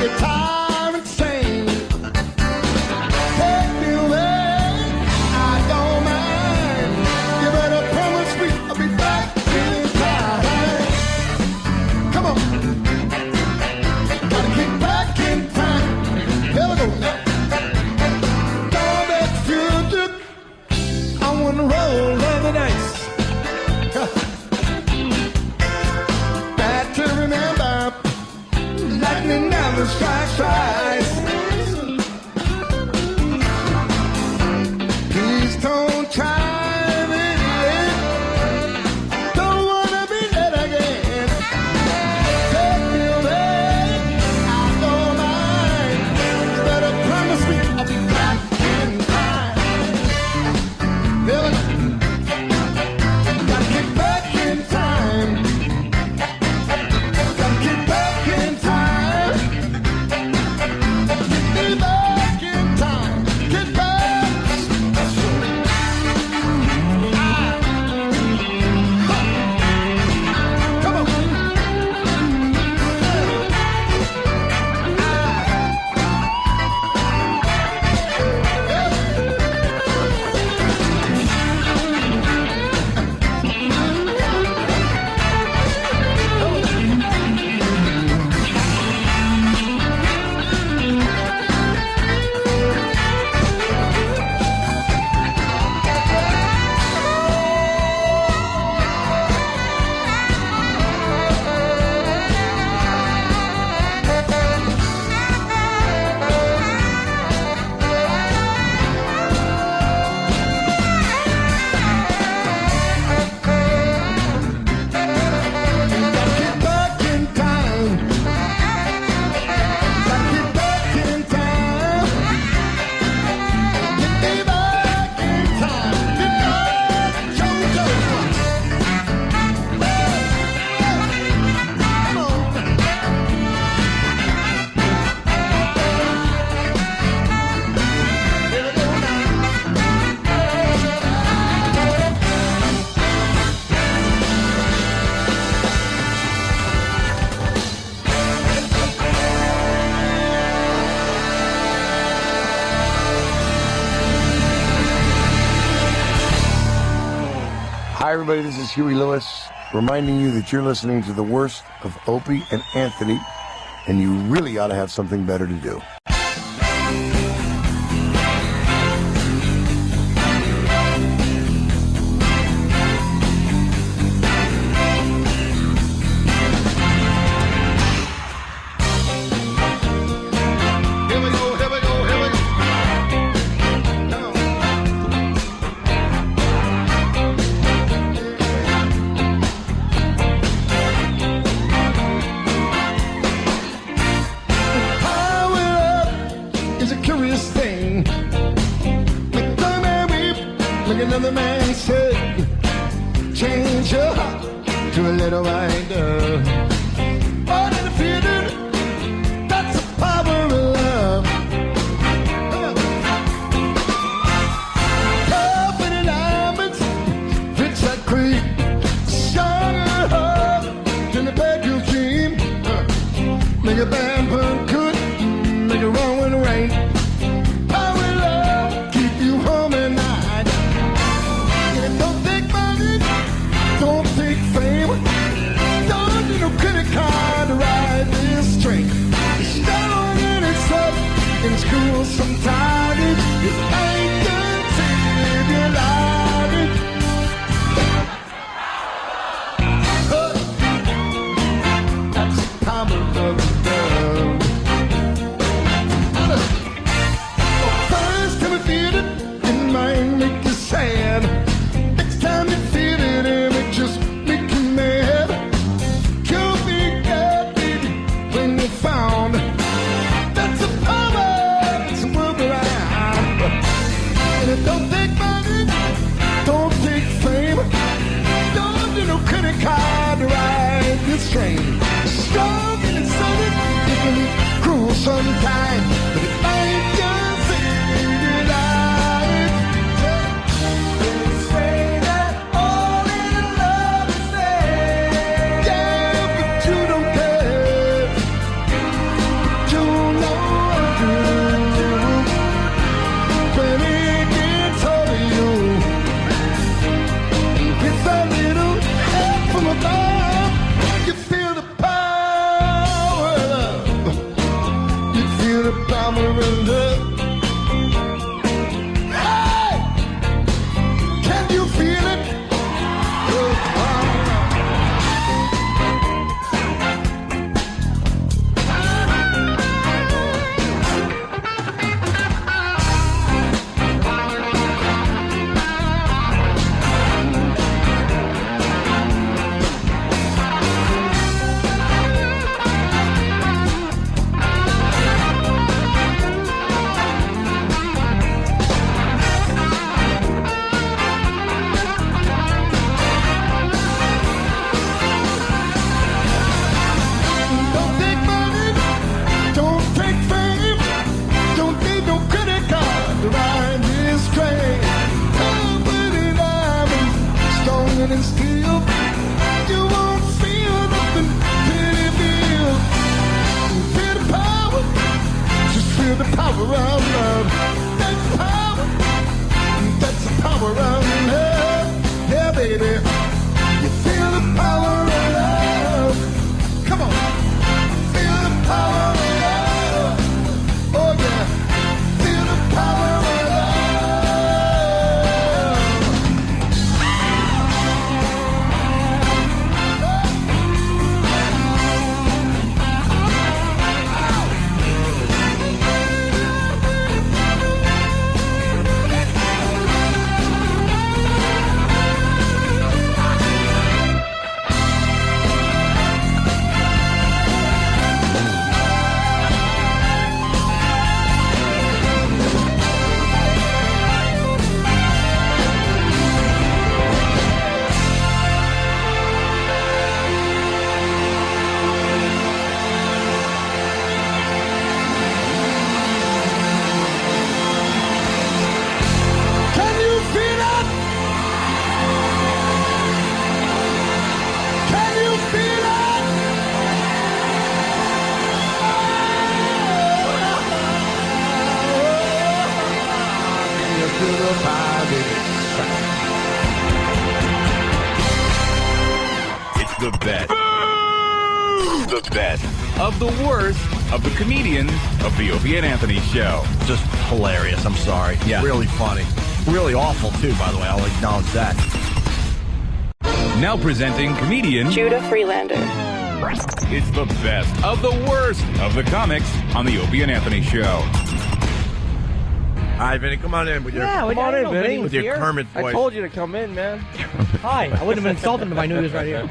get tired and sing. Take me away, I don't mind. You better promise me I'll be back in time. Come on. Gotta get back in time. Here we go now. Down that future, I wanna roll on the dice. Bad to remember, lightning never strikes twice. Please don't try me, don't wanna be late again. Take me away, I don't mind. You better promise me I'll be back in time. Gotta get back in time. Gotta get back in time. Get me back in time. Get back. Come on. Hi, everybody. This is Huey Lewis, reminding you that you're listening to the worst of Opie and Anthony, and you really ought to have something better to do. Here we go, here we go, here we go. Come on. Power up is a curious thing. Make one man weep, make another man say. Change your heart to a little white dove. All in the feeling, that's the power of love. Love in the diamonds, fits that creep. Stronger heart than the bed you dream. Make a band burn good, make it wrong when it rain. Power of love, keep you home at night. And don't take money, don't take fame. Don't need no credit card to ride this train. It's strong and it's up and it's cool sometimes. It ain't gonna save your life. That's the power of love. First time you feel it, it might make you sad. Next time you feel it, it may just make you mad. You'll be glad, baby, when you found that's a power that's moving around. And it don't take money, don't take fame, don't need no credit card to ride this train. Strong and it's sunny, it can be cruel sometimes, but it ain't gonna save your life. They say that all in love is there. Yeah, but you don't care. But you power in love. Hey! Can you feel it? And still, you won't feel nothing. Feel the power, just feel the power around love. That's the power around love. Yeah, baby, you feel the power of love. Come on, feel the power of love. Oh yeah, feel the power of love. It's the best. The best of the worst of the comedians of the Opie and Anthony show. Just hilarious. I'm sorry. Yeah. Really funny. Really awful, too, by the way. I'll acknowledge that. Now presenting comedian Judah Freelander. It's the best of the worst of the comics on the Opie and Anthony show. All right, Vinny, come on in with your, Come on in, Vinny. with your Kermit voice. I told you to come in, man. Hi. I wouldn't have been insulted if I knew he was right here.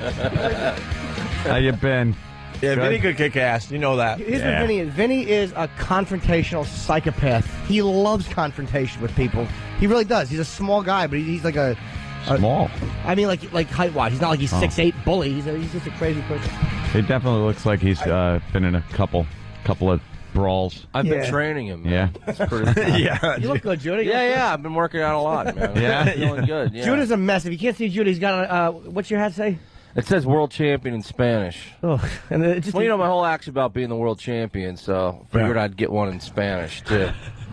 How you been? Yeah, Vinny could kick ass. You know that. Here's what Vinny is. Vinny is a confrontational psychopath. He loves confrontation with people. He really does. He's a small guy, but he's like a Small. I mean, like height-wise. He's not like he's 6'8" bully. He's just a crazy person. He definitely looks like he's been in a couple of brawls. I've been training him, man. Yeah. It's pretty Yeah. You look good, Judah. Yeah, I've been working out a lot, man. Yeah? Feeling good, yeah. Judah's a mess. If you can't see Judah, he's got a, what's your hat say? It says world champion in Spanish. Oh, and it just, Well, you know, my whole act's about being the world champion, so figured I'd get one in Spanish, too.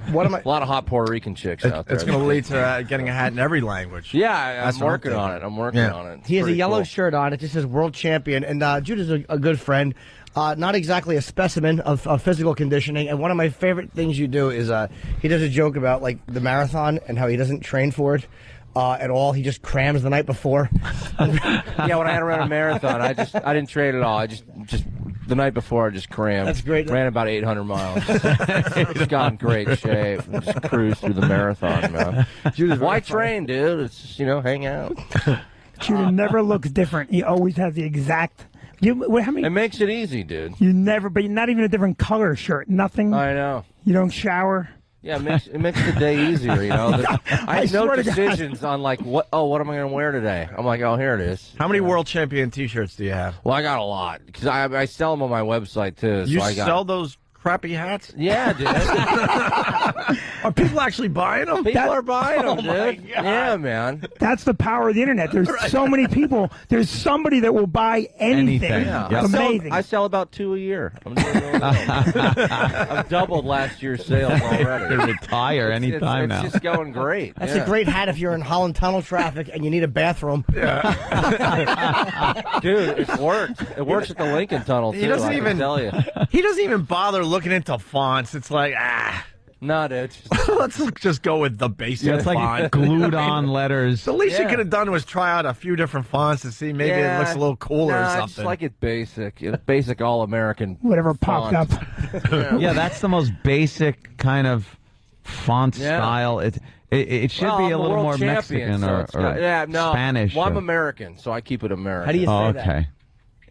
what am I? A lot of hot Puerto Rican chicks out there. It's going to lead to getting a hat in every language. Yeah, That's I'm what working I'm on it. I'm working on it. It's He has a pretty yellow cool. shirt on. It just says world champion. And Judah's a good friend. Not exactly a specimen of physical conditioning. And one of my favorite things you do is he does a joke about like the marathon and how he doesn't train for it at all. He just crams the night before. Yeah, when I had to run a marathon, I didn't train at all. I just the night before I just crammed. That's great. Ran about 800 miles. Just got in great shape. And just cruised through the marathon, man. Why train, dude? It's just, hang out. Judah never looks different. He always has the exact. How many? It makes it easy, dude. You never, but not even a different color shirt. Nothing. I know. You don't shower. Yeah, it makes the day easier, I have no decisions on like what am I going to wear today? I'm like, oh, here it is. How many world champion T-shirts do you have? Well, I got a lot because I sell them on my website too. You so I sell those crappy hats? Yeah, dude. Are people actually buying them? People are buying them, Oh, my dude. God. Yeah, man. That's the power of the internet. There's so many people. There's somebody that will buy anything. Yeah. Yep. Amazing. I sell about 2 a year. I'm doing really well. I've doubled last year's sales already. Could retire anytime now. It's just going great. That's a great hat if you're in Holland Tunnel traffic and you need a bathroom. Dude, it worked. It works at the Lincoln Tunnel too. He doesn't I can even tell you. He doesn't even bother looking into fonts. It's like, No, dude. let's just go with the basic Yeah, it's font. like glued on letters. The least you could have done was try out a few different fonts to see maybe it looks a little cooler or I something. just like it basic. Basic all-American. Whatever popped font. up. Yeah, that's the most basic kind of font Yeah. style. It should Well, be I'm a little world more champion, Mexican so or it's got- no. Spanish. Well, I'm or- American, so I keep it American. How do you say Oh, that? okay.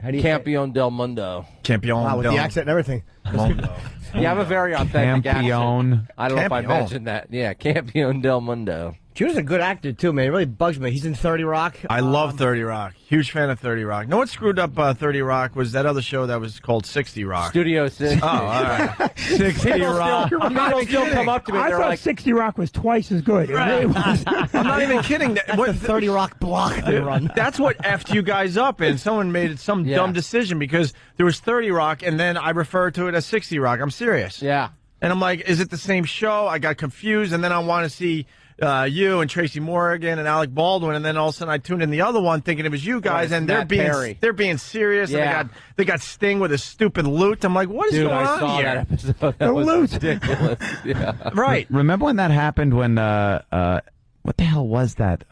How do you say Campeón del Mundo. Campeón Wow, with del the accent and everything. Mundo. Yeah, I have a very authentic accent. Campeón. I don't know if I Campeón. mentioned that. Yeah, Campeón del Mundo. Judah's a good actor, too, man. It really bugs me. He's in 30 Rock. I love 30 Rock. Huge fan of 30 Rock. No, what screwed up 30 Rock was that other show that was called 60 Rock. Studio 60. Oh, all right. 60 Rock. People still come up to me. I They're thought like, 60 Rock was twice as good. It really was. I'm not even kidding. That's the 30 Rock block they run. That's what effed you guys up, and someone made some dumb decision because there was 30 Rock, and then I referred to it as 60 Rock. I'm serious. yeah. And I'm like, is it the same show? I got confused, and then I want to see you and Tracy Morgan and Alec Baldwin, and then all of a sudden I tuned in the other one thinking it was you guys, Right, and Matt Perry. they're being serious. Yeah. And they got Sting with his stupid lute. I'm like, what is Dude, going I on saw here? that episode. That The was loot. ridiculous. Yeah. Right. Remember when that happened when what the hell was that?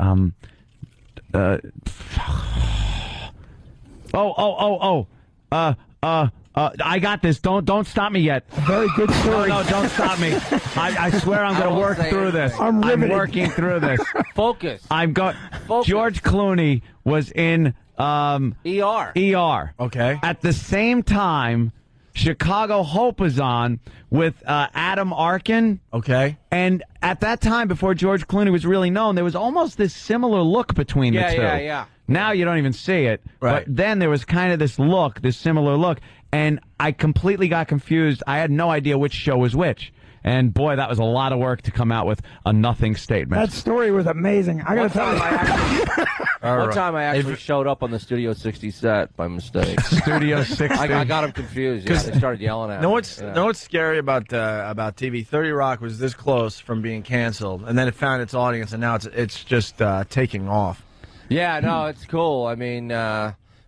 I got this. Don't stop me yet. Very good story. No, don't stop me. I swear I'm I going to won't work say through this. anything. I'm riveted. working through this. Focus. I'm going. Focus. George Clooney was in ER. ER. Okay. At the same time, Chicago Hope was on with Adam Arkin. Okay. And at that time, before George Clooney was really known, there was almost this similar look between the two. Yeah. Now you don't even see it. Right. But then there was kind of this look, this similar look. And I completely got confused. I had no idea which show was which. And boy, that was a lot of work to come out with a nothing statement. That story was amazing. I got to tell you. One time I actually showed up on the Studio 60 set by mistake. Studio 60. I got them confused. Yeah, they started yelling at me. Know what's scary about TV? 30 Rock was this close from being canceled, and then it found its audience, and now it's just taking off. Yeah, no, it's cool. I mean,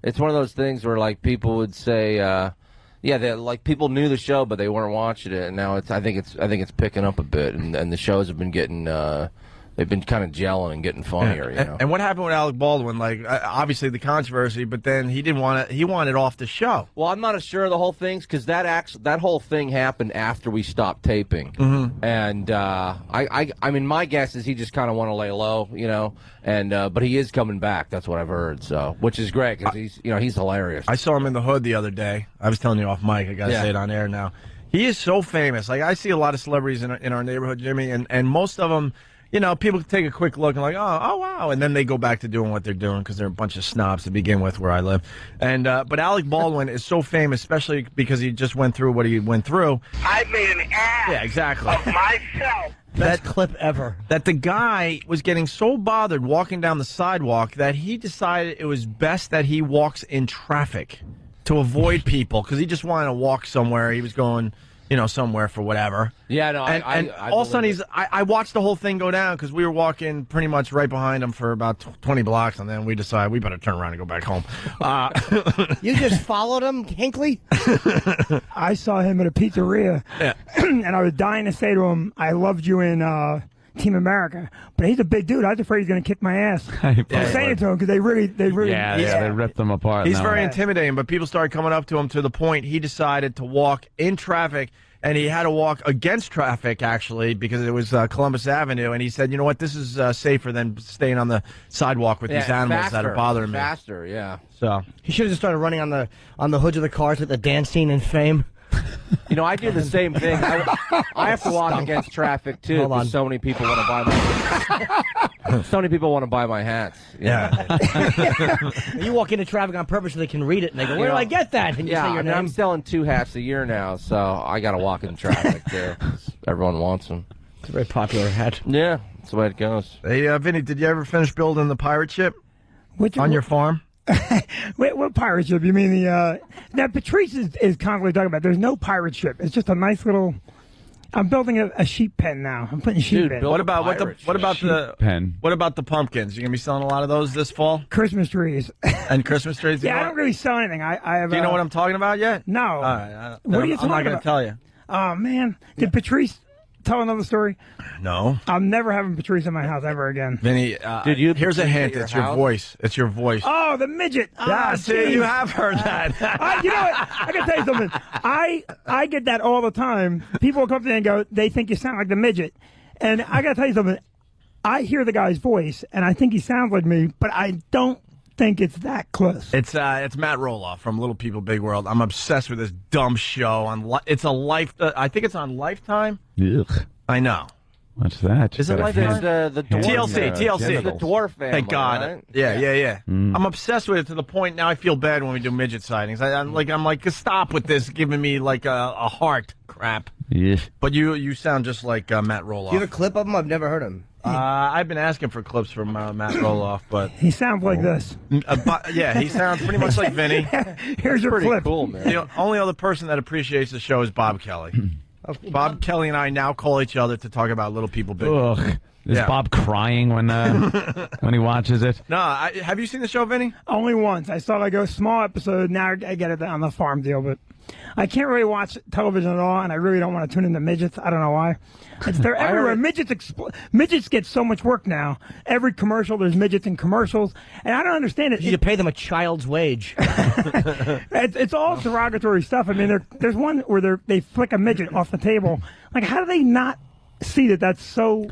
it's one of those things where like people would say, like people knew the show but they weren't watching it, and now I think it's picking up a bit, and the shows have been getting they've been kind of gelling and getting funnier. You know? And what happened with Alec Baldwin? Like obviously the controversy, but then he didn't want it. He wanted off the show. Well, I'm not as sure of the whole things because that whole thing happened after we stopped taping, and I mean my guess is he just kind of want to lay low, you know, and but he is coming back. That's what I've heard, so which is great because he's hilarious. I saw him in the hood the other day. I was telling you off mic. I got to say it on air now. He is so famous. Like I see a lot of celebrities in our neighborhood, Jimmy, and most of them. You know, people take a quick look and like, oh, wow, and then they go back to doing what they're doing because they're a bunch of snobs to begin with where I live. And but Alec Baldwin is so famous, especially because he just went through what he went through. I made an ass exactly. of myself. Best clip ever. That the guy was getting so bothered walking down the sidewalk that he decided it was best that he walks in traffic to avoid people because he just wanted to walk somewhere. He was going, somewhere for whatever. Yeah, no, and I all of a sudden believe I watched the whole thing go down because we were walking pretty much right behind him for about 20 blocks, and then we decided we better turn around and go back home. You just followed him, Hinckley? I saw him at a pizzeria, and I was dying to say to him, I loved you in Team America, but he's a big dude. I was afraid he's going to kick my ass. I'm saying it to him because they really, they ripped them apart. He's very intimidating, but people started coming up to him to the point he decided to walk in traffic, and he had to walk against traffic, actually, because it was Columbus Avenue, and he said, you know what, this is safer than staying on the sidewalk with these animals that are bothering me. Faster, yeah. So he should have just started running on the hoods of the cars like the dance scene in Fame. I do the same thing. I have to walk against traffic too. Hold on. So many people want to buy my hats. Yeah. You walk into traffic on purpose so they can read it, and they go, "Where do I get that?" And you say your name. I'm selling 2 hats a year now, so I got to walk in traffic too. Everyone wants them. It's a very popular hat. Yeah, that's the way it goes. Hey, Vinny, did you ever finish building the pirate ship on your farm? Wait, what pirate ship? You mean the... Now, Patrice is constantly talking about there's no pirate ship. It's just a nice little... I'm building a sheep pen now. I'm putting sheep in. build What about the pen. What about the pumpkins? You gonna be selling a lot of those this fall? Christmas trees. And Christmas trees? Yeah, I don't really sell anything. I have. Do you know what I'm talking about yet? No. All right. What are you I'm talking not gonna about? tell you. Oh man, did Patrice tell another story? No. I'm never having Patrice in my house ever again. Vinny, here's a hint. It's your voice. It's your voice. Oh, the midget. Yeah, see, you have heard that. You know what? I can tell you something. I get that all the time. People will come to me and go, they think you sound like the midget. And I got to tell you something. I hear the guy's voice, and I think he sounds like me, but I don't think it's that close. It's Matt Roloff from Little People Big World. I'm obsessed with this dumb show. It's a I think it's on Lifetime. Ugh. I know. What's that? Is it Got a Lifetime? hand- The dwarf TLC. It's the dwarf family. Thank God. Right? Yeah. I'm obsessed with it to the point now I feel bad when we do midget sightings. I'm like, stop with this, giving me like a heart crap. Yeah. But you sound just like Matt Roloff. Do you have a clip of him? I've never heard him. I've been asking for clips from Matt Roloff, but He sounds like this. yeah, he sounds pretty much like Vinny. Here's your Pretty clip. cool, man. The only other person that appreciates the show is Bob Kelly. Bob Kelly and I now call each other to talk about Little People Big. Ugh. Is Yeah. Bob crying when he watches it? No, have you seen the show, Vinny? Only once. I saw like a small episode. Now I get it on the farm deal, but I can't really watch television at all, and I really don't want to tune into midgets. I don't know why. They're everywhere. Midgets get so much work now. Every commercial, there's midgets in commercials, and I don't understand it. You pay them a child's wage. It's all derogatory stuff. I mean, there's one where they flick a midget off the table. Like, how do they not see that that's so...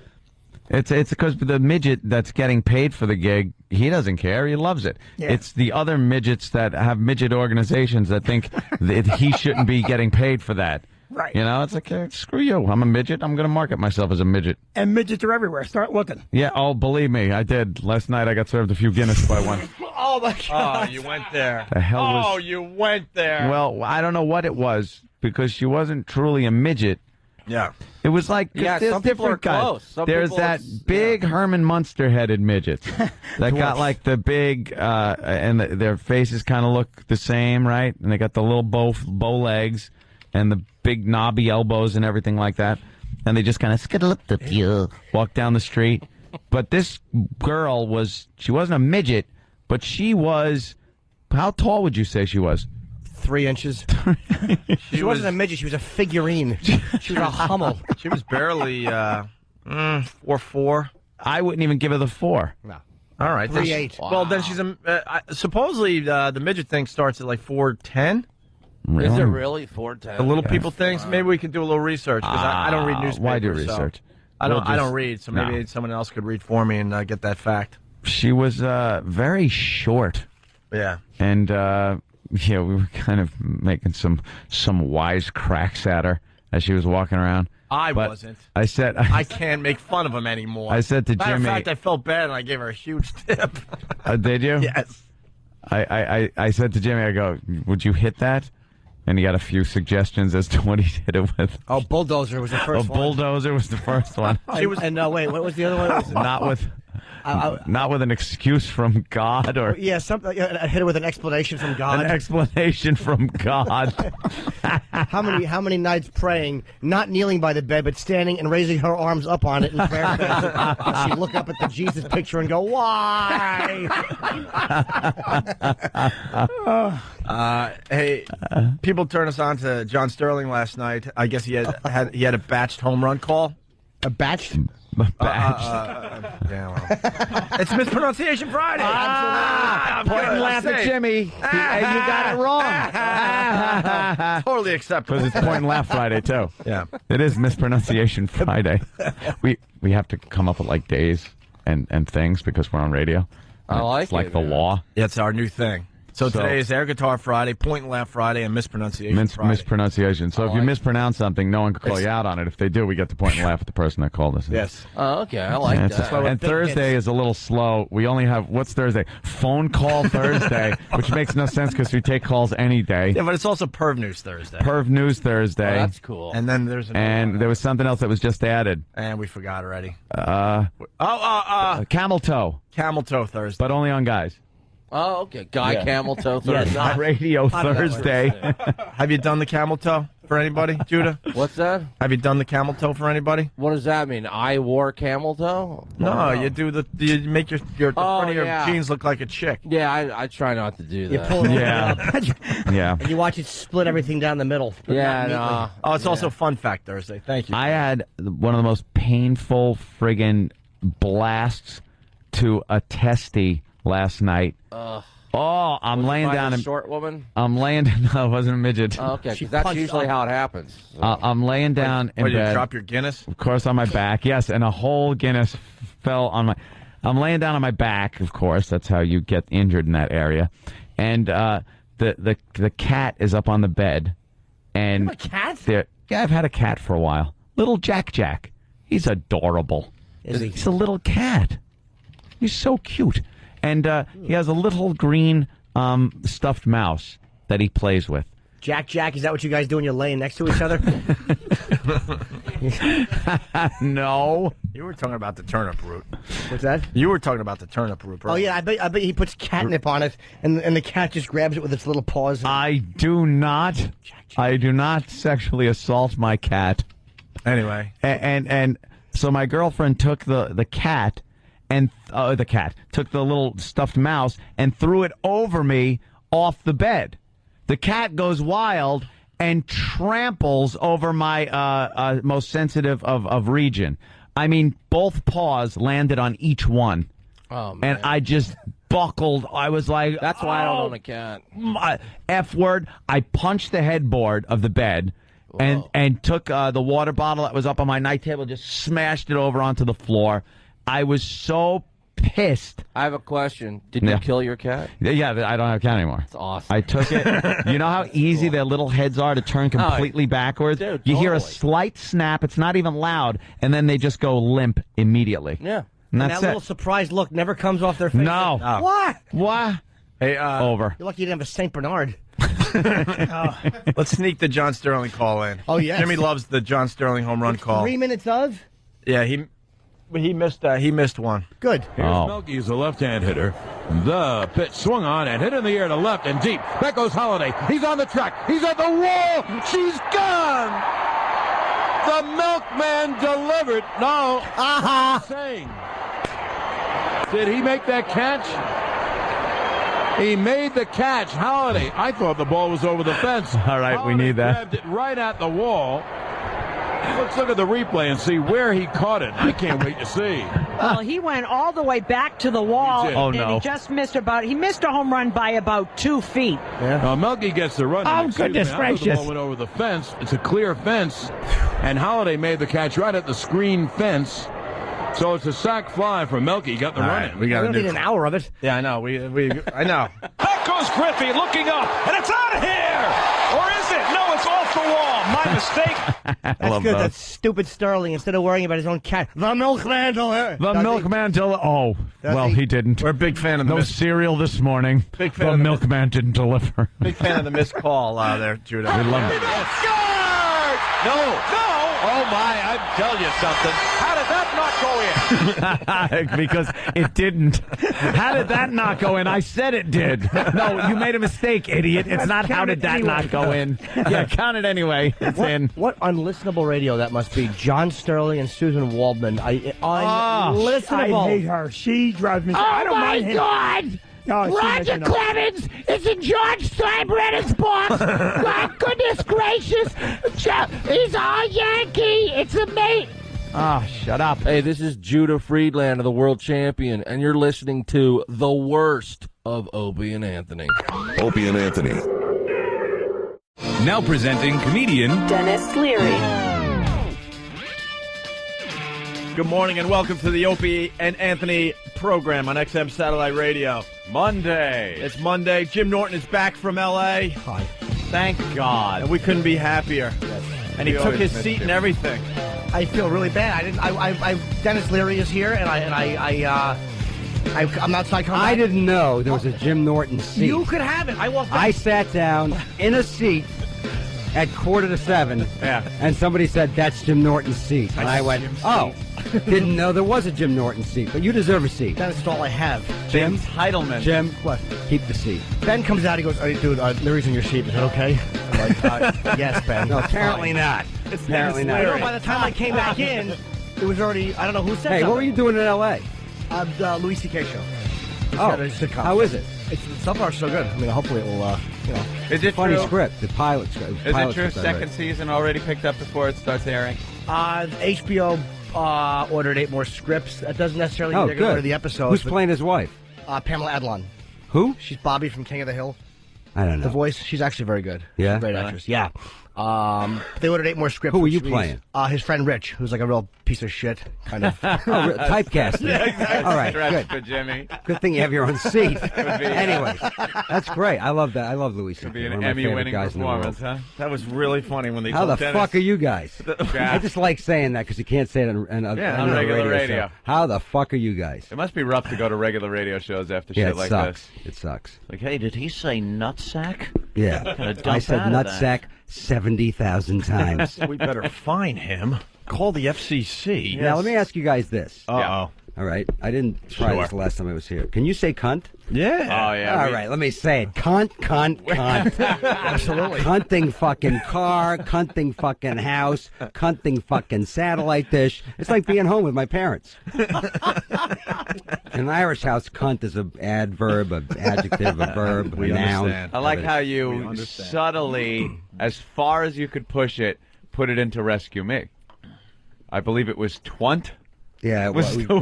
It's because the midget that's getting paid for the gig, he doesn't care. He loves it. Yeah. It's the other midgets that have midget organizations that think that he shouldn't be getting paid for that. Right. You know, it's like, screw you. I'm a midget. I'm going to market myself as a midget. And midgets are everywhere. Start looking. Yeah, oh, believe me, I did. Last night I got served a few Guinness by one. Oh, my God. Oh, you went there. The hell was... Oh, you went there. Well, I don't know what it was, because she wasn't truly a midget. Yeah. It was like, Yeah, there's some people different are kinds. close. Some There's people that it's- big Herman Munster-headed midget that got like the big, and their faces kind of look the same, right? And they got the little bow legs and the big knobby elbows and everything like that. And they just kind of skittle up the field, walk down the street. But this girl she wasn't a midget, but she was, how tall would you say she was? 3 inches. She wasn't a midget. She was a figurine. She was a Hummel. She was barely 4'4". I wouldn't even give her the 4. No. All right. 3'8". Well, then she's supposedly the midget thing starts at like 4'10". Really? Is it really 410? The little people things. Maybe we could do a little research because I don't read newspapers. Why do so research? I We'll don't just- read, so maybe no. someone else could read for me and get that fact. She was very short. Yeah. And, yeah, we were kind of making some wise cracks at her as she was walking around. I But wasn't. I said... I can't make fun of him anymore. I said to Matter of Jimmy... fact, I felt bad and I gave her a huge tip. Did you? Yes. I said to Jimmy, I go, would you hit that? And he got a few suggestions as to what he hit it with. Oh, bulldozer was the first one. Bulldozer was the first one. She was, and wait, what was the other one? Not with an excuse from God or Yeah, something. I hit it with an explanation from God. an explanation from God. How many nights praying, not kneeling by the bed, but standing and raising her arms up on it in prayer? And she'd look up at the Jesus picture and go, "Why?" Hey, people turned us on to John Sterling last night. I guess he had a batched home run call. A batch. Yeah, well. It's Mispronunciation Friday. Point and laugh at Jimmy. You got it wrong. Totally acceptable. Because it's Point and Laugh Friday, too. Yeah. It is Mispronunciation Friday. We have to come up with, like, days and things because we're on radio. I like It's like it, the man. law. It's our new thing. So today is Air Guitar Friday, Point and Laugh Friday, and Mispronunciation Friday. Mispronunciation. So if you mispronounce something, no one can call you out on it. If they do, we get to point and laugh at the person that called us. Yes. Oh, okay. I like that. And Thursday is a little slow. We only have, what's Thursday? Phone call Thursday, which makes no sense because we take calls any day. Yeah, but it's also Perv News Thursday. Perv News Oh, Thursday. that's cool. And then there's another And one. there was something else that was just added. And we forgot already. Camel Toe, Camel Toe Thursday. but only on guys. Oh, okay. Guy Camel Toe Yes, Thursday. Radio Thursday. Have you done the camel toe? for anybody, Judah? What's that? Have you done the camel toe for anybody? What does that mean? I wore camel toe? No, you do you make the front of your jeans look like a chick. Yeah, I try not to do that. You pull it Yeah. up. Yeah. And you watch it split everything down the middle. but not neatly. no. Oh, it's also Fun Fact Thursday. Thank you. I had one of the most painful friggin' blasts to a testy last night. Oh, I'm laying down. A short woman? I'm laying. No, it wasn't a midget. Oh, okay, She because that's punched usually up. how it happens. So. I'm laying down in What, you bed. drop your Guinness? Of course, on my back. Yes, and a whole Guinness fell on my. I'm laying down on my back. Of course, that's how you get injured in that area. And the cat is up on the bed. And You have a cat? Yeah, I've had a cat for a while. Little Jack. He's adorable. Is he? He's a little cat. He's so cute. And he has a little green stuffed mouse that he plays with. Jack, is that what you guys do when you're laying next to each other? No. You were talking about the turnip root. What's that? You were talking about the turnip root. Oh, yeah, I bet he puts catnip on it, and the cat just grabs it with its little paws. I do not sexually assault my cat. Anyway. And so my girlfriend took the cat and took the little stuffed mouse and threw it over me off the bed. The cat goes wild and tramples over my most sensitive of region. I mean, both paws landed on each one. Oh, man. And I just buckled. I was like, That's why I don't own a cat. F word. I punched the headboard of the bed and took the water bottle that was up on my night table, just smashed it over onto the floor. I was so pissed. I have a question. Did you kill your cat? Yeah, I don't have a cat anymore. That's awesome. I took it. You know how easy their little heads are to turn completely backwards? Dude, you hear a totally. slight snap. It's not even loud. And then they just go limp immediately. Yeah. And And that's that little it. surprised look never comes off their face. No. What? What? Hey, Over. You're lucky you didn't have a St. Bernard. let's sneak the John Sterling call in. Oh, yes. Jimmy loves the John Sterling home run call. 3 minutes of? Yeah, he missed one. Good. Here's Melky, who's a left-hand hitter. The pitch swung on and hit in the air to left and deep. Back goes Holiday. He's on the track. He's at the wall. She's gone. The milkman delivered. No. Saying. Did he make that catch? He made the catch. Holiday. I thought the ball was over the fence. All right, we Holiday need that. grabbed it right at the wall. Let's look at the replay and see where he caught it. I can't wait to see. Well, he went all the way back to the wall, He did. Oh, and no. he just missed he missed a home run by about 2 feet. Melky gets the run. Oh, Excuse goodness me, I thought The gracious. ball went over the fence. It's a clear fence. And Holiday made the catch right at the screen fence. So it's a sac fly for Melky. Got the All run right, in. we I got don't need an hour of it. Yeah, I know. I know. Back goes Griffey looking up, and it's out of here! Or is it? No, it's off the wall. My mistake. That's good. That's stupid Sterling. Instead of worrying about his own cat. The milkman delivered. The milkman Does well, he? he didn't. We're a big fan of the No cereal this morning. Big fan The of the milkman didn't deliver. big fan of the missed call there, Judah. We love it. No. Oh, my, I'm telling you something. How did that not go in? Because it didn't. How did that not go in? I said it did. No, you made a mistake, idiot. It's not how did that not go in. Yeah, count it anyway. It's in. What unlistenable radio that must be. John Sterling and Susan Waldman. I Unlistenable. hate her. She drives me. I don't mind him. God! No, she makes me nuts. Clemens is in George Steinbrenner's box. God, goodness gracious. He's our Yankee. It's a mate. Oh, shut up. Hey, this is Judah Friedlander, the world champion, and you're listening to the worst of Opie and Anthony. Opie and Anthony. Now presenting comedian Dennis Leary. Good morning and welcome to the Opie and Anthony program on XM Satellite Radio. Monday. It's Monday. Jim Norton is back from L.A. Hi. Thank God. And we couldn't be happier. And he We took always his miss seat Jim. and everything. I feel really bad. Dennis Leary is here, and I'm outside coming I back. didn't know there was a Jim Norton seat. You could have it. I walked I out. sat down in a seat at 6:45, Yeah. and somebody said, that's Jim Norton's seat. And I went, Jim's oh. Didn't know there was a Jim Norton seat, but you deserve a seat. That's all I have. Jim, entitlement. Jim, What? keep the seat. Ben comes out. He goes, "Hey, dude, Larry's in your seat. Is that okay?" I'm like, "Yes, Ben." No, it's apparently fine." not. Apparently not. I know, by the time I came back in, it was already. I don't know who said. Hey, something. what were you doing in L.A.? The Louis C.K. show. He's Oh, got a sitcom. how is it? It's so far so good. I mean, hopefully it will. Is it Funny true? script. The pilot script. Is it true? Second season already picked up before it starts airing. HBO ordered 8 more scripts. That doesn't necessarily mean Oh, they're going to good. order the episodes. Who's but, playing his wife? Pamela Adlon. Who? She's Bobby from King of the Hill. I don't know. The voice. She's actually very good. Yeah? She's a great actress. Yeah. They ordered 8 more scripts. Who were which you means, playing? His friend Rich, who's like a real piece of shit, kind of. Typecast. Yeah, exactly. All right, Stretch good. for Jimmy. Good thing you have your own seat. Could be, Anyway, that's great. I love that. I love Louis C.K. Could be One an of my favorite Emmy-winning guys in the world. performance, huh? That was really funny when they How the told Dennis. fuck are you guys? Yeah. I just like saying that because you can't say it on on regular radio. show. How the fuck are you guys? It must be rough to go to regular radio shows after Yeah, shit it like sucks. this. It sucks. Like, hey, did he say nutsack? Yeah. Gotta dump I said out of that. nutsack 70,000 times. We better fine him. Call the FCC. Now, let me ask you guys this. Uh-oh. All right. I didn't try this the last time I was here. Can you say cunt? Yeah. Oh, yeah. All right. Let me say it. Cunt, cunt, cunt. Absolutely. Cunting fucking car, cunting fucking house, cunting fucking satellite dish. It's like being home with my parents. In an Irish house, cunt is an adverb, an adjective, a verb, a noun. Understand. I like how you subtly, as far as you could push it, put it into Rescue Me. I believe it was twunt. Yeah, was well, the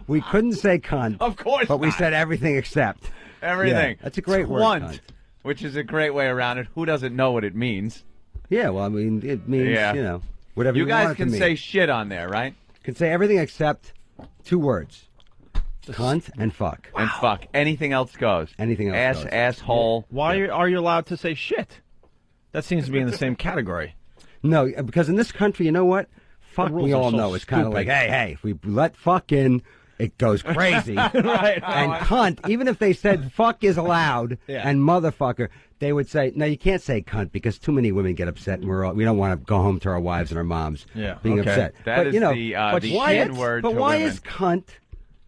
we couldn't say cunt. Of course but we not. said everything except Everything. Yeah, that's a great word. Twunt, Cunt. which is a great way around it. Who doesn't know what it means? Yeah, well, I mean, it means whatever you guys want it can to mean. say shit on there, right? Can say everything except 2 words: cunt and fuck. And fuck. Anything else goes. Anything else goes. Asshole. Why are you allowed to say shit? That seems to be in the same category. No, because in this country, you know what? Fuck, rules we are all so know. It's kind of stupid. like, hey, if we let fuck in, it goes crazy. Right. And cunt, even if they said fuck is allowed and motherfucker, they would say, no, you can't say cunt because too many women get upset and we don't want to go home to our wives and our moms being upset. That but, is you know, the but why N-word But to why women. is cunt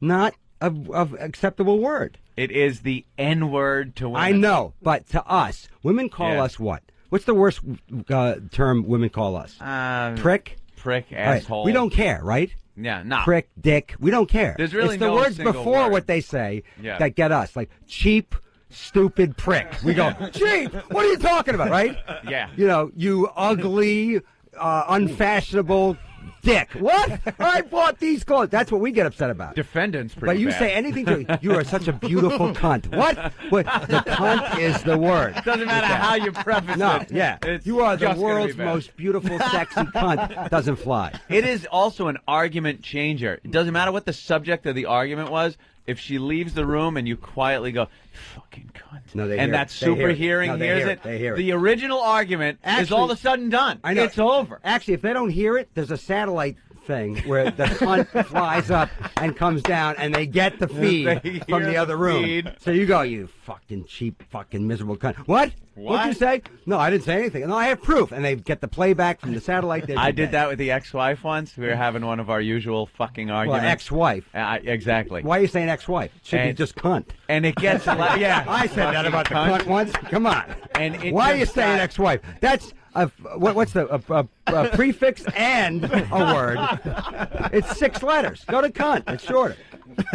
not an acceptable word? It is the N-word to women. I know, but to us, women call us what? What's the worst term women call us? Prick? Prick, All right, asshole. we don't care, right? Yeah, no. Prick, dick. We don't care. There's really it's the no words single before word. what they say Yeah. that get us, like cheap, stupid prick. We go, cheap? What are you talking about, right? Yeah. You know, you ugly, unfashionable dick. What? I bought these clothes. That's what we get upset about. Defendant's pretty But you bad. say anything to you are such a beautiful cunt. What? The cunt is the word. Doesn't matter how you preface No, it. yeah. It's You are the just gonna be world's bad. most beautiful, sexy cunt. Doesn't fly. It is also an argument changer. It doesn't matter what the subject of the argument was. If she leaves the room and you quietly go, fucking cunt, No, they and hear that it. They hear super it. hearing No, they hears hear it, it. They hear it. the original argument is all of a sudden done. I know. It's over. Actually, if they don't hear it, there's a satellite thing where the cunt flies up and comes down, and they get the feed They from hear the other room. feed. So you go, you fucking cheap, fucking miserable cunt. What? What'd you say? No, I didn't say anything. No, I have proof. And they get the playback from the satellite. I did that with the ex-wife once. We were having one of our usual fucking arguments. ex-wife. Exactly. Why are you saying ex-wife? Should be just cunt. And it gets yeah. I said that about the cunt once. Come on. And it why are you just saying got- ex-wife? That's what's the a prefix and a word. It's 6 letters. Go to cunt. It's shorter.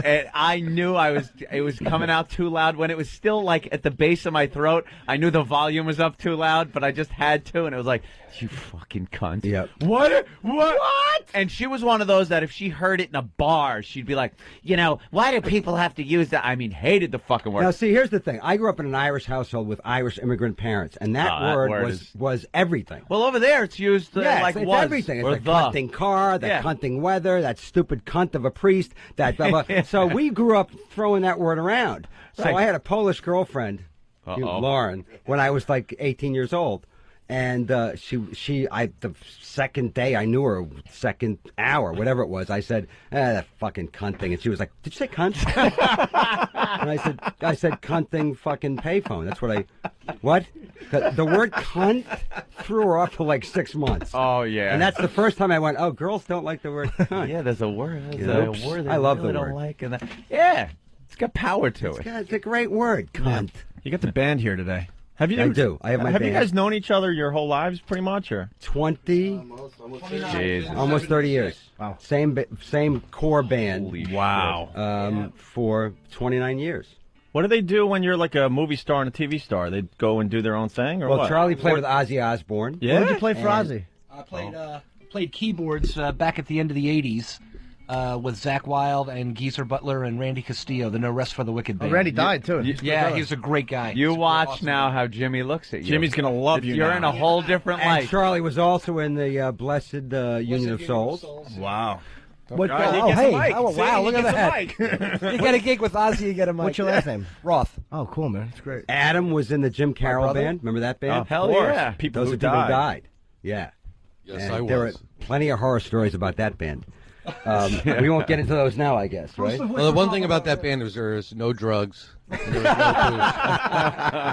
And I knew it was coming out too loud when it was still like at the base of my throat. I knew the volume was up too loud, but I just had to, and it was like, you fucking cunt. Yep. What? And she was one of those that if she heard it in a bar, she'd be like, why do people have to use that? I mean, hated the fucking word. Now, see, here's the thing. I grew up in an Irish household with Irish immigrant parents, and that word was everything. Well, over there it's used like it's was everything. It's or like the. cunting car, that Yeah. cunting weather, that stupid cunt of a priest, that blah, blah. So we grew up throwing that word around. So Right. I had a Polish girlfriend, Uh-oh. Lauren, when I was like 18 years old. And the second day I knew her, second hour, whatever it was, I said, that fucking cunt thing. And she was like, did you say cunt? And I said cunt thing fucking payphone. That's what? The word cunt threw her off for like 6 months. Oh, yeah. And that's the first time I went, oh, girls don't like the word cunt. Yeah, there's a word. There's a word they I love really the don't word. like. And yeah, it's got power to it. It's a great word, cunt. You got the band here today. Have you? I do. I have my Have band. you guys known each other your whole lives, pretty much, or 20, almost 30 years. Wow. Same core band. Wow. For 29 years. What do they do when you're like a movie star and a TV star? They go and do their own thing, or Well, what? Charlie played with Ozzy Osbourne. Yeah. What did you play for Ozzy? I played keyboards back at the end of the 80s with Zach Wilde and Geezer Butler and Randy Castillo, the No Rest for the Wicked band. Randy died, too. Yeah, he was a great guy. You watch now how Jimmy looks at you. Jimmy's going to love you You're now. in a whole different And light. Charlie was also in the Blessed Union of Souls. Wow. What, All right, he oh, gets a hey. mic. Oh, See, wow, he look at gets a that. mic. You get a gig with Ozzy, you get a mic. What's your last name? Roth. Oh, cool, man. That's great. Adam was in the Jim Carroll brother? band. Remember that band? Oh, hell yeah. People Those are people who died. Yeah. Yes, And I was. there are plenty of horror stories about that band. We won't get into those now, I guess, right? Well, the one thing about that band was there was no drugs. And there was no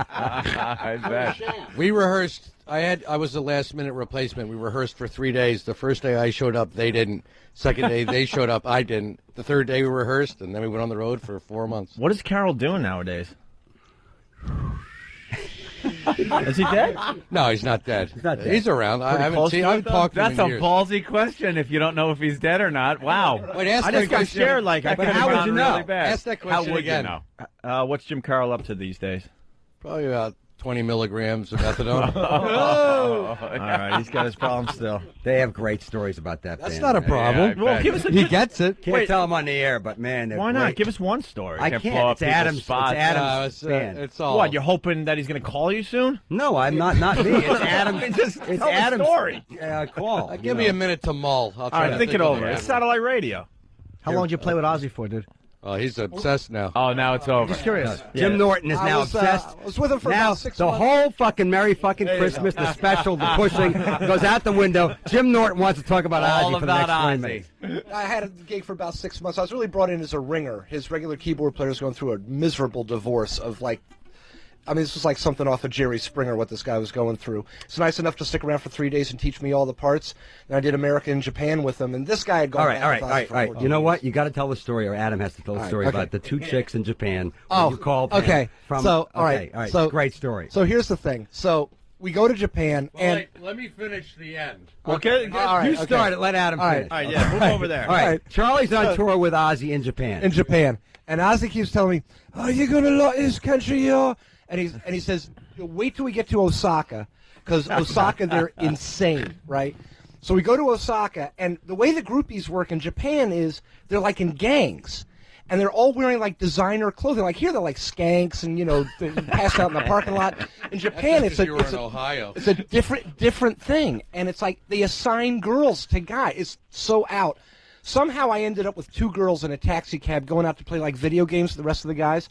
I bet. booze. We rehearsed. I was the last minute replacement. We rehearsed for 3 days. The first day I showed up, they didn't. Second day they showed up, I didn't. The third day we rehearsed, and then we went on the road for 4 months. What is Carol doing nowadays? Is he dead? No, he's not dead. He's not dead. He's around. I haven't close seen. to I it, haven't though? talked to him That's a in years. ballsy question if you don't know if he's dead or not. Wow. Wait, ask I that just got question. scared like I But could how have would you gone know? really bad. Ask that How question would again. you know? What's Jim Carroll up to these days? Probably about 20 milligrams of methadone. All right, he's got his problem still. They have great stories about that That's band. not a problem. Yeah, I Well, bet. give us a He gets it. Can't tell them on the air, but man, they're Why not? great. Give us one story. I Can't can't. blow up It's people's Adam's. spots. It's Adam's No, band. it's all. What? You're hoping that he's going to call you soon? No, I'm not. Not me. It's Adam's. Just It's tell the Adam's story. call. Give me a minute to mull. I'll try All right, to think it of over. It's satellite radio. How long did you play with Ozzy for, dude? Oh, he's obsessed now. Oh, now it's over. Just curious. Jim Norton is now obsessed. I was with him for Now about 6 the months. whole fucking Merry fucking Christmas, the special, the pushing goes out the window. Jim Norton wants to talk about All Ozzy for the about next 3 Ozzy. minutes. I had a gig for about 6 months. I was really brought in as a ringer. His regular keyboard player is going through a miserable divorce of like. I mean, this was like something off of Jerry Springer, what this guy was going through. It's nice enough to stick around for 3 days and teach me all the parts. And I did America and Japan with him, and this guy had gone All right, back all with right, Ozzy all right. for 4 You know years. what? You got to tell the story, or Adam has to tell the story okay. about the 2 chicks in Japan. Oh, you called. okay. From, So, all okay, right. all right. So, great story. So here's the thing. So we go to Japan, and Wait, let me finish the end. Okay. all right, you okay. start it. Let Adam All right. finish. All right, yeah, move over there. All right. right. Charlie's on tour with Ozzy in Japan. in Japan, and Ozzy keeps telling me, "Are you gonna like this country here?" And he says, "Wait till we get to Osaka, because Osaka they're insane, right?" So we go to Osaka, and the way the groupies work in Japan is they're like in gangs, and they're all wearing like designer clothing. Like here, they're like skanks, and they're passed out in the parking lot. In Japan, That's it's just 'cause you were in Ohio. it's a different thing, and it's like they assign girls to guys. It's so out. Somehow I ended up with 2 girls in a taxi cab going out to play like video games with the rest of the guys.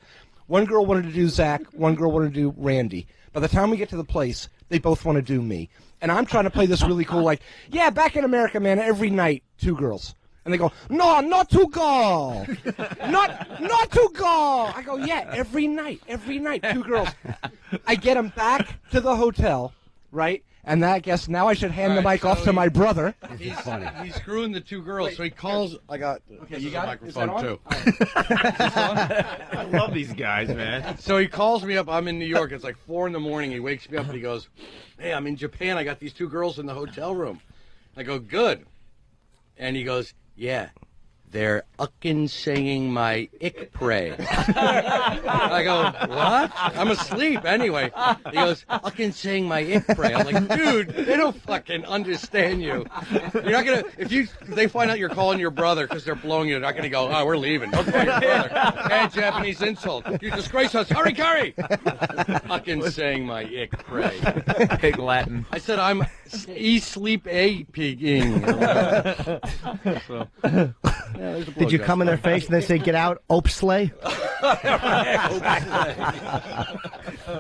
One girl wanted to do Zach, one girl wanted to do Randy. By the time we get to the place, they both want to do me. And I'm trying to play this really cool, like, yeah, back in America, man, every night, 2 girls. And they go, no, not 2 girls. Not 2 girls. I go, yeah, every night, 2 girls. I get them back to the hotel, right? And I guess now I should hand All the right, mic off so to my brother. He's screwing the 2 girls, so he calls. I got. Okay, this you is got a it? Is that microphone on? too. I love these guys, man. So he calls me up. I'm in New York. It's like 4 in the morning. He wakes me up and he goes, "Hey, I'm in Japan. I got these 2 girls in the hotel room." I go, "Good." And he goes, "Yeah, they're uckin saying my ick pray." I go, "What?" I'm asleep anyway. He goes, "Uckin saying my ick pray." I'm like, "Dude, they don't fucking understand you. You're not gonna if they find out you're calling your brother because they're blowing you. They're not gonna go, oh, we're leaving. Don't call your brother. Bad Japanese insult. You disgrace us. Hurry, Curry." Fucking saying my ick pray. Big Latin. I said, sleep A peeking. So, Did you come in their face and they say, "Get out, Ope Slay"?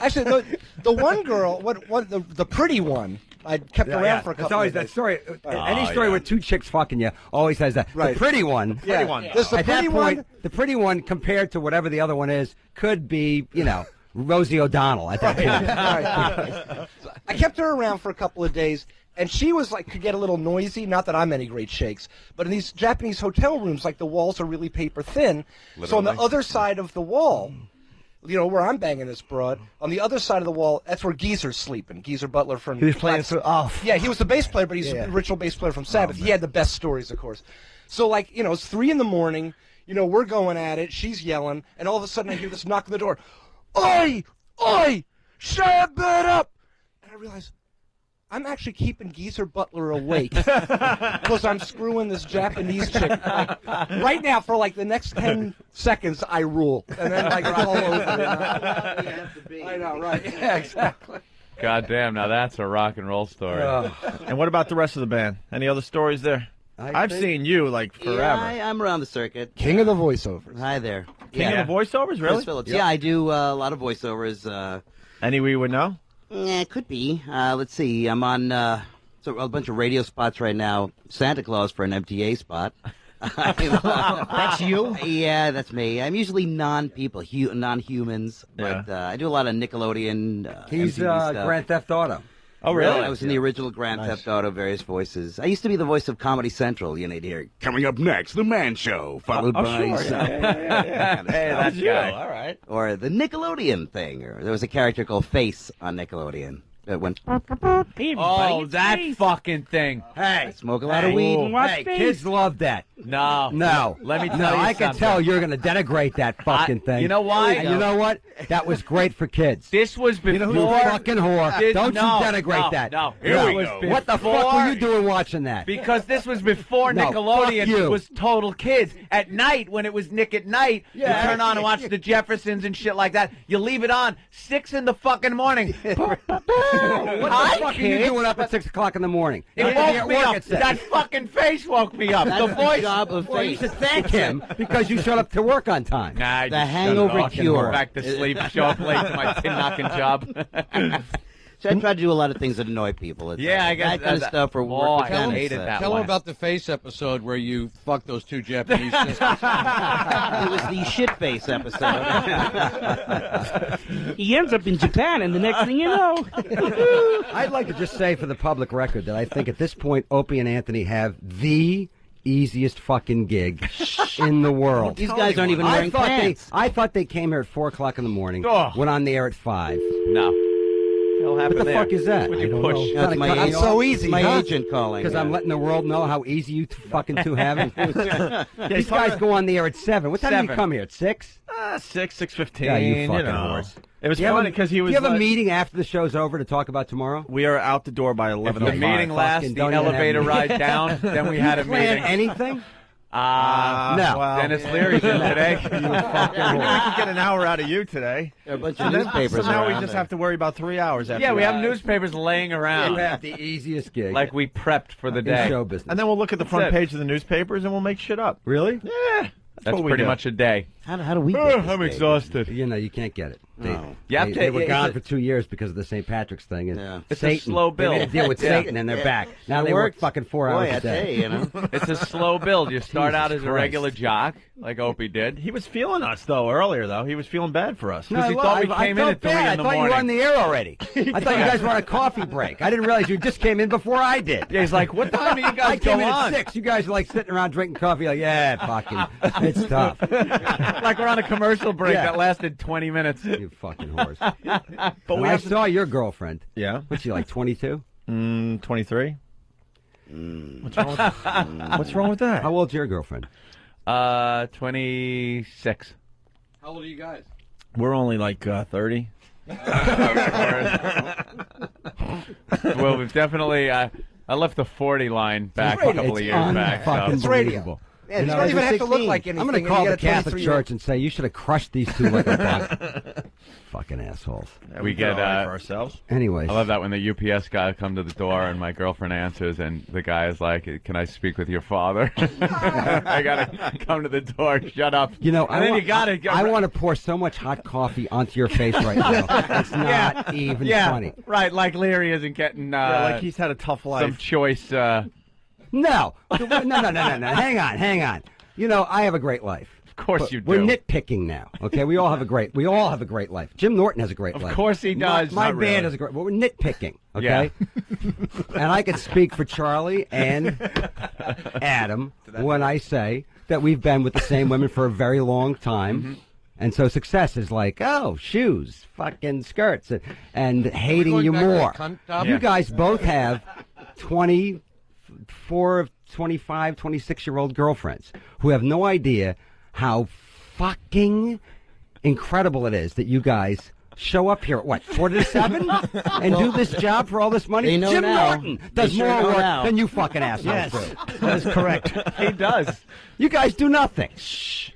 Actually, the one girl, the pretty one, I kept around for a couple. It's always of that days. story. Any story with two chicks fucking you always has that. Right. The pretty one. Yeah. Pretty one. There's the At that pretty point, one. the pretty one compared to whatever the other one is could be, Rosie O'Donnell at that point. Right. I kept her around for a couple of days, and she was like, could get a little noisy. Not that I'm any great shakes, but in these Japanese hotel rooms, like the walls are really paper thin. So on the other side of the wall, where I'm banging this broad, on the other side of the wall, that's where Geezer's sleeping. Geezer Butler from. He was playing Yeah, he was the bass player, but he's the original bass player from Sabbath. He had the best stories, of course. So it's 3 a.m. We're going at it. She's yelling, and all of a sudden I hear this knock on the door. Oi! Oi! Shut up! And I realize I'm actually keeping Geezer Butler awake because I'm screwing this Japanese chick. Right now, for the next 10 seconds, I rule. And then it's all over. I know, right? Yeah, exactly. God damn, now that's a rock and roll story. And what about the rest of the band? Any other stories there? I've seen you forever. Yeah, I'm around the circuit. King of the voiceovers. Hi there. King of the voiceovers, really? Chris Phillips. Yeah, I do a lot of voiceovers. Any we would know? Yeah, it could be. Let's see. I'm on a bunch of radio spots right now. Santa Claus for an MTA spot. That's you? Yeah, that's me. I'm usually non-people, non-humans, but I do a lot of Nickelodeon. He's MTV stuff. Grand Theft Auto. Oh, really? I was in the original Grand Theft Auto, various voices. I used to be the voice of Comedy Central. You'd hear, coming up next, The Man Show, followed by... Sure. Yeah. Hey, that's guy. All right. Or the Nickelodeon thing. Or there was a character called Face on Nickelodeon. That went... Oh, that fucking thing. Hey. Smoke a lot of weed and watch Hey, Face. kids love that. No. Let me tell you I can something. tell you're going to denigrate that fucking thing. You know why? And you know what? That was great for kids. This was before... You fucking whore. Don't you denigrate that. No, Here we go. What the fuck were you doing watching that? Because this was before No, Nickelodeon fuck you. was total kids. At night, when it was Nick at Night, you turn on and watch the Jeffersons and shit like that. You leave it on 6 in the fucking morning. What the fuck are you doing up at 6 o'clock in the morning? It You're gonna be woke at me work up. at 6. That fucking face woke me up. That's The the voice. job of Well, you Face. should thank him because you showed up to work on time. Nah, I The just hangover fucking cure. went back to sleep, show up late to my tin knocking job. So I try to do a lot of things that annoy people. It's, Yeah, I guess that kind of stuff. Or Oh, work I kind of hated stuff. that Tell one. him about the Face episode where you fucked those 2 Japanese sisters. It was the shit face episode. He ends up in Japan, and the next thing you know. I'd like to just say for the public record that I think at this point Opie and Anthony have the easiest fucking gig in the world. These guys aren't even wearing pants. I thought they came here at 4 o'clock in the morning, Oh. went on the air at 5. No. It'll happen What the there. fuck is that? When I you don't push. know. That's my It's agent. so easy, My huh? agent calling. Because I'm letting the world know how easy you fucking two have it. These talking guys go on the air at 7. What time do you 7. come here? At 6? 6:15. Yeah, you fucking know. horse. It was Do you have funny a- because he was. Do you have a like- meeting after the show's over to talk about tomorrow? We are out the door by 11. If the meeting lasts, the elevator ride down, then we had a plan meeting. anything? No. Well, Dennis Leary's in today. We could get an hour out of you today. There are a bunch So of then- newspapers So now we around just there. have to worry about 3 hours after. Yeah, we that. have newspapers laying around. You have the easiest gig. Like we prepped for the in day. show business. And then we'll look at the front That's it. page of the newspapers and we'll make shit up. Really? Yeah. That's what we pretty do. much a day. How do we? Get this I'm gig? exhausted. You know, you can't get it. Yep, They were it's gone a- for 2 years because of the St. Patrick's thing. And Yeah. It's a Satan. slow They made a build. deal with Yeah. Satan, and they're Yeah. back. Now It they work worked. fucking 4 Boy, hours I a day. tell you, you know. It's a slow build. You start out as a Christ. regular jock, like Opie did. He was feeling us though earlier though. He was feeling bad for us. Because he thought we came in felt at 3 bad. in the I thought morning. you were on the air already. I thought you guys were on a coffee break. I didn't realize you just came in before I did. Yeah, he's like, what time do you I guys came go in on? at 6. You guys are like sitting around drinking coffee like, yeah, fucking, it's tough. Like we're on a commercial break Yeah. that lasted 20 minutes. You fucking horse. But we I have to, saw your girlfriend. Yeah. What's she, like 22? 23. What's wrong with that? How old's your girlfriend? 26. How old are you guys? We're only like 30. Well, we've definitely. I left the 40 line back a couple of years back. Fucking So. believable. Yeah, you don't even have to look like anything. I'm going to call the Catholic 23-year-old. Church and say you should have crushed these two like a bug. Fucking assholes. We get for ourselves. Anyways. I love that when the UPS guy come to the door and my girlfriend answers and the guy is like, "Can I speak with your father?" I gotta come to the door. Shut up. You know, and then you gotta. I want to pour so much hot coffee onto your face right now. It's not even funny. Right, like Leary isn't getting. Like he's had a tough life. Some choice. No. No. Hang on. You know, I have a great life. Of course you do. We're nitpicking now. Okay, we all have a great life. Jim Norton has a great life. Of course he does. My Not band really. has a great. Well, we're nitpicking. Okay. And I can speak for Charlie and Adam when I say that we've been with the same women for a very long time. Mm-hmm. And so success is like, oh, shoes, fucking skirts, and hating you back to more. that cunt topic? You guys both have 24, 25, 26-year-old girlfriends who have no idea how fucking incredible it is that you guys show up here at, what, 4 to 7? And do this job for all this money? They know Jim now. Norton does They sure more know work now. than you fucking assholes do. That is correct. He does. You guys do nothing.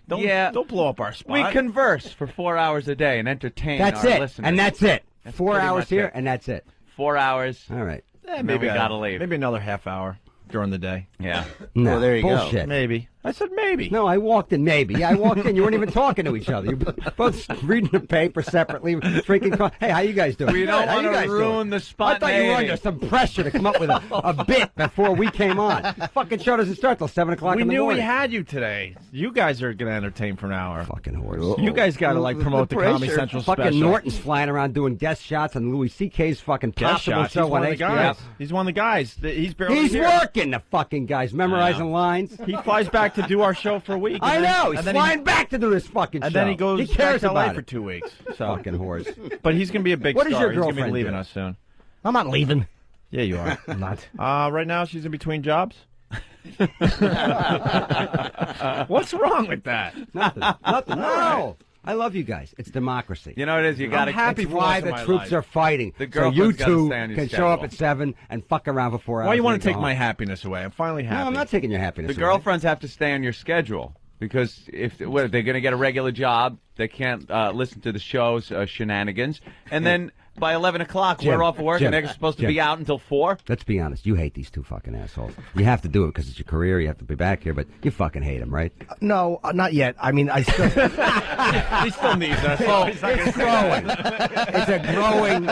Don't blow up our spot. We converse for 4 hours a day and entertain That's our it. listeners. And that's it. That's 4 pretty hours much here, it. and that's it. 4 hours. All right. Maybe we gotta leave. Maybe another half hour during the day. Yeah. No, Well, there you go. bullshit. Maybe. I said maybe. No, I walked in. Maybe. Yeah, I walked in. You weren't even talking to each other. You were both reading the paper separately, drinking coffee. Hey, how you guys doing? We Good. don't How you want to guys ruin doing? the I spontaneity. thought you were under some pressure to come up with a bit before we came on. The fucking show doesn't start till 7 o'clock We in the knew morning. we had you today. You guys are going to entertain for an hour. Fucking horse. You guys got to like promote the Comedy Central Fucking special. Norton's flying around doing guest shots on Louis C.K.'s fucking Guest possible shots. show He's one on of the HBO. guys. He's one of the guys. He's barely He's here. working, the fucking guys, memorizing lines. He flies back to do our show for a week. I and then- know. and He's then flying back to do this fucking show. And then he goes He cares back to LA about for it. 2 weeks. So. Fucking horse. But he's going to be a big What does star. your He's going to be girlfriend leaving do? us soon. I'm not leaving. Yeah, you are. I'm not. Right now, she's in between jobs. What's wrong with that? Nothing. No. I love you guys. It's democracy. You know what it is? You got to. happy That's for why once in the my troops life. are fighting. The so you girlfriend's gotta two stay on your can show up schedule. at 7 and fuck around for 4 hours. Why you want and to take go my home. happiness away? I'm finally happy. No, I'm not taking your happiness The away. girlfriends have to stay on your schedule because if they're going to get a regular job, they can't listen to the show's shenanigans. And then by 11 o'clock, Jim, we're off work Jim, and they're supposed to Jim. be out until 4. Let's be honest. You hate these two fucking assholes. You have to do it because it's your career. You have to be back here, but you fucking hate them, right? No, not yet. I mean, I still. He still needs us. It's growing. It's a growing.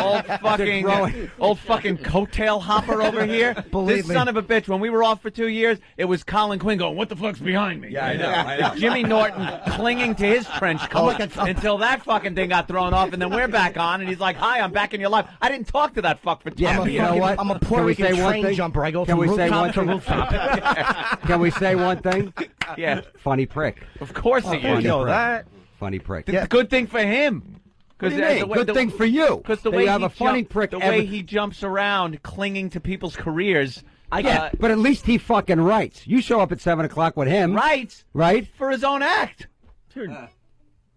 Old fucking coattail hopper over here. Believe This me. son of a bitch. When we were off for 2 years, it was Colin Quinn going, "What the fuck's behind me?" Yeah, I know. It's Jimmy Norton clinging to his trench coat until that fucking thing got thrown off, and then we're back on, and he's like, "Hi, I'm back in your life." I didn't talk to that fuck for 2 Yeah, years. but you know what? I'm a Puerto Can we Rican say one train thing? jumper. I go Can from we say rooftop one to thing? rooftop. Can we say one thing? Yeah, Funny prick. of course he funny is. You know prick. that. Funny prick. It's a good thing for him. What do you mean? Good thing for you. Because the That way you have he a funny prick. the way he jumps around, clinging to people's careers. Yeah, but at least he fucking writes. You show up at 7 o'clock with him. Writes Right? for his own act.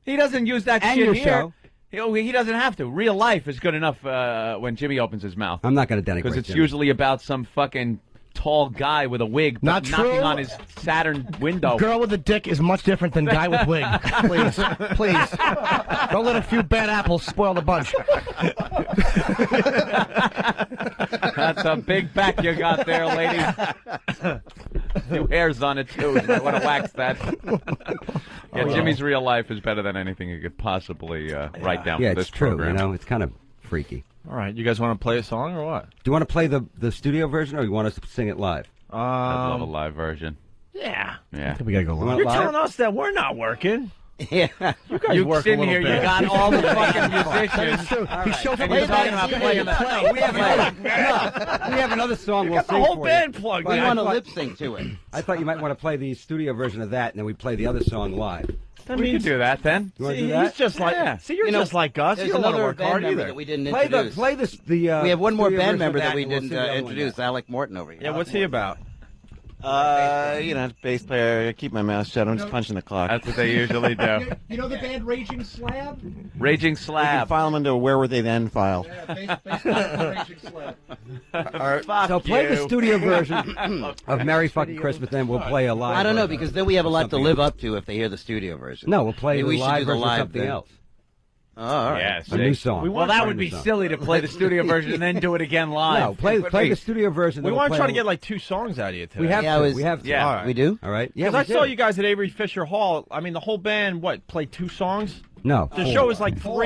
He doesn't use that And shit your here. show. He doesn't have to. Real life is good enough when Jimmy opens his mouth. I'm not going to denigrate Because it's Jimmy. usually about some fucking tall guy with a wig Not knocking true. on his Saturn window. Girl with a dick is much different than guy with wig. Please, please. Don't let a few bad apples spoil the bunch. That's a big back you got there, lady. Few hairs on it, too. I want to wax that. Yeah, Jimmy's real life is better than anything you could possibly write down Yeah, for this it's true. program. You know, it's kind of freaky. All right, you guys want to play a song or what? Do you want to play the studio version, or you want us to sing it live? I'd love a live version. Yeah. Yeah. We gotta go You want live. it You're live? telling us that we're not working. Yeah. You guys You work a sitting little here, bit. you got all the fucking musicians. He shows up And with you're a talking band. about playing the We have another song we'll Got the sing whole for band you. plugged But in. We want to I lip sync to it. thought you might want to play the studio version of that, and then we play the other song live. We can do that then. You want to See, do that? he's just like, Yeah. see, you're You know, just like us. You There's don't want to another work band hard member either. that we didn't Play introduce. the we have one more studio band version member of that we and we'll didn't sing the other one introduce, now. Alec Morton over here. Yeah, what's he about? Bass player, keep my mouth shut. I'm just punching the clock. That's what they usually do. You know the band Raging Slab? Raging You can Slab. file them into a Where Were They Then file. Bass player Raging Slab. So play the studio version of Merry Fucking Christmas, then we'll play a live. I don't know, version. because then we have a lot to live up to if they hear the studio version. No, we'll play Maybe the we should live do the version of live something then. else. Oh, all right. Yeah, A new song. Well, that would be silly to play the studio version and then do it again live. No, play the studio version. We then want we'll to try play to get like 2 songs out of you today. We have Yeah, to. I was- We have to. Yeah. All right. We do? All right. Yeah, Because we I saw do. you guys at Avery Fisher Hall. I mean, the whole band, played 2 songs? No. The 4. show was like 4.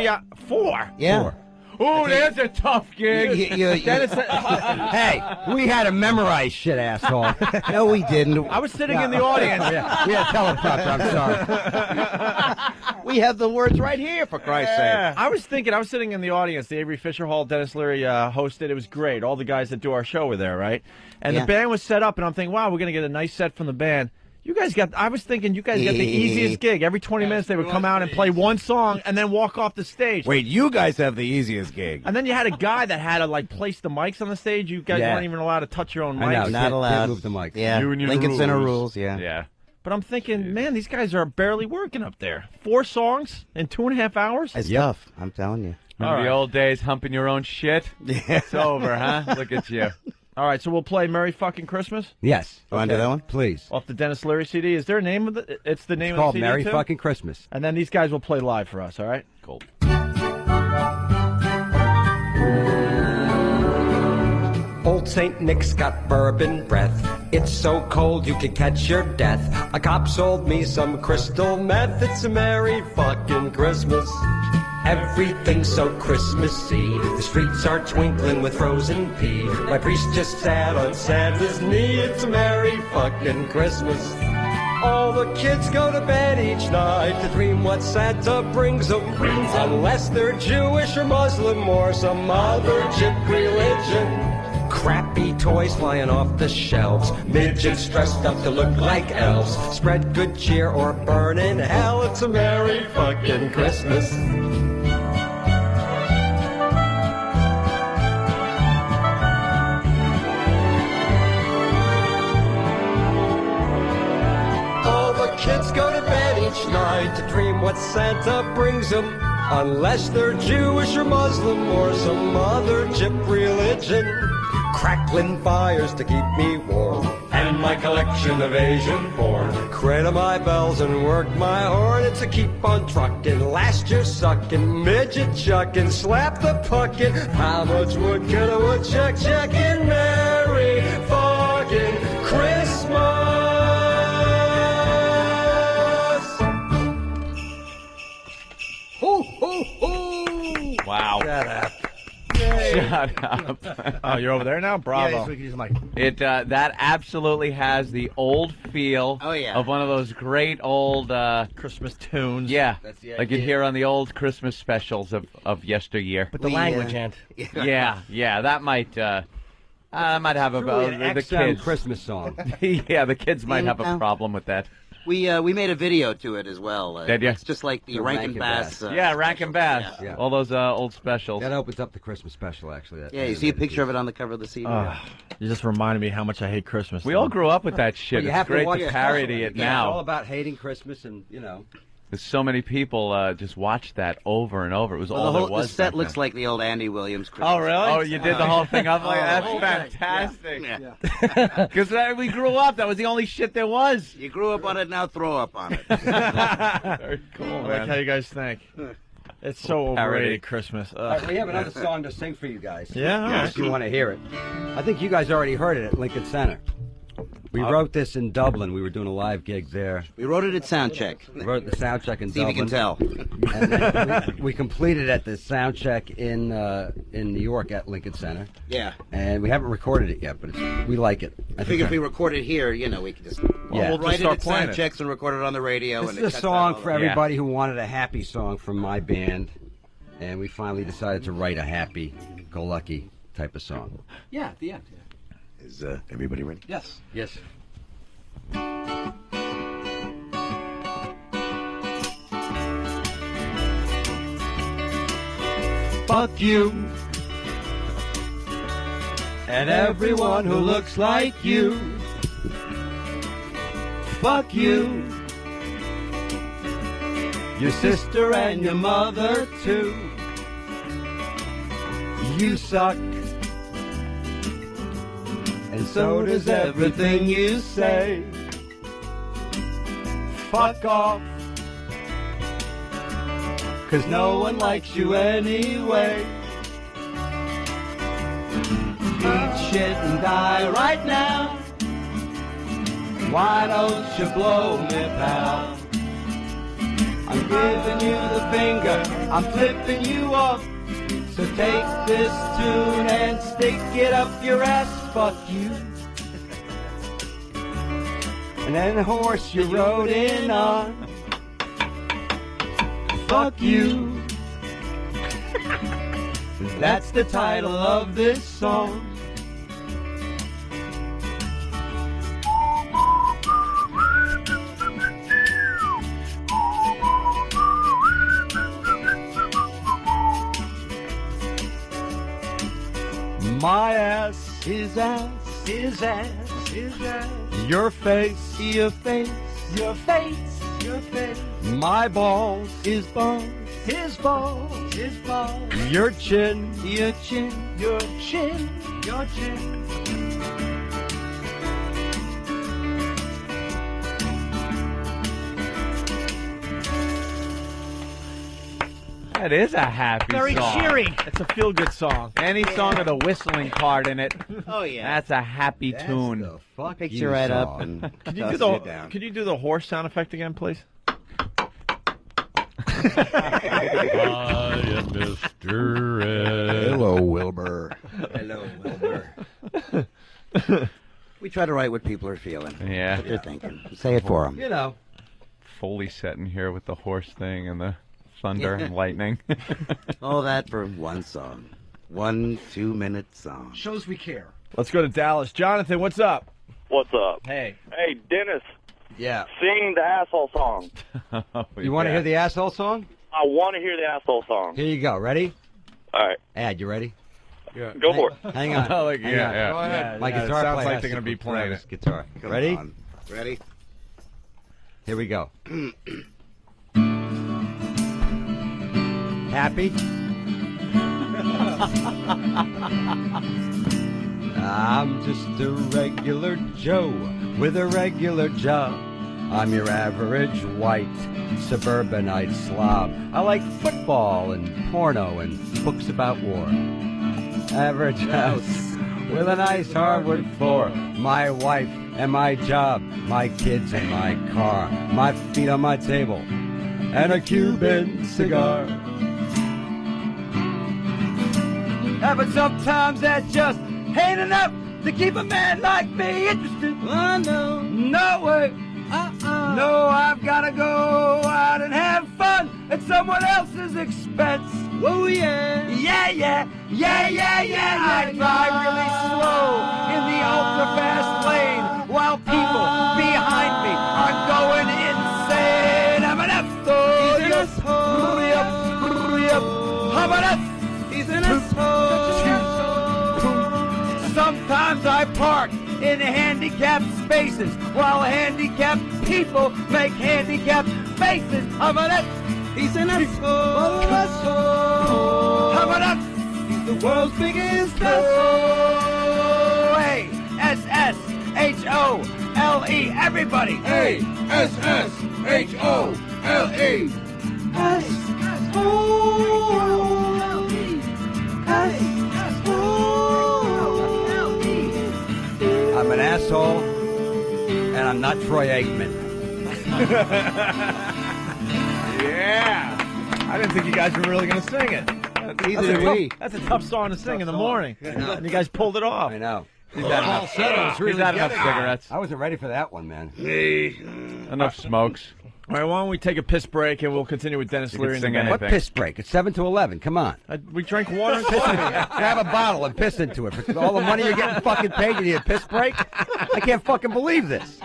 Yeah. 4. Ooh, that's a tough gig. Hey, we had to memorize shit, asshole. No, we didn't. I was sitting in the audience. Yeah, teleprompter. I'm sorry. We have the words right here, for Christ's sake. I was sitting in the audience. The Avery Fisher Hall, Dennis Leary hosted. It was great. All the guys that do our show were there, right? And Yeah. the band was set up, and I'm thinking, wow, we're going to get a nice set from the band. I was thinking you guys got the easiest gig. Every 20 minutes they would come out and play one song and then walk off the stage. Wait, you guys have the easiest gig. And then you had a guy that had to place the mics on the stage. You guys Yeah. weren't even allowed to touch your own I know, mics. Not allowed. Can't move the mic. Yeah. Union Lincoln Center rules. rules, yeah. Yeah. But I'm thinking, man, these guys are barely working up there. 4 songs in 2.5 hours. It's tough, I'm telling you. Remember All the right. old days humping your own shit? It's over, huh? Look at you. All right, so we'll play "Merry Fucking Christmas" Yes. Want to do that one? Please. off the Dennis Leary CD. Is there a name of it? It's the name It's of called the CD Merry too? Fucking Christmas. And then these guys will play live for us. All right. Cool. Old St. Nick's got bourbon breath. It's so cold you could catch your death. A cop sold me some crystal meth. It's a merry fucking Christmas. Everything's so Christmassy. The streets are twinkling with frozen pea. My priest just sat on Santa's knee. It's a merry fucking Christmas. All the kids go to bed each night to dream what Santa brings them. Unless they're Jewish or Muslim or some other chip religion. Crappy toys flying off the shelves. Midgets dressed up to look like elves. Spread good cheer or burn in hell. It's a merry fucking Christmas. All the kids go to bed each night to dream what Santa brings them. Unless they're Jewish or Muslim or some other chip religion. Crackling fires to keep me warm, and my collection of Asian porn. Cradle my bells and work my horn. It's a keep on truckin', last year suckin', midget chuckin', slap the puckin'. How much wood could a woodchuck chuckin'? Merry fucking Christmas. Ho ho ho! Wow. Shut up. Shut up. Oh, you're over there now? Bravo. Yeah, so we can use the mic. It that absolutely has the old feel of one of those great old Christmas tunes. Yeah, That's the like you'd idea. hear on the old Christmas specials of yesteryear. But the language, Ant. Yeah, that might might have Truly an the XM kids Christmas song. Yeah, the kids might have a know. problem with that. We made a video to it as well. Did ya? It's just like the Rankin Bass. Yeah, Rankin Bass. Yeah. All those old specials. That opens up the Christmas special, actually. Yeah, you see a picture of it on the cover of the CD. You just reminded me how much I hate Christmas. We all grew up with that shit. Well, you It's have to great watch to the parody special. it Yeah, It's all now. about hating Christmas and, There's so many people just watched that over and over. It was all there the was. set back looks then. like the old Andy Williams Christmas. Oh, really? Oh, you did the whole thing up like that's Oh, fantastic. Yeah. Because we grew up, that was the only shit there was. You grew up on it, now throw up on it. Very cool, I like man. how you guys think. It's so Parody. overrated, Christmas. All right, we have another song to sing for you guys. Yeah, all right. If you want to hear it. I think you guys already heard it at Lincoln Center. We wrote this in Dublin. We were doing a live gig there. We wrote it at Soundcheck. We wrote the soundcheck in See if you Dublin. can tell. And then we completed at the soundcheck in New York at Lincoln Center. Yeah. And we haven't recorded it yet, but we like it. I figure if we record it here, we can just we'll write just it at start playing it. Soundchecks and record it on the radio. This and is a song for everybody who wanted a happy song from my band, and we finally decided to write a happy-go-lucky type of song. Yeah, at the end. Is everybody ready? Yes. Yes. Fuck you and everyone who looks like you. Fuck you. Your sister and your mother too. You suck. And so does everything you say. Fuck off. 'Cause no one likes you anyway. Eat shit and die right now. Why don't you blow me, pal? I'm giving you the finger, I'm flipping you off. So take this tune and stick it up your ass. Fuck you. And then the horse you rode in on. Fuck you. That's the title of this song. My ass, his ass, his ass, his ass. Your face, your face, your face, your face. My balls, his balls, his balls, his balls. Your chin, your chin, your chin, your chin. That is a happy Very song. cheery. It's a feel-good song. Any song with a whistling part in it. Oh, yeah. That's a happy tune. Picks you right up and Can you tosses do you the down. Can you do the horse sound effect again, please? I am Mr. Ed. Hello, Wilbur. Hello, Wilbur. We try to write what people are feeling. Yeah. What they're thinking. Say it for them. You know. Foley setting here with the horse thing and the thunder and lightning. All that for one song. 1 2-minute song. Shows we care. Let's go to Dallas. Jonathan, what's up? What's up? Hey. Hey, Dennis. Yeah. Sing the asshole song. You want to hear the asshole song? I want to hear the asshole song. Here you go. Ready? All right. Ad, you ready? Yeah. Go for it. Hang on. Oh, like, Hang yeah, on. yeah. Go ahead. Yeah, My yeah, it guitar sounds player like has they're to gonna be play playing this it. guitar. Come Ready? on. Ready? Here we go. Happy? I'm just a regular Joe with a regular job. I'm your average white suburbanite slob. I like football and porno and books about war. Average house with a nice hardwood floor. My wife and my job, my kids and my car, my feet on my table, and a Cuban cigar. Yeah, but sometimes that just ain't enough to keep a man like me interested. Oh, no. No way. No, I've gotta go out and have fun at someone else's expense. Oh, yeah. Yeah, yeah. Yeah, yeah, yeah. I drive really slow in the ultra-fast lane while people behind me are going insane. I'm an asshole. He's an asshole. I'm an asshole. He's an asshole. Sometimes I park in handicapped spaces while handicapped people make handicapped faces. I'm an asshole. He's an asshole. I'm an asshole. He's the world's biggest asshole. Hey, S-S-H-O-L-E. Everybody. Hey, S-S-H-O-L-E. I'm an asshole, and I'm not Troy Aikman. Yeah. I didn't think you guys were really going to sing it. That's a tough song to sing in the morning. And you guys pulled it off. I know. He's had enough, He's had enough cigarettes. I wasn't ready for that one, man. Enough smokes. All right, why don't we take a piss break and we'll continue with Dennis Leary in the band. What piss break? It's 7 to 11. Come on. We drank water and Grab a bottle and piss into it. For all the money you're getting fucking paid, you need a piss break? I can't fucking believe this.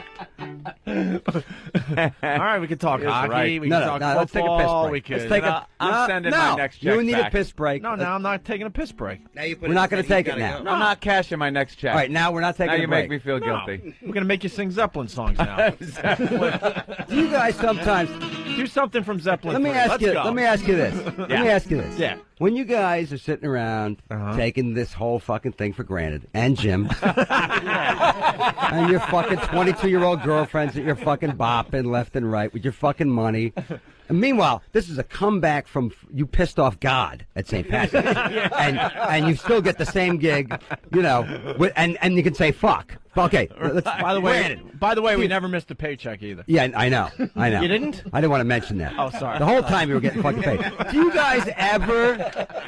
All right, we can talk hockey. right. We can talk football. Let's take a piss break. We could. Let's take I'm sending my next check You need back. a piss break. No, I'm not taking a piss break. We're not going to take it now. I'm not cashing my next check. All right, now we're not taking Now a you break. make me feel guilty. We're going to make you sing Zeppelin songs now. Do you guys sometimes do something from Zeppelin? Let me ask you. Let me ask you this. Let me ask you this. Yeah. When you guys are sitting around taking this whole fucking thing for granted, and Jim, and your fucking 22-year-old girlfriends that you're fucking bopping left and right with your fucking money. And meanwhile, this is a comeback from you pissed off God at St. Patrick's, and you still get the same gig, you know, and you can say fuck. Okay. By the way, we never missed a paycheck either. Yeah, I know. You didn't? I didn't want to mention that. Oh, sorry. The whole time you were getting fucking paid. Do you guys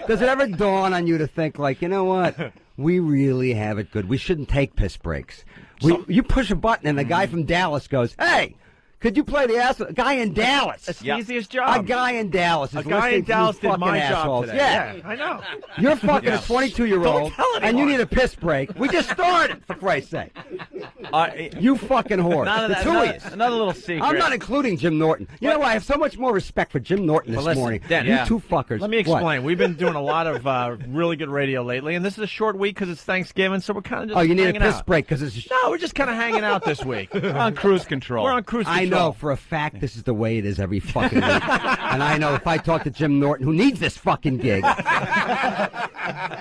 does it ever dawn on you to think, like, you know what? We really have it good. We shouldn't take piss breaks. You push a button and a guy from Dallas goes, hey, could you play the asshole? A guy in Dallas. It's the easiest job. A guy in Dallas. A guy in Dallas did my assholes. job today. Yeah. I know. You're fucking a 22-year-old, Don't tell and you anyone. need a piss break. We just started, for Christ's sake. You fucking whore. The two of you. Another little secret. I'm not including Jim Norton. You know what? I have so much more respect for Jim Norton this Well, listen, morning. Dennis, You two fuckers. Let me What? explain. We've been doing a lot of really good radio lately, and this is a short week because it's Thanksgiving, so we're kind of just Oh, you need a hanging piss out. break because it's... No, we're just kind of hanging out this week. We're on cruise control. We're on cruise control. I know for a fact this is the way it is every fucking week. And I know if I talk to Jim Norton, who needs this fucking gig,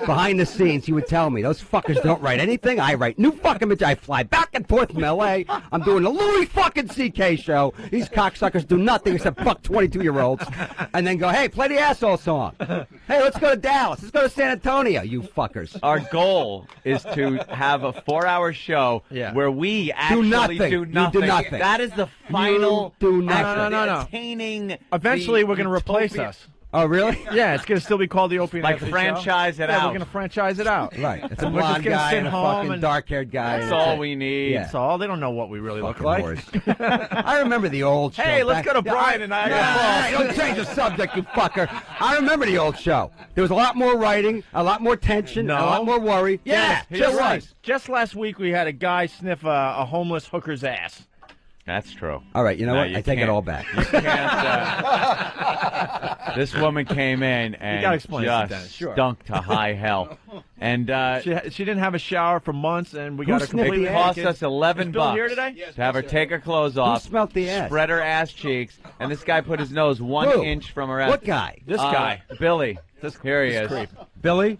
behind the scenes, he would tell me, those fuckers don't write anything. I write new fucking material. I fly back and forth from L.A. I'm doing the Louis fucking C.K. show. These cocksuckers do nothing except fuck 22-year-olds. And then go, hey, play the asshole song. Hey, let's go to Dallas. Let's go to San Antonio, you fuckers. Our goal is to have a 4-hour show where we actually nothing. do You nothing. do nothing. That is the final You do nothing. No. attaining. Eventually, we're going to replace utopia. us. Oh, really? Yeah, it's going to still be called the Opie and Like Anthony franchise show. it Yeah, out. we're going to franchise it out. Right. It's a We're just blonde gonna guy sit and a home fucking and- dark-haired guy. That's all we need. Yeah. That's all. They don't know what we really look Fucking like. whores. I remember the old show. Hey, let's back- go to Brian and I. Don't change the subject, you fucker. I remember the old show. There was a lot more writing, a lot more tension, a lot more worry. Yeah, Dennis, there was. Just last week, we had a guy sniff a homeless hooker's ass. That's true. All right, you know No, what? you I take it can't. all back. You can't, this woman came in and gotta explain this to just Dennis. Sure. stunk to high hell. And She didn't have a shower for months, and we Who got her sniffed completely it the cost naked. us $11 Is Bill here today? to have her take her clothes off. smelled the ass? Spread her ass cheeks, and this guy put his nose 1 Who? inch from her ass. What guy? This guy. Billy. Here he is. creep. Billy?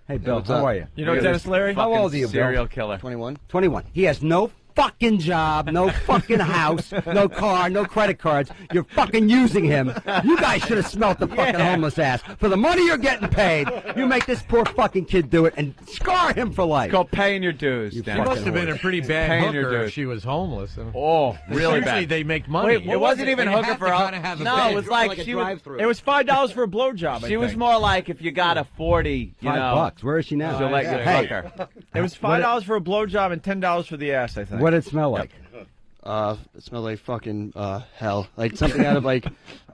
Hey, Bill, what's how up? are you? You know Dennis Leary? How old are you, Bill? Serial killer. 21. 21. He has no fucking job, no fucking house, no car, no credit cards. You're fucking using him. You guys should have smelt the fucking homeless ass. For the money you're getting paid, you make this poor fucking kid do it and scar him for life. It's called paying your dues. You Dennis. fucking whore. a pretty bad Paying your hooker dues. if she was homeless. Oh, really Usually bad. they make money. Wait, it wasn't even hooker for us. No, it was like a she was. drive-through. It was $5 for a blowjob. She was more like if you got a 40, you know. $5. Where is she now? She'll let you Hey. fuck her. It was $5 for a blowjob and $10 for the ass. I think. What did it smell like? It smelled like fucking hell. Like something out of like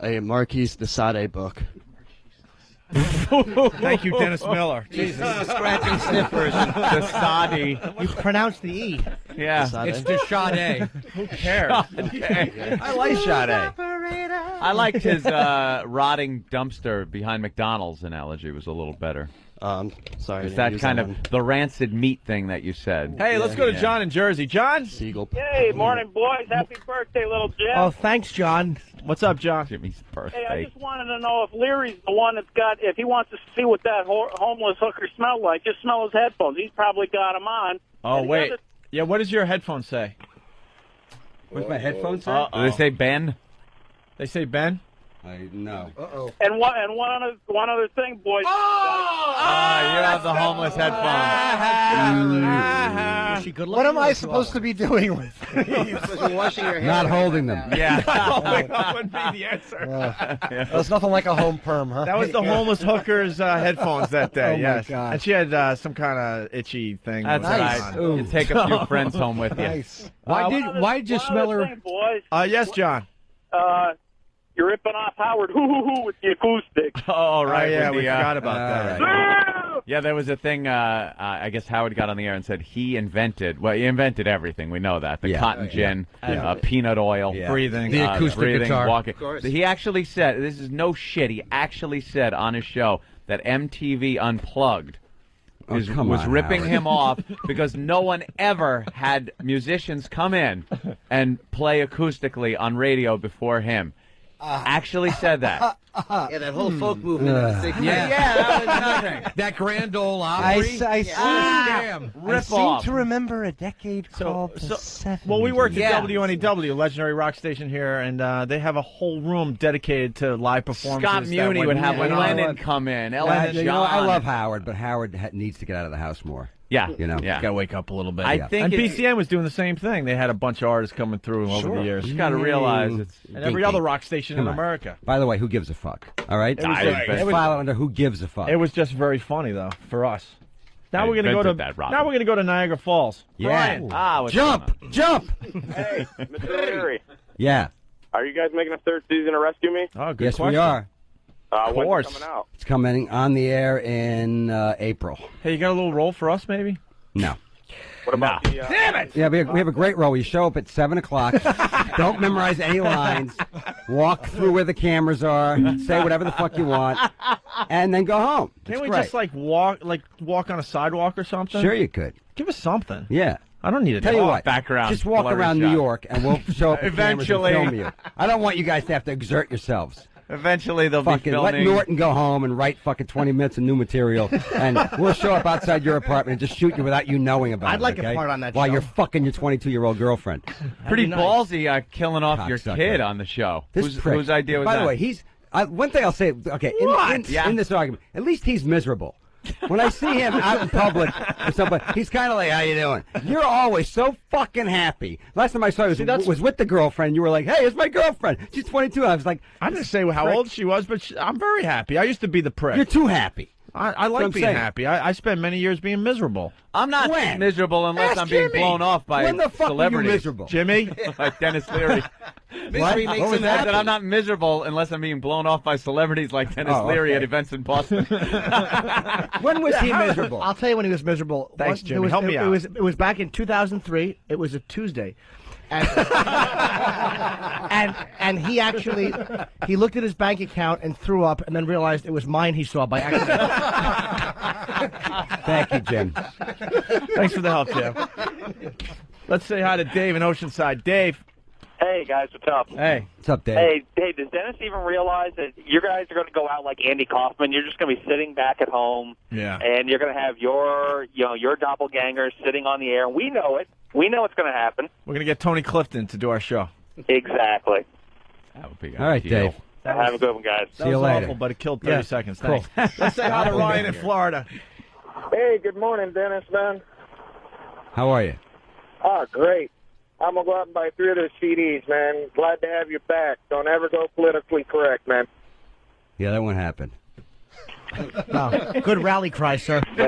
a Marquis de Sade book. Thank you, Dennis Miller. Jesus. Scratch and sniff version. The Sadi. You pronounce the E. Yeah. It's de Sade. Who cares? I like Sade. I liked his rotting dumpster behind McDonald's analogy was a little better. Sorry. It's that kind of the rancid meat thing that you said. Hey, let's go to John in Jersey. John? Siegel. Hey, morning, boys. Happy birthday, little Jim. Oh, thanks, John. What's up, John? Jimmy's Hey, birthday. I just wanted to know if Leary's the one that's got, if he wants to see what that homeless hooker smelled like, just smell his headphones. He's probably got them on. Oh, And the wait. other- Yeah, what does your headphones say? What's my headphones say? Do they say Ben? They say Ben? No. And one other thing, boys. You have the homeless headphones. Is she good What am looking? I supposed to be doing with Washing your hair. Not holding them. Yeah. That would be the answer. There's nothing like a home perm, huh? That was the homeless hooker's headphones that day, Oh, my yes. God. And she had some kind of itchy thing. That's going right. on. You take a few friends home with you. Nice. Why did you smell her? Thing, boys. Yes, John. You're ripping off Howard with the acoustic. Oh, right. yeah, with we the, forgot about that. All right. Yeah, there was a thing. I guess Howard got on the air and said he invented. Well, he invented everything. We know that the cotton gin, peanut oil, breathing, the acoustic breathing, guitar. walking. He actually said, "This is no shit." He actually said on his show that MTV Unplugged was ripping him off because no one ever had musicians come in and play acoustically on radio before him. Actually said that. Yeah, that whole folk movement in the 60s. that was nothing. That Grand Ole Opry. I seem to remember a decade called the 70s. Well, we worked at WNEW, legendary rock station here, and they have a whole room dedicated to live performances. Scott Muni would have Lennon come in. Ellen John. I love Howard, but Howard needs to get out of the house more. Yeah, got to wake up a little bit. I think and BCN was doing the same thing. They had a bunch of artists coming through over the years. You got to realize it's and every other rock station in America. By the way, who gives a fuck? All right, It was file it under who gives a fuck. It was just very funny though for us. Now we're gonna go to Niagara Falls. Yeah. Brian. Jump. Hey, Mr. Leary. Yeah. Are you guys making a third season of Rescue Me? Oh, good Yes, question. we are. Of course. When's it coming out? It's coming on the air in April. Hey, you got a little role for us, maybe? No. What about the... Damn it! Yeah, we have a great role. You show up at 7 o'clock. Don't memorize any lines. Walk through where the cameras are. Say whatever the fuck you want, and then go home. Can't we great. just walk on a sidewalk or something? Sure, you could. Give us something. Yeah. I don't need to Tell you what, background. just walk blurry around shot. New York, and we'll show up with cameras and Eventually. film you. I don't want you guys to have to exert yourselves. Eventually, they'll be Fucking filming. let Norton go home and write fucking 20 minutes of new material, and we'll show up outside your apartment and just shoot you without you knowing about it. I'd like a okay? part on that while show. you're fucking your 22-year-old girlfriend. Pretty nice. ballsy killing off your Cocksucker. kid on the show. This prick. Whose idea was By that? the way, he's one thing I'll say. Okay, in this argument, at least he's miserable. When I see him out in public with somebody, he's kind of like, "How you doing?" You're always so fucking happy. Last time I saw you was with the girlfriend. You were like, "Hey, it's my girlfriend. She's 22." I was like, I didn't say how old she was, but I'm very happy. I used to be the prick. "You're too happy." I like being happy. I spent many years being miserable. I'm not When? miserable unless Ask I'm being Jimmy. blown off by When the fuck were you celebrities. miserable? Jimmy? Like Dennis Leary. Misery makes him I happy. said I'm not miserable unless I'm being blown off by celebrities like Dennis Leary at events in Boston. When was he miserable? I'll tell you when he was miserable. Thanks, It Jimmy. was, Help me out. It was back in 2003. It was a Tuesday. And, and he actually looked at his bank account and threw up, and then realized it was mine he saw by accident. Thank you, Jim. Thanks for the help, Jim. Let's say hi to Dave in Oceanside. Dave. Hey, guys, what's up? Hey. What's up, Dave? Hey, does Dennis even realize that you guys are going to go out like Andy Kaufman? You're just going to be sitting back at home, and you're going to have your doppelganger sitting on the air. We know it. We know it's going to happen. We're going to get Tony Clifton to do our show. Exactly. That would be All right, Dave. Have a good one, guys. See you was later. awful, but it killed 30 seconds. Cool. Thanks. Let's say hi to Ryan in Florida. Hey, good morning, Dennis, man. How are you? Oh, great. I'm going to go out and buy 3 of those CDs, man. Glad to have you back. Don't ever go politically correct, man. Yeah, that won't happen. No, good rally cry, sir. He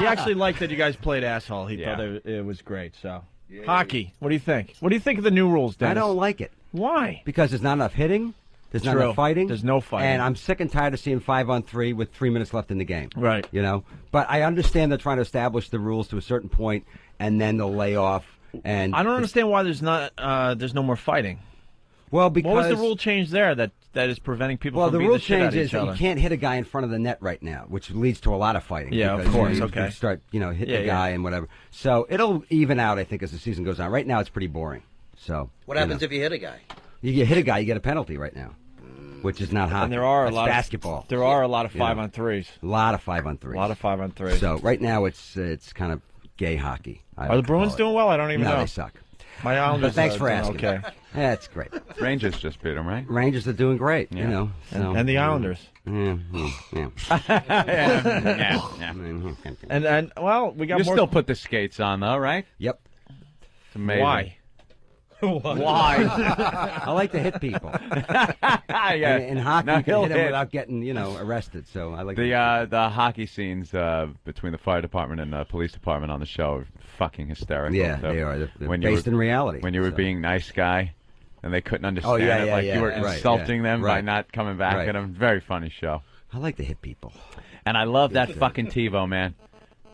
actually liked that you guys played asshole. He thought it was great. So, hockey. What do you think? What do you think of the new rules, Dennis? I don't like it. Why? Because there's not enough hitting. There's not True. enough fighting. There's no fighting. And I'm sick and tired of seeing 5-on-3 with 3 minutes left in the game. Right. You know? But I understand they're trying to establish the rules to a certain point, and then they'll lay off. And I don't understand why there's no more fighting. Well, because what was the rule change there that is preventing people from the beating rule the shit out change of is each that other? you can't hit a guy in front of the net right now, which leads to a lot of fighting. Yeah, of because, course. You Okay. start, hitting Yeah, the guy and whatever. So it'll even out, I think, as the season goes on. Right now, it's pretty boring. So What happens if you hit a guy? You hit a guy, you get a penalty right now, which is not hockey. And there are That's a lot basketball. There are a lot of 5-on-3s. A lot of 5-on-3s. A lot of 5-on-3s. So right now, it's kind of gay hockey. Are the Bruins doing well? I don't even know. No, they suck. My Islanders. But thanks for doing asking. Okay. That's great. Rangers just beat them, right? Rangers are doing great. Yeah. You know, so, And the Islanders. Yeah. And well, we got You more. still put the skates on, though, right? Yep. It's amazing. Why? Why? I like to hit people. Yeah. In hockey, Now you can he'll hit them hit. without getting, arrested. So I like The hockey scenes between the fire department and the police department on the show are fucking hysterical. Yeah, So they are. They're when you based were- in reality. When you were so. being nice guy, and they couldn't understand yeah, it, yeah, like yeah, you were right, insulting yeah, them by right. not coming back Right. at them. Very funny show. I like to hit people. And I love that fucking TiVo, man.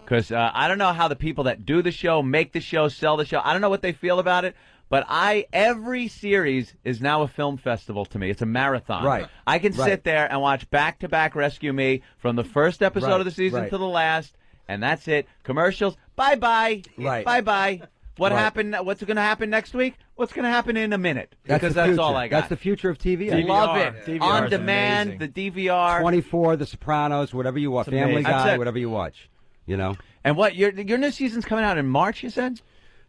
Because I don't know how the people that do the show, make the show, sell the show, I don't know what they feel about it, but every series is now a film festival to me. It's a marathon. Right. I can sit there and watch back-to-back Rescue Me from the first episode of the season to the last, and that's it. Commercials, bye-bye. Right. Bye-bye. What happened? What's going to happen next week? What's going to happen in a minute? Because that's all I got. That's the future of TV. I love it. DVR On is demand, amazing. the DVR. 24, The Sopranos, whatever you watch, Family Guy, whatever you watch. You know. And what your new season's coming out in March? You said.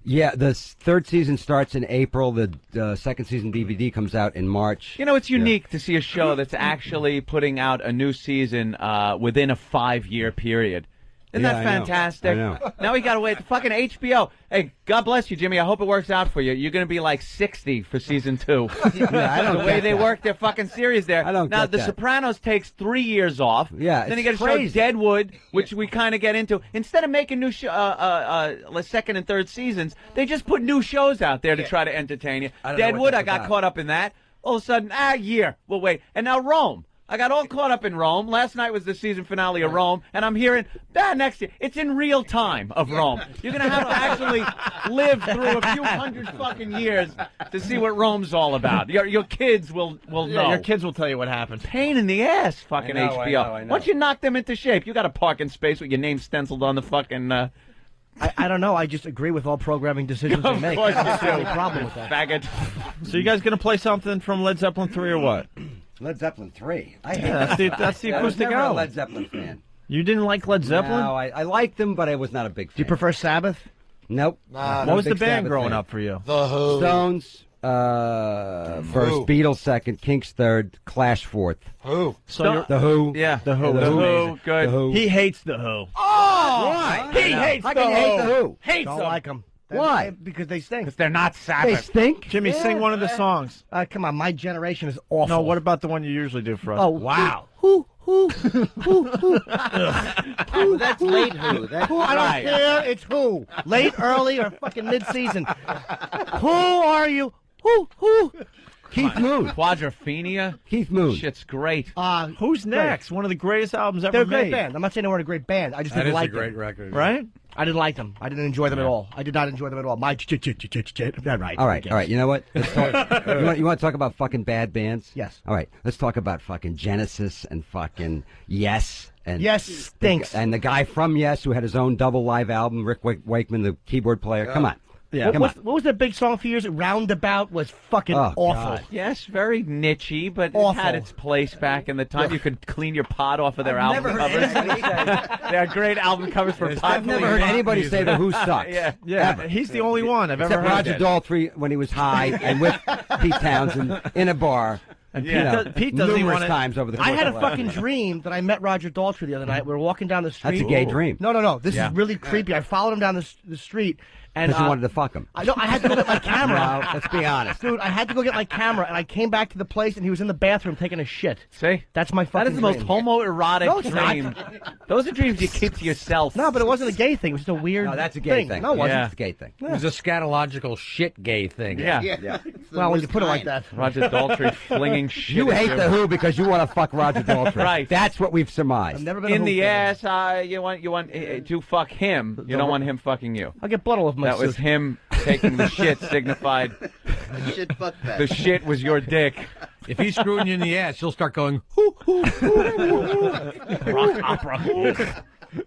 Yeah, the third season starts in April. The second season DVD comes out in March. You know, it's unique to see a show that's actually putting out a new season within a 5-year period. Isn't that fantastic? I know. Now we got to wait. The fucking HBO. Hey, God bless you, Jimmy. I hope it works out for you. You're going to be like 60 for season 2. I don't the way get they that. work their fucking series there. I don't now, get The that. Sopranos takes 3 years off. Yeah, Then you it's got to show crazy. Deadwood, which we kind of get into. Instead of making new second and third seasons, they just put new shows out there to try to entertain you. I don't know what Deadwood, that's I got about. caught up in that. All of a sudden, year. We'll wait. And now Rome. I got all caught up in Rome. Last night was the season finale of Rome, and I'm hearing next year. It's in real time of Rome. You're going to have to actually live through a few hundred fucking years to see what Rome's all about. Your kids will know. Your kids will tell you what happened. Pain in the ass, fucking I know, HBO. I know. Once you knock them into shape, you got a parking space with your name stenciled on the fucking. I don't know. I just agree with all programming decisions they make. course you I don't see do. any problem with that. Faggot. So you guys going to play something from Led Zeppelin 3 or what? Led Zeppelin 3. I hate Yeah, that's the I was acoustic never a album. Led Zeppelin fan. You didn't like Led Zeppelin? No, I liked them, but I was not a big fan. Do you prefer Sabbath? Nope. What was the band growing up for you? The Who. Stones first, Beatles second, Kinks third, Clash fourth. Who? The Who. Yeah. The Who. The Who. Good. The Who. He hates the Who. Oh! Why? He hates How the can you hate Who. the Who? Hates Don't them. like them. Why? Because they stink. Because they're not They Sabbath. stink. Jimmy, sing one of the songs. Come on, my generation is awful. No, what about the one you usually do for us? Oh, wow. Who? Well, that's late Who. That's Who? I don't care. It's who. Late, early, or fucking mid-season. Who are you? Who? Keith Moon. Quadrophenia. Keith Moon. Shit's great. Who's next? One of the greatest albums ever They're a made. great band. I'm not saying they weren't a great band. I just That didn't is like a great them. record. Right? I didn't like them. I didn't enjoy them at all. I did not enjoy them at all. My right. All right. You know what? Let's talk. You want to talk about fucking bad bands? Yes. All right. Let's talk about fucking Genesis and fucking Yes. And Yes stinks. And the guy from Yes who had his own double live album, Rick Wakeman, the keyboard player. Come on. Yeah. What was that big song for years? Roundabout was fucking awful. God. Yes, very nichey, but it Awful. had its place back in the time. You could clean your pot off of their I've album never heard covers. anybody say- They're great album covers for pot. I've never heard anybody say the Who sucks. Yeah, Ever. he's the only one I've Except ever heard. Roger Daltrey when he was high and with Pete Townsend in a bar. And You Pete know, doesn't numerous want times over the course I had a of life. fucking dream that I met Roger Daltrey the other night. We were walking down the street. That's a gay dream. No. This Yeah. is really creepy. I followed him down the street. And Because you wanted to fuck him. I had to go get my camera. No, let's be honest. Dude, I had to go get my camera, and I came back to the place, and he was in the bathroom taking a shit. See? That's my That fucking is the most dream. homoerotic No, it's not. dream. Those are dreams you keep to yourself. No, but it wasn't a gay thing. It was just a weird No, that's a gay thing. No, it wasn't. Yeah. It's a gay thing. It was a scatological shit gay thing. Yeah. Well, when you put it like that. Roger Daltrey flinging shit. You at hate your- the Who because you want to fuck Roger Daltrey. Right. That's what we've surmised. I've never been a in Who the fan. ass. You want to fuck him. You don't want him fucking you. I'll get blood all over my That was suit. him taking the shit. Signified Shit, fuck that. the shit was your dick. If he's screwing you in the ass, you'll start going, Rock opera.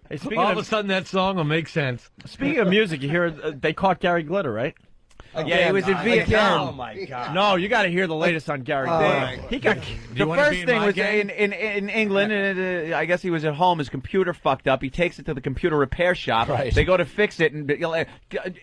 Hey, speaking all of a of sudden that song will make sense. speaking of music, you hear they caught Gary Glitter, right? Yeah, he was in Vietnam. Oh my God! No, you got to hear the latest on Gary Glitter. He got The wanna be first in thing my was gang? in England, and I guess he was at home. His computer fucked up. He takes it to the computer repair shop. Right. They go to fix it, and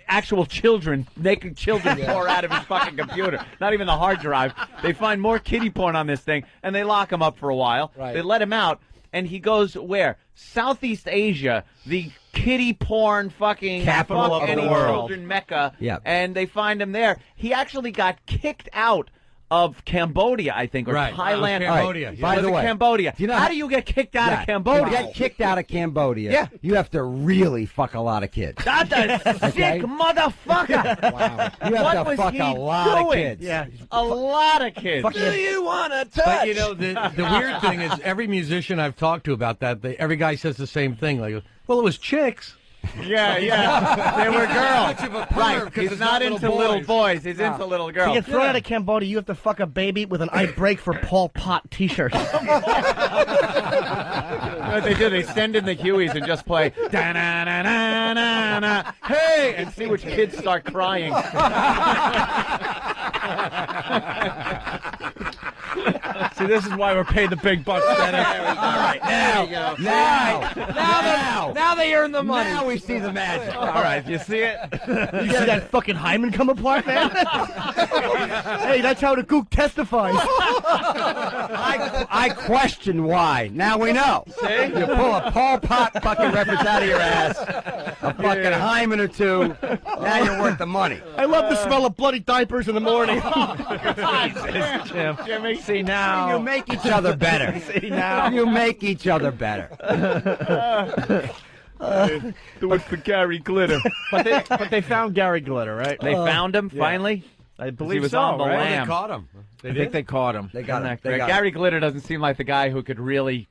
actual children, naked children, pour out of his fucking computer. Not even the hard drive. They find more kiddie porn on this thing, and they lock him up for a while. Right. They let him out, and he goes where? Southeast Asia, the kiddie porn fucking Capital fuck of the any world. children mecca. Yep. And they find him there. He actually got kicked out of Cambodia, I think, or Right. Thailand. Cambodia. Right. Yeah. By the way, Cambodia. do you know how do you get kicked out of Cambodia? To get kicked out of Cambodia, Yeah. you have to really fuck a lot of kids. That's a sick motherfucker. Wow. You have What to was fuck he a lot doing? of kids. Yeah. A lot of kids. Fucking- Do you want to touch? But you know, the weird thing is, every musician I've talked to about that, every guy says the same thing. Like, well, it was chicks. Yeah, they were girls. Much of a perv, Right. 'cause He's it's not into little boys. He's No. into little To girls. get thrown out of Cambodia, you have to fuck a baby with an I break for Paul Pot T-shirt. You know what they do? They send in the Hueys and just play da-na-na-na-na-na, hey, and see which kids start crying. See, this is why we're paid the big bucks, Dennis. All right, Now they earn the money. Now we see the magic. All right, you see it? You see that fucking hymen come apart, man? Hey, that's how the gook testifies. I question why. Now we know. See? You pull a Paul Pot fucking reference out of your ass, a fucking hymen or two. Now you're worth the money. I love the smell of bloody diapers in the morning. Jesus, Jimmy, see You now. make each other better. See now. You make each other better. Do it for Gary Glitter. But they found Gary Glitter, right? They found him finally. I believe He was so, on the right? lam. They caught him. I think they caught him. They got Isn't it. that great? Gary Glitter doesn't seem like the guy who could really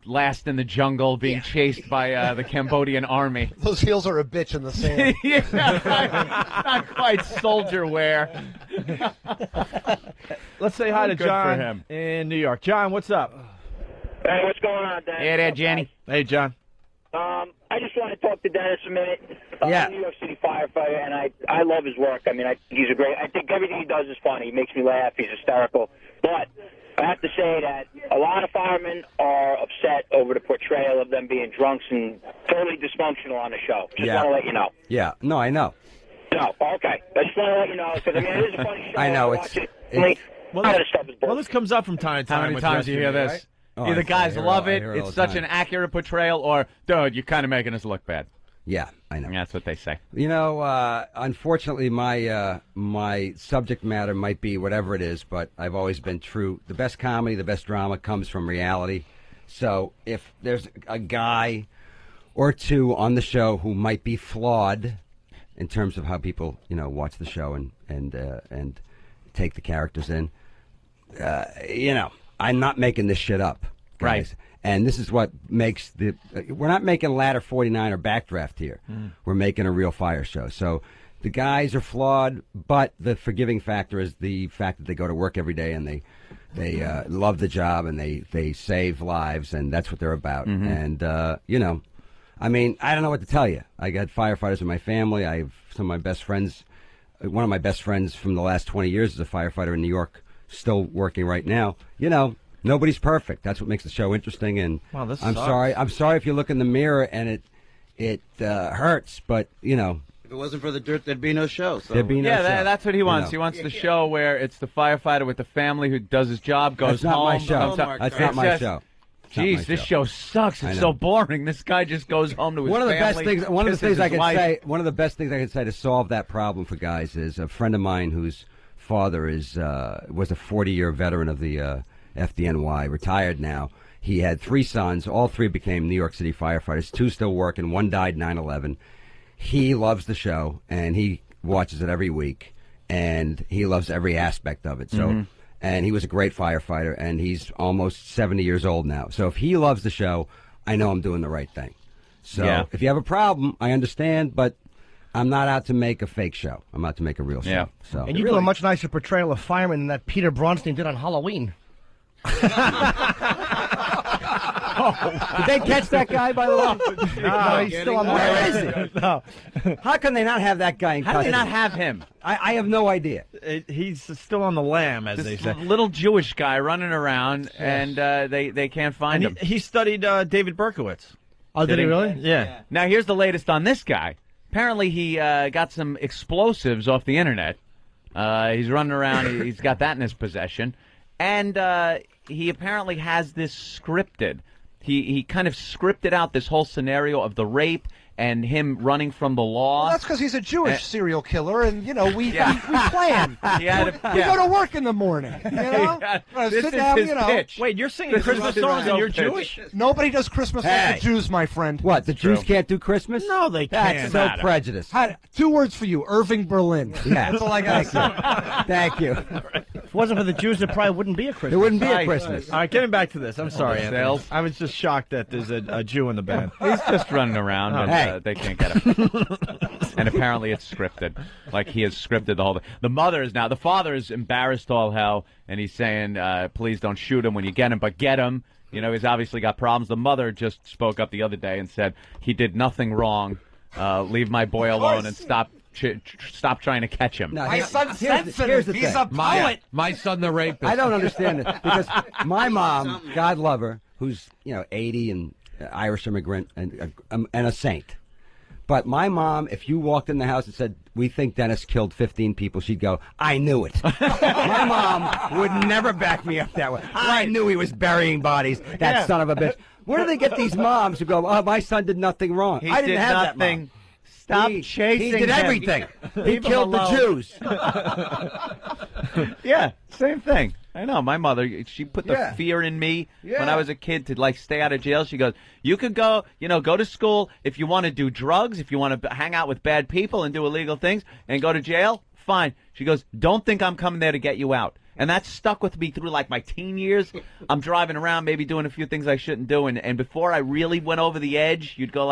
last in the jungle being chased by the Cambodian army. Those heels are a bitch in the sand. Yeah, not quite soldier wear. Let's say hi to Good for John him. in New York. John, what's up? Hey, what's going on, Dennis? Hey there, Jenny. Hey, John. I just want to talk to Dennis a minute. Yeah. I'm a New York City firefighter, and I love his work. I mean, he's a great. I think everything he does is funny. He makes me laugh. He's hysterical. But I have to say that a lot of firemen are upset over the portrayal of them being drunks and totally dysfunctional on the show. Just want to let you know. Yeah. No, I know. No, okay. I just want to let you know because I mean, it is a funny show. I know, watch it's- it. Well, None of this stuff is well, bullshit. this comes up from time to time. How many with times do you hear Jimmy, this? right? Oh, Either I guys hear it love all- I it, hear it all it's the such time. an accurate portrayal, or, dude, you're kind of making us look bad. Yeah, I know. And that's what they say. You know, unfortunately, my subject matter might be whatever it is, but I've always been true. The best comedy, the best drama comes from reality. So if there's a guy or two on the show who might be flawed in terms of how people, watch the show and take the characters in, I'm not making this shit up, guys. Right. And this is what makes we're not making Ladder 49 or Backdraft here. We're making a real fire show. So the guys are flawed, but the forgiving factor is the fact that they go to work every day and they love the job and they save lives, and that's what they're about. And, I mean, I don't know what to tell you. I got firefighters in my family. I have some of my best friends. One of my best friends from the last 20 years is a firefighter in New York, still working right now. Nobody's perfect. That's what makes the show interesting. And Wow, this I'm sucks. sorry. I'm sorry if you look in the mirror and it hurts, but If it wasn't for the dirt, there'd be no show. So. there'd be no show. That's what he wants. know. He wants the show where it's the firefighter with the family who does his job, goes That's not home. my show. comes out- That's not It's my just, show. It's not my Jeez, this show sucks. I It's know. so boring. This guy just goes home to his One of the family. best things. One of the kisses things I his can wife. say. One of the best things I can say to solve that problem for guys is a friend of mine whose father was a 40-year veteran of the FDNY, retired now. He had 3 sons. All 3 became New York City firefighters. 2 still working. 1 died 9/11. He loves the show and he watches it every week, and he loves every aspect of it. So. And he was a great firefighter, and he's almost 70 years old now. So if he loves the show, I know I'm doing the right thing. So Yeah. if you have a problem, I understand, but I'm not out to make a fake show. I'm out to make a real show. Yeah. So And you do a much nicer portrayal of fireman than that Peter Bronstein did on Halloween. Did they catch that guy, by the way? No, he's still on the Where is he? No. How can they not have that guy in How do they custody? not have him? I have no idea. He's still on the lam, as they This say. little Jewish guy running around, and they can't find him. And he studied David Berkowitz. Oh, did he really? Yeah. Now, here's the latest on this guy. Apparently, he got some explosives off the internet. He's running around. He's got that in his possession. And he apparently has this scripted. He kind of scripted out this whole scenario of the rape and him running from the law. Well, that's because he's a Jewish serial killer, and we plan. He had We go to work in the morning. This Sit is down, his pitch. Wait, you're singing Christmas songs and you're Jewish? Nobody does Christmas like the Jews, my friend. What, the Jews can't do Christmas? No, they can't. That's so prejudiced. 2 words for you, Irving Berlin. Yeah. That's all I got to say. Thank you. If it wasn't for the Jews, there probably wouldn't be a Christmas. There wouldn't be a Christmas. All right, getting back to this. I'm sorry, Anthony. Sales. I was just shocked that there's a Jew in the band. He's just running around, and they can't get him. And apparently it's scripted. Like, he has scripted the whole thing. The mother is now, the father is embarrassed all hell, and he's saying, please don't shoot him when you get him, but get him. He's obviously got problems. The mother just spoke up the other day and said, he did nothing wrong. Leave my boy alone and stop trying to catch him. No, My son's sensitive. here's the He's thing. a poet. My son, the rapist. I don't understand it because my mom, God love her, who's 80 and Irish immigrant and a saint. But my mom, if you walked in the house and said, we think Dennis killed 15 people, she'd go, I knew it. My mom would never back me up that way. I knew he was burying bodies, that son of a bitch. Where do they get these moms who go, oh, my son did nothing wrong? I didn't have that mom. Stop chasing He did him. everything. He killed the Jews. Yeah, same thing. I know. My mother, she put the fear in me when I was a kid to stay out of jail. She goes, you could go, go to school if you want to do drugs, if you want to hang out with bad people and do illegal things and go to jail, fine. She goes, don't think I'm coming there to get you out. And that stuck with me through my teen years. I'm driving around, maybe doing a few things I shouldn't do. And before I really went over the edge, you'd go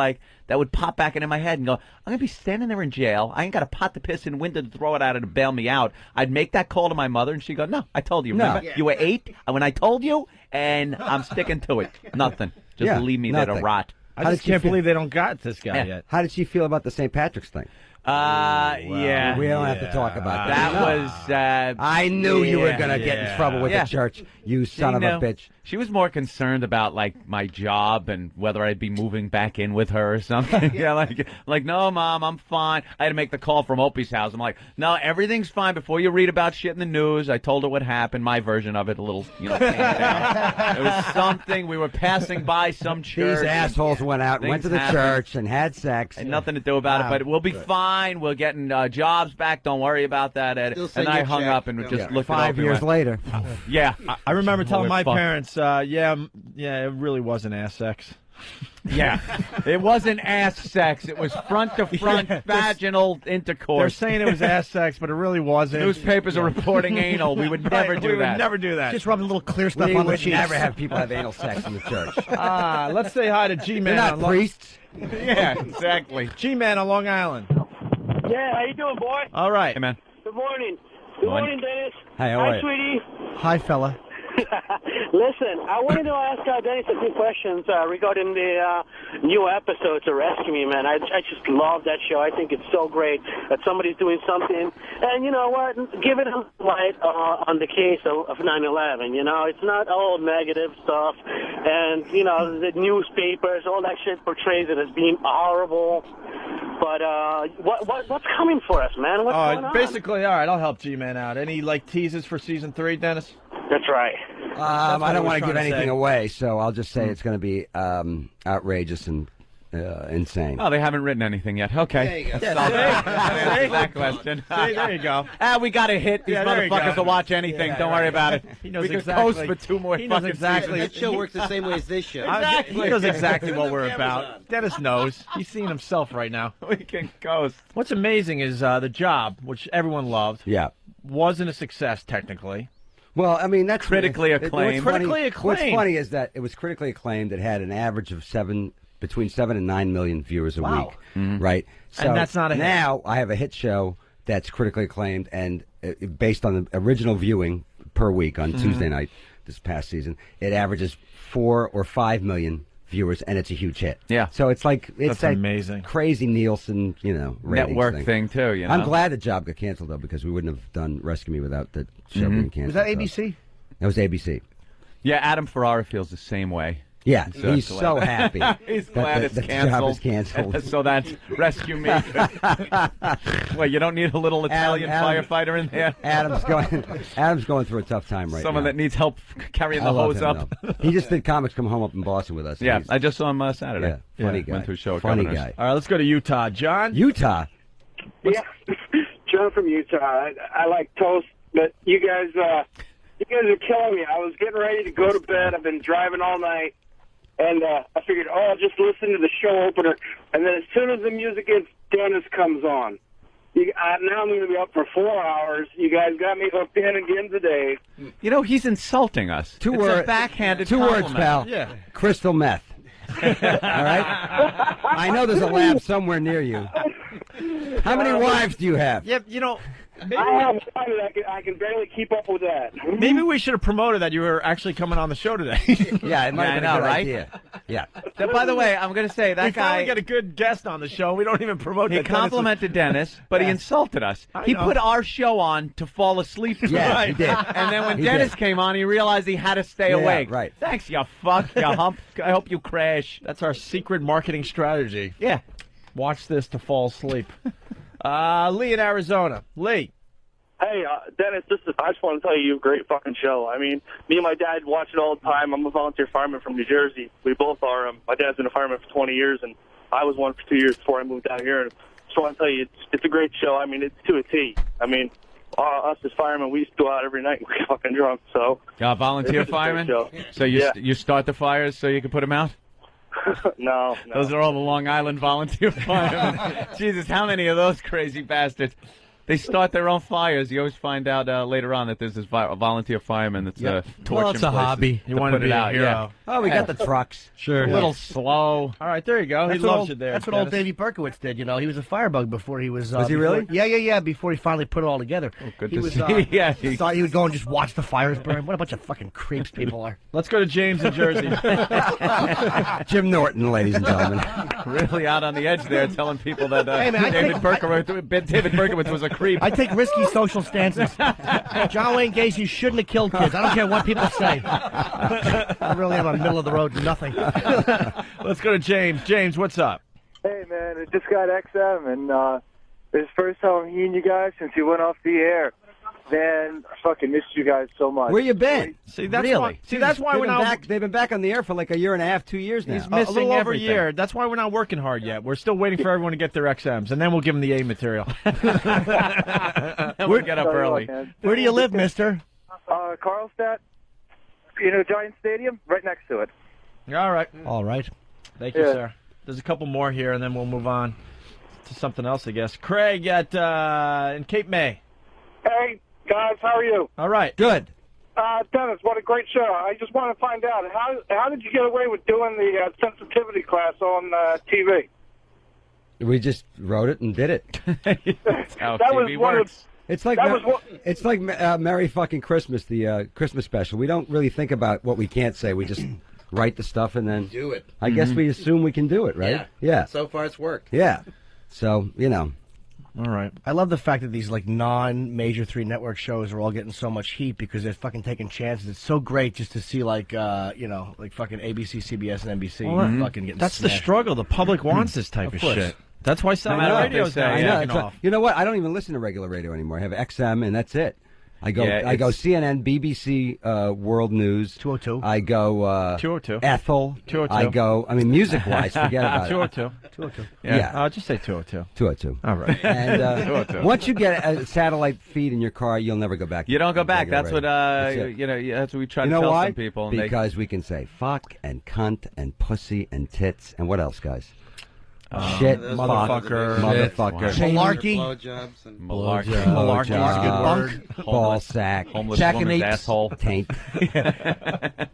that would pop back into my head and go, I'm going to be standing there in jail. I ain't got a pot to piss in window to throw it out of to bail me out. I'd make that call to my mother and she'd go, no, I told you. Remember? You were 8 when I told you, and I'm sticking to it. Nothing. Just leave me there to rot. I just can't believe they don't got this guy yet. How did she feel about the St. Patrick's thing? Yeah. We don't have to talk about that. That was. I knew you were going to get in trouble with the church, you son of a bitch. She was more concerned about my job and whether I'd be moving back in with her or something. No, Mom, I'm fine. I had to make the call from Opie's house. I'm like, no, everything's fine. Before you read about shit in the news, I told her what happened, my version of it, a little, came down. It was something. We were passing by some church. These assholes went out, went to the church, and had sex. Had nothing to do about it, but we'll be fine. We're getting jobs back. Don't worry about that, Ed. And I hung up and just looked at 5 years later. Yeah. I remember telling my parents, it really wasn't ass sex. Yeah. It wasn't ass sex. It was front-to-front vaginal intercourse. They're saying it was ass sex, but it really wasn't. Newspapers are reporting anal. We would never do that. We would never do that. Just rub a little clear stuff We on the would cheeks. never have people have anal sex in the church. Let's say hi to G-Man. They're not priests. Yeah, exactly. G-Man on Long Island. Yeah, how you doing, boy? All right. Hey, man. Good morning. Good morning, Dennis. Hey, how are Hi, you? sweetie. Hi, fella. Listen, I wanted to ask Dennis a few questions regarding the new episodes of Rescue Me, man. I just love that show. I think it's so great that somebody's doing something. And you know what? Give it a light on the case of 9/11. It's not all negative stuff. And, the newspapers, all that shit portrays it as being horrible. But what's coming for us, man? What's going on? Basically, all right, I'll help G-Man out. Any, teases for season 3, Dennis? That's right. I don't want to give anything away, so I'll just say it's going to be outrageous and insane. Oh, they haven't written anything yet. Okay. There you go. That question. See, there you go. We got to hit. These motherfuckers will watch anything. Don't worry about it. He knows we can exactly. coast for 2 more He knows fucking exactly. seasons. That show works the same way as this show. Exactly. He knows exactly what we're about. Dennis knows. He's seeing himself right now. We can coast. What's amazing is The Job, which everyone loved, wasn't a success technically. Well, I mean, that's critically acclaimed. What's funny is that it was critically acclaimed. It had an average of between 7 and 9 million viewers a week, right? So and that's not a hit. Now I have a hit show that's critically acclaimed and based on the original viewing per week on Tuesday night this past season, it averages 4 or 5 million viewers, and it's a huge hit. Yeah. So it's that's amazing, crazy Nielsen, ratings network thing too. I'm glad The Job got canceled though, because we wouldn't have done Rescue Me without the show being canceled. Was that ABC? That was ABC. Yeah, Adam Ferrara feels the same way. Yeah, he's so happy. He's that glad it's the canceled. job is canceled. So that's Rescue Me. Well, you don't need a little Italian firefighter in there? Adam's going through a tough time right now. Someone that needs help carrying the I love hose him, up. though. He just did Comics Come Home up in Boston with us. Yeah, I just saw him Saturday. Yeah, funny guy. Went to a show at Funny Governor's. guy. All right, let's go to Utah. John? Utah? Yeah, John from Utah. I like toast, but you guys are killing me. I was getting ready to go to bed. I've been driving all night, and I figured, I'll just listen to the show opener. And then as soon as the music hits, Dennis comes on. Now I'm going to be up for 4 hours. You guys got me hooked in again today. You know, he's insulting us. Two it's words. a backhanded Two compliment. words, pal. Yeah. Crystal meth. All right? I know there's a lab somewhere near you. How many wives do you have? Yeah, you know, I have one, and I can barely keep up with that. maybe we should have promoted that you were actually coming on the show today. Yeah, it might have been a good right? idea. Yeah. By the way, I'm going to say that we guy. finally got a good guest on the show. We don't even promote He that complimented Dennis, but he insulted us. I He know. put our show on to fall asleep. Yeah, he did. And then when He Dennis did. came on, he realized he had to stay Yeah, awake. right. Thanks, you fuck, you hump. I hope you crash. That's our secret marketing strategy. Yeah. Watch this to fall asleep. Lee in Arizona. Lee. Hey, Dennis, I just want to tell you, a great fucking show. I mean, me and my dad watch it all the time. I'm a volunteer fireman from New Jersey. We both are. My dad's been a fireman for 20 years, and I was one for 2 years before I moved out here. And just want to tell you, it's a great show. I mean, it's to a T. I mean, us as firemen, we used to go out every night and get fucking drunk. So Volunteer it's a great fireman? show. So you start the fires so you can put them out? No. Those are all the Long Island volunteer firemen. Jesus, how many of those crazy bastards? They start their own fires. You always find out later on that there's this volunteer fireman that's torching Well, it's a places hobby. to You want put to be it a out. hero. Yeah. Oh, we got the trucks. Sure. A little slow. All right, there you go. He loves you there. That's what old Dennis. Davey Berkowitz did. You know, he was a firebug before he was. Was he really? Yeah. Before he finally put it all together. Oh, good he to was, see. Yeah, he thought he would go and just watch the fires burn. What a bunch of fucking creeps people are. Let's go to James in Jersey. Jim Norton, ladies and gentlemen. Really out on the edge there, telling people that Hey, man, David Berkowitz was a creep. I take risky social stances. John Wayne Gacy shouldn't have killed kids. I don't care what people say. I really am on middle of the road, nothing. Let's go to James. James, what's up? Hey, man, I just got XM, and it's the first time I'm hearing you guys since you went off the air. Man, I fucking missed you guys so much. Where you been? See, that's really? why. See, that's why They've we're been not. back. They've been back on the air for like a year and a half, 2 years now. He's missing a little over a year. That's why we're not working hard yet. We're still waiting for everyone to get their XMs, and then we'll give them the A material. We'll get up early. Where do you live, mister? Carlstadt. You know, Giant Stadium? Right next to it. All right. All right. Thank you, sir. There's a couple more here, and then we'll move on to something else, I guess. Craig at in Cape May. Hey, guys, how are you? All right. Good. Dennis, what a great show. I just want to find out, how did you get away with doing the sensitivity class on TV? We just wrote it and did it. That's how That was TV one of works. It's like Merry Fucking Christmas, the Christmas special. We don't really think about what we can't say. We just write the stuff and then Do it. I guess we assume we can do it, right? Yeah. So far, it's worked. Yeah. So, you know. All right. I love the fact that these like non-major 3 network shows are all getting so much heat because they're fucking taking chances. It's so great just to see like like fucking ABC, CBS, and NBC fucking getting. That's the smashed. struggle. The public wants this type of course. shit. That's why I satellite know. radio's now I know. taking off. You know what? I don't even listen to regular radio anymore. I have XM and that's it. I go CNN, BBC, World News. 202. I go 202. Ethel. 202. I go. I mean, music-wise, forget about it. 202. 202. Yeah. I'll just say 202. 202. All right. And 202. once you get a satellite feed in your car, you'll never go back. You don't go back. regular That's what radio. That's it. that's what we try You to know tell why? some people. And Because we can say fuck and cunt and pussy and tits and what else, guys? Shit, motherfucker, motherfucker, Malarkey. Blowjobs and Malarkey. Malarkey is a good Bunk. word. ball sack, Homeless Jackanapes. woman's asshole. taint.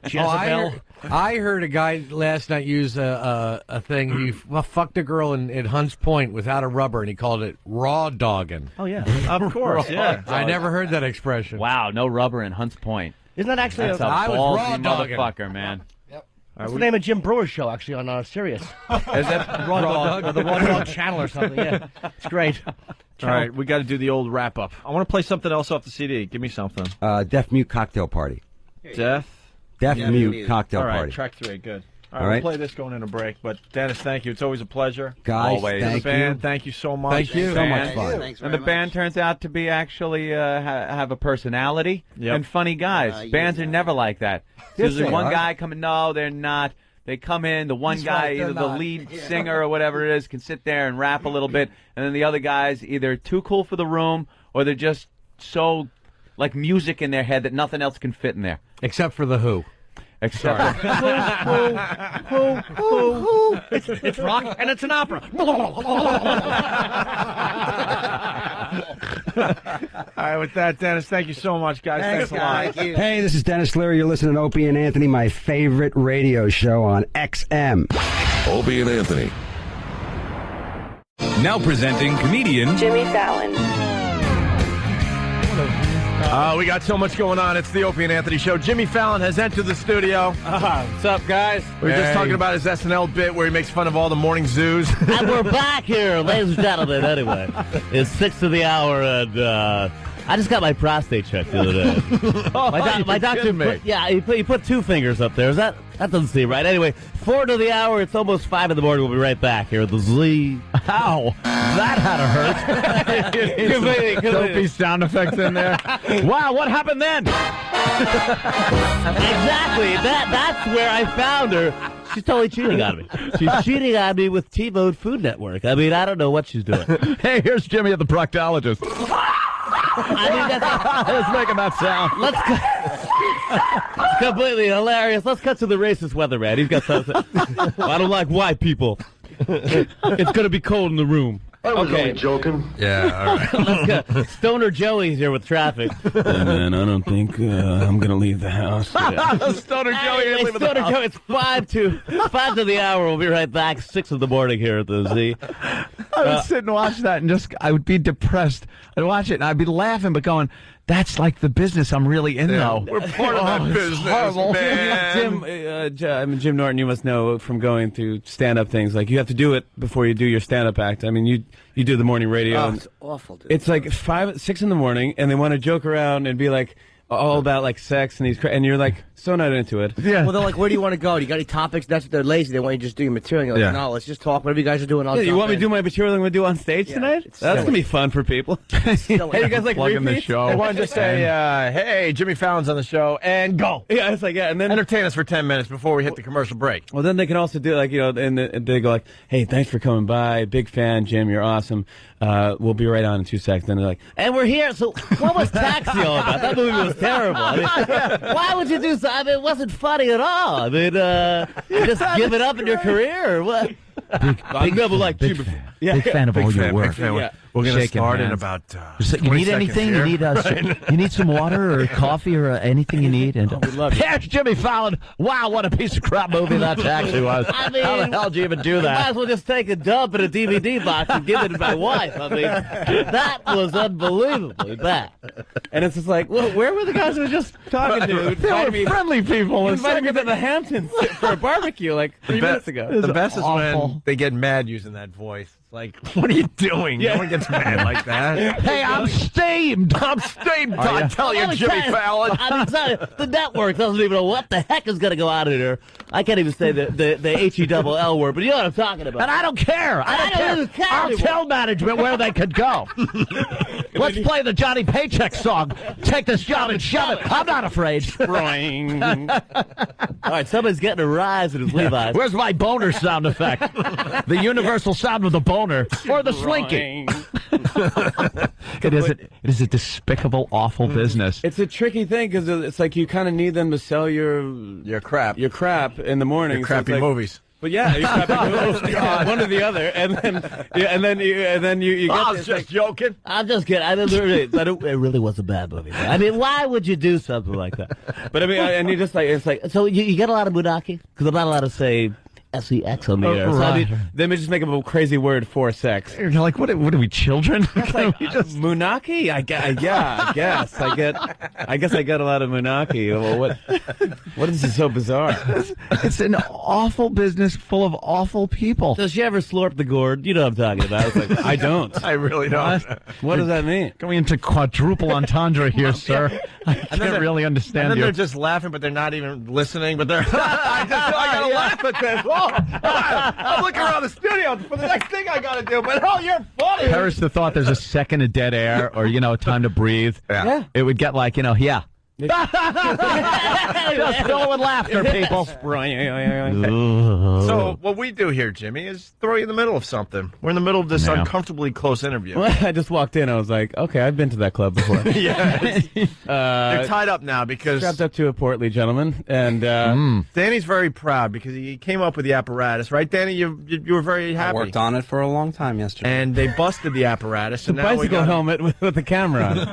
Jezebel. I heard a guy last night use a thing. He fucked a girl in Hunts Point without a rubber, and he called it raw dogging. Oh yeah. Of course, yeah. I never heard that expression. Wow, no rubber in Hunts Point. Isn't that actually That's a I was raw ballsy dogging. motherfucker, man. That's the name of Jim Brewer's show, actually, on Sirius. Is that Raw Dog, or the Raw Dog Channel or something. Yeah, it's great. All right, we got to do the old wrap up. I want to play something else off the CD. Give me something. Deaf Mute Cocktail Party. Deaf Mute Cocktail All right, Party. track 3. Good. All right, we'll play this going into break. But Dennis, thank you. It's always a pleasure. Guys, always. thank the band, you. Thank you so much. Thank you. So much fun. Thanks And very the band much. turns out to be actually have a personality Yep. and funny guys. Bands are never like that. Yes, Usually they one are. guy coming. No, they're not. They come in. The one He's guy, right, they're either the not. lead singer or whatever it is, can sit there and rap a little bit, and then the other guys either too cool for the room or they're just so like music in their head that nothing else can fit in there. Except for the Who. Except It's rock and it's an opera. All right, with that, Dennis, thank you so much, guys. Thanks a lot. Thank you. Hey, this is Dennis Leary. You're listening to Opie and Anthony, my favorite radio show on XM. Opie and Anthony. Now presenting comedian Jimmy Fallon. We got so much going on. It's the Opie and Anthony Show. Jimmy Fallon has entered the studio. What's up, guys? We were just talking about his SNL bit where he makes fun of all the morning zoos. And we're back here, ladies and gentlemen. Anyway, it's 6 of the hour, and I just got my prostate checked the other day. My doctor, he put 2 fingers up there. That doesn't seem right. Anyway, 4 to the hour. It's almost 5 in the morning. We'll be right back here at the Z. Ow! That had to hurt. Dopey sound effects in there. Wow, what happened then? Exactly. That's where I found her. She's totally cheating on me. She's cheating on me with TiVo Food Network. I mean, I don't know what she's doing. Hey, here's Jimmy at the proctologist. I mean, Let's making that sound. It's completely hilarious. Let's cut to the racist weatherman. He's got something. I don't like white people. It's going to be cold in the room. I was only joking. Yeah, all right. Let's go. Stoner Joey's here with traffic. Hey, man, I don't think I'm going to leave the house. Stoner Joey ain't leaving the Stoner house. Joey, it's 5 to the hour. We'll be right back. 6 in the morning here at the Z. I would sit and watch that and I would be depressed. I'd watch it and I'd be laughing but going, that's like the business I'm really in, though. We're part of that business, horrible. man. Jim Norton, you must know from going to stand-up things, like you have to do it before you do your stand-up act. I mean, you do the morning radio. It's awful, dude. It's like 6 in the morning, and they want to joke around and be like, all about like sex and and you're like so not into it. Yeah. Well, they're like, where do you want to go? Do you got any topics? That's what they're lazy. They want you to just do your material. You're like, no, let's just talk. Whatever you guys are doing, I'll you jump want me in. to do my material I'm going to do on stage tonight? That's going to be fun for people. Hey, you guys like Plug in the repeats? show. I wanted to say, hey, Jimmy Fallon's on the show, and go. Yeah, it's like, and then entertain us for 10 minutes before we hit the commercial break. Well, then they can also do like, and they go like, hey, thanks for coming by. Big fan, Jim. You're awesome. We'll be right on in 2 seconds. Then they're like, and we're here. So what was Taxi all about? That movie was terrible. I mean, why would you do so? I mean, it wasn't funny at all. I mean, you just give it up in your career or what? I never liked you before. Big fan of all your work. We're going to start in about You need anything? Here. You need some water or coffee or anything you need? And we love you. Here's Jimmy Fallon. Wow, what a piece of crap movie that actually was. I mean, how the hell did you even do you might that? as well just take a dump in a DVD box and give it to my wife. I mean, that was unbelievably bad. And it's just like, well, where were the guys who were just talking to? They were friendly people. Invited me to the Hamptons for a barbecue like 3 minutes ago. The best is when they get mad using that voice. Like, what are you doing? Yeah. No one gets mad like that. Hey, I'm steamed. I'm steamed. I tell you, Let me Jimmy tell you, Fallon. I'm sorry, the network doesn't even know what the heck is going to go out of here. I can't even say the H-E-double-L word, but you know what I'm talking about. And I don't care. I don't care. I'll tell management where they could go. Let's play the Johnny Paycheck song. Take this job and shove it. I'm not afraid. All right, somebody's getting a rise in his Levi's. Where's my boner sound effect? The universal sound of the boner or the slinky. It is a despicable, awful business. It's a tricky thing because it's like you kind of need them to sell your crap in the morning. Your crappy movies. But yeah, your crappy movies. One or the other, and then you get. I was just joking. I'm just kidding. I mean, but it really was a bad movie. I mean, why would you do something like that? But I mean, and you just like it's like so you get a lot of Munaki because I'm not allowed to say sex on the air. So I mean, then we just make up a crazy word for sex. You're like, what are we, children? It's like, Munaki? I guess I get a lot of Munaki. Well, what is this so bizarre? It's an awful business full of awful people. Does she ever slurp the gourd? You know what I'm talking about. It's like, I don't. I really don't. What does that mean? Going into quadruple entendre here, sir. I can't really understand and then you. they're just laughing, but they're not even listening. But they're I gotta laugh at this. I'm looking around the studio for the next thing I gotta do. But you're funny. Perish the thought there's a second of dead air, or time to breathe. Yeah. It would get like yeah. Just fill it with laughter, people. So what we do here, Jimmy, is throw you in the middle of something. We're in the middle of this uncomfortably close interview. I just walked in. I was like, okay, I've been to that club before. Yes. They're tied up now because strapped up to a portly gentleman, and Danny's very proud because he came up with the apparatus, right, Danny? You were very happy. I worked on it for a long time yesterday. And they busted the apparatus. it's a bicycle helmet with a camera on it.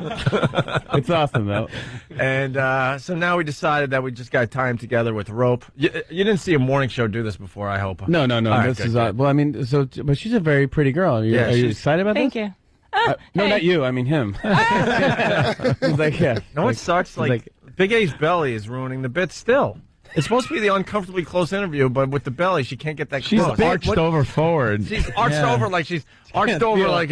It's awesome though. And so now we decided that we just got to tie him together with rope. You didn't see a morning show do this before, I hope. No. Right, This is well. I mean, but she's a very pretty girl. Are you excited about Thank this? you. No, not you. I mean him. He's like, yeah. No, it sucks. Like Big A's belly is ruining the bit still. It's supposed to be the uncomfortably close interview, but with the belly, she can't get that She's close. arched over forward. She's arched over like she's arched over like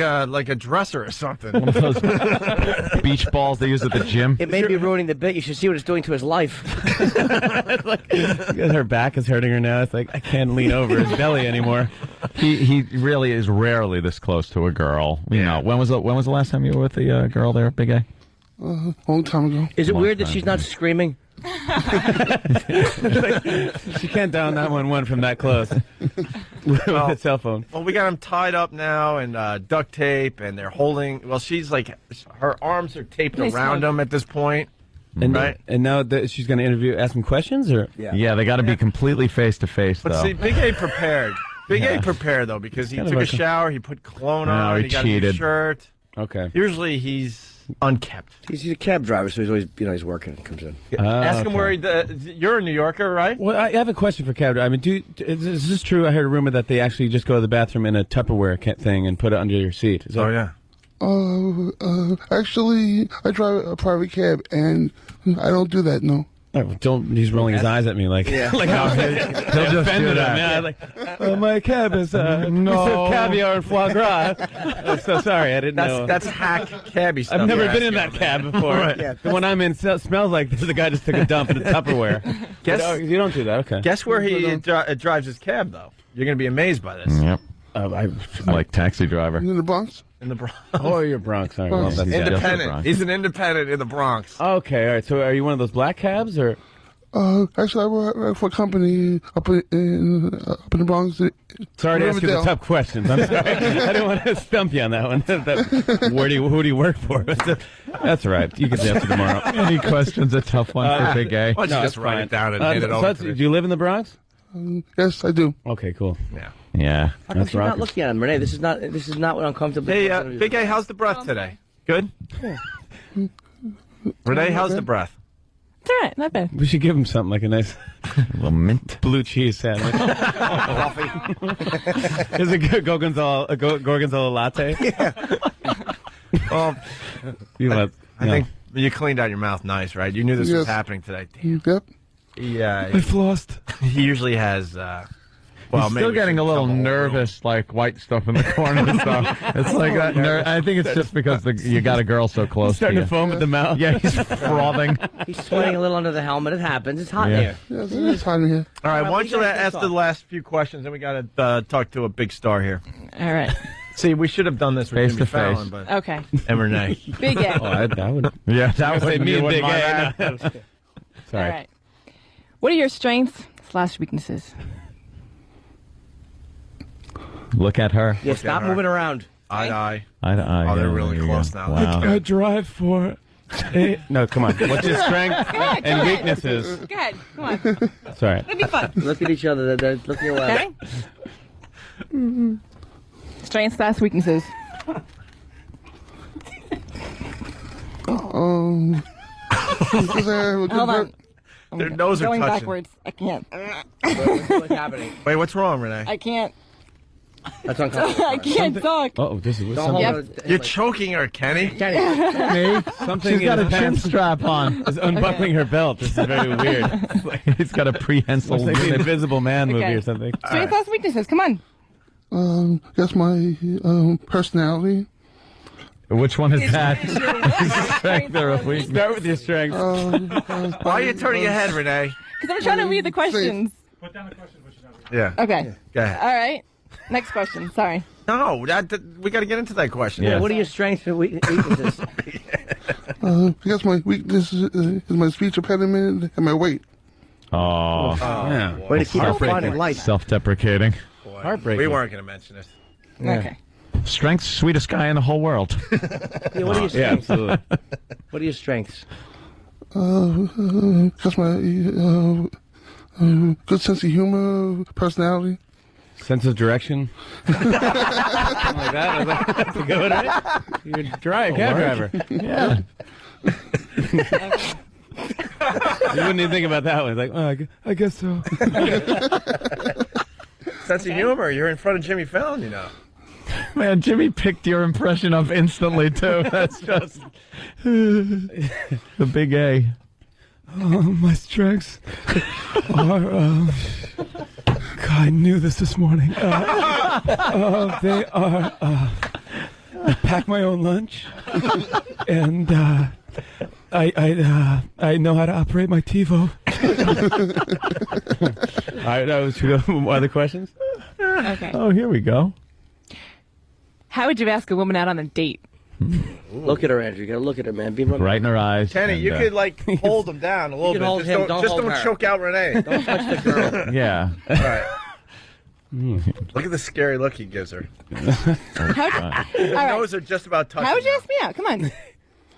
a dresser or something. One of those beach balls they use at the gym. It may be ruining the bit. You should see what it's doing to his life. It's like, her back is hurting her now. It's like I can't lean over his belly anymore. He really is rarely this close to a girl. You know, when was the last time you were with the girl there, Big A? Long time ago. Is it weird that she's not screaming? She can't dial 911 from that close with a cell phone. Well, we got him tied up now and duct tape, and they're holding. Well, she's like, her arms are taped around him at this point. And right? And now that she's going to ask him questions, or yeah, they got to be completely face to face. But see, Big A prepared. Big A prepared though because he took a shower, he put cologne on, he got a new shirt. Okay. Usually he's unkept. He's a cab driver, so he's always he's working. Comes in. Ask him where you're a New Yorker, right? Well, I have a question for cab driver. I mean, is this true? I heard a rumor that they actually just go to the bathroom in a Tupperware thing and put it under your seat. Is that yeah. Actually, I drive a private cab, and I don't do that. No. He's rolling his eyes at me like, like how he'll just offended him. Yeah, like, my cab is caviar and foie gras. I'm so sorry, I didn't know. That's hack cabbie stuff. I've never been in that cab before. Right. Yeah, the one I'm in smells like the guy just took a dump in a Tupperware. You don't do that, okay. Guess where he drives his cab, though? You're going to be amazed by this. Yep. Like taxi driver. In the Bronx? In the Bronx. Oh, you're Bronx. All right. Well, that's independent. He's an independent in the Bronx. Okay, all right. So are you one of those black cabs, or? Actually, I work for a company up in the Bronx. Sorry to ask you the tough questions. I'm sorry. I didn't want to stump you on that one. Who do you work for? That's all right. You can answer tomorrow. Any questions? A tough one for Big A. Why don't you just write it down and hand it over to me? Do you live in the Bronx? Yes, I do. Okay, cool. Yeah. How come you're not looking at him, Rene? This is not what uncomfortable. Hey, Big A, how's the breath today? Good. Renee, how's the breath? It's all right, not bad. We should give him something like a nice little mint blue cheese sandwich. Is it good gorgonzola latte? Yeah. Well, I think you cleaned out your mouth nice, right? You knew this was happening today. Damn. Yep. Yeah. I flossed. He usually has. He's still getting a little nervous, like white stuff in the corner and stuff. It's like that. I think it's just because you got a girl so close. He's starting to to foam at the mouth. Yeah, he's frothing. He's sweating a little under the helmet. It happens. It's hot in here. Yes, it is hot in here. All right, why don't you ask the last few questions, and we got to talk to a big star here. All right. See, we should have done this with Jimmy Fallon, but Okay. And Rene. Big A. I would. Yeah, that would me and Big A. Sorry. All right. What are your strengths/weaknesses? Look at her. Yeah, stop moving around. Eye to eye. Eye to eye. Oh, they're Yeah, really there you close go. now. Wow. I drive for. No, come on. What's your strength Good, and good. weaknesses? Good. Come on. Sorry. It'll be fun. Look at each other. They're looking away. Okay. Strengths/weaknesses. Hold on. Their nose are Going touching. backwards. I can't. What's happening? Wait, what's wrong, Renee? I can't. That's uncomfortable. I can't talk. Oh, this is Don't something. hold it. You're choking her, Kenny. Kenny. Something She's got in a her chin pants strap on. is unbuckling her belt. This is very weird. He's got a prehensile. It's like the Invisible Man movie Okay. or something. Strengths/weaknesses. Come on. Guess my personality Which one is that? Strength or a weakness? Start with your strengths. Why are you turning your head, Renee? Because I'm trying to read the questions. Put down the question, Yeah. Okay. Go ahead. All right. Next question. Sorry. No, we got to get into that question. Yeah. What are your strengths and weaknesses? I guess my weakness is my speech impediment and my weight. Oh. Yeah. Way to keep it fun and light. Self-deprecating. Heartbreaking. We weren't going to mention it. Okay. Strength, sweetest guy in the whole world. Yeah, what are your strengths? Yeah, absolutely. What are your strengths? Just my good sense of humor, personality. Sense of direction. Something like that. That's a good one, right? You're a cab driver. Yeah. You wouldn't even think about that one. It's like, oh, I guess so. Sense of humor. You're in front of Jimmy Fallon, you know. Man, Jimmy picked your impression up instantly, too. That's just the Big A. My strengths are. God, I knew this morning. They are. I pack my own lunch, and I know how to operate my TiVo. All right, that was other questions. Okay. Oh, here we go. How would you ask a woman out on a date? Look at her, Andrew. You gotta look at her, man. Be Right in her eyes. Kenny, and, you could hold him down a little can bit. hold him, don't hold don't her. choke out Renee. Don't touch the girl. Yeah. All right. Look at the scary look he gives her. His nose are just about touching. How would you ask me out? Come on.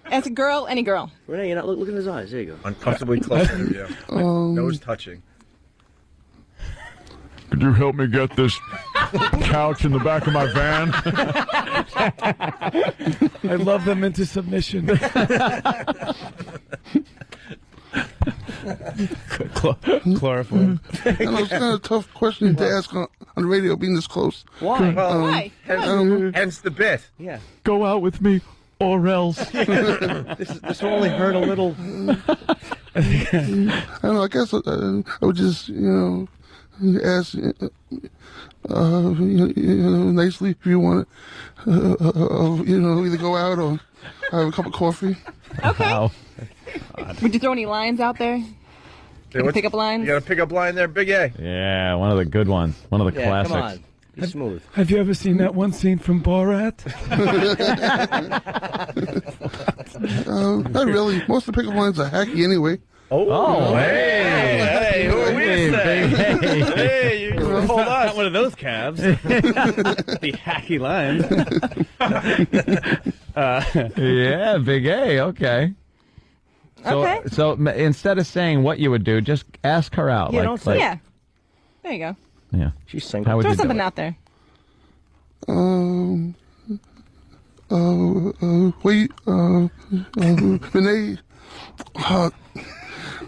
As a girl, any girl. Renee, you're not look in his eyes. There you go. Uncomfortably close to you. Nose touching. Could you help me get this couch in the back of my van? I love them into submission. Chloroform. I know it's kind of a tough question to ask on the radio, being this close. Why? Why? Hence the bit. Yeah. Go out with me, or else. This will only hurt a little. I don't know. I guess I would just, ask, nicely if you want to, either go out or have a cup of coffee. Okay. Wow. Would you throw any lines out there? Pick up lines? You got a pick up line there, Big A. Yeah, one of the good ones. One of the classics. Come on. Be smooth. Have you ever seen that one scene from Borat? Not really. Most of the pickup lines are hacky anyway. Oh, hey, who are we to say? Hey, you hold us. Not one of those calves. The hacky lines. Yeah, Big A, okay. So instead of saying what you would do, just ask her out. Yeah, yeah. There you go. Yeah. She's single. How would Throw you do something it? out there. Renee.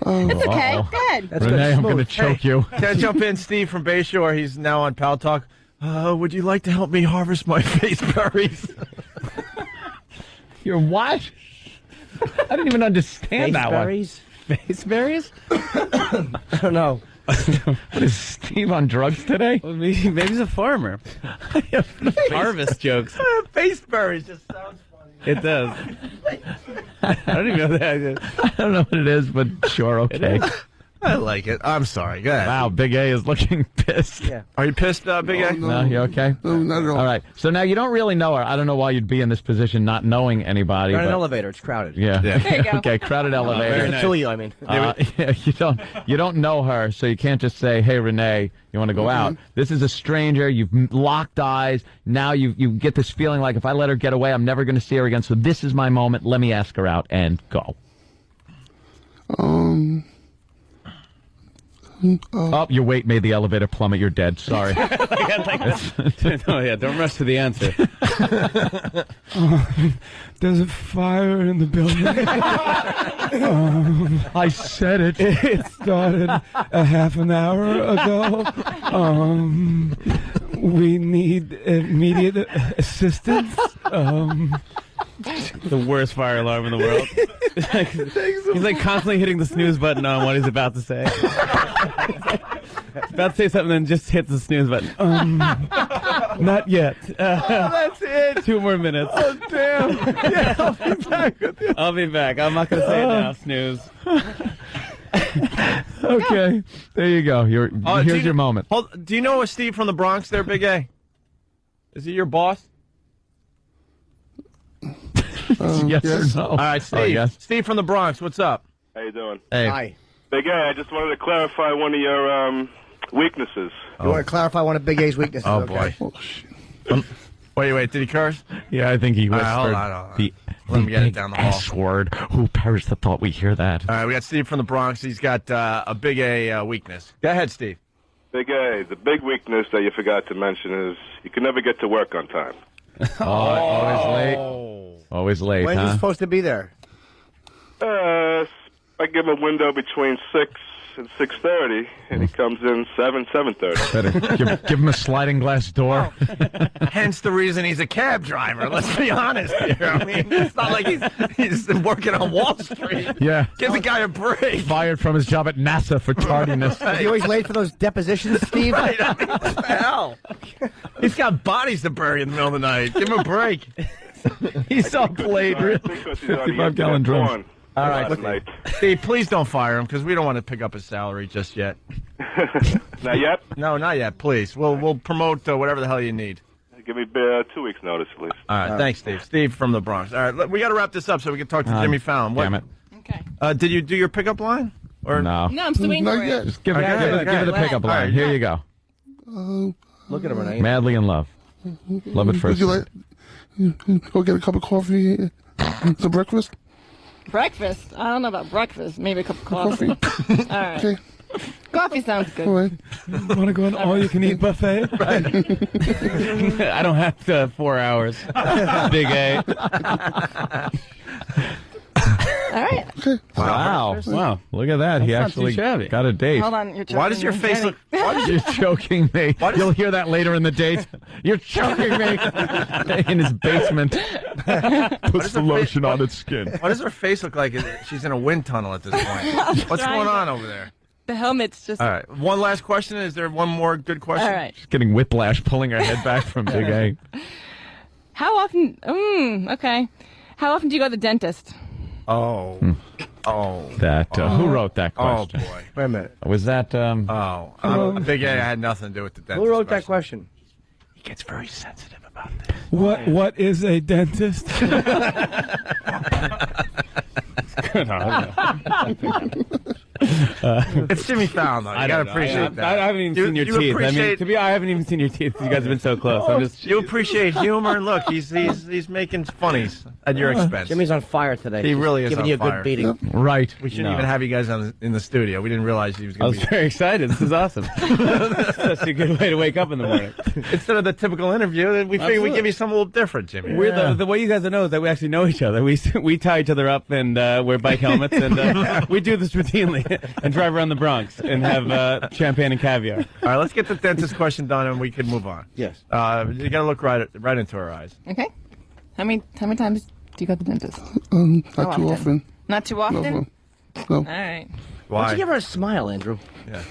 It's okay. Uh-oh. Go ahead. Renee, I'm going to choke you. Can I jump in? Steve from Bayshore, he's now on Pal Talk. Would you like to help me harvest my face berries? Your what? I didn't even understand that one. Face berries? I don't know. What is Steve on drugs today? Well, maybe he's a farmer. Harvest jokes. Face berries just sounds funny. It does. I don't even know that. I don't know what it is, but sure, okay. I like it. I'm sorry. Go ahead. Wow, Big A is looking pissed. Yeah. Are you pissed, Big A? No. No, you okay? No, not at all. All right. So now you don't really know her. I don't know why you'd be in this position not knowing anybody. You're in an but- elevator. It's crowded. Yeah. There you go. Okay, crowded elevator. There's two of you, I mean. Yeah, you don't know her, so you can't just say, "Hey, Renee, you want to go out?" This is a stranger. You've locked eyes. Now you get this feeling like if I let her get away, I'm never going to see her again. So this is my moment. Let me ask her out and go. Oh, your weight made the elevator plummet. You're dead. Sorry. No, yeah, don't rush to the answer. There's a fire in the building. I said it. It started a half an hour ago. We need immediate assistance. The worst fire alarm in the world. He's like constantly hitting the snooze button on what he's about to say. He's about to say something, then just hits the snooze button. Not yet. That's it. 2 more minutes. Oh, damn. Yeah, I'll be back with you. I'll be back. I'm not going to say it now, snooze. Okay. There you go. Here's your moment. Do you know a Steve from the Bronx there, Big A? Is he your boss? Yes or no? All right, Steve. Yes. Steve from the Bronx, what's up? How you doing? Hey. Hi. Big A, I just wanted to clarify one of your weaknesses. You want to clarify one of Big A's weaknesses? Oh, okay. boy. Wait, did he curse? Yeah, I think he whispered. Hold on. Let me get it down the hall. S-word. Who perished the thought we hear that? All right, we got Steve from the Bronx. He's got a Big A weakness. Go ahead, Steve. Big A, the big weakness that you forgot to mention is you can never get to work on time. Always late. Always late, When's huh? he supposed to be there? I give him a window between 6 and 6:30, and he comes in 7:30. Better give him a sliding glass door. Hence the reason he's a cab driver. Let's be honest here. I mean, it's not like he's working on Wall Street. Yeah. Give the guy a break. Fired from his job at NASA for tardiness. Is he always late for those depositions, Steve? Right, I mean, what the hell? He's got bodies to bury in the middle of the night. Give him a break. He's all played. 55-gallon drums. All right, Steve, please don't fire him because we don't want to pick up his salary just yet. Not yet? No, not yet. Please, we'll promote whatever the hell you need. Give me 2 weeks' notice, please. All right, thanks, Steve. Steve from the Bronx. All right, we got to wrap this up so we can talk to Jimmy Fallon. Damn it. Okay. Did you do your pickup line? Or No. No, I'm still waiting for it. Just give it the pickup line. Here you go. Look at him, Renee. Madly in love. Love at first. Would you like go get a cup of coffee for breakfast? Breakfast? I don't know about breakfast. Maybe a cup of coffee. All right. Okay. Coffee sounds good. All right. Want to go on all-you-can-eat buffet? I don't have 4 hours. Big A. All right. Okay. Wow. Look at that. He That's not actually too shabby. got a date. Hold on. You're why does your face look? Why does You're choking me. You'll hear that later in the date. You're choking me in his basement. Puts the lotion on its skin. Why does her face look like she's in a wind tunnel at this point? What's going on over there? The helmet's just... All right. One last question. Is there one more good question? All right. She's getting whiplash, pulling her head back from Big A. How often... okay. How often do you go to the dentist? Oh. That. Who wrote that question? Oh, boy. Wait a minute. Was that... Big A had nothing to do with the dentist. Who wrote that question? He gets very sensitive about this. What is a dentist? It's Jimmy Fallon, though. You gotta appreciate that. I haven't even seen your teeth. I haven't even seen your teeth. You guys have been so close. You appreciate humor. Look, he's making funnies at your expense. Jimmy's on fire today. He really is giving on you a fire. good beating. Right. We shouldn't even have you guys in the studio. We didn't realize he was I going to was be. very excited. This is awesome. That's such a good way to wake up in the morning. Instead of the typical interview, we figured we'd give you something a little different, Jimmy. We're the way you guys know is that we actually know each other. We tie each other up and wear bike helmets, and we do this routinely and drive around the Bronx and have champagne and caviar. All right, let's get the dentist question done, and we can move on. Yes. You got to look right into her eyes. Okay. How many times do you go to the dentist? Not too often. Not too often? No. All right. Why don't you give her a smile, Andrew? Yeah.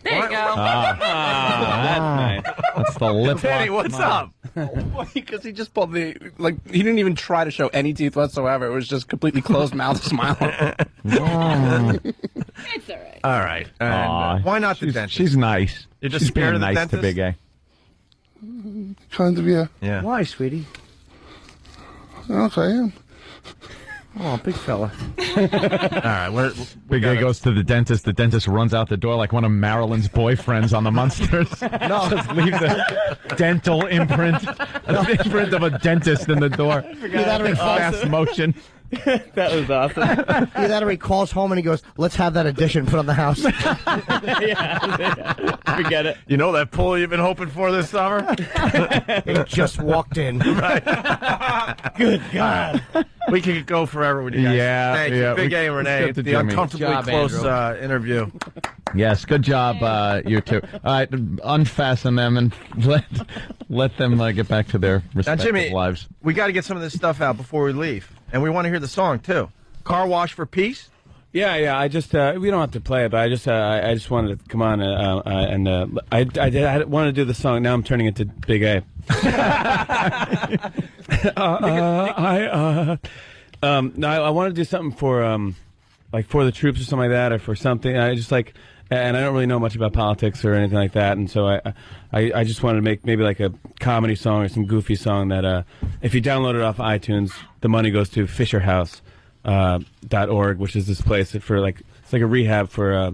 There you go. That's nice. That's the lip Danny, lock what's smile. Well, because he just pulled he didn't even try to show any teeth whatsoever. It was just completely closed mouth smile. It's all right. All right. And, why not the dentist? She's nice. You're just She's scared being of the nice dentist? to Big A. Kind of, yeah. Yeah. Why, sweetie? Okay, I am. Oh, big fella. All right. Big A goes to the dentist. The dentist runs out the door like one of Marilyn's boyfriends on the Munsters. No. Just leaves a dental imprint, an imprint of a dentist in the door. In fast motion. That was awesome. Either that or he calls home and he goes, let's have that addition put on the house. Forget it. You know that pull you've been hoping for this summer? He just walked in. Right. Good God. We could go forever with you guys. Yeah, Thank you. yeah. Big A and Let's Rene, get to the Jimmy. uncomfortably Good job, close Andrew. interview. Yes, good job, you two. All right, unfasten them and let them get back to their respective Jimmy, lives. We got to get some of this stuff out before we leave. And we want to hear the song, too. Car Wash for Peace? Yeah. I just we don't have to play it, but I just wanted to come on and I wanted to do the song. Now I'm turning into Big A. No, I want to do something for like for the troops or something like that, or for something. I just like, and I don't really know much about politics or anything like that, and so I just wanted to make maybe like a comedy song or some goofy song that if you download it off iTunes, the money goes to FisherHouse.org, which is this place for like it's like a rehab for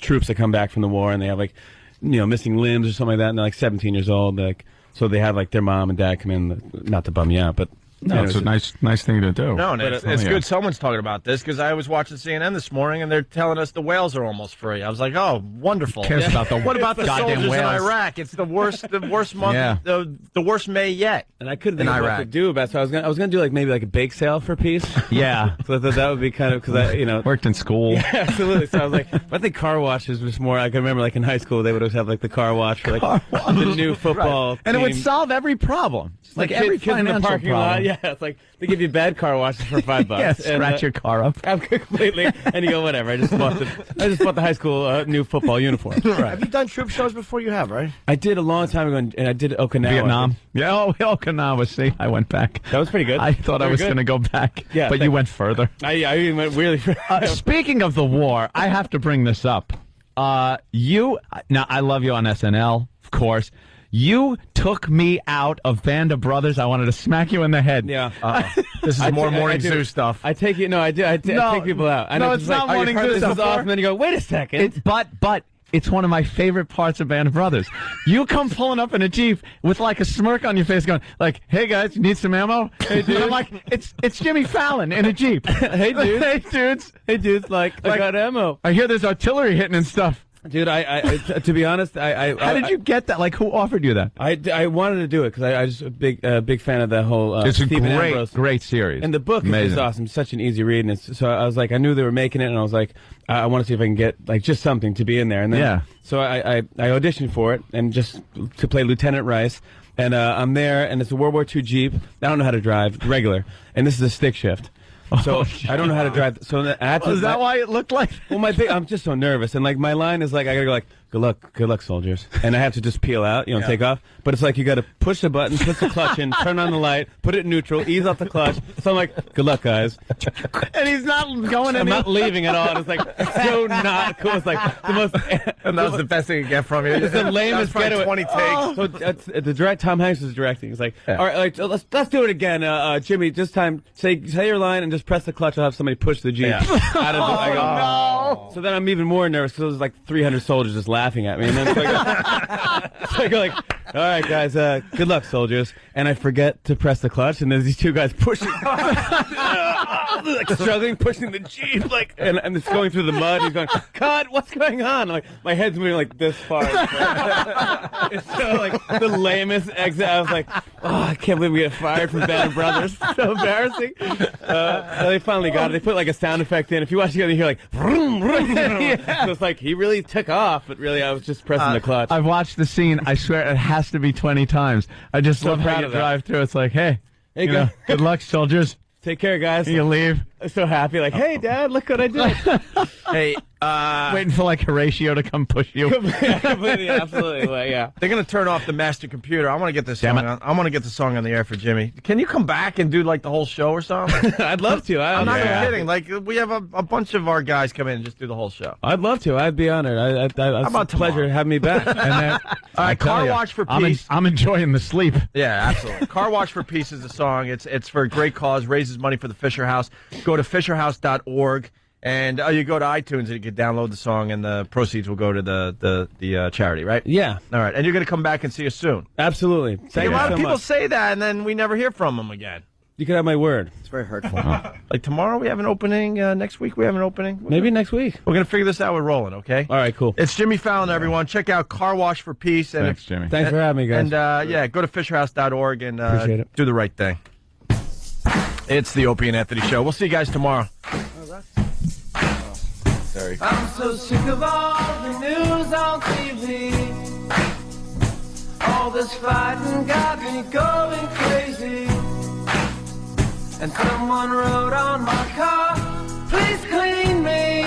troops that come back from the war and they have like missing limbs or something like that, and they're like 17 years old, like so they have like their mom and dad come in, not to bum you out, but. No, it's a nice thing to do. No, and it's good someone's talking about this, because I was watching CNN this morning, and they're telling us the whales are almost free. I was like, oh, wonderful. Who cares about the what about the goddamn soldiers whales? in Iraq? It's the worst month, the worst May yet. And I couldn't think of what to do about it, so I was gonna do like maybe like a bake sale for peace. Yeah. So I thought that would be kind of, because I worked in school. Yeah, absolutely. So I was like, I think car washes was more. I can remember like in high school they would always have like the car wash for like the new football, and it would team. solve every problem. Like every kids in the financial parking problem. lot. Yeah, it's like they give you bad car washes for $5. Yeah, scratch your car up. Completely, and you go, whatever. I just bought the high school new football uniform. Right. Have you done troop shows before? You have, right? I did a long time ago, and I did Okinawa. Vietnam. Yeah, Okinawa. See, I went back. That was pretty good. I thought I was going to go back, but you went further. I even went really further. Speaking of the war, I have to bring this up. Now, I love you on SNL, of course. You took me out of Band of Brothers. I wanted to smack you in the head. Yeah. This is more Morning Zoo stuff. I take you. No, I do. I take people out. I know, it's not like, Morning Zoo this stuff. is off, and then you go, wait a second. But it's one of my favorite parts of Band of Brothers. You come pulling up in a Jeep with like a smirk on your face going like, hey guys, you need some ammo? Hey dude. And I'm like, it's Jimmy Fallon in a Jeep. Hey dudes. Hey dudes. Hey dudes, like I got ammo. I hear there's artillery hitting and stuff. Dude, to be honest, how did you get that? Like, who offered you that? I wanted to do it because I just a big fan of that whole. It's a Stephen Ambrose. great series, and the book is awesome. Such an easy read, and so I was like, I knew they were making it, and I was like, I want to see if I can get like just something to be in there, and then so I auditioned for it, and just to play Lieutenant Rice, and I'm there, and it's a World War II Jeep. I don't know how to drive regular, and this is a stick shift. So I don't know how to drive. So I had to, is that why it looked like? Well, I'm just so nervous, and like my line is like I gotta go like good luck, soldiers, and I have to just peel out, take off. But it's like you got to push the button, put the clutch in, turn on the light, put it in neutral, ease off the clutch. So I'm like, good luck, guys. And he's not going. I'm not leaving at all. And it's like so not cool. It's like the most. And that was the best thing you get from you. It's the lamest getaway. 20 takes. So the direct Tom Hanks was directing. It's like, all right, like, let's do it again, Jimmy. This time, say your line and just press the clutch. I'll have somebody push the Jeep out of the. I go, no. So then I'm even more nervous because there's like 300 soldiers just laughing at me, and then so I go like, all right, guys, good luck, soldiers. And I forget to press the clutch, and there's these two guys pushing, like struggling, pushing the Jeep, like, and it's going through the mud. He's going, cut, what's going on? I'm like, my head's moving like this far. It's so like the lamest exit. I was like, oh, I can't believe we get fired from Band of Brothers. So embarrassing. So they finally got it. They put like a sound effect in. If you watch it, you hear like, vroom, vroom, vroom. So it's like he really took off, but really I was just pressing the clutch. I've watched the scene. I swear it has to be 20 times. I just So love how proud you of that. drive through. It's like, hey, good luck, soldiers. Take care, guys. You leave. I'm so happy. Like, hey, Dad, look what I did. Hey, waiting for like Horatio to come push you. Completely, absolutely. Well, yeah. They're gonna turn off the master computer. I want to get this song on. I want to get the song on the air for Jimmy. Can you come back and do like the whole show or something? I'd love to. I'm not even kidding. Like we have a bunch of our guys come in and just do the whole show. I'd love to. I'd be honored. How about a pleasure having me back. And then, all right, Car Wash for Peace. I'm enjoying the sleep. Yeah, absolutely. Car Wash for Peace is the song. It's for a great cause. Raises money for the Fisher House. Go to FisherHouse.org. And you go to iTunes and you can download the song, and the proceeds will go to the charity, right? Yeah. All right. And you're going to come back and see us soon. Absolutely. A lot of people say that, and then we never hear from them again. You could have my word. It's very hurtful. Like tomorrow we have an opening. Next week we have an opening. Maybe next week. We're going to figure this out with Roland, okay? All right, cool. It's Jimmy Fallon, everyone. Check out Car Wash for Peace. And Thanks, Jimmy. Thanks for having me, guys. And yeah, go to FisherHouse.org and Appreciate it. do the right thing. It's the Opie and Anthony Show. We'll see you guys tomorrow. I'm so sick of all the news on TV. All this fighting got me going crazy. And someone wrote on my car, please clean me.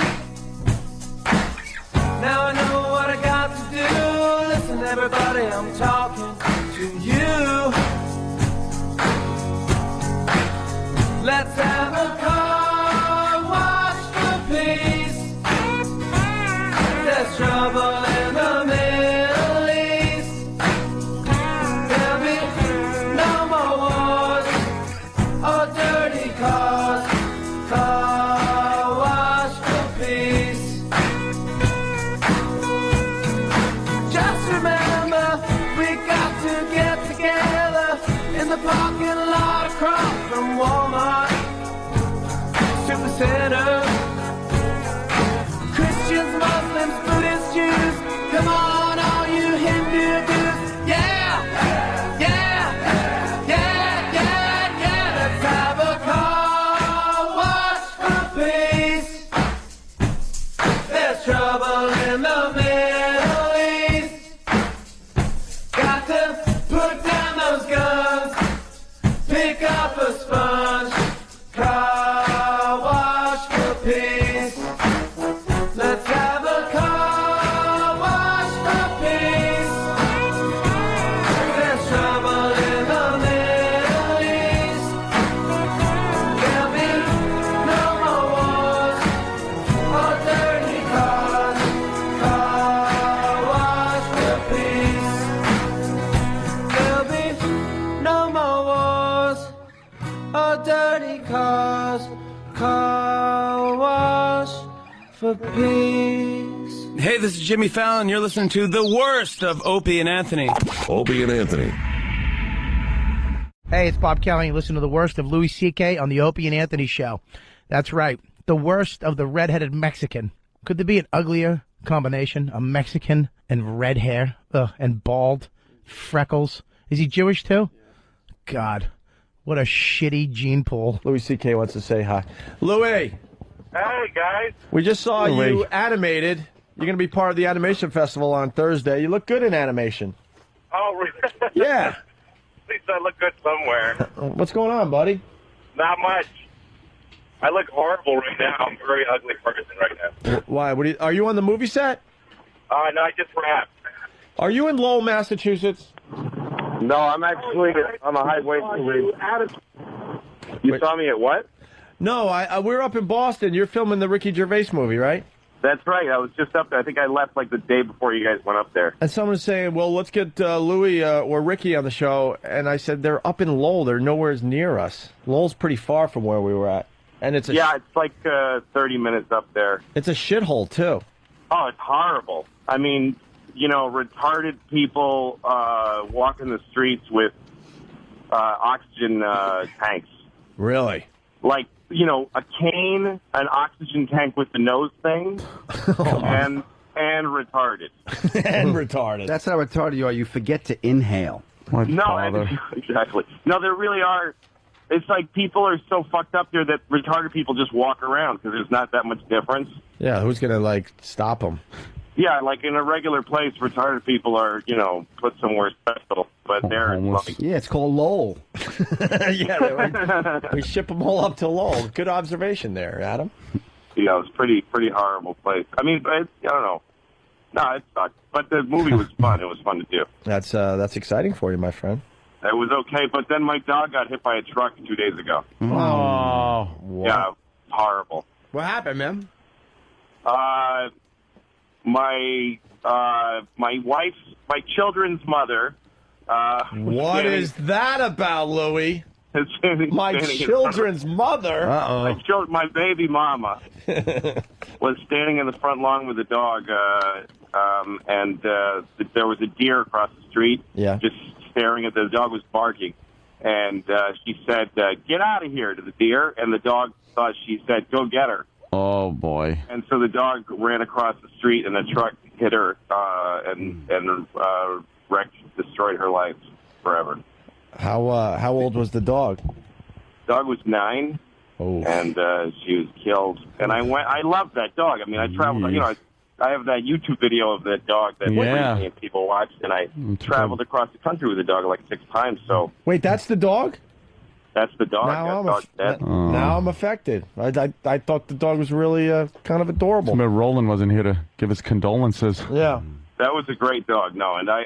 trouble in the Middle East. Got to put down those guns, pick up a sponge, car wash for peace. Let's have a car wash for peace. There's trouble in the Middle East. There'll be no more wars or dirty cars. Car wash for peace. There'll be no more wars or dirty cars. Car wash for peace. Hey, this is Jimmy Fallon. You're listening to the worst of Opie and Anthony. Opie and Anthony. Hey, it's Bob Kelly. Listen to the worst of Louis C.K. on the Opie and Anthony show. That's right. The worst of the redheaded Mexican. Could there be an uglier combination? A Mexican and red hair and bald freckles. Is he Jewish too? God, what a shitty gene pool. Louis C.K. wants to say hi. Louis, Hey, guys. we just saw Louis. you animated. You're going to be part of the animation festival on Thursday. You look good in animation. Oh, really? Yeah. At least I look good somewhere. What's going on, buddy? Not much. I look horrible right now. I'm a very ugly person right now. Why? Are you on the movie set? No, I just rapped. Are you in Lowell, Massachusetts? No, I'm actually on the highway. You saw me at what? No, we're up in Boston. You're filming the Ricky Gervais movie, right? That's right. I was just up there. I think I left like the day before you guys went up there. And someone's saying, well, let's get Louis or Ricky on the show. And I said, they're up in Lowell. They're nowhere near us. Lowell's pretty far from where we were at. And it's it's like 30 minutes up there. It's a shithole, too. Oh, it's horrible. I mean, you know, retarded people walking the streets with oxygen tanks. Really? Like, you know, a cane, an oxygen tank with the nose thing, and retarded. And retarded. That's how retarded you are. You forget to inhale. No, exactly. No, there really are. It's like people are so fucked up there that retarded people just walk around because there's not that much difference. Yeah, who's going to, stop them? Yeah, like in a regular place, retarded people are, you know, put somewhere special, but they're like... Yeah, it's called Lowell. Yeah, we ship them all up to Lowell. Good observation there, Adam. Yeah, it's pretty horrible place. I mean, I don't know. No, it sucked. But the movie was fun. It was fun to do. That's exciting for you, my friend. It was okay, but then my dog got hit by a truck 2 days ago. Oh, what? Yeah, horrible. What happened, man? My children's mother. What is that about, Louis? My children's mother? Uh-oh. My baby mama was standing in the front lawn with a dog, and there was a deer across the street. Yeah. Just staring at the dog was barking, and she said, "Get out of here!" to the deer, and the dog thought she said, "Go get her." Oh boy! And so the dog ran across the street, and the truck hit her and wrecked, destroyed her life forever. How old was the dog? Dog was 9, and she was killed. And I loved that dog. I mean, I traveled. You know, I have that YouTube video of that dog that recently people watched, and I traveled across the country with the dog like 6 times. So wait, that's the dog? That's the dog. Now I'm affected. I thought the dog was really kind of adorable. But Roland wasn't here to give his condolences. Yeah. That was a great dog. No, and I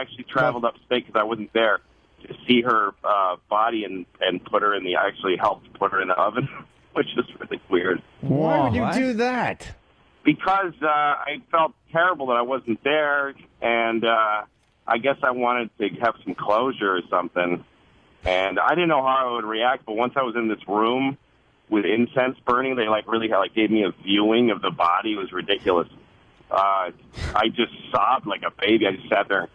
actually traveled upstate because I wasn't there to see her body and put her in the. I actually helped put her in the oven, which is really weird. Why would you do that? Because I felt terrible that I wasn't there, and I guess I wanted to have some closure or something. And I didn't know how I would react, but once I was in this room with incense burning, they really gave me a viewing of the body. It was ridiculous. I just sobbed like a baby. I just sat there and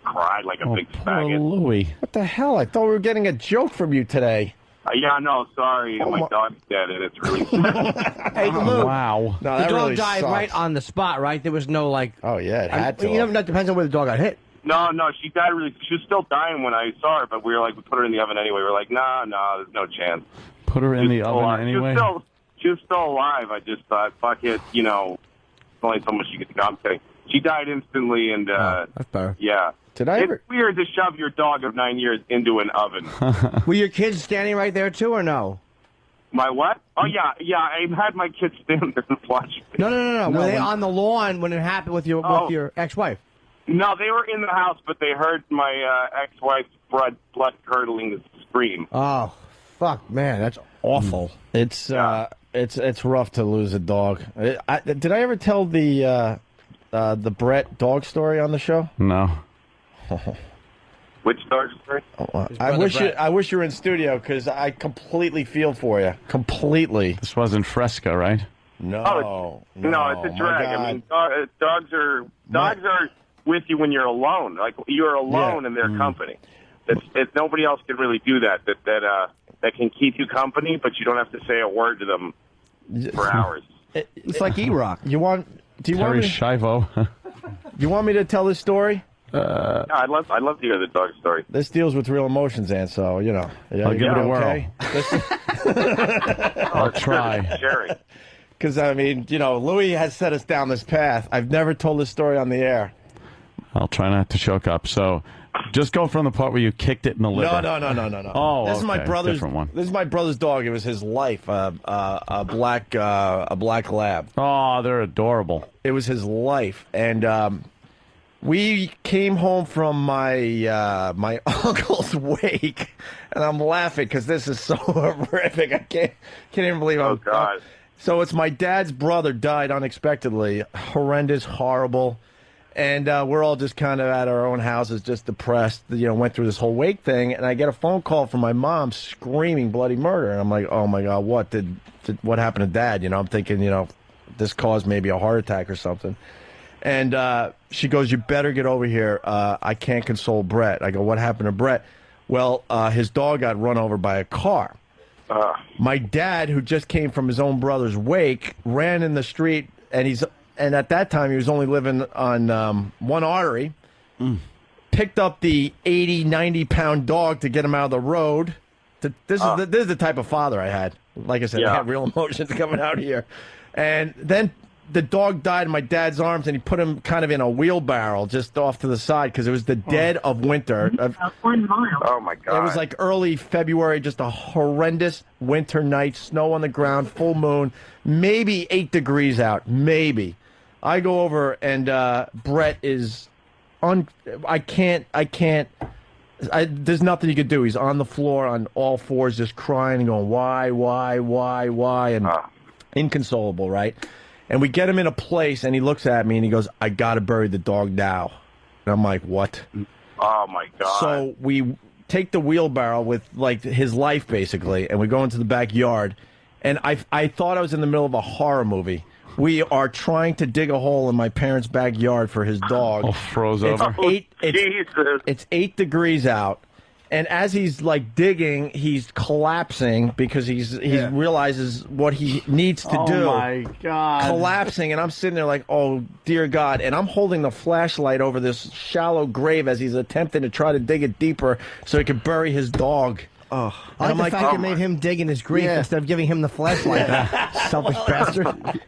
cried like a big faggot. Louis, what the hell? I thought we were getting a joke from you today. Yeah, no, sorry. My dog's dead, and it's really sad. Hey, Lou. Wow. No, the that dog really died sucks. right on the spot, right? There was no, Oh, yeah, it had to. You know, that depends on where the dog got hit. No, she died she was still dying when I saw her, but we put her in the oven anyway. We were like, no, there's no chance. Put her in the oven anyway? She was still alive. I just thought, fuck it, you know, only so much you could. No, I'm kidding. She died instantly, and that's better. yeah. Ever? It's weird to shove your dog of 9 years into an oven. Were your kids standing right there too, or no? My what? Oh yeah. I had my kids stand there and watch. No. Were they on the lawn when it happened with your ex-wife? No, they were in the house, but they heard my ex-wife's blood-curdling scream. Oh, fuck, man, that's awful. It's rough to lose a dog. Did I ever tell the Brett dog story on the show? No. Which dog story? I wish you were in studio because I completely feel for you. Completely. This wasn't Fresca, right? No, it's a drag. I mean, dogs are with you when you're alone. Like you're alone in their company. It's nobody else can really do that. That can keep you company, but you don't have to say a word to them for hours. It's like E-Rock. Do you want Terry me? Schiavo. You want me to tell this story? No, I'd love to hear the dog story. This deals with real emotions, and so I'll give it a whirl. I'll try. Sherry. Because I mean, Louis has set us down this path. I've never told this story on the air. I'll try not to choke up. So, just go from the part where you kicked it in the liver. No. Oh, this is my brother's different one. This is my brother's dog. It was his life. A black lab. Oh, they're adorable. It was his life, and we came home from my uncle's wake, and I'm laughing because this is so horrific. I can't even believe I'm. Oh God. So it's my dad's brother died unexpectedly. Horrendous, horrible. And we're all just kind of at our own houses, just depressed, went through this whole wake thing. And I get a phone call from my mom screaming bloody murder. And I'm like, oh, my God, what happened to Dad? I'm thinking, this caused maybe a heart attack or something. And she goes, you better get over here. I can't console Brett. I go, what happened to Brett? Well, his dog got run over by a car. My dad, who just came from his own brother's wake, ran in the street, and at that time, he was only living on one artery. Picked up the 80, 90-pound dog to get him out of the road. This is the type of father I had. Like I said, I had real emotions coming out here. And then the dog died in my dad's arms, and he put him kind of in a wheelbarrow just off to the side because it was the dead of winter. 1 mile. Oh, my God. It was like early February, just a horrendous winter night, snow on the ground, full moon, maybe 8 degrees out, maybe. I go over, and Brett is I can't. There's nothing you could do. He's on the floor on all fours, just crying and going, why, and inconsolable, right? And we get him in a place, and he looks at me, and he goes, I got to bury the dog now. And I'm like, what? Oh, my God. So we take the wheelbarrow with, like, his life, basically, and we go into the backyard. And I thought I was in the middle of a horror movie. We are trying to dig a hole in my parents' backyard for his dog. Oh, froze over. It's 8 degrees out. And as he's like digging, he's collapsing because he realizes what he needs to do. Oh my God! Collapsing, and I'm sitting there like, oh dear God! And I'm holding the flashlight over this shallow grave as he's attempting to try to dig it deeper so he could bury his dog. Oh, I like the fact you made him dig in his grief instead of giving him the flashlight. Selfish bastard.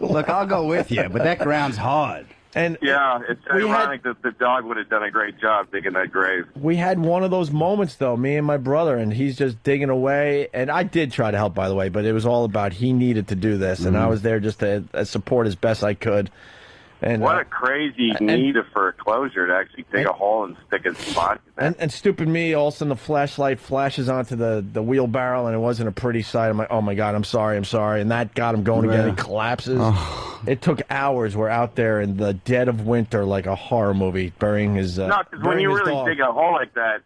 Look, I'll go with you, but that ground's hard. And it's ironic that the dog would have done a great job digging that grave. We had one of those moments, though, me and my brother, and he's just digging away. And I did try to help, by the way, but it was all about he needed to do this, and I was there just to support as best I could. And what a crazy need for a closure to actually dig a hole and stick a spot in that. And stupid me, all of a sudden the flashlight flashes onto the wheelbarrow, and it wasn't a pretty sight. I'm like, oh my God, I'm sorry. And that got him going again. He collapses. It took hours. We're out there in the dead of winter like a horror movie, burying his No, because when you really dig a hole like that,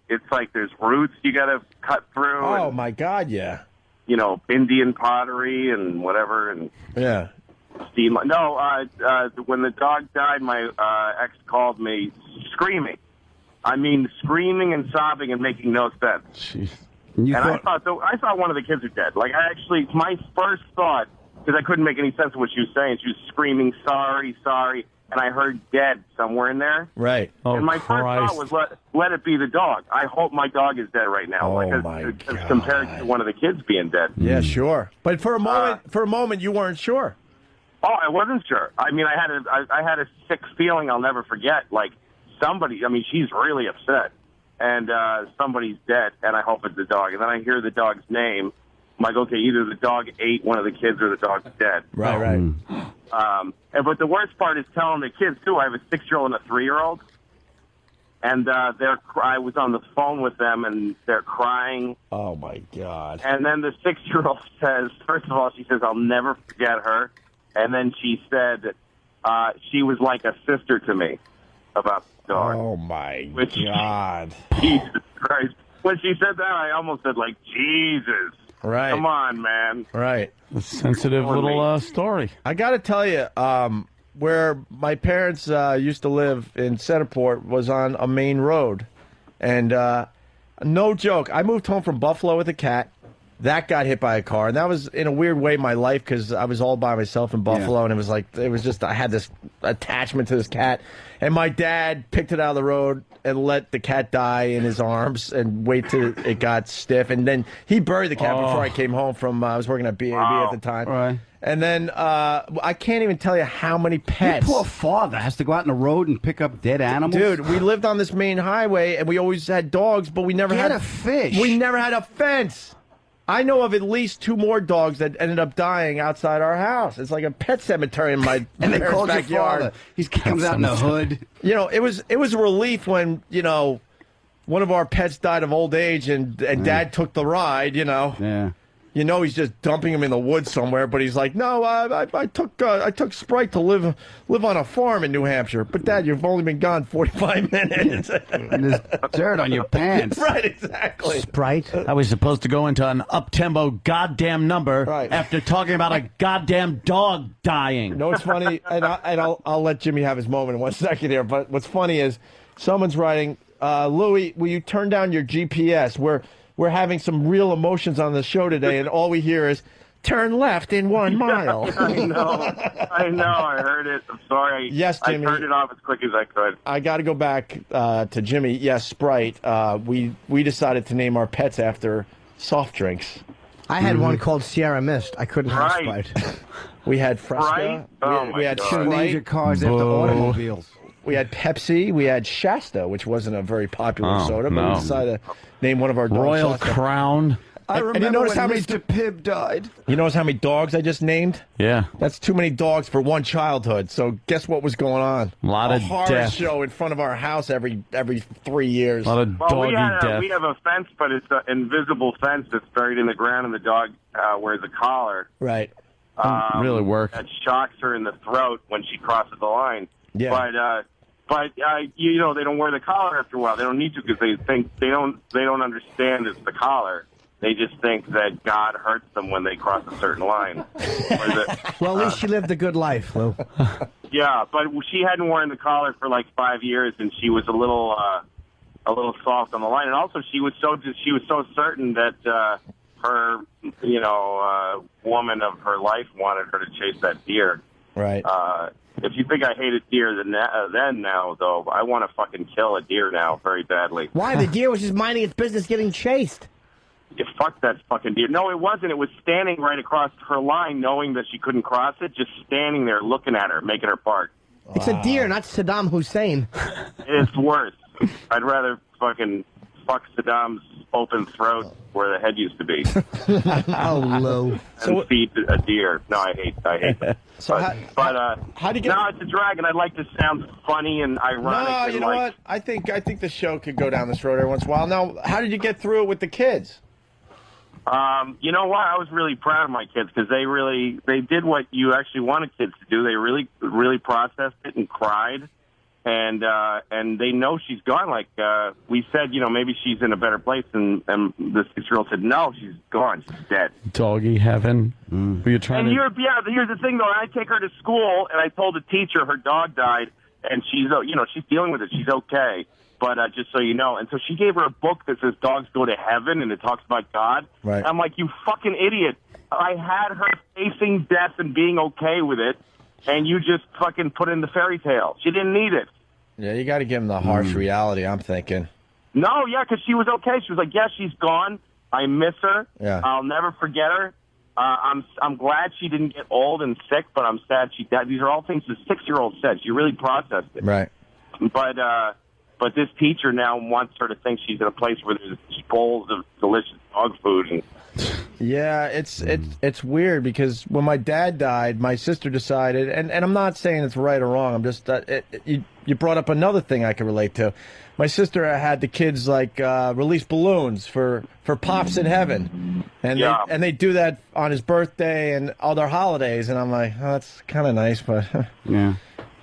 it's like there's roots you got to cut through. Oh my God, yeah. Indian pottery and whatever. And yeah. Steam. No, when the dog died, my ex called me screaming. I mean, screaming and sobbing and making no sense. Jeez. I thought one of the kids were dead. Like, my first thought, because I couldn't make any sense of what she was saying, she was screaming, sorry, and I heard dead somewhere in there. Right. And my first thought was, let it be the dog. I hope my dog is dead right now. As compared to one of the kids being dead. Yeah, sure. But for a moment, you weren't sure. Oh, I wasn't sure. I mean, I had a sick feeling I'll never forget. Like, somebody, I mean, she's really upset. And somebody's dead, and I hope it's the dog. And then I hear the dog's name. I'm like, okay, either the dog ate one of the kids or the dog's dead. Right. But the worst part is telling the kids, too. I have a 6-year-old and a 3-year-old. And I was on the phone with them, and they're crying. Oh, my God. And then the 6-year-old says, first of all, she says, I'll never forget her. And then she said she was like a sister to me about the dog. Oh, my God. Jesus Christ. When she said that, I almost said, like, Jesus. Right. Come on, man. Right. A sensitive little story. I got to tell you, where my parents used to live in Centerport was on a main road. And no joke, I moved home from Buffalo with a cat. That got hit by a car. And that was, in a weird way, my life, because I was all by myself in Buffalo. And it was just, I had this attachment to this cat. And my dad picked it out of the road and let the cat die in his arms and wait till it got stiff. And then he buried the cat before I came home from, I was working at BAB at the time. Right. And then I can't even tell you how many pets. Your poor father has to go out on the road and pick up dead animals. Dude, we lived on this main highway, and we always had dogs, but we never had a fish. We never had a fence. I know of at least 2 more dogs that ended up dying outside our house. It's like a pet cemetery in my and they parents' called your backyard. father. He comes out in the hood. You know, it was a relief when, you know, one of our pets died of old age and Dad took the ride, you know. Yeah. You know he's just dumping him in the woods somewhere, but he's like, no, I took Sprite to live on a farm in New Hampshire. But Dad, you've only been gone 45 minutes. And there's dirt on your pants. Right, exactly. Sprite. I was supposed to go into an up-tempo goddamn number after talking about a goddamn dog dying. No, it's funny, and I'll let Jimmy have his moment in 1 second here. But what's funny is someone's writing, Louis, will you turn down your GPS? We're having some real emotions on the show today, and all we hear is, turn left in 1 mile. I know. I heard it. I'm sorry. Yes, Jimmy. I turned it off as quick as I could. I got to go back to Jimmy. Yes, Sprite. We decided to name our pets after soft drinks. I had one called Sierra Mist. I couldn't have Sprite. We had Fresca. Right? Oh, we had God. Sprite. Named your cars after automobiles. We had Pepsi. We had Shasta, which wasn't a very popular soda, but we decided to name one of our dogs Royal Shasta. Crown. I remember and you notice when how Mr. Pibb died. You notice how many dogs I just named? Yeah. That's too many dogs for one childhood. So guess what was going on? A lot of horror death. show in front of our house every 3 years. A lot of doggy death. We have a fence, but it's an invisible fence that's buried in the ground, and the dog wears a collar. Right. Really work. That shocks her in the throat when she crosses the line. Yeah. But you know, they don't wear the collar after a while. They don't need to because they think they don't understand it's the collar. They just think that God hurts them when they cross a certain line. Well, at least she lived a good life, Lou. Yeah, but she hadn't worn the collar for like 5 years, and she was a little soft on the line. And also, she was so certain that her woman of her life wanted her to chase that deer. Right. If you think I hated deer then now, though, I want to fucking kill a deer now very badly. Why? The deer was just minding its business getting chased. You fuck that fucking deer. No, it wasn't. It was standing right across her line, knowing that she couldn't cross it, just standing there looking at her, making her bark. It's a deer, not Saddam Hussein. It's worse. I'd rather fucking fuck Saddam's open throat where the head used to be. Oh, Lou. And feed a deer. No, I hate that. So how do you get? No, it's a drag, and I'd like to sound funny and ironic. No, you know what? I think the show could go down this road every once in a while. Now, how did you get through it with the kids? You know what? I was really proud of my kids because they did what you actually wanted kids to do. They really processed it and cried, and they know she's gone. Like we said, maybe she's in a better place, and the 6-year-old said, no, she's gone. She's dead. Doggy heaven. Were you trying here's the thing though. I take her to school, and I told the teacher her dog died, and she's dealing with it. She's okay. But just so you know, and so she gave her a book that says dogs go to heaven, and it talks about God. Right. I'm like, you fucking idiot. I had her facing death and being okay with it, and you just fucking put in the fairy tale. She didn't need it. Yeah, you got to give them the harsh reality, I'm thinking. No, yeah, because she was okay. She was like, yeah, she's gone. I miss her. Yeah. I'll never forget her. I'm glad she didn't get old and sick, but I'm sad she died. These are all things the 6-year-old said. She really processed it. Right. But this teacher now wants her to think she's in a place where there's bowls of delicious dog food. And yeah, it's weird because when my dad died, my sister decided, and I'm not saying it's right or wrong. I'm just you brought up another thing I can relate to. My sister had the kids release balloons for Pops in Heaven, and they do that on his birthday and other holidays, and I'm like, oh, that's kind of nice, but yeah,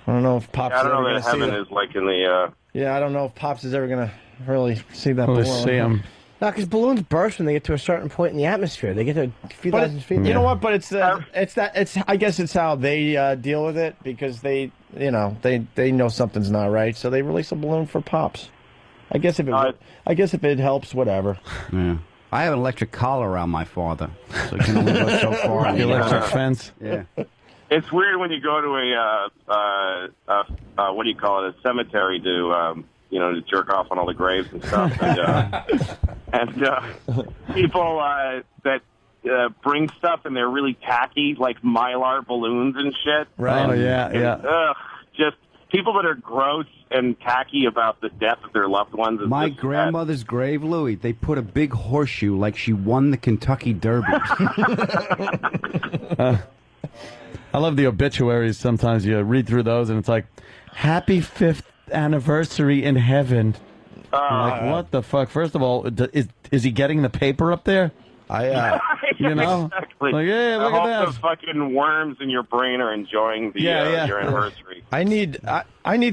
I don't know if Pops. I don't is ever know gonna that heaven see is like in the. Yeah, I don't know if Pops is ever gonna really see that Really balloon. see him. No, because balloons burst when they get to a certain point in the atmosphere. They get to a few thousand feet. You know what? But I guess it's how they deal with it because they know something's not right, so they release a balloon for Pops. I guess if it helps, whatever. Yeah. I have an electric collar around my father, so it can only go so far. The electric fence. Yeah. It's weird when you go to a what do you call it? A cemetery to to jerk off on all the graves and stuff, and people that bring stuff and they're really tacky, like Mylar balloons and shit. Right. Oh yeah. Just people that are gross and tacky about the death of their loved ones. My grandmother's grave, Louis, they put a big horseshoe like she won the Kentucky Derby. I love the obituaries. Sometimes you read through those, and it's like, "Happy 5th anniversary in heaven." You're like, what the fuck? First of all, is he getting the paper up there? You know, exactly. Like, yeah, look I at hope that. the fucking worms in your brain are enjoying your anniversary. I need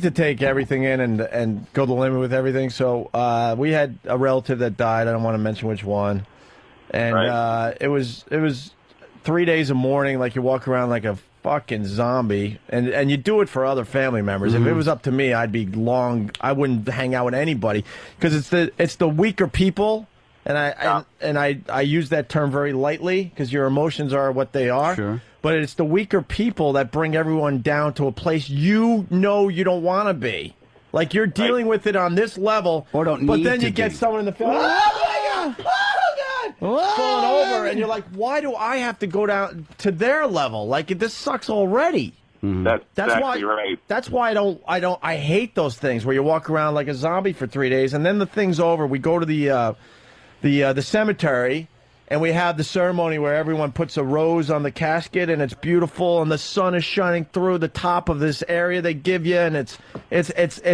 to take everything in and go the limit with everything. So we had a relative that died. I don't want to mention which one, and it was 3 days of mourning. Like you walk around like a fucking zombie, and you do it for other family members. If it was up to me, I wouldn't hang out with anybody because it's the weaker people. And I use that term very lightly because your emotions are what they are. Sure. But it's the weaker people that bring everyone down to a place you don't want to be. Like you're dealing with it on this level, or don't but need then to you get be. someone in the film. Oh my God! Oh God! Falling over, and you're like, why do I have to go down to their level? Like this sucks already. That's exactly why, right. That's why I hate those things where you walk around like a zombie for 3 days, and then the thing's over. We go to the cemetery, and we have the ceremony where everyone puts a rose on the casket, and it's beautiful, and the sun is shining through the top of this area they give you, and it's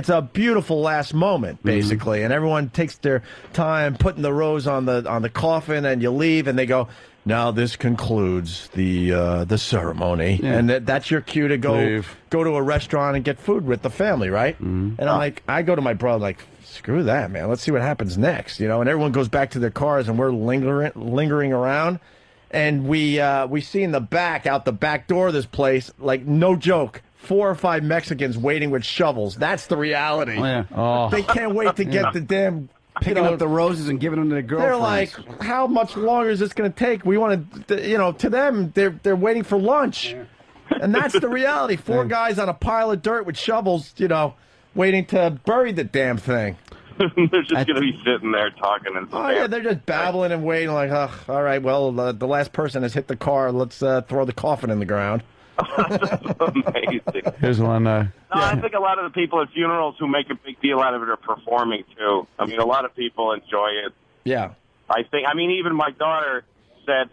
a beautiful last moment, basically. And everyone takes their time putting the rose on the coffin, and you leave, and they go, now this concludes the ceremony, and that's your cue to go to a restaurant and get food with the family, right? And I'm like, I go to my brother like, screw that, man. Let's see what happens next, And everyone goes back to their cars, and we're lingering around, and we see in the back, out the back door of this place, like no joke, 4 or 5 Mexicans waiting with shovels. That's the reality. They can't wait to get the damn. Picking up the roses and giving them to the girlfriends. They're like, how much longer is this going to take? We want to, to them, they're waiting for lunch. And that's the reality. 4 guys on a pile of dirt with shovels, waiting to bury the damn thing. They're just going to be sitting there talking and stuff. Oh, yeah, they're just babbling and waiting like, all right, well, the last person has hit the car. Let's throw the coffin in the ground. Amazing. Here's one. No, I think a lot of the people at funerals who make a big deal out of it are performing, too. I mean, a lot of people enjoy it. Yeah. Even my daughter said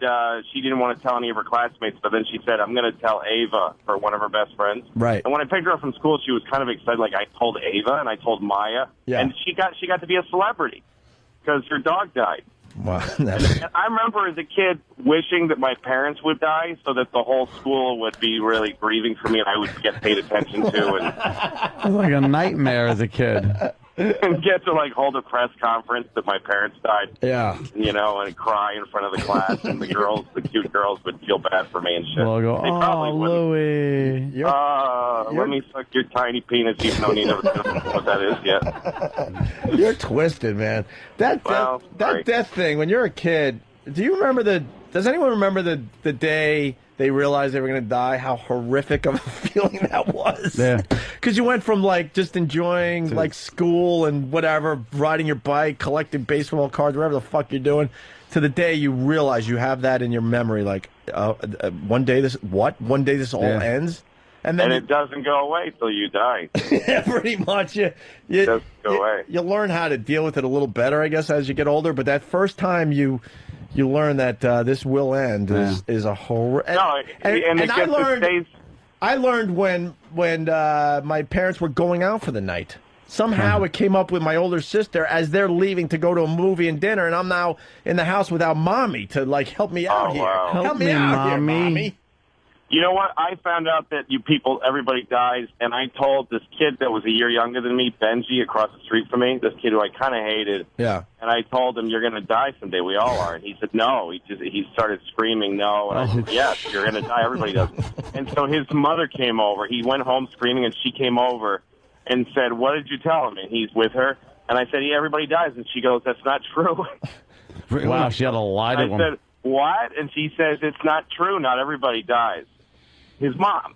she didn't want to tell any of her classmates, but then she said, I'm going to tell Ava, for one of her best friends. Right. And when I picked her up from school, she was kind of excited, like I told Ava and I told Maya. Yeah. And she got to be a celebrity because her dog died. Wow. And I remember as a kid wishing that my parents would die so that the whole school would be really grieving for me and I would get paid attention to. And It was like a nightmare as a kid. and get to hold a press conference that my parents died. Yeah. And cry in front of the class, and the cute girls would feel bad for me and shit. Well, go, They probably wouldn't. Louie. Let me suck your tiny penis, even though you never know what that is yet. You're twisted, man. That death thing, when you're a kid, does anyone remember the day they realized they were going to die, how horrific of a feeling that was? Yeah. Because you went from, just enjoying, school and whatever, riding your bike, collecting baseball cards, whatever the fuck you're doing, to the day you realize you have that in your memory, like one day this all ends, and then it doesn't go away till you die. Yeah, pretty much. It doesn't go away. You learn how to deal with it a little better, I guess, as you get older. But that first time you learn that this will end is a horror. I learned when my parents were going out for the night. Somehow it came up with my older sister as they're leaving to go to a movie and dinner, and I'm now in the house without Mommy to help me out here. Wow. Help me out here, Mommy. You know what? I found out that everybody dies, and I told this kid that was a year younger than me, Benji, across the street from me, this kid who I kind of hated. Yeah. And I told him, "You're going to die someday. We all are." And he said, "No." He started screaming, "No!" And I said, "Yes, you're going to die. Everybody does." And so his mother came over. He went home screaming, and she came over and said, "What did you tell him?" And he's with her. And I said, "Yeah, everybody dies." And she goes, "That's not true." Wow, she had to lie to him. I said, "What?" And she says, "It's not true. Not everybody dies." His mom.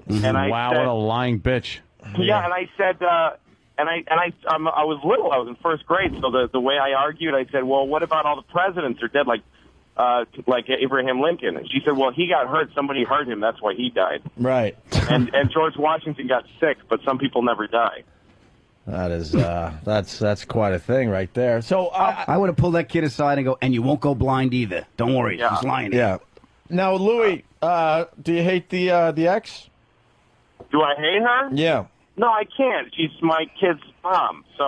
And I wow, said, what a lying bitch. Yeah, and I said, I was little. I was in first grade. So the way I argued, I said, "Well, what about all the presidents are dead, like Abraham Lincoln?" And she said, "Well, he got hurt. Somebody hurt him. That's why he died." Right. And George Washington got sick, but some people never die. That is that's quite a thing right there. So I would have pulled that kid aside and go, "And you won't go blind either. Don't worry, he's lying." Yeah. Now, Louis, do you hate the ex? Do I hate her? Yeah. No, I can't. She's my kid's mom. So,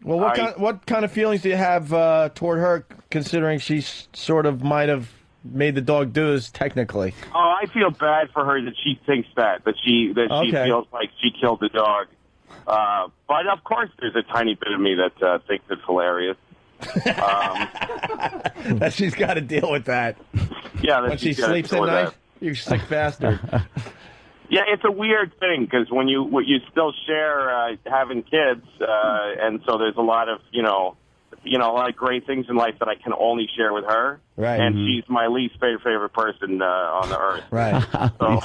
well, what kind of feelings do you have toward her, considering she sort of might have made the dog do this technically? Oh, I feel bad for her that she thinks that she feels like she killed the dog. But of course, there's a tiny bit of me that thinks it's hilarious. That she's got to deal with that. Yeah, when she sleeps at night. You sick bastard. Yeah, it's a weird thing because when you still share having kids, and so there's a lot of a lot of great things in life that I can only share with her. Right. And she's my least favorite person on the earth. Right. So,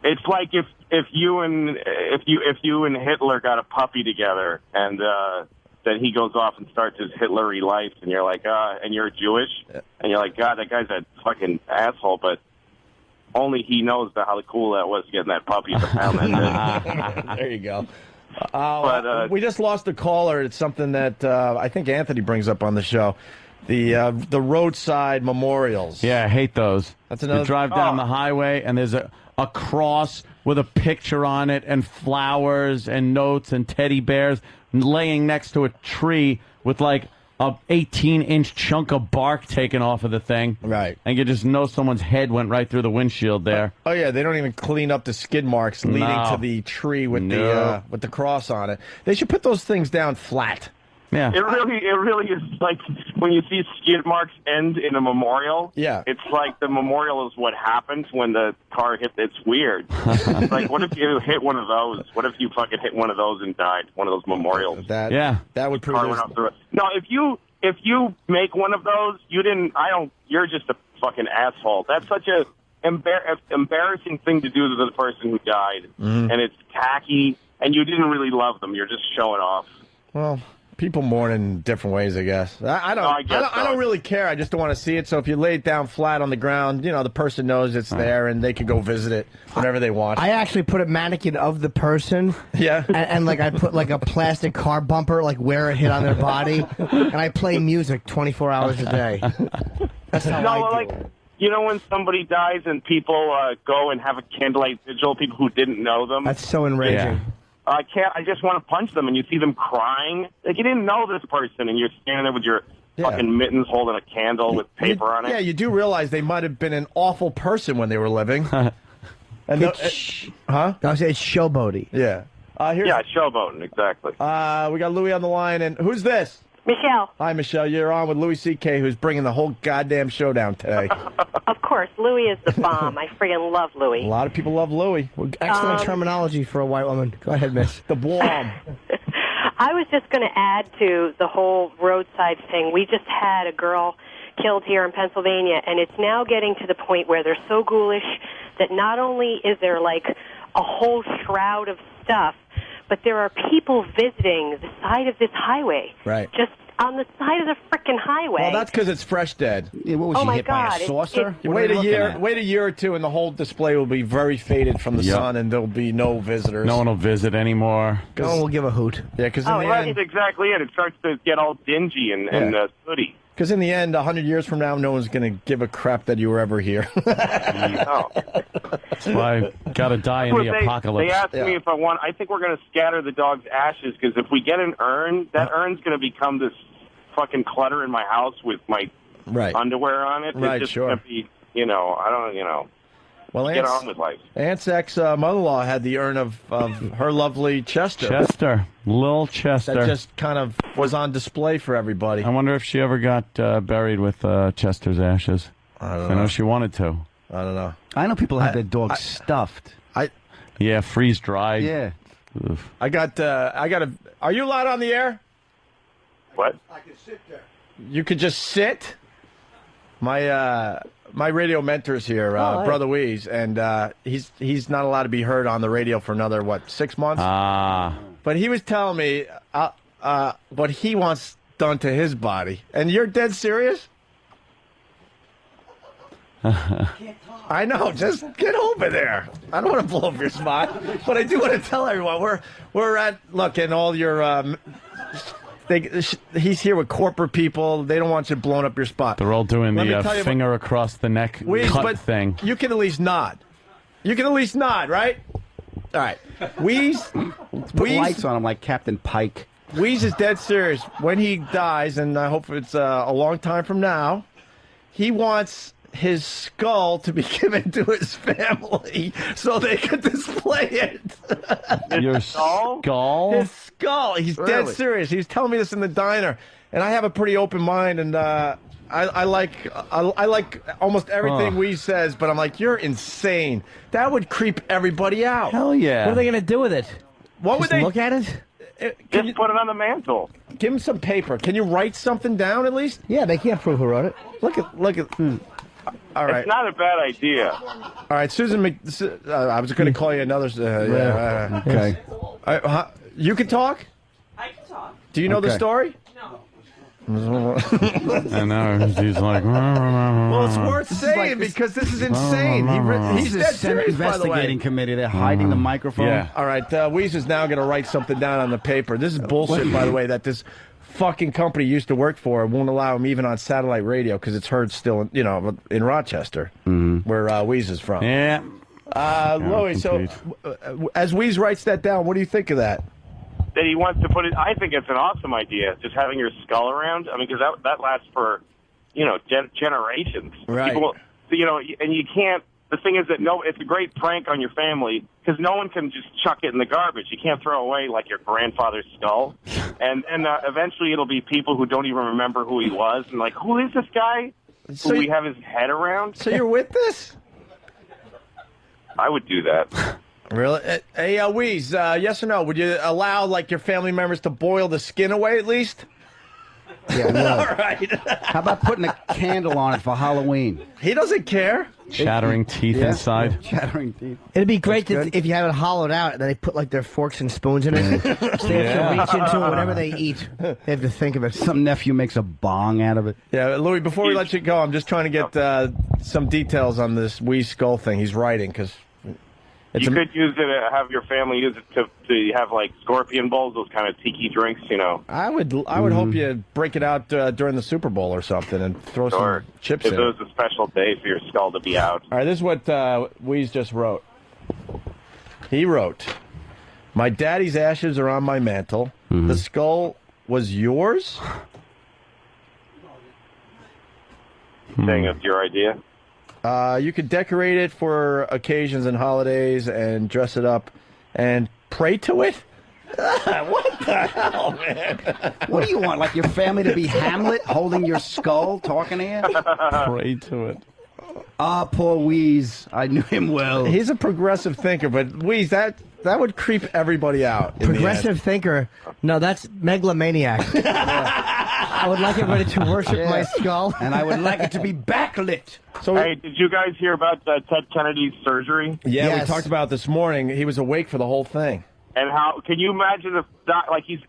it's like if you and Hitler got a puppy together, and then he goes off and starts his Hitlery life, and you're like, and you're Jewish, and you're like, God, that guy's a fucking asshole, but only he knows how cool that was getting that puppy to pound that thing. There you go. We just lost a caller. It's something that I think Anthony brings up on the show. The roadside memorials. Yeah, I hate those. That's another. You drive down the highway and there's a cross with a picture on it and flowers and notes and teddy bears laying next to a tree with like a 18-inch chunk of bark taken off of the thing. Right. And you just know someone's head went right through the windshield there. Oh yeah, they don't even clean up the skid marks leading to the tree with the cross on it. They should put those things down flat. Yeah. It really is like when you see skid marks end in a memorial. Yeah. It's like the memorial is what happens when the car hit. It's weird. It's like, what if you hit one of those? What if you fucking hit one of those and died? One of those memorials. That would prove. No, if you make one of those, you're just a fucking asshole. That's such a embarrassing thing to do to the person who died, and it's tacky, and you didn't really love them. You're just showing off. Well, people mourn in different ways, I guess. I don't really care. I just don't want to see it. So if you lay it down flat on the ground, the person knows it's there, and they can go visit it whenever they want. I actually put a mannequin of the person. Yeah. And I put like a plastic car bumper, like where it hit on their body, and I play music 24 hours a day. That's how I do it. When somebody dies and people go and have a candlelight vigil, people who didn't know them. That's so enraging. Yeah. I just want to punch them, and you see them crying. Like, you didn't know this person, and you're standing there with your fucking mittens holding a candle with paper on it. Yeah, you do realize they might have been an awful person when they were living. Huh? I was saying it's showboaty. Yeah. Showboating, exactly. We got Louis on the line, and who's this? Michelle. Hi, Michelle. You're on with Louis C.K., who's bringing the whole goddamn show down today. Of course. Louis is the bomb. I friggin' love Louis. A lot of people love Louis. Excellent terminology for a white woman. Go ahead, miss. The bomb. I was just going to add to the whole roadside thing. We just had a girl killed here in Pennsylvania, and it's now getting to the point where they're so ghoulish that not only is there like a whole shroud of stuff, but there are people visiting the side of this highway. Right. Just on the side of the frickin' highway. Well, that's because it's fresh dead. Yeah, what was Oh she my hit by God, a saucer? You What are wait we a looking year, at? wait a year or two, and the whole display will be very faded from the Yep. sun, and there'll be no visitors. No one will visit anymore. No one will give a hoot. Yeah, because Oh, in the that's end, exactly it. It starts to get all dingy and sooty. because in the end, 100 years from now, no one's going to give a crap that you were ever here. Oh. That's why I gotta die in Well, the apocalypse. They asked me if I want. I think we're going to scatter the dog's ashes because if we get an urn, that urn's going to become this fucking clutter in my house with my underwear on it. Right, it's just sure. going to be, I don't, Well, get on with life. Aunt's ex-mother-in-law had the urn of her lovely Chester. Little Chester. That just kind of was on display for everybody. I wonder if she ever got buried with Chester's ashes. I don't I know know. she wanted to. I don't know. I know people have their dogs stuffed. Yeah, freeze dried. Yeah. Oof. I got a. Are you allowed on the air? What? I can sit there. You could just sit. My radio mentor's here, Brother Weeze, and he's not allowed to be heard on the radio for another 6 months. But he was telling me what he wants done to his body, and you're dead serious. I know. Just get over there. I don't want to blow up your spot, but I do want to tell everyone we're at. Look, and all your. He's here with corporate people. They don't want you blowing up your spot. They're all doing Let me the tell you finger across the neck cut thing. You can at least nod. You can at least nod, right? All right. Put lights on him like Captain Pike. Weeze is dead serious. When he dies, and I hope it's a long time from now, he wants his skull to be given to his family so they could display it. Your skull? His skull. He's dead serious. He was telling me this in the diner, and I have a pretty open mind, and I like almost everything Weeze says, but I'm like, you're insane. That would creep everybody out. Hell yeah. What are they going to do with it? What would they look at it? Just put it on the mantle. Give him some paper. Can you write something down at least? Yeah, they can't prove who wrote it. Look at. All right. It's not a bad idea. All right, Susan. I was going to call you another. Okay. You can talk. I can talk. Do you know the story? No. I know. He's like. Well, it's worth saying because this is insane. He's dead serious, by the way. Investigating committee. They're hiding the microphone. Yeah. All right, Weeze is now going to write something down on the paper. This is bullshit, by the way, that this fucking company used to work for won't allow him even on satellite radio because it's heard still, in Rochester, where Weeze is from. Yeah. Louis, so as Weeze writes that down, what do you think of that? That he wants to put it. I think it's an awesome idea. Just having your skull around. I mean, because that lasts for, generations. Right. People, and you can't. The thing is that it's a great prank on your family because no one can just chuck it in the garbage. You can't throw away like your grandfather's skull, and eventually it'll be people who don't even remember who he was and like, who is this guy? Who we have his head around? So you're with this? I would do that. Really? Hey, Weeze, yes or no? Would you allow like your family members to boil the skin away at least? Yeah, no. All right. How about putting a candle on it for Halloween? He doesn't care. Shattering teeth inside. Shattering teeth. It'd be great if you have it hollowed out and then they put like their forks and spoons in it. So they have to reach into it whenever they eat. They have to think of it. Some nephew makes a bong out of it. Yeah, Louis, before we let you go, I'm just trying to get some details on this Weeze skull thing he's writing because you could use it, have your family use it to have like scorpion bowls, those kind of tiki drinks, I would hope you break it out during the Super Bowl or something and throw some chips in it was a special day for your skull to be out. All right, this is what Weeze just wrote. He wrote, "My daddy's ashes are on my mantle. The skull was yours?" Saying it's your idea? You could decorate it for occasions and holidays and dress it up and pray to it? What the hell, man? What do you want? Like your family to be Hamlet holding your skull, talking to you? Pray to it. Ah, poor Weeze. I knew him well. He's a progressive thinker, but Weeze, that would creep everybody out. Progressive thinker? No, that's megalomaniac. I would like everybody to worship my skull. And I would like it to be backlit. So, hey, did you guys hear about Ted Kennedy's surgery? Yeah, we talked about it this morning. He was awake for the whole thing. And how can you imagine if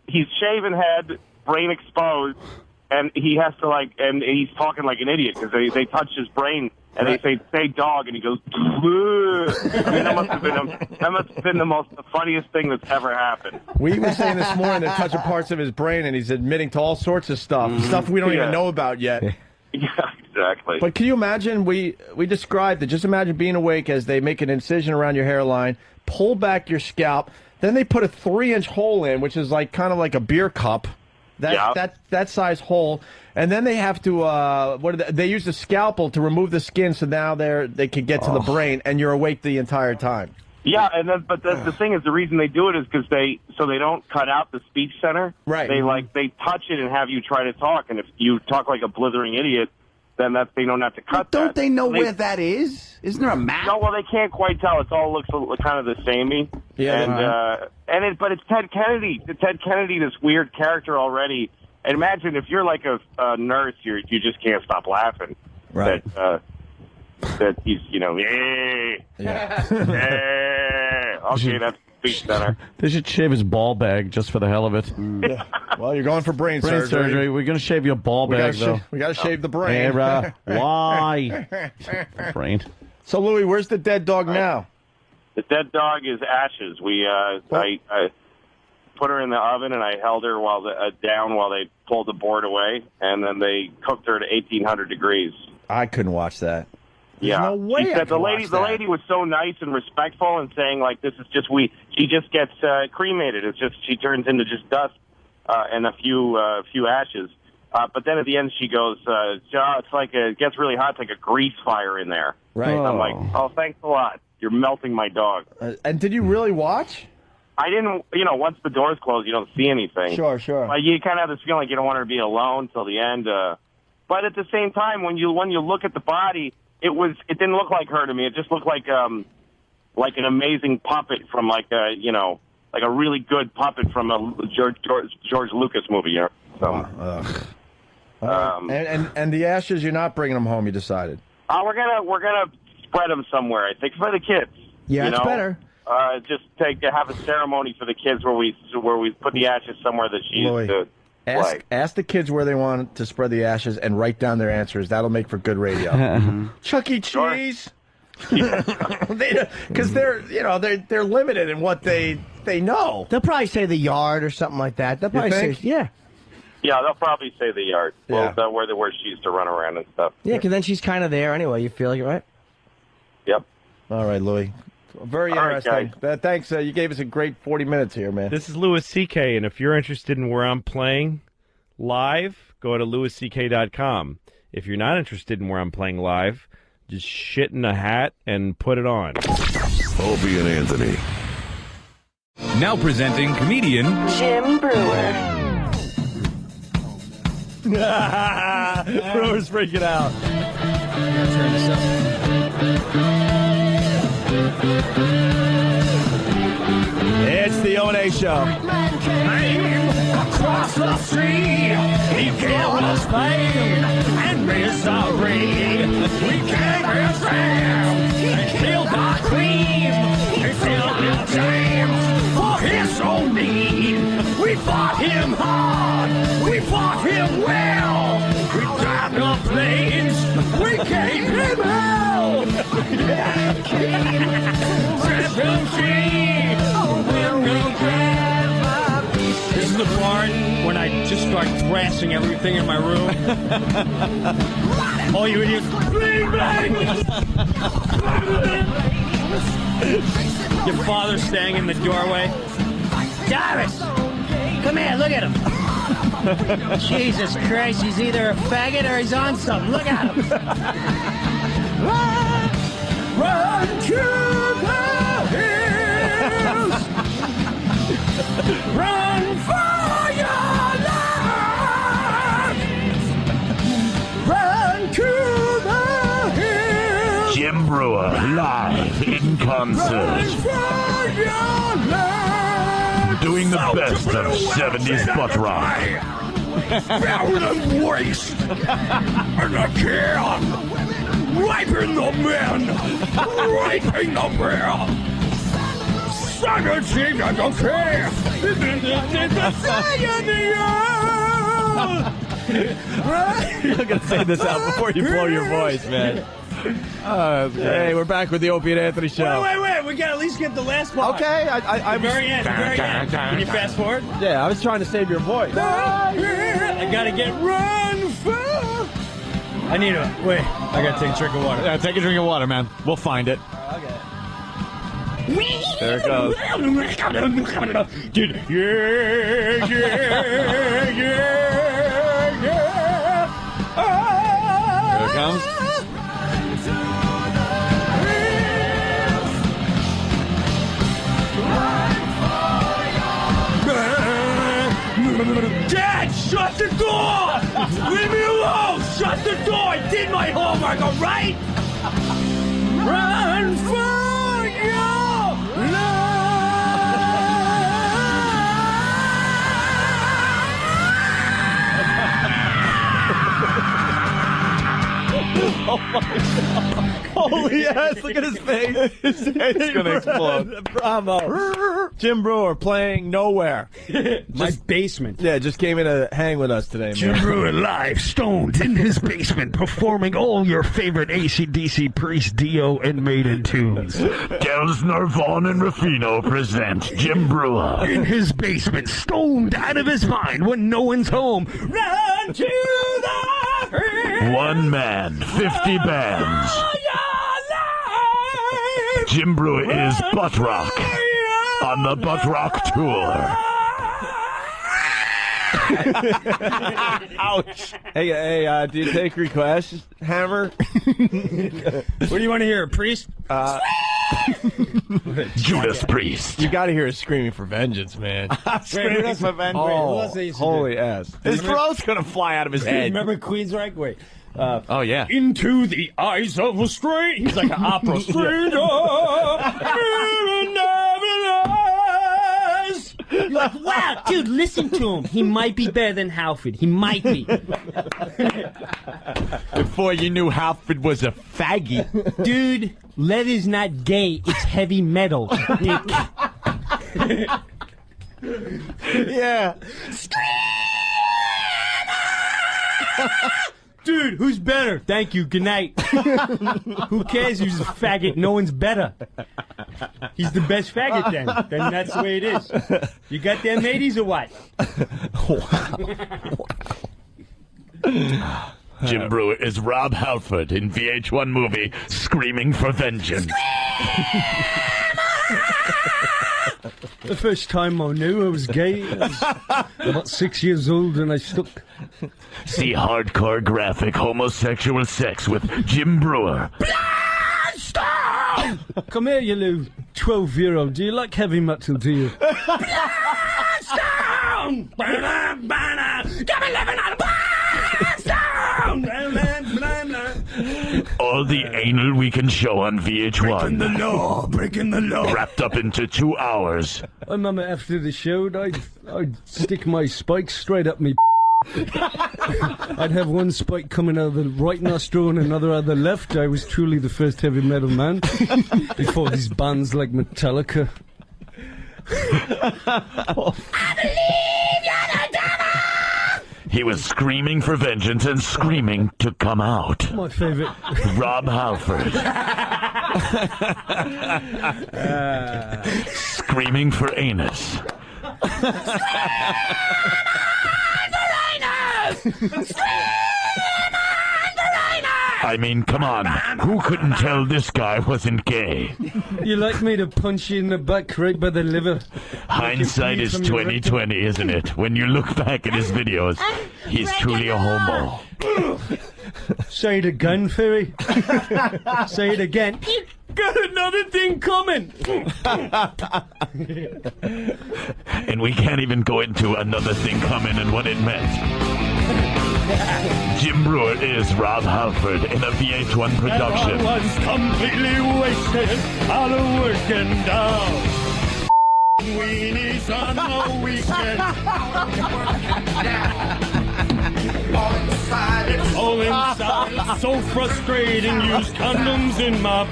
he's shaven head, brain exposed, and he has to and he's talking like an idiot because they touch his brain and they say dog, and he goes. I mean, that must have been the funniest thing that's ever happened. We were saying this morning they're touching parts of his brain, and he's admitting to all sorts of stuff we don't even know about yet. Yeah, exactly. But can you imagine? We described it. Just imagine being awake as they make an incision around your hairline, pull back your scalp, then they put a 3-inch hole in, which is kind of like a beer cup. That size hole, and then they have to they use the scalpel to remove the skin, so now they can get to the brain, and you're awake the entire time. Yeah, and then the thing is, the reason they do it is because they don't cut out the speech center. Right. They touch it and have you try to talk, and if you talk like a blithering idiot, then they don't have to cut. Don't that. they know where that is? Isn't there a map? No, well, they can't quite tell. It all looks kind of the samey. Yeah. But it's Ted Kennedy. Ted Kennedy, this weird character already. And imagine if you're like a nurse, you just can't stop laughing. Right. That he's, okay, that's speech center. They should shave his ball bag just for the hell of it. Yeah. Well, you're going for brain surgery. We're going to shave your ball bag, though. We got to shave the brain. Hey, why? Brain. So, Louis, where's the dead dog now? The dead dog is ashes. I put her in the oven, and I held her down while they pulled the board away, and then they cooked her to 1,800 degrees. I couldn't watch that. Yeah, no way she said the lady was so nice and respectful and saying this is just she just gets cremated. It's just she turns into just dust and a few ashes. But then at the end she goes, it's it gets really hot. It's like a grease fire in there. Right. I'm like, oh, thanks a lot. You're melting my dog. And did you really watch? I didn't. Once the doors close, you don't see anything. Sure. You kind of have this feeling like you don't want her to be alone till the end. But at the same time, when you look at the body. It didn't look like her to me. It just looked like an amazing puppet from like a really good puppet from a George Lucas movie. So, and the ashes, you're not bringing them home. You decided. We're gonna spread them somewhere. I think for the kids. Yeah, it's better. Just have a ceremony for the kids where we put the ashes somewhere that she used to. Ask the kids where they want to spread the ashes and write down their answers. That'll make for good radio. Chuck E. Cheese. Because they're limited in what they know. They'll probably say the yard or something like that. They'll probably say, yeah. Yeah, they'll probably say the yard. Yeah. Well, where she used to run around and stuff. Yeah, because then she's kind of there anyway. You feel like it, right? Yep. All right, Louis. Very interesting. Thanks. You gave us a great 40 minutes here, man. This is Louis C.K., and if you're interested in where I'm playing live, go to louisck.com. If you're not interested in where I'm playing live, just shit in a hat and put it on. Opie and Anthony. Now presenting comedian Jim Brewer. Brewer's freaking out. Turn this up. It's the O&A show. Across the street, he killed us pain and misery. We came his ham, he killed our cream, he filled our jams for his own need. We fought him hard, we fought him well. We drive the planes, we gave him hell. This is the part when I just start thrashing everything in my room. All you idiots. Bang, bang! Your father staying in the doorway. Jarvis! Come here, look at him. Jesus Christ, he's either a faggot or he's on something. Look at him. Run to the hills! Run for your life! Run to the hills! Jim Brewer, live in concert. For your life! Doing the best of 70s butt rock. Found and waste! And again! Raping the men! Raping the men! Sucker chick, I don't care! The thing in the air! I'm gonna say this out before you blow your voice, man. Hey, we're back with the Opie and Anthony show. Wait. We gotta at least get the last part. Okay, I very end. Can you fast forward? Yeah, I was trying to save your voice. I gotta get run for. I need a wait. I gotta take a drink of water. Yeah, take a drink of water, man. We'll find it. Okay. There it goes. Dude, yeah. Here it comes. Dad, shut the door! Leave me alone! Shut the door! I did my homework, all right? Run for your Oh my God. Holy ass, look at his face. His head's gonna explode. Bravo. Jim Brewer playing Nowhere. My basement. Yeah, just came in to hang with us today, man. Jim Brewer live, stoned in his basement, performing all your favorite AC/DC, Priest, Dio, and Maiden tunes. Gelsner, Vaughn, and Ruffino present Jim Brewer in his basement, stoned out of his mind when no one's home. Run to the One man, 50 bands. Jim Brewer is Butt Rock on the Butt Rock Tour. Ouch. Hey, do you take requests, Hammer? What do you want to hear, Priest? Judas Priest. You got to hear his screaming for vengeance, man. Screaming for vengeance. Oh, holy ass. His throat's going to fly out of his head. Remember Queensryche? Wait. Oh, yeah. Into the eyes of a stranger. He's like an opera stranger. You're like, wow, dude, listen to him. He might be better than Halford. He might be. Before you knew Halford was a faggy. Dude, leather's not gay. It's heavy metal, dick. Yeah. Dude, who's better? Thank you. Good night. Who cares who's a faggot? No one's better. He's the best faggot then. Then that's the way it is. You got them mateys or what? Jim Brewer is Rob Halford in VH1 movie Screaming for Vengeance. The first time I knew I was gay, I was about 6 years old and I stuck. See hardcore graphic homosexual sex with Jim Brewer. Stop! Come here, you little 12-year-old. Do you like heavy metal, do you? Stone! Come and live in All the anal we can show on VH1. Breaking the law, breaking the law. Wrapped up into 2 hours. I remember after the show, I'd stick my spikes straight up me. I'd have one spike coming out of the right nostril and another out of the left. I was truly the first heavy metal man before these bands like Metallica. I believe you're the devil! He was screaming for vengeance and screaming to come out. My favorite. Rob Halford. Screaming for anus. I mean, come on. Who couldn't tell this guy wasn't gay? You like me to punch you in the back right by the liver? Hindsight is 20/20, isn't it? When you look back at his videos, he's truly a homo. Say it again, Ferry. Say it again. You got another thing coming. And we can't even go into another thing coming and what it meant. Jim Brewer is Rob Halford in a VH1 production. I was completely wasted out of working down. Weenies on the weekend. All inside, it's so frustrating. Use condoms in my.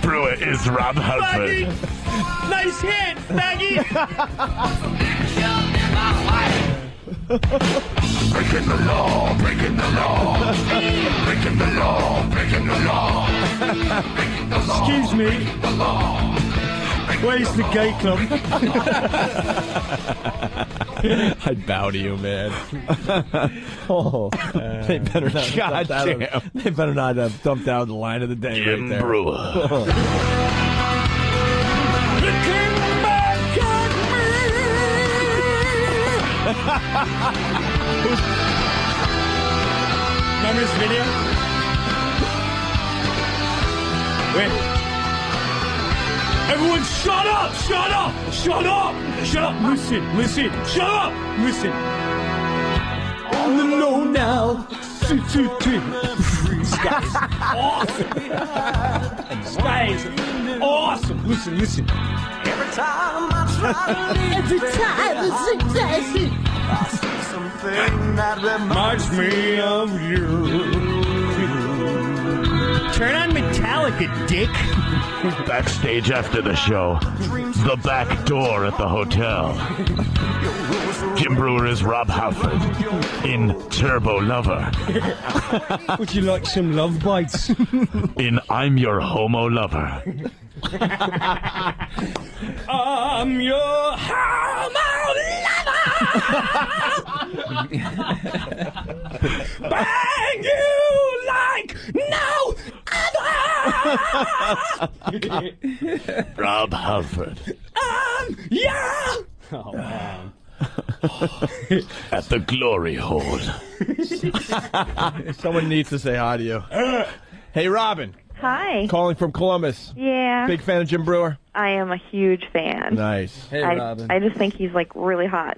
Brewer Brewer is Rob Halford. Nice hit, Maggie. Breaking the law, breaking the law, breaking the law, breaking the law. Excuse me. Where's the gay club? I'd bow to you, man. They better not. God damn. They better not have dumped out the line of the day Jim right there. Brewer. Remember this video? Wait. Everyone shut up! Shut up! Shut up! Shut up! Listen! Listen! Shut up! Listen! On the low now. 2, 2, 3. This guy's awesome. This guy is awesome. Listen, listen. Every time I try to leave every time it's success, I see something that reminds me of you. Turn on Metallica, dick. Backstage after the show, the back door at the hotel. Jim Brewer is Rob Halford in Turbo Lover. Would you like some love bites? In I'm Your Homo Lover. I'm your homo lover. Bang you like no other. Rob Halford. Yeah. Oh, man. At the glory hole. Someone needs to say hi to you. Hey, Robin. Hi. Calling from Columbus. Yeah. Big fan of Jim Brewer? I am a huge fan. Nice. Hey, Robin. I just think he's like really hot.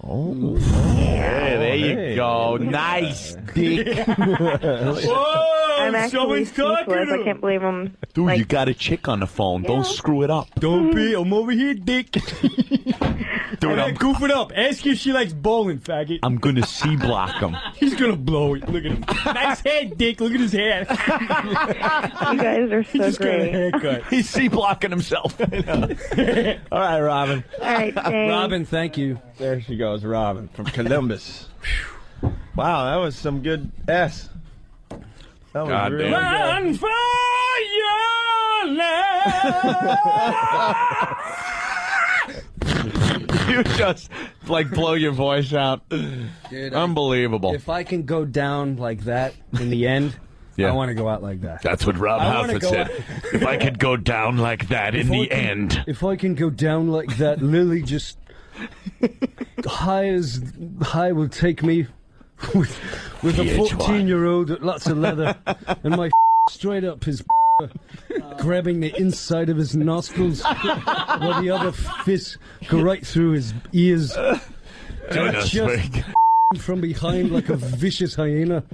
Oh. Hey, there you Hey. go. Nice dick. Whoa, I'm actually someone's talking speechless. to I can't believe I'm. Dude, like, you got a chick on the phone. Don't screw it up. Don't be. I'm over here, dick. Dude, I'm goofing up. Ask her if she likes bowling, faggot. I'm going to C-block him. He's gonna blow it. Look at him. Nice head, dick. Look at his head. You guys are so Just got a great. haircut. He's C-blocking himself. All right, Robin. All right, thanks. Robin, thank you. There she goes, Robin from Columbus. Wow, that was some good S. That was God really damn. good. Run for your life. You just, like, blow your voice out. Dude, Unbelievable. If I can go down like that in the end, Yeah. I want to go out like that. That's what Rob I wanna Halford go said. out- If I could go down like that in the end. If I can go down like that, Lily just high will take me with a VH1. 14-year-old with lots of leather, and my straight up his grabbing the inside of his nostrils, while the other fist go right through his ears. And I Goodness just me. from behind like a vicious hyena.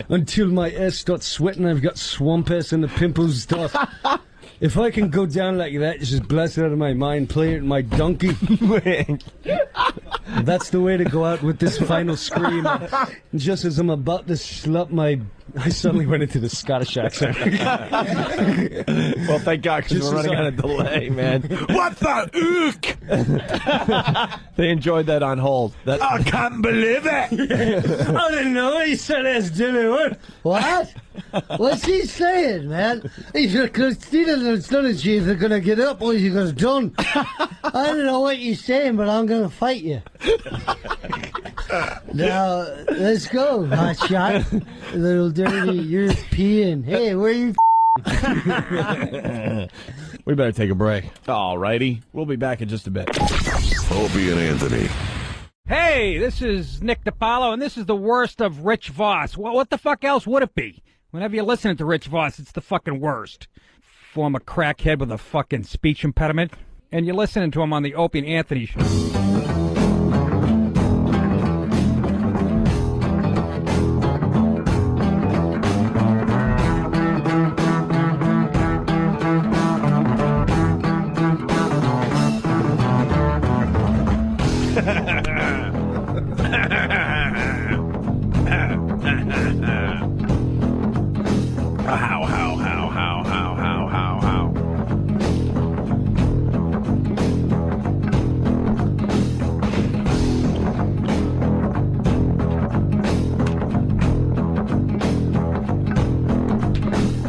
Until my ass starts sweating, I've got swamp ass and the pimples start. If I can go down like that, just blast it out of my mind, play it in my donkey. That's the way to go out with this final scream. And just as I'm about to slut I suddenly went into the Scottish accent. Well, thank God, because we're running out of delay, man. What the ook? They enjoyed that on hold. That, I can't believe it. I didn't know he said that's Jimmy. What? What's he saying, man? He's Christina and Stunning are gonna get up or you're gonna done. I don't know what you're saying, but I'm gonna fight you. Now, let's go, hot shot. Little dirty European. Hey, where you we better take a break. All righty. We'll be back in just a bit. Opie and Anthony. Hey, this is Nick DiPaolo, and this is the worst of Rich Vos. Well, what the fuck else would it be? Whenever you're listening to Rich Vos, it's the fucking worst. Former crackhead with a fucking speech impediment, and you're listening to him on the Opie and Anthony show.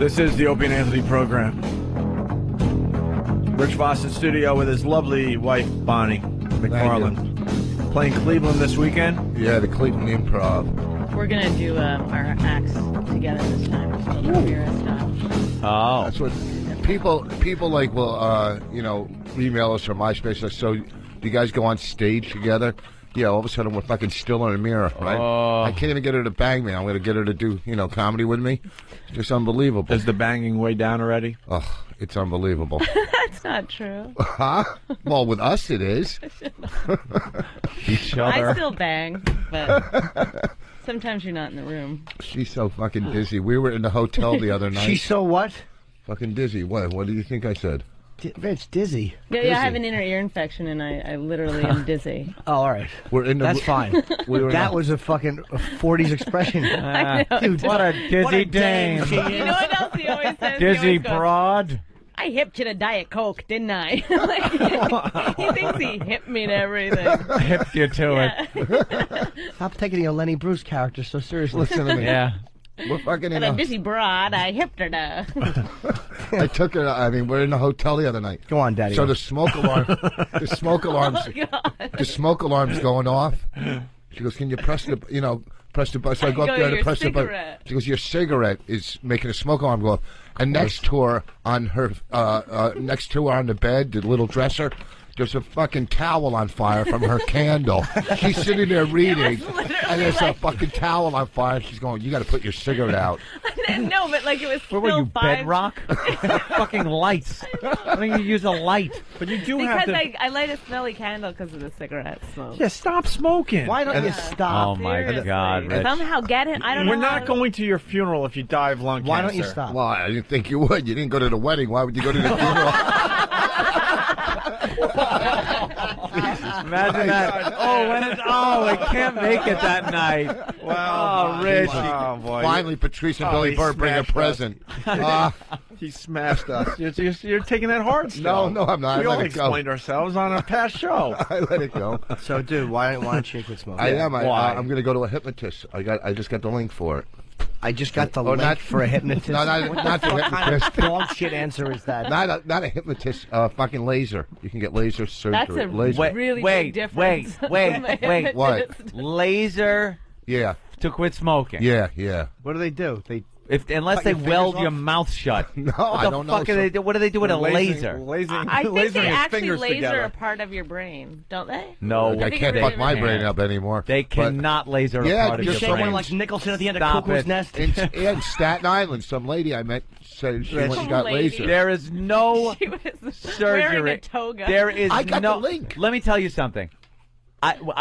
This is the Opie and Anthony program. Rich Vos in studio with his lovely wife, Bonnie McCarlin. Playing Cleveland this weekend? Yeah, the Cleveland Improv. We're going to do our acts together this time. Oh. That's what people like will, email us from MySpace. So, do you guys go on stage together? Yeah, all of a sudden we're fucking still in a mirror, right? Oh. I can't even get her to bang me. I'm going to get her to do, comedy with me. It's just unbelievable. Is the banging way down already? Oh, it's unbelievable. That's not true. Huh? Well, with us it is. Each I still bang, but sometimes you're not in the room. She's so fucking dizzy. We were in the hotel the other night. She's so what? Fucking dizzy. What do you think I said? Rich, dizzy. Yeah, I have an inner ear infection, and I literally am dizzy. Oh, all right. We're in the That's fine. That was a fucking 40s expression. I know. Dude, what a dizzy dame. You know what else he always says? He Dizzy always goes, broad. I hipped you to Diet Coke, didn't I? He thinks he hipped me to everything. Hipped you to it. Stop taking your Lenny Bruce character so seriously. Listen to me. Yeah. We're fucking And a dizzy broad, I hipped her to. I took her. I mean, we're in the hotel the other night. Go on, Daddy. So the smoke alarm, the smoke alarm's going off. She goes, "Can you press the button?" So I go up there to press the button. She goes, "Your cigarette is making a smoke alarm go off." And next to her on the bed, the little dresser, there's a fucking towel on fire from her candle. She's sitting there reading, and there's a fucking towel on fire. She's going, "You got to put your cigarette out." No, but like it was Where still were you, 5. bedrock? Fucking lights. Why don't you use a light? But you do Because have to... I light a smelly candle because of the cigarette smoke. Yeah, stop smoking. Why don't you stop? Oh, my Seriously. God, Rich. Somehow get it. I don't know. We're not going to your funeral if you die of lung cancer. Why don't you stop? Well, I didn't think you would. You didn't go to the wedding. Why would you go to the funeral? Imagine that. I can't make it that night. Wow. Oh, Rich. Oh, boy. Finally, Patrice and Billy he Bird bring a smashed us. present. He smashed us. You're taking that hard still. No, I'm not. We I all let it go. explained ourselves on a past show. I let it go. So, dude, why don't you quit smoking? I am. Why? I'm going to go to a hypnotist. I just got the link for it. I just got the Oh, link not- for a hypnotist. No, not the What kind hypnotist. of dog shit answer is that? Not a hypnotist. Fucking laser. You can get laser surgery. That's a laser. really big difference. Wait. What? Laser Yeah. to quit smoking. Yeah. What do they do? Unless Cut they your fingers weld off? your mouth shut. No, what I the don't fuck know. are they do? What do they do with a laser? I think they lasering his actually fingers laser together. a part of your brain, don't they? No, I can't fuck my brain up anymore. They But- cannot laser Yeah, a part of You're your shaking brain. like Nicholson at the end Stop of Cuckoo's it. Nest. in Staten Island, some lady I met said she went and got lady. laser. There is no She was surgery. wearing a toga. There is I got no. the link. Let me tell you something.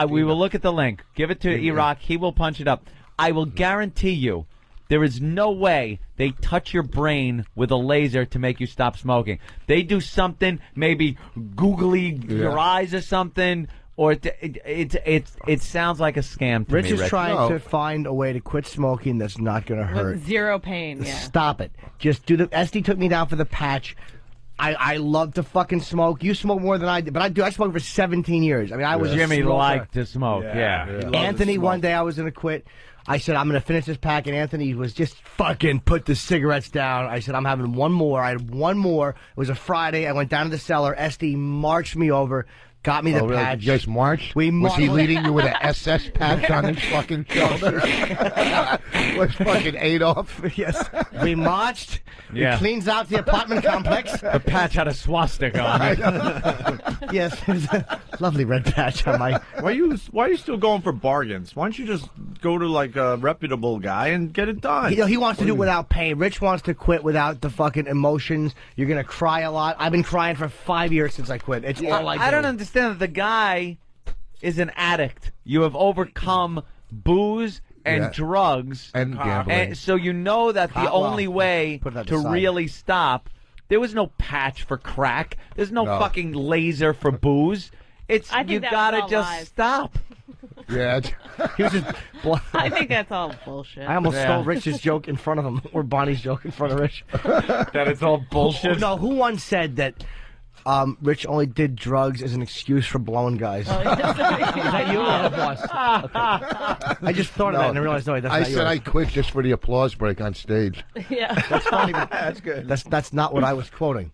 We will look at the link. Give it to E-Rock. He will punch it up. I will guarantee you, there is no way they touch your brain with a laser to make you stop smoking. They do something, maybe googly your eyes or something, or it sounds like a scam to Rich me. is trying to find a way to quit smoking that's not going to hurt. With zero pain, yeah. Stop it. Just do the. SD took me down for the patch. I love to fucking smoke. You smoke more than I did, but I smoked for 17 years. I mean, I was Jimmy a smoker. liked to smoke. Yeah. Anthony, one day I was going to quit. I said, I'm going to finish this pack, and Anthony was just fucking put the cigarettes down. I said, I'm having one more. I had one more. It was a Friday. I went down to the cellar. SD marched me over, got me the Really? patch. You guys marched? Was he leading you with an SS patch on his fucking shoulder? Was fucking Adolf? Yes. We marched. Yeah. He cleans out the apartment complex. The patch had a swastika on it. Yes, it was a lovely red patch on my. Why are you still going for bargains? Why don't you just go to like a reputable guy and get it done? He wants to do it without pain. Rich wants to quit without the fucking emotions. You're gonna cry a lot. I've been crying for 5 years since I quit. It's all I do. I don't understand that the guy is an addict. You have overcome booze and drugs and gambling. And so you know that the only way to really stop. There was no patch for crack. There's no fucking laser for booze. It's I think you that was gotta all just lies. stop. Yeah. He was just. I think that's all bullshit. I almost stole Rich's joke in front of him, or Bonnie's joke in front of Rich. That it's all bullshit. No, who once said that Rich only did drugs as an excuse for blowing guys. Is that you or the boss? Okay. I just thought of that and I realized, no, that's I not said yours. I quit just for the applause break on stage. Yeah. That's funny, but that's good. That's not what I was quoting.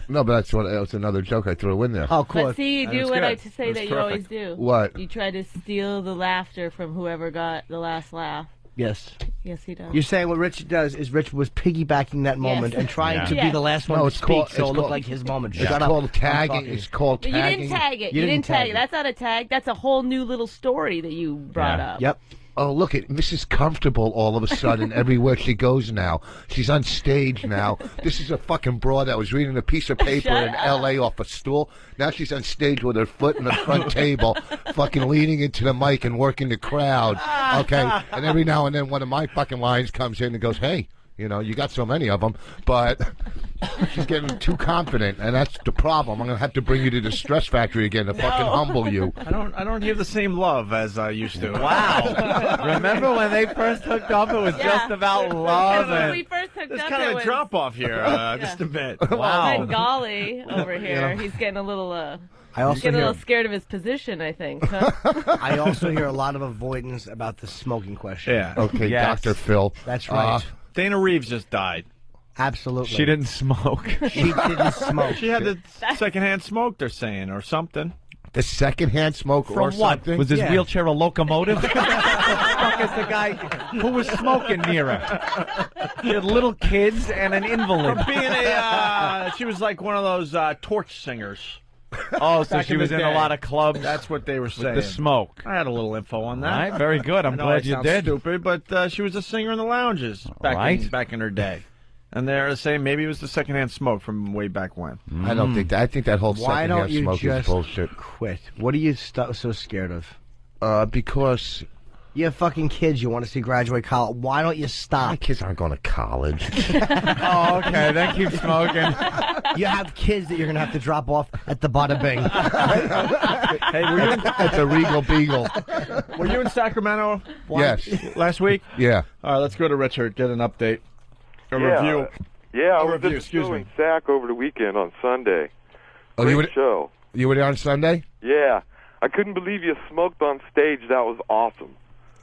No, but that's another joke I threw in there. Oh, cool. But see, you do what I say that you always do. What? You try to steal the laughter from whoever got the last laugh. Yes. Yes, he does. You're saying what Rich does is Rich was piggybacking that moment and trying to be the last one to speak, so it looked like his moment. It's called tagging. It's called But tagging. you didn't tag it. You didn't tag it. That's not a tag. That's a whole new little story that you brought up. Yep. Oh, look at Mrs. Comfortable all of a sudden everywhere she goes now. She's on stage now. This is a fucking broad that was reading a piece of paper in L.A. off a stool. Now she's on stage with her foot in the front table, fucking leaning into the mic and working the crowd. Okay? And every now and then one of my fucking lines comes in and goes, hey, you know, you got so many of them, but she's getting too confident, and that's the problem. I'm going to have to bring you to the stress factory again to fucking humble you. I don't hear the same love as I used to. Wow. Remember when they first hooked up, it was just about love. When And we first hooked There's up, kind it of a was... drop off here, just a bit. Wow. And Golly over here, he's getting a little, I also he's getting a hear- little scared of his position, I think. Huh? I also hear a lot of avoidance about the smoking question. Yeah. Okay, Yes. Dr. Phil. That's right. Dana Reeves just died. Absolutely. She didn't smoke. She didn't smoke. She had the secondhand smoke, they're saying, or something. The secondhand smoke From or what? something? Was his Yeah. wheelchair a locomotive? What the fuck is the guy who was smoking near her? He had little kids and an invalid. From being she was like one of those torch singers. Oh, so Back she in was the in a day. lot of clubs. That's what they were saying. The smoke. I had a little info on that. All right, very good. I'm I know glad it you sounds did. Stupid, but she was a singer in the lounges back in her day. And they're saying maybe it was the secondhand smoke from way back when. I don't think that. I think that whole Why secondhand don't you smoke is just bullshit. quit? What are you so scared of? Because You have fucking kids you want to see graduate college. Why don't you stop? my kids aren't going to college. Oh, okay. Then keep smoking. You have kids that you're going to have to drop off at the Bada Bing. Hey, were you in, That's a Regal Beagle. were you in Sacramento Yes. last week? Yeah. All right, let's go to Richard, get an update. A Yeah. review. Yeah, I A was review, just excuse doing me. Sac over the weekend on Sunday. Oh, Great you were, show. you were there on Sunday? Yeah. I couldn't believe you smoked on stage. That was awesome.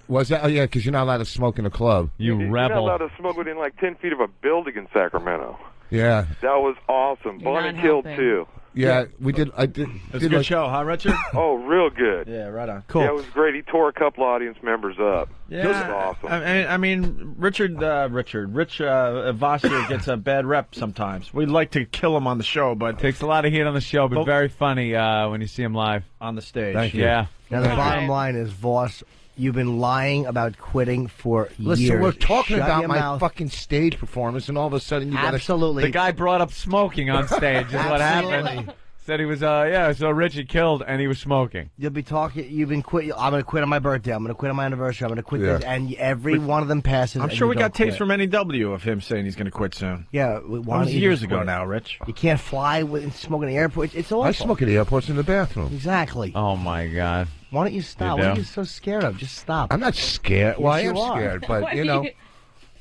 Was that? Oh, yeah, because you're not allowed to smoke in a club. You're not allowed to smoke within like 10 feet of a building in Sacramento. Yeah. That was awesome. You're Bonnie not killed helping. too. Yeah, we did. I did. It's a did good like- show, huh, Richard? Oh, real good. Yeah, right on. Yeah, it was great. He tore a couple audience members up. Yeah, It was awesome. I mean, Rich Vos here gets a bad rep sometimes. We'd like to kill him on the show, but Takes a lot of heat on the show, but very funny when you see him live. on the stage. Thank you. Yeah. Now, the bottom line is, Voss, you've been lying about quitting for Listen, years. we're talking Shut about your my mouth. fucking stage performance, and all of a sudden you got Absolutely. The guy brought up smoking on stage is what happened. Absolutely. Said he was, so Richie killed and he was smoking. You'll be talking. You've been quit. I'm going to quit on my birthday. I'm going to quit on my anniversary. I'm going to quit Yeah. this, and every one of them passes. I'm and sure you we got don't tapes quit. from NEW of him saying he's going to quit soon. Yeah, That was years ago now, Rich. You can't fly with smoking in the airport. It's awful. I smoke at the airports in the bathroom. Exactly. Oh, my God. Why don't you stop? You What are do? you so scared of? Just stop. I'm not scared. Well, I Yes, am you are. scared, but What you do know, you-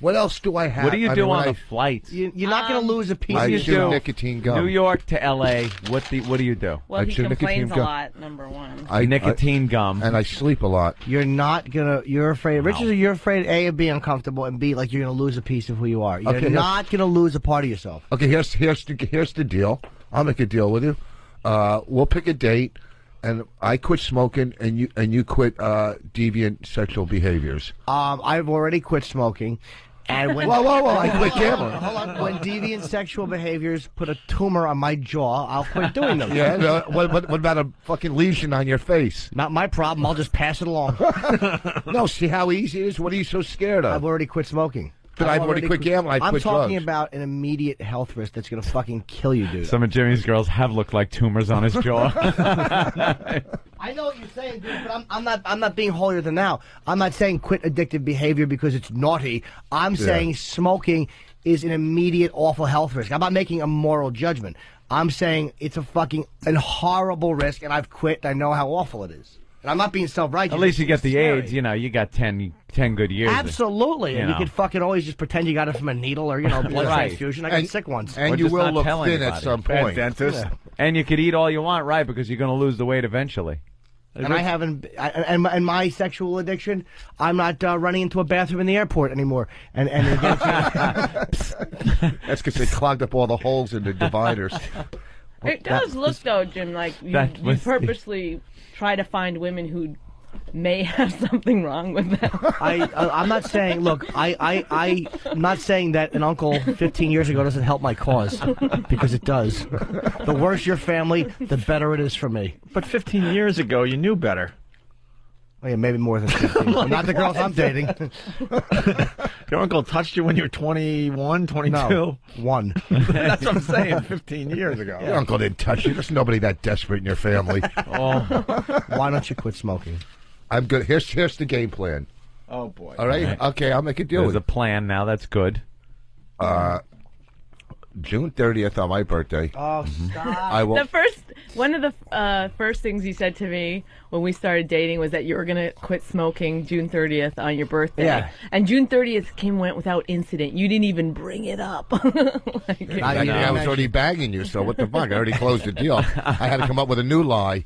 what else do I have? What do you I do mean, when on I- the flights? You're not going to lose a piece I of your chew show. nicotine gum. New York to L.A., what do you do? Well, I he chew nicotine complains a gum. lot, number one. Nicotine gum. and I sleep a lot. You're not gonna. You're afraid. Richard, you're afraid A of being uncomfortable, and B like you're gonna lose a piece of who you are. You're Okay, not gonna lose a part of yourself. Okay, here's the deal. I'll make a deal with you. We'll pick a date, and I quit smoking, and you quit deviant sexual behaviors. I've already quit smoking, and when Whoa! I quit gambling. Hold on. When deviant sexual behaviors put a tumor on my jaw, I'll quit doing them. Yeah. No, what about a fucking lesion on your face? Not my problem. I'll just pass it along. No. See how easy it is. What are you so scared of? I've already quit smoking. But I've already quit gambling. I'm quit talking drugs. about an immediate health risk that's going to fucking kill you, dude. Some of Jimmy's girls have looked like tumors on his jaw. I know what you're saying, dude, but I'm not being holier than thou. I'm not saying quit addictive behavior because it's naughty. I'm saying smoking is an immediate awful health risk. I'm not making a moral judgment. I'm saying it's a fucking horrible risk, and I've quit. And I know how awful it is. And I'm not being self-righteous. At least you get the Scary. AIDS. You know, you got 10 good years. Absolutely. And you know. could fucking always just pretend you got it from a needle or, blood Right. transfusion. I got sick ones. And you will look thin at some point. Dentist. Yeah. And you could eat all you want, right? Because you're going to lose the weight eventually. And I haven't, and my sexual addiction, I'm not running into a bathroom in the airport anymore. And That's because they clogged up all the holes in the dividers. It does look, though, Jim, like you purposely try to find women who may have something wrong with them. I'm not saying, look, I'm not saying that an uncle 15 years ago doesn't help my cause, because it does. The worse your family, the better it is for me. But 15 years ago, you knew better. Oh, yeah, maybe more than 15. Not the girls I'm dating. Your uncle touched you when you were 21, 22? No, 1. That's what I'm saying, 15 years ago. Your uncle didn't touch you. There's nobody that desperate in your family. Why don't you quit smoking? I'm good. Here's the game plan. Oh, boy. All right? Okay, I'll make a deal There's with a plan now. That's good. June 30th on my birthday. Oh, stop. I will. One of the first things you said to me when we started dating was that you were going to quit smoking June 30th on your birthday. Yeah. And June 30th went without incident. You didn't even bring it up. I was already bagging you, so what the fuck? I already closed the deal. I had to come up with a new lie.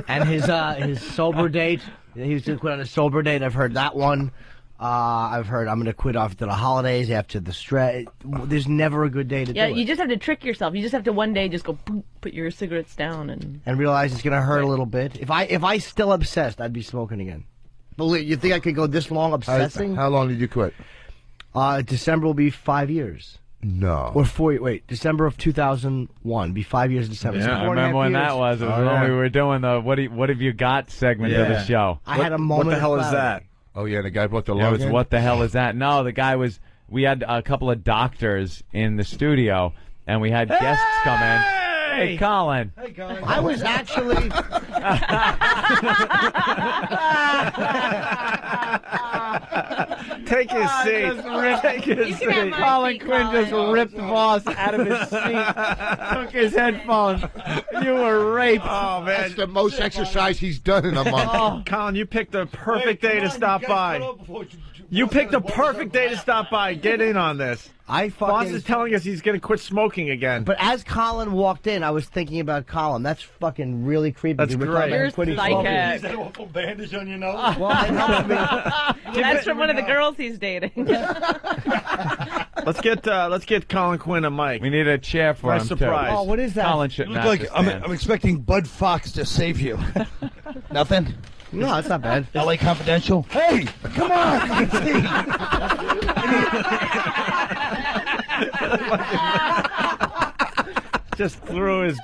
And his sober date, he was going to quit on his sober date. I've heard that one. I've heard I'm going to quit after the holidays, after the stress. There's never a good day to do it. Yeah, you just have to trick yourself. You just have to one day just go boop, put your cigarettes down and realize it's going to hurt a little bit. If I still obsessed, I'd be smoking again. Believe you think I could go this long obsessing? How long did you quit? December will be 5 years. No. Or 4. Wait, December of 2001. Be 5 years in December. Yeah, So I 4.5 remember when years. that was. It was when we were doing the what have you got segment of the show. I had a moment. What the hell of is clarity. that? Oh, yeah, the guy brought the It was log in? what the hell is that? No, the guy was. We had a couple of doctors in the studio, and we had guests come in. Hey, Colin. Hey, Colin. I was actually. Take his seat. Take his seat. Colin Quinn just ripped Vos out of his seat, took his headphones. You were raped. Oh, man. That's the most exercise he's done in a month. Oh, Colin, you picked the perfect day to stop by. You picked the perfect day to stop by. Get in on this. Vos is telling us he's going to quit smoking again. But as Colin walked in, I was thinking about Colin. That's fucking really creepy. That's great. You're Quitting psychic. smoking. Is awful bandage on your nose? Well, that's from one of the girls he's dating. Let's get Colin Quinn a mic. We need a chair for him, surprise. too. Oh, what is that? Colin should You not look like stand. I'm expecting Bud Fox to save you. Nothing? No, that's not bad. LA Confidential? Hey, come on! Just threw his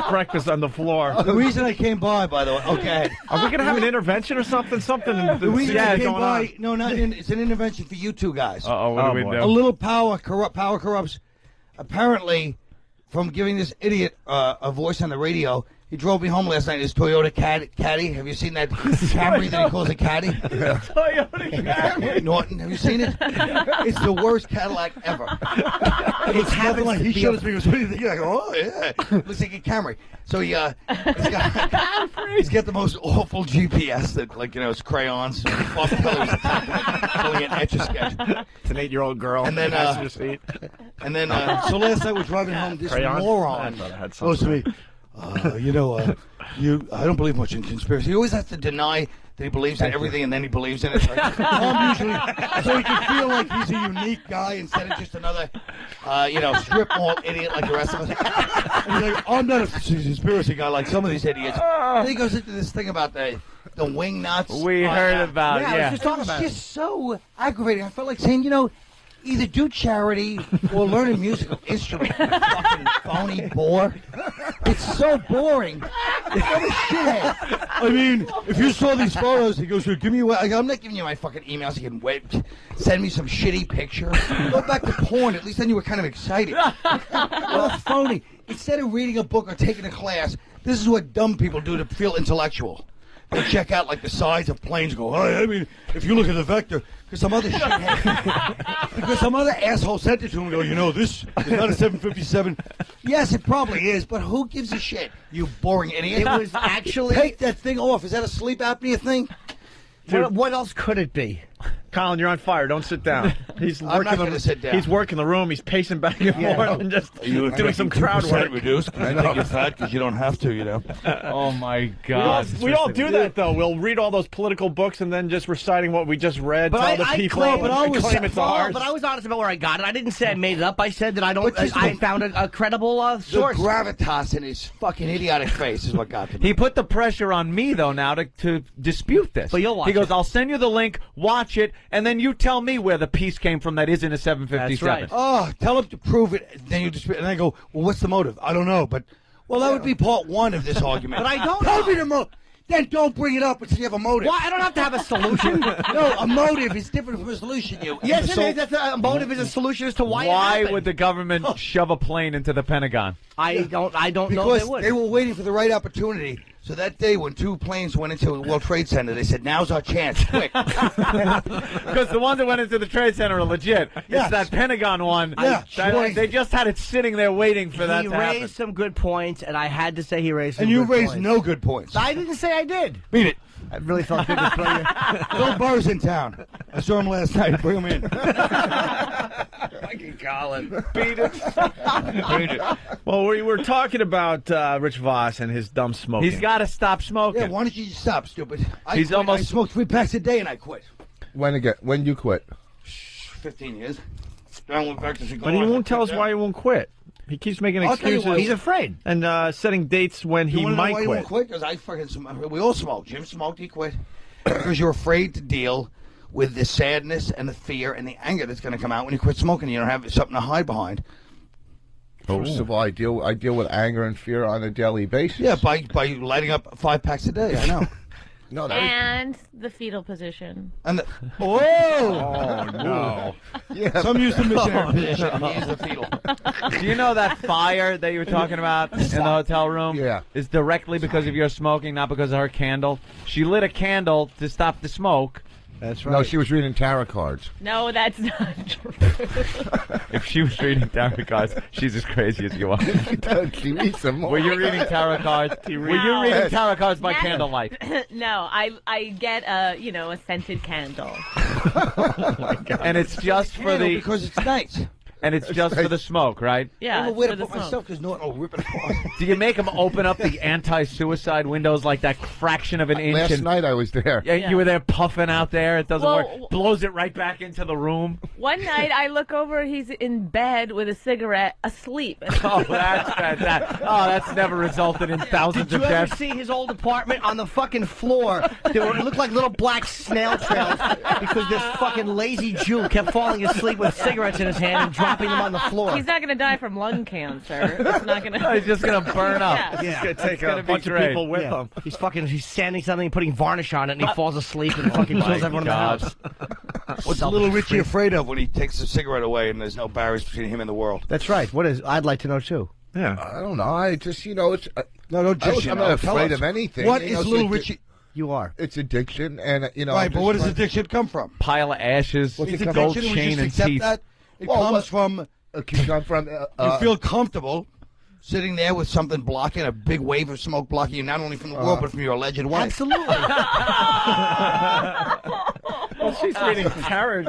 breakfast on the floor. The reason I came by the way, okay. Are we going to have an intervention or something? The reason I came going by, on? no, it's an intervention for you two guys. Uh-oh, what do we do? A little power corrupts. Apparently, from giving this idiot a voice on the radio, he drove me home last night in his Toyota Caddy. Have you seen that Camry that he calls a Caddy? Toyota Camry. Norton, have you seen it? It's the worst Cadillac ever. It's nothing like he showed us me. What do you think? I go, oh yeah, looks like a Camry. So he's got the most awful GPS that it's crayons. Bob Kelly was pulling an Etch-a-Sketch. It's an 8-year-old girl. And then, so last night we're driving home. This moron goes to me. I don't believe much in conspiracy. He always has to deny that he believes in everything, and then he believes in it. Right? I'm usually so he can feel like he's a unique guy instead of just another, strip mall idiot like the rest of us. And he's like, I'm not a conspiracy guy like some of these idiots. And he goes into this thing about the wing nuts. We heard about it. I was just talking about It's just so aggravating. I felt like saying, either do charity or learn a musical instrument. You fucking phony bore. It's so boring. What a shithead. I mean, if you saw these photos, he goes, give me I'm not giving you my fucking emails. You can send me some shitty picture. Go back to porn. At least then you were kind of excited. Well, phony. Instead of reading a book or taking a class, this is what dumb people do to feel intellectual. They check out like the sides of planes. Go, I mean, if you look at the vector, because some other because some other asshole sent it to him. And go, you know, this is not a 757. Yes, it probably is, but who gives a shit? You boring idiot. It was actually take that thing off. Is that a sleep apnea thing? What else could it be? Colin, you're on fire. Don't sit down. He's I'm working not going to sit down. He's working the room. He's pacing back and forth and just doing some crowd work. Reduced because you think you're fat because you don't have to, you know. Oh my God! We all do that though. We'll read all those political books and then just reciting what we just read to other people. Claim it's ours. But I was honest about where I got it. I didn't say I made it up. I said that I found a credible source. The gravitas in his fucking idiotic face is what got to me. He put the pressure on me though now to dispute this. But you'll watch He goes, it. "I'll send you the link. Watch it, and then you tell me where the piece came from that isn't a 757." That's right. Oh, tell him to prove it. Then you dispute, and I go, well, what's the motive? I don't know, but that would be part one of this argument. But I don't Tell know. me the motive. Then don't bring it up until you have a motive. Why? I don't have to have a solution. No, a motive is different from a solution. Yes, it is. That's a motive is a solution as to why. Why would the government shove a plane into the Pentagon? I don't know Because they would. they were waiting for the right opportunity. So that day when 2 planes went into the World Trade Center, they said, now's our chance, quick. Because the ones that went into the Trade Center are legit. Yes. It's that Pentagon one. Yeah. They just had it sitting there waiting for that He to happen. raised some good points, and I had to say he raised some And you good raised points. no good points. I didn't say I did. Beat it. I really felt good to play you. Bill Burr's in town. I saw him last night. Bring him in. Fucking Colin. Beat it. Beat it. Well, we were talking about Rich Vos and his dumb smoking. He's got to stop smoking. Yeah, why don't you just stop, stupid? I smoked 3 packs a day and I quit. When you quit? 15 years. Down with breakfast and But he won't tell us why he won't quit. He keeps making I'll tell you excuses. why. He's afraid. And setting dates when he You wanna know might why you quit. won't quit? Because I fucking we all smoke. Jim smoked, he quit. Because you're afraid to deal with the sadness and the fear and the anger that's going to come out when you quit smoking. You don't have something to hide behind. First of all, I deal with anger and fear on a daily basis. Yeah, by lighting up 5 packs a day. I know. No, And the fetal position. And Oh no! Yeah. Some use the missionary position. He is the fetal. Do you know that fire that you were talking about in the hotel room? Yeah. Is directly because of your smoking, not because of her candle. She lit a candle to stop the smoke. That's right. No, she was reading tarot cards. No, that's not true. If she was reading tarot cards, she's as crazy as you are. She needs some more. Were you reading tarot cards? Were you reading tarot cards by candlelight? No, I get a scented candle. Oh my God. And it's just for the because it's nice. And it's just for the smoke, right? Yeah, I'm it's aware for to the put smoke. myself because Norton will rip it apart. Do you make them open up the anti-suicide windows like that fraction of an inch? Last and, night I was there. Yeah, you were there puffing out there. It doesn't Well, work. Blows it right back into the room. One night I look over, he's in bed with a cigarette, asleep. Oh, that's fantastic. Oh, that's never resulted in thousands Did of you ever deaths. see his old apartment on the fucking floor? It looked like little black snail trails because this fucking lazy Jew kept falling asleep with cigarettes in his hand and dropping them on the floor. He's not going to die from lung cancer. It's not going to. He's just going to burn up. Yeah. He's going to take It's a bunch of great. people with Yeah. him. He's sanding something and putting varnish on it, and he falls asleep and fucking kills everyone in the house. What's little Richie afraid of when he takes the cigarette away and there's no barriers between him and the world? That's right. What is? I'd like to know too. Yeah. I don't know. I just, it's. No, don't just. I'm not afraid of anything. What You know, is it's little addi- Richie? You are. It's addiction, and Right, but where does addiction come from? Pile of ashes, It's gold addiction, we chain just and accept teeth. that. It Well, comes from. It can come from. You feel comfortable sitting there with something blocking, a big wave of smoke blocking you, not only from the world, but from your alleged wife. Absolutely. Well, she's reading tarot.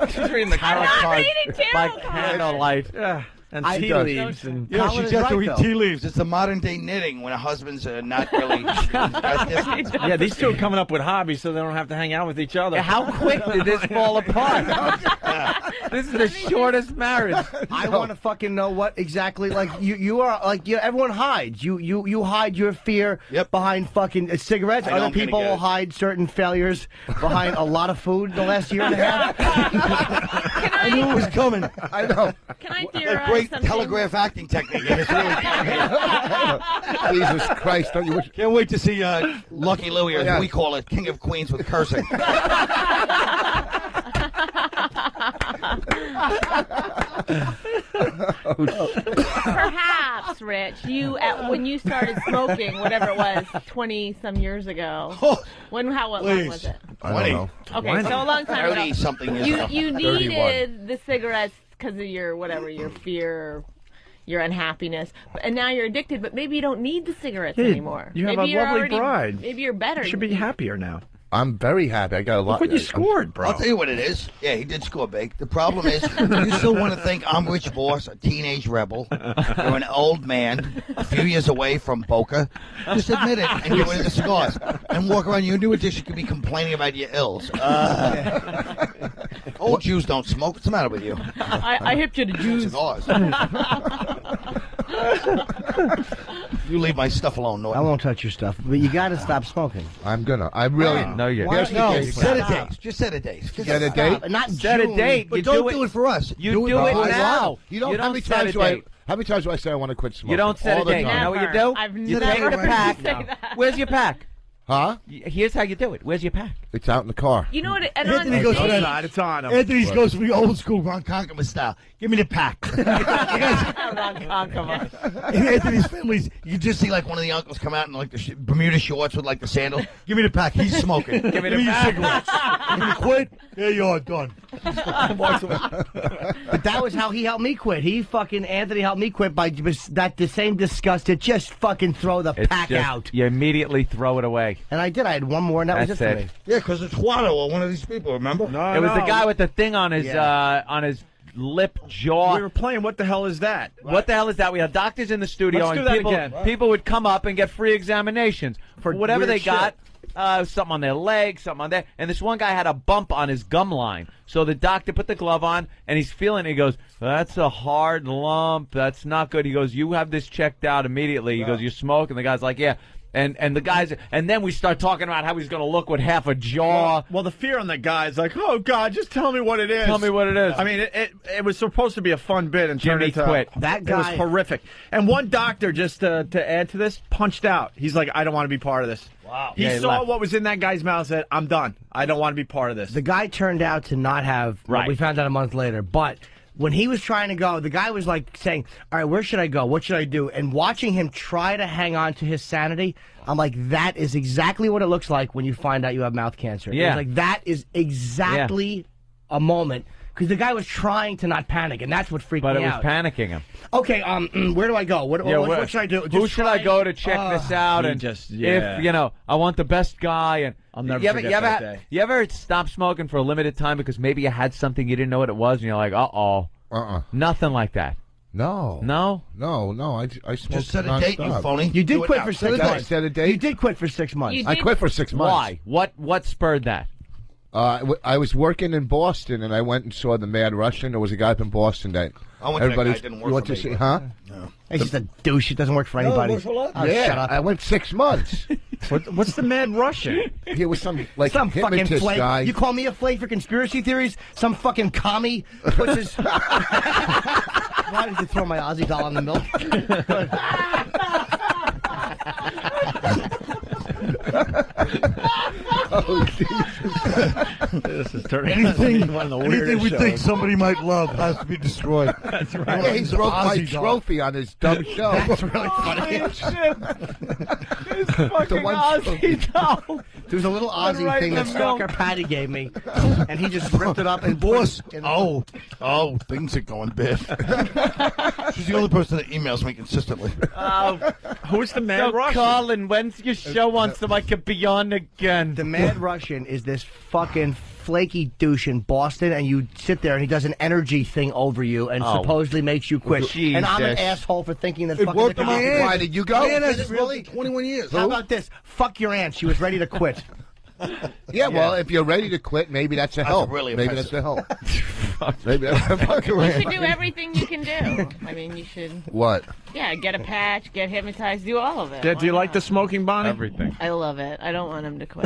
She's reading the tarot cards by candlelight. Yeah. And I tea does. leaves. And Yeah, Colin she's is got to right, read though. tea leaves. It's the modern day knitting when a husband's not really. yeah, these two are coming up with hobbies so they don't have to hang out with each other. How quick did this fall apart? This is the shortest marriage. I want to fucking know what exactly. Like you are like everyone hides. You hide your fear behind fucking cigarettes. I know Other I'm gonna people get will it. hide certain failures behind a lot of food the last year and a half. I knew it was coming. I know. Can I A theorize great something? telegraph acting technique. It's really Jesus Christ! Don't you wish? Can't wait to see Lucky Louie, or as Yeah. we call it, King of Queens with cursing. Perhaps, Rich, when you started smoking, whatever it was, 20-some years ago. How long was it? I don't know. Okay, so a long time ago. 30-something years ago. You 31. needed the cigarettes because of your fear, your unhappiness, and now you're addicted. But maybe you don't need the cigarettes anymore. You have maybe a lovely bride. Maybe you're better. You should be happier now. I'm very happy. I got a lot. Look what you scored, bro. I'll tell you what it is. Yeah, he did score big. The problem is, you still want to think I'm Rich Voss, a teenage rebel. You're an old man, a few years away from Boca. Just admit it and get rid of the cigars. And walk around. Your new addiction could be complaining about your ills. Old Jews don't smoke. What's the matter with you? I hipped you to Jews. Cigars. You leave my stuff alone, Norton. I won't touch your stuff, but you got to stop smoking. I'm gonna. I really. No, you're. Here's the date. Set a date. Just set a date. Set a date. Not Set a date. But You don't do it for us. You do it now. You know You how don't many set a times do I? date. How many times do I say I want to quit smoking? You don't set All a the date. You time. know what you do? I've You never take the pack. say that. Where's your pack? Huh? Here's how you do it. Where's your pack? It's out in the car. You know what? And Anthony on goes for stage, that. It's on him. Anthony goes for the old school Ron Conquerman style. Give me the pack. In Anthony's families, you just see like one of the uncles come out in like the Bermuda shorts with like the sandal. Give me the pack. He's smoking. Give me your cigarettes. You quit? There you are. Done. But that was how he helped me quit. Anthony helped me quit by the same disgust to just fucking throw the pack out. You immediately throw it away. And I did. I had one more, and that was it That's for it. me. Yeah, because it's Juano or one of these people. Remember? No, it was the guy with the thing on his lip jaw. We were playing. What the hell is that? What the hell is that? We had doctors in the studio, Let's do and that people, again. people would come up and get free examinations for whatever weird they got. shit. Something on their leg, something on there. And this one guy had a bump on his gum line. So the doctor put the glove on, and he's feeling it. He goes, that's a hard lump. That's not good. He goes, you have this checked out immediately. He goes, you smoke? And the guy's like, yeah. And the guys, and then we start talking about how he's going to look with half a jaw. Well, the fear on the guy's like, oh God, just tell me what it is. Tell me what it is. I mean, it was supposed to be a fun bit, and Jimmy turned into quit. That It was guy- horrific. And one doctor, just to add to this, punched out. He's like, I don't want to be part of this. Wow. He Yeah, he saw left. what was in that guy's mouth, and said, I'm done. I don't want to be part of this. The guy turned out to not have. Right. We found out a month later, but. When he was trying to go, the guy was like saying, all right, where should I go? What should I do? And watching him try to hang on to his sanity, I'm like, that is exactly what it looks like when you find out you have mouth cancer. Yeah. It was like, that is exactly a moment. Because the guy was trying to not panic, and that's what freaked But me it was out. panicking him. Okay, where do I go? What should I do? Who Just should I try- go to check this out? he And just- if, I want the best guy. And I'll never you ever, forget you ever, that day. You ever stop smoking for a limited time because maybe you had something you didn't know what it was, and you're like, uh-oh. Nothing like that. No. No? No. I smoked Just set a date, you nonstop. phony. You did Do it quit now. for Set 6 a months. date. Set a date? You did quit for 6 months. You I did- quit for 6 months. Why? What spurred that? I was working in Boston, and I went and saw the Mad Russian. There was a guy up in Boston that I went to that guy. It didn't work you went for to me, see, but- huh? No. He's just a douche. It doesn't work for anybody. works for a lot. Oh, Yeah, shut up. I went 6 months. What's the Mad Russian? He was some like Some fucking hypnotist flake. guy. You call me a flake for conspiracy theories? Some fucking commie puts his. Why did you throw my Aussie doll in the milk? Oh, Jesus. This is turning Anything, into one of the anything weirdest we shows. think somebody might love has to be destroyed. That's right. Yeah, he broke my trophy on his dumb show. That's really funny. His fucking one Aussie doll. There was a little Aussie right thing in that the Stalker milk. Patty gave me, and he just ripped it up and Boss. put it in- Oh, things are going bad. She's the only person that emails me consistently. Who's the Mad So, Russian? Colin, when's your show on so I can be on again? The Mad Russian is this fucking flaky douche in Boston, and you sit there and he does an energy thing over you and Oh. supposedly makes you quit. And I'm an Jesus. asshole for thinking that It fucking worked on my aunt. Why did you go? My aunt has Did it really 21 years. How about this? Fuck your aunt. She was ready to quit. Yeah, well, if you're ready to quit, maybe that's a help. really maybe offensive. that's a help. Maybe that's a fucking You should do everything you can do. I mean, you should. What? Yeah, get a patch, get hypnotized, do all of it. Dad, do you Why like the not? smoking, Bonnie? Everything. I love it. I don't want him to quit.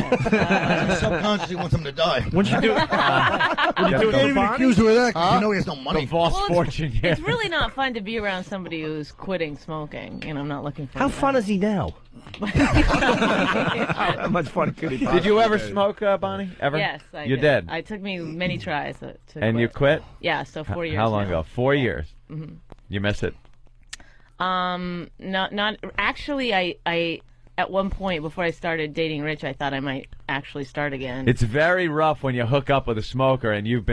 Subconsciously wants him to die. What'd you do? Would you do Can't it for even Bonnie? accuse her of that 'cause you know he has no The money. Voss Well, fortune, yeah. It's really not fun to be around somebody who's quitting smoking. I'm not looking for How that. fun is he now? How much fun could he Did possibly you ever do? smoke, Bonnie? Ever? Yes, I You did. did? It took me many tries to And you quit? Yeah, so 4 years How long now. ago? 4 years. Mm-hmm. You miss it? Not actually. I at one point before I started dating Rich, I thought I might actually start again. It's very rough when you hook up with a smoker and you've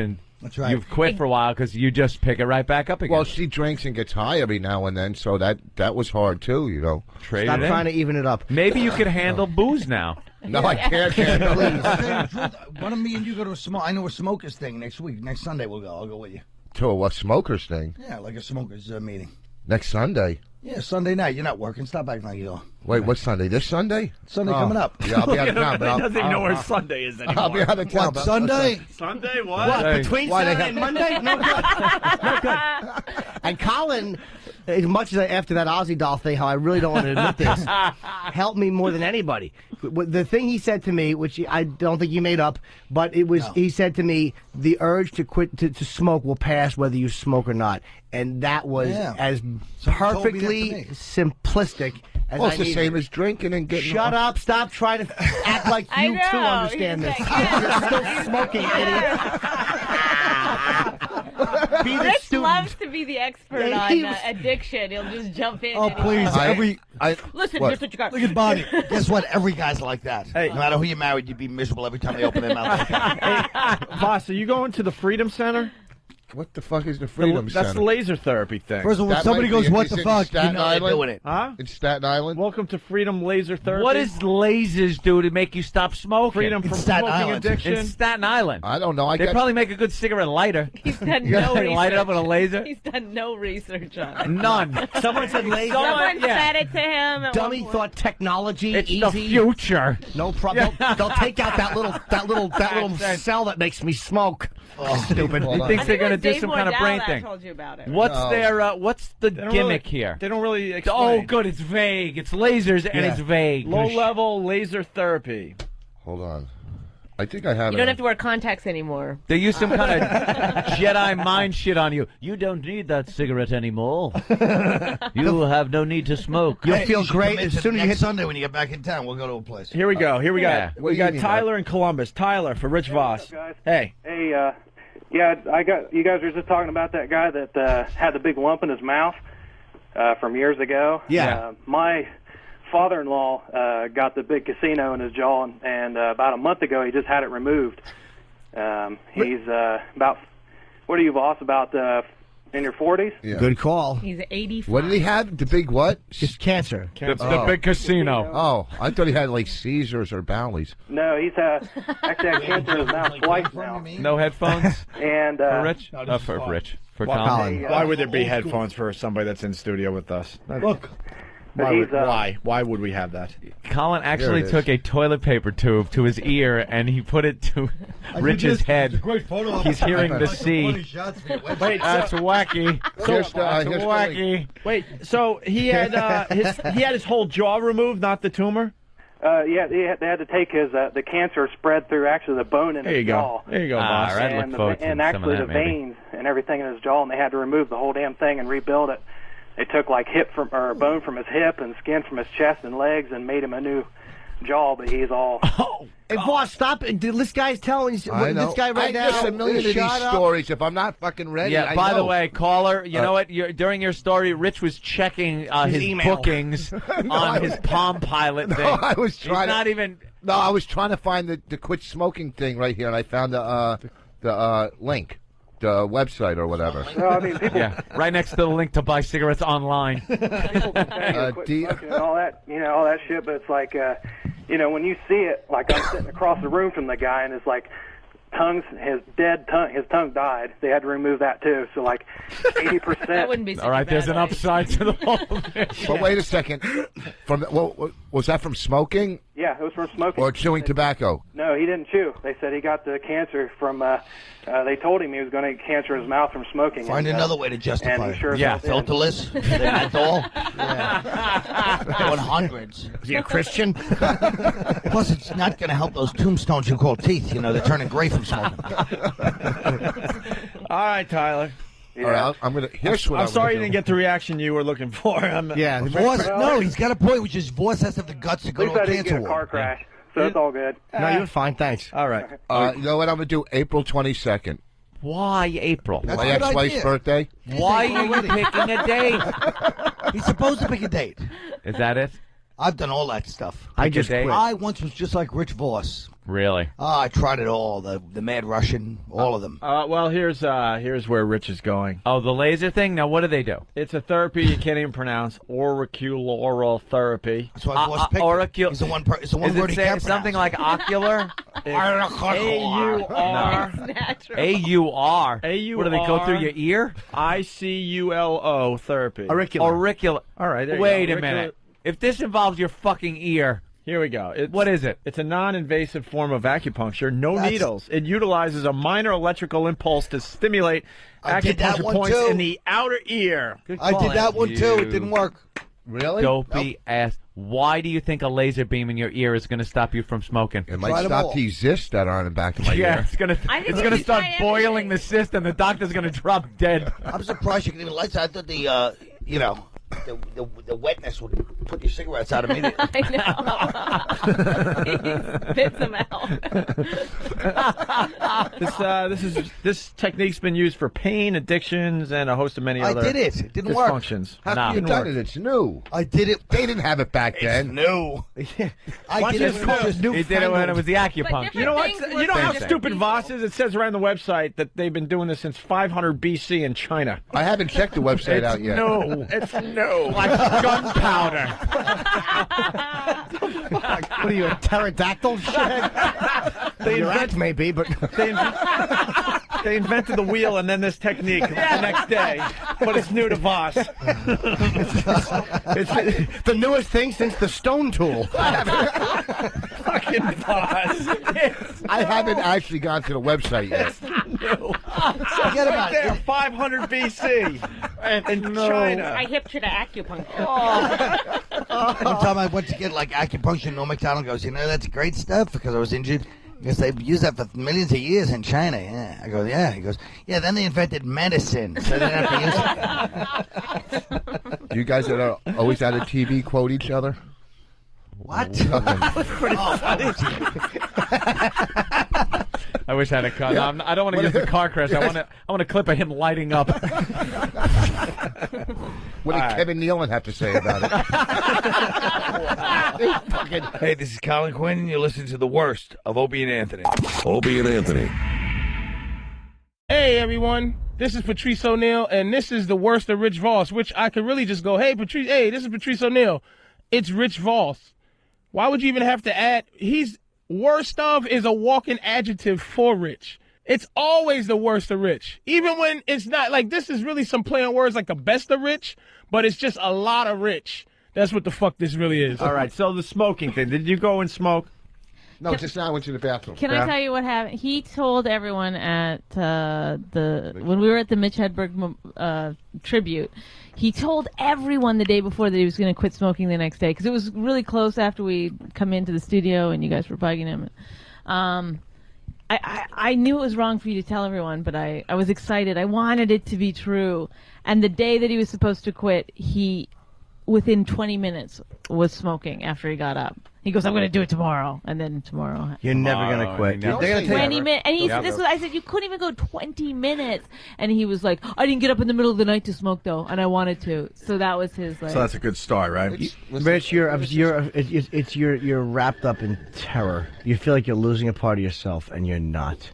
quit for a while because you just pick it right back up again. Well, she drinks and gets high every now and then, so that was hard too, you know. Stop trying to even it up. Maybe you could handle booze now. No, I can't. Why don't me and you go to a smoke? I know a smokers thing next week. Next Sunday we'll go. I'll go with you. To a smokers thing? Yeah, like a smokers meeting. Next Sunday? Yeah, Sunday night. You're not working. Stop acting like you are. Wait, what Sunday? This Sunday? Sunday coming up. Yeah, I'll be out of town. He doesn't even know where Sunday is anymore. I'll be out of town. What, Sunday? Sunday? What? What, between Saturday and Monday? No good. No good. And Colin, as much as after that Ozzy doll thing, how I really don't want to admit this, helped me more than anybody. The thing he said to me, which I don't think you made up, but it was, he said to me, the urge to quit to smoke will pass whether you smoke or not. And that was as perfectly simplistic as Well, it's I the needed. same as drinking and getting. Shut up! Stop trying to act like you too understand this. You're still smoking, idiot. Be the Rich student. loves to be the expert Yeah, on he was- addiction. He'll just jump in. Oh, and please. Listen, What? here's what you got. Look at Bonnie. Guess what? Every guy's like that. Hey. No matter who you married, you'd be miserable every time they open their mouth. Voss, are you going to the Freedom Center? What the fuck is the Freedom Center? That's the laser therapy thing. First of all, when somebody goes, "What the fuck?" You know they're doing it. Huh? In Staten Island? Welcome to Freedom Laser Therapy. What does lasers do to make you stop smoking? Freedom from smoking addiction. In Staten Island. I don't know. They probably make a good cigarette lighter. He's done You no gotta research. light it up with a laser? He's done no research on it. None. Someone said laser. Someone said it to him. At Dummy one point. thought technology It's easy. the future. No problem. They'll take out that little cell that makes me smoke. Stupid. He thinks they're going to do Dave some kind of Mordell brain that thing. told you about it. What's No. what's the They don't gimmick really- here? They don't really explain. Oh, good. It's vague. It's lasers and it's vague. Low-level laser therapy. Hold on. I think I have You it. don't have to wear contacts anymore. They use some kind of Jedi mind shit on you. You don't need that cigarette anymore. You have no need to smoke. You'll feel You should great come in as to soon as you next hit. Sunday when you get back in town. We'll go to a place. Here we go. Here we Yeah. got What we do you got mean, Tyler in Columbus. Tyler for Rich Voss. guys? Hey. Hey, yeah, I got you guys were just talking about that guy that had the big lump in his mouth from years ago. Yeah. My father-in-law got the big casino in his jaw, and about a month ago he just had it removed. He's about, what are you, Voss, about in your 40s? Yeah. Good call. He's 84. What did he have? The big what? Just cancer. The big casino. Oh, I thought he had like Caesars or Bally's. No, he's actually had cancer in his mouth twice now. No headphones And for Rich? For Rich. For Colin. Why would there be headphones for somebody that's in studio with us? Look. Why would we have that? Colin actually There it took a toilet paper tube to his ear and he put it to Rich's head. Great photo. of He's him. hearing the Like C. 20 shots for your website. Wait, That's wacky. Here's the- That's here's the wacky. Wait, so he had his whole jaw removed, not the tumor? Yeah, they had to take his the cancer spread through actually the bone in There his you jaw. go. There you go, Ah, boss. right. and, look forward to and some actually of the that, maybe. veins and everything in his jaw, and they had to remove the whole damn thing and rebuild it. They took like bone from his hip and skin from his chest and legs and made him a new jaw, but he's all. Hey, boss, stop it. This guy's telling you. I know. This guy right now. Just a million of these Shut up. stories. If I'm not fucking ready, Yeah, I by the know. way, caller, you know what? During your story, Rich was checking his email. bookings on his Palm Pilot thing. I was He's trying not to, even. No, I was trying to find the quit smoking thing right here, and I found the link, the website or whatever. No, I mean, people, Yeah, right next to the link to buy cigarettes online. people can say quit smoking and all that, all that shit, but it's like, when you see it, like I'm sitting across the room from the guy, and it's like, his tongue died. They had to remove that too. So like 80%. That wouldn't be such All right, a bad there's an idea. upside to the whole thing. But wait a second. Was that from smoking Yeah, it was from smoking. or chewing tobacco? No, he didn't chew. They said he got the cancer from. They told him he was going to get cancer in his mouth from smoking. Find and, another way to justify and it. he sure Yeah, as hell did. Filterless. Menthol. 100s. Is he a Christian? Plus, it's not going to help those tombstones you call teeth. They're turning gray from smoking. All right, Tyler. All right, I'm gonna. Here's what I'm sorry you gonna didn't get the reaction you were looking for. Yeah. Voss, no, he's got a point, which is Voss has to have the guts to At go least to I a didn't cancer get a car ward. crash, so it's all good. No, you're fine. Thanks. All right. You know what I'm gonna do? April 22nd. Why April? My ex-wife's birthday. Why are you picking a date? He's supposed to pick a date. Is that it? I've done all that stuff. I just quit. I once was just like Rich Voss. Really? I tried it all. The Mad Russian, all of them. Well, here's where Rich is going. Oh, the laser thing? Now, what do they do? It's a therapy you can't even pronounce. Auricular therapy. That's why Voss picked it. It's the one word he can't something pronounce. like ocular? A-U-R. A-U-R. A-U-R. What do they go through your ear? I-C-U-L-O therapy. Auricular. All right, there you Wait go. a minute. If this involves your fucking ear... Here we go. What is it? It's a non-invasive form of acupuncture. No needles. It utilizes a minor electrical impulse to stimulate acupuncture points in the outer ear. I did that one too. It didn't work. Really? Dopey ass. Why do you think a laser beam in your ear is going to stop you from smoking? It might stop these cysts that are in the back of my Yeah, ear. it's going to start boiling the cyst, and the doctor's going to drop dead. I'm surprised you can even light. I thought the wetness would put your cigarettes out immediately. I know. He spits them out. This technique's been used for pain, addictions, and a host of many other I did it. It didn't work. dysfunctions. How come you done it? It's new. I did it. They didn't have it back then. No. I did it. He did it when it was the acupuncture. You know what? You know how stupid Vos is? It says right on the website that they've been doing this since 500 BC in China. I haven't checked the website out yet. No, it's no. Like gunpowder. What are you, a pterodactyl? Your act may be, but They invented the wheel and then this technique the next day, but it's new to Vos. it's the newest thing since the stone tool. Fucking Vos. I haven't actually gone to the website yet. Forget about there, it. 500 BC in China. I hipped you to acupuncture. One time I went to get like acupuncture, no McDonald goes, that's great stuff because I was injured. Because they've used that for millions of years in China. Yeah. I go, yeah. He goes, yeah, then they invented medicine. So they didn't have to use it. You guys that are always out of TV quote each other? What? That was pretty funny. I wish I had a cut. No, I don't want to use the car crash. I want a clip of him lighting up. What did Kevin Nealon have to say about it? Hey, this is Colin Quinn, and you're listening to the worst of Opie and Anthony. Opie and Anthony. Hey, everyone. This is Patrice O'Neal, and this is the worst of Rich Voss, which I could really just go, hey, Patrice, hey, this is Patrice O'Neal. It's Rich Voss. Why would you even have to add? He's worst of is a walking adjective for Rich. It's always the worst of Rich. Even when it's not like this is really some play on words like the best of Rich, but it's just a lot of Rich. That's what the fuck this really is. All right, so the smoking thing. Did you go and smoke? No, just now I went to the bathroom. Can I tell you what happened? He told everyone at when we were at the Mitch Hedberg tribute, he told everyone the day before that he was going to quit smoking the next day because it was really close after we come into the studio and you guys were bugging him. I knew it was wrong for you to tell everyone, but I was excited. I wanted it to be true. And the day that he was supposed to quit, he, within 20 minutes, was smoking after he got up. He goes, I'm going to do it tomorrow. And then tomorrow. You're never going to quit. They're gonna 20 minutes. And he said, I said, you couldn't even go 20 minutes. And he was like, I didn't get up in the middle of the night to smoke, though. And I wanted to. So that was his, like. So that's a good start, right? Rich, you're wrapped up in terror. You feel like you're losing a part of yourself, and you're not.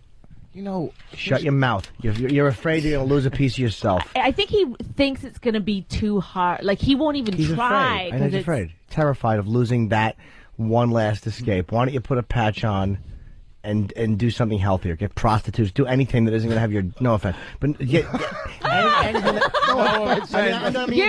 You know, shut your mouth. You're afraid you're going to lose a piece of yourself. I think he thinks it's going to be too hard. Like, he won't even try. Afraid. He's afraid. Terrified of losing that one last escape. Why don't you put a patch on and do something healthier? Get prostitutes. Do anything that isn't going to have your... No offense. But give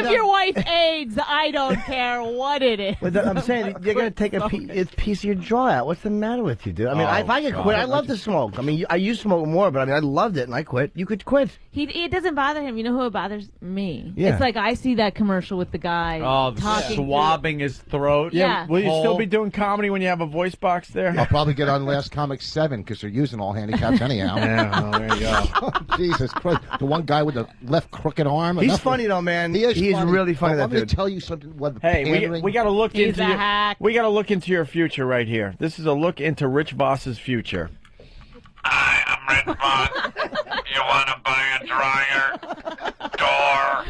your wife AIDS. I don't care what it is. But I'm saying you're going to take a piece of your jaw out. What's the matter with you, dude? I mean, if I could quit, I love to smoke. I mean, I used to smoke more, but I mean, I loved it and I quit. You could quit. It doesn't bother him. You know who it bothers me? Yeah. It's like I see that commercial with the guy talking swabbing his throat. Yeah. Will you still be doing comedy when you have a voice box there? I'll probably get on Last Comic 7 because they're using all handicaps anyhow. Yeah, well, there you go. Jesus Christ. The one guy with the left crooked arm. He's funny, though, man. He's really funny, Let that me dude. tell you something. Hey, we got to look He's a hack. We got to look into your future right here. This is a look into Rich Voss's future. Hi, I'm Rich Voss. You're dryer. Door.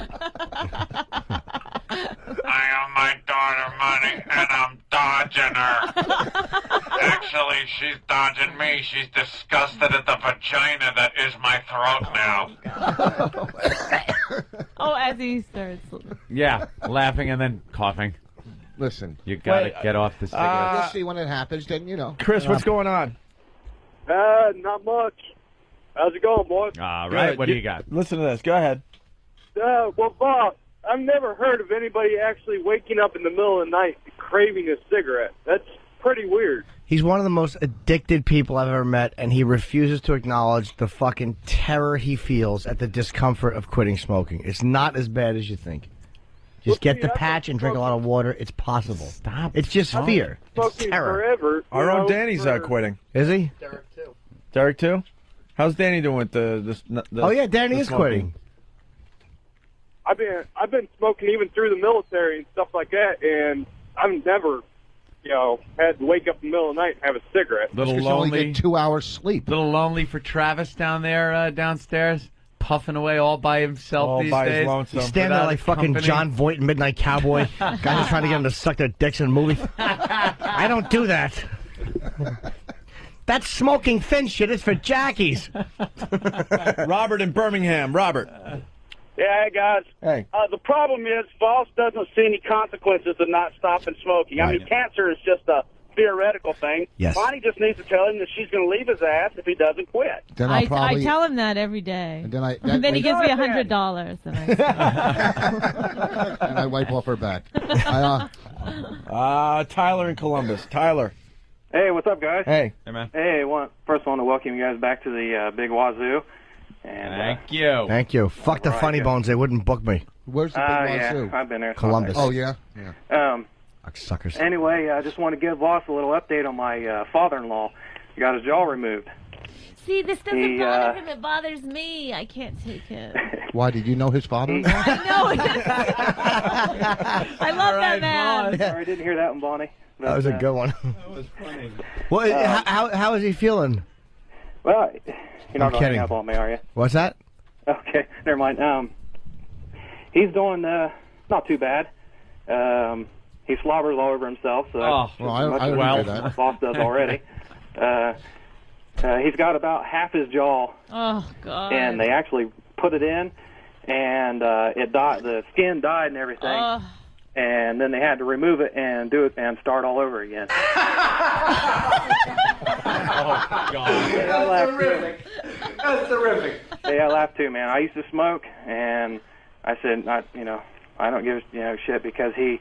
I owe my daughter money, and I'm dodging her. Actually, she's dodging me. She's disgusted at the vagina that is my throat now. Oh, as he starts. Yeah, laughing and then coughing. Listen, you gotta get off the cigarette. You'll see when it happens. Then you know. Chris, what's going on? Not much. How's it going, boys? All right, what do you got? Listen to this. Go ahead. Well, Bob, I've never heard of anybody actually waking up in the middle of the night craving a cigarette. That's pretty weird. He's one of the most addicted people I've ever met, and he refuses to acknowledge the fucking terror he feels at the discomfort of quitting smoking. It's not as bad as you think. Just get the patch and drink a lot of water. It's possible. Stop. It's just fear. It's terror. Forever. Our own Danny's quitting. Is he? Derek too. How's Danny doing with the Oh yeah, Danny is smoking? quitting. I've been smoking even through the military and stuff like that, and I've never, had to wake up in the middle of the night and have a cigarette. Little You only lonely. get 2 hours sleep. Little lonely for Travis down there downstairs, puffing away all by himself All these by his days. lonesome. He's standing there like fucking company. John Voight in Midnight Cowboy. Guys are trying to get him to suck their dicks in a movie. I don't do that. That's smoking thin shit. It's for jackies. Robert in Birmingham. Robert. Yeah, hey, guys. Hey. The problem is Voss doesn't see any consequences of not stopping smoking. I mean, cancer is just a theoretical thing. Yes. Bonnie just needs to tell him that she's going to leave his ass if he doesn't quit. Then I probably. tell him that every day. And then I. And then he gives me Go ahead. $100. And and I wipe off her back. Tyler in Columbus. Tyler. Hey, what's up, guys? Hey. Hey, man. Hey, first I want to welcome you guys back to the Big Wazoo. And, Thank you. Thank you. Fuck the funny bones. They wouldn't book me. Where's the Big Wazoo? Yeah, I've been there. Columbus. Oh, yeah? Yeah. Suckers. Anyway, I just want to give Voss a little update on my father-in-law. He got his jaw removed. See, this doesn't bother him. It bothers me. I can't take it. Why, did you know his father? I know. I love that man. Sorry, I didn't hear that one, Bonnie. But, That was a good one. That was funny. Well, how is he feeling? Well, you're not I'm going to hang kidding. up on me, are you? What's that? Okay, never mind. He's doing not too bad. He slobbers all over himself, so that's well, as much I as didn't hear my that. boss does already. He's got about half his jaw, Oh, God. and they actually put it in, and it died. The skin died and everything. Oh. And then they had to remove it and do it and start all over again. Oh, God. I laughed too. That's terrific. Yeah, I laughed too, man. I used to smoke, and I said, I don't give shit because he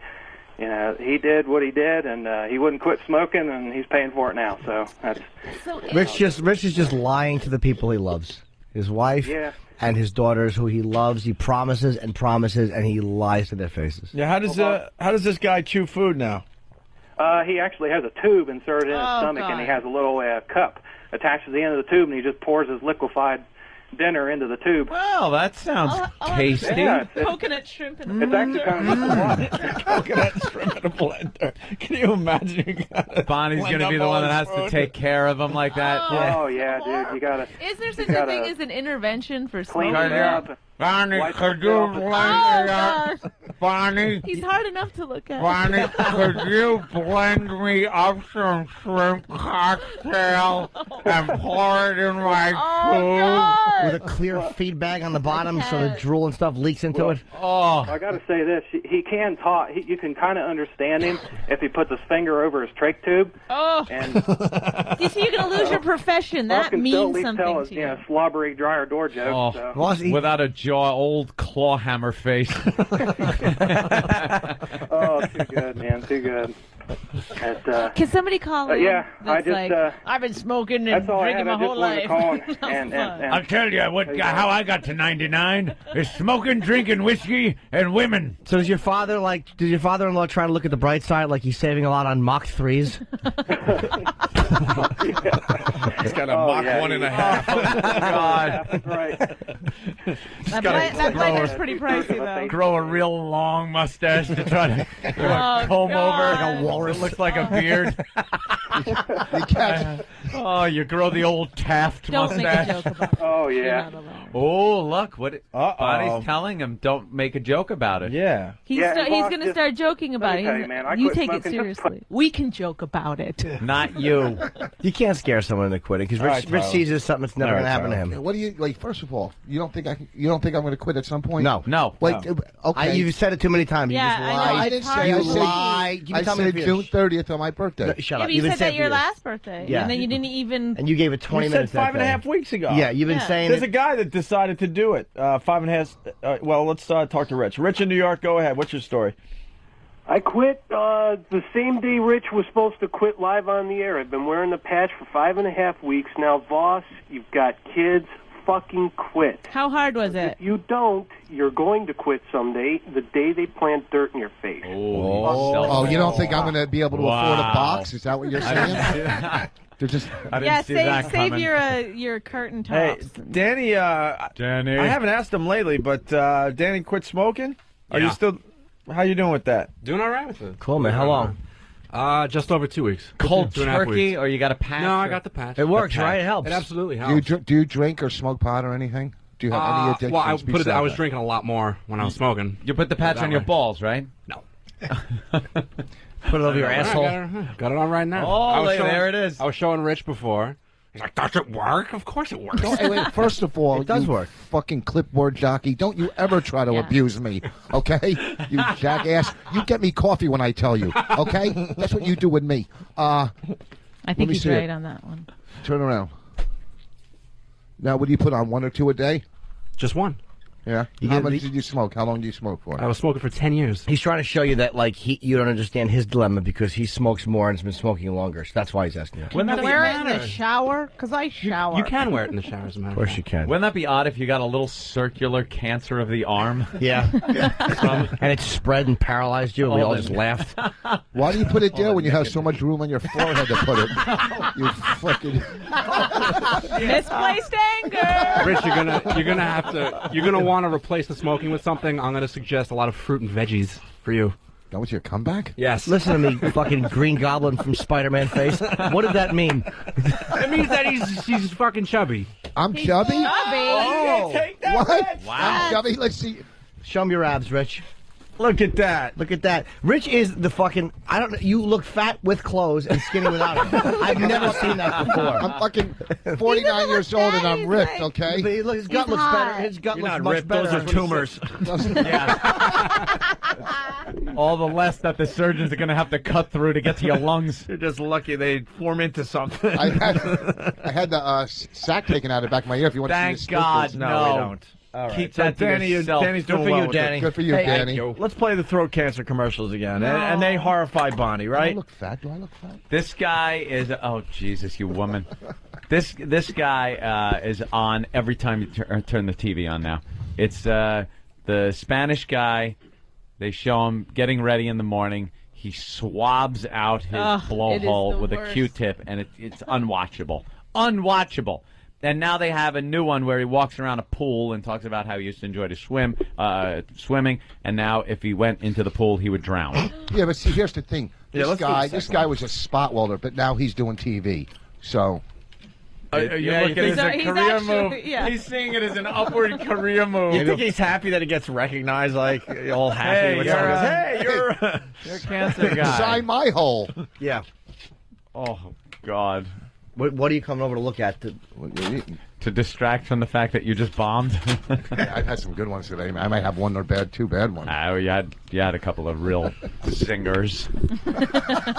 did what he did, and he wouldn't quit smoking, and he's paying for it now. So that's Rich is just lying to the people he loves. His wife and his daughters, who he loves. He promises and promises, and he lies to their faces. Yeah. How does this guy chew food now? He actually has a tube inserted in his Oh, stomach, God. and he has a little cup attached to the end of the tube, and he just pours his liquefied dinner into the tube. Well, that sounds tasty. Yeah, Coconut shrimp and it's actually kind of Coconut shrimp in a blender. Can you imagine? Bonnie's going to be the one that has to take care of him like that. Oh yeah, dude, you gotta. Is there such you a gotta thing as an intervention for clean smoking? it up. Bonnie, Wipe could it you off. blend me Oh, up? Bonnie, He's hard enough to look at. Bonnie, could you blend me up some shrimp cocktail and pour it in my food? With a clear feed bag on the bottom so the drool and stuff leaks into it. Oh. I got to say this: he can talk. You can kind of understand him if he puts his finger over his trach tube. Oh. And You see, you're going to lose your profession. Buck That can still at means least something tell us, to you. slobbery dryer door joke. Oh, So. without a jaw, old claw hammer face. Oh, too good, man, too good. Can somebody call in? Yeah, I that's just. like, I've been smoking and That's all I drinking had. my I whole just wanted life. to call and I'll tell you how I got to 99 is smoking, drinking whiskey, and women. So does your father-in-law try to look at the bright side, like he's saving a lot on Mach 3s? He's got a Mach 1.5. Oh, God. That's right. That blender's pretty pricey, though. Grow a real long mustache to try to Oh, comb God. over. Like a walrus. It looks like a beard. You catch. Oh, you grow the old Taft Don't make a mustache. joke about it. Oh You're yeah. not alone. Oh, look what Bonnie's telling him. Don't make a joke about it. Yeah. He's Yeah, he's Voss, going to just- start joking about let me it. tell you, man, I You quit take it smoking. seriously. We can joke about it. Not you. You can't scare someone into quitting because All right, Rich Tyler. sees it as something that's never All going to right, happen to Tyler. him. What do you like? First of all, you don't think I'm going to quit at some point? No. Like, okay. You've said it too many times. Yeah, you just I know, lied. I didn't hard. say. You I said, lied. You I tell me said if June you- 30th on my birthday. No, shut Yeah, up. but You've you been said that saying your for last birthday. Yeah. And then you didn't even... And you gave it 20 You said minutes that 5.5 day. weeks ago. Yeah, you've been Yeah. saying There's it. a guy that decided to do it. 5.5. Well, let's talk to Rich. Rich in New York, go ahead. What's your story? I quit the same day Rich was supposed to quit live on the air. I've been wearing the patch for 5.5 weeks now. Voss, you've got kids. Fucking quit. How hard was it? If you don't, you're going to quit someday. The day they plant dirt in your face. Oh, you don't think I'm going to be able to afford a box? Is that what you're saying? They're just. Yeah, save your curtain Hey, tops. Danny. Danny. I haven't asked him lately, but Danny quit smoking. Are you still? How you doing with that? Doing all right with it. Cool, man. How long? Just over 2 weeks. Cold 2.5 turkey, weeks. or you got a patch? No, I got the patch. It works, right? It helps. It absolutely Do helps. you drink or smoke pot or anything? Do you have any addictions? Well, I was besides drinking a lot more when I was smoking. You put the patch That on your way. balls, right? No. Put it over your asshole. Got it on right now. Oh, there it is. I was showing Rich before. He's like, does it work? Of course it works. Hey, wait, first of all, It does you work. fucking clipboard jockey, don't you ever try to abuse me, okay? You jackass. You get me coffee when I tell you, okay? That's what you do with me. I let think me he's see right it. on that one. Turn around. Now, what do you put on, 1 or 2 a day? Just one. Yeah. How much did you smoke? How long do you smoke for? I was smoking for 10 years. He's trying to show you that, like, you don't understand his dilemma because he smokes more and has been smoking longer. So that's why he's asking you. Can you wear it in the shower? Because I shower. You can wear it in the shower, as a matter Of course you can. Wouldn't that be odd if you got a little circular cancer of the arm? Yeah. And it spread and paralyzed you, and we all just laughed. Why do you put it there when you have so much room on your forehead to put it? You fucking... Misplaced anger. Rich, you're gonna want to replace the smoking with something. I'm gonna suggest a lot of fruit and veggies for you. That was your comeback? Yes. Listen to me, fucking Green Goblin from Spider-Man face. What did that mean? It means that he's fucking chubby. I'm chubby? Oh, take that, what? Rich. Wow. I'm chubby? Let's see. Show him your abs, Rich. Look at that. Look at that. Rich is the fucking... I don't know. You look fat with clothes and skinny without them. I've never seen that before. I'm fucking 49 years old and I'm ripped, okay? But his gut looks better. His gut You're looks not much ripped. better. Those are tumors. All the less that the surgeons are going to have to cut through to get to your lungs. You're just lucky they form into something. I had the sack taken out of the back of my ear if you want Thank to see the God, sprinkles. no. we don't. All right. Keep So that to yourself. Danny's Good doing for well you, with Danny. it. Good for you, Hey, Danny. Let's play the throat cancer commercials again, and they horrify Bonnie, Do I right? look fat? Do I look fat? This guy is... Oh, Jesus, you woman. This guy is on every time you turn the TV on now. It's the Spanish guy. They show him getting ready in the morning. He swabs out his blowhole with a Q-tip, and it's unwatchable. Unwatchable. And now they have a new one where he walks around a pool and talks about how he used to enjoy to swimming, and now if he went into the pool, he would drown. Yeah, but see, here's the thing. Yeah, This guy was a spot welder, but now he's doing TV. So... You look at it as a He's career actually- move. yeah. He's seeing it as an upward career move. You think he's happy that he gets recognized, like all happy? Hey, you're a cancer guy. Sign my hole. Yeah. Oh, God. What are you coming over to look at? To distract from the fact that you just bombed? I've had some good ones today. I might have one or two bad ones. Oh, you had a couple of real zingers.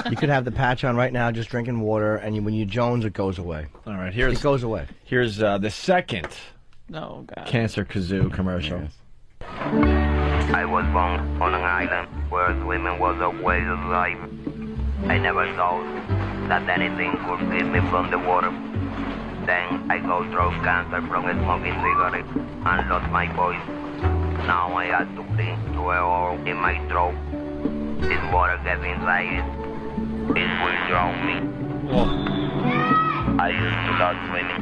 You could have the patch on right now, just drinking water, and when you Jones, it goes away. All right, It goes away. Here's the second No, God. Cancer Kazoo commercial. I was born on an island where swimming was a way of life. I never thought that anything could save me from the water. Then I got throat cancer from smoking cigarettes and lost my voice. Now I had to cling to a hole in my throat. This water gets inside it. It will drown me. I used to love swimming.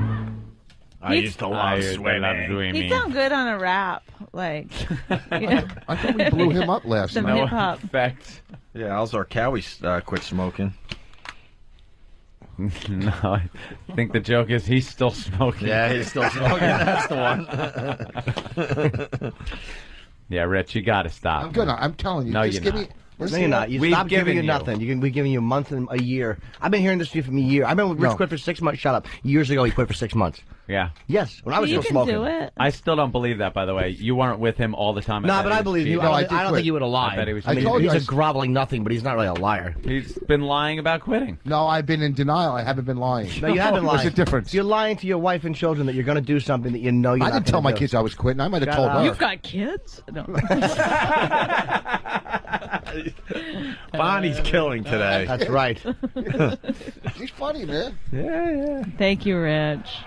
I used to love swimming. He'd sound good on a rap. Like, yeah. I thought we blew him up last Some night. hip hop. Effect. Yeah, Al Zarqawi quit smoking. No, I think the joke is he's still smoking. Yeah, he's still smoking. That's the one. Yeah, Rich, you got to stop. I'm good. I'm telling you. No, just you're give not. me. No, you're not. You stop giving you nothing. We're giving you a month and a year. I've been hearing this for a year. I've been with Rich quit for 6 months. Shut up. Years ago, he quit for 6 months. Yeah. Yes, when I was still smoking. Do it. I still don't believe that, by the way. You weren't with him all the time. No, but I believe you. I don't think you would have lied. I bet he was. I mean, he's a groveling nothing, but he's not really a liar. He's been lying about quitting. No, I've been in denial. I haven't been lying. No, you haven't lied. What's the difference? You're lying to your wife and children that you're going to do something that you know you're not I didn't tell my do. kids I was quitting. I might have told her. You've got kids? No. Bonnie's killing today. That's right. She's funny, man. Yeah. Thank you, Rich.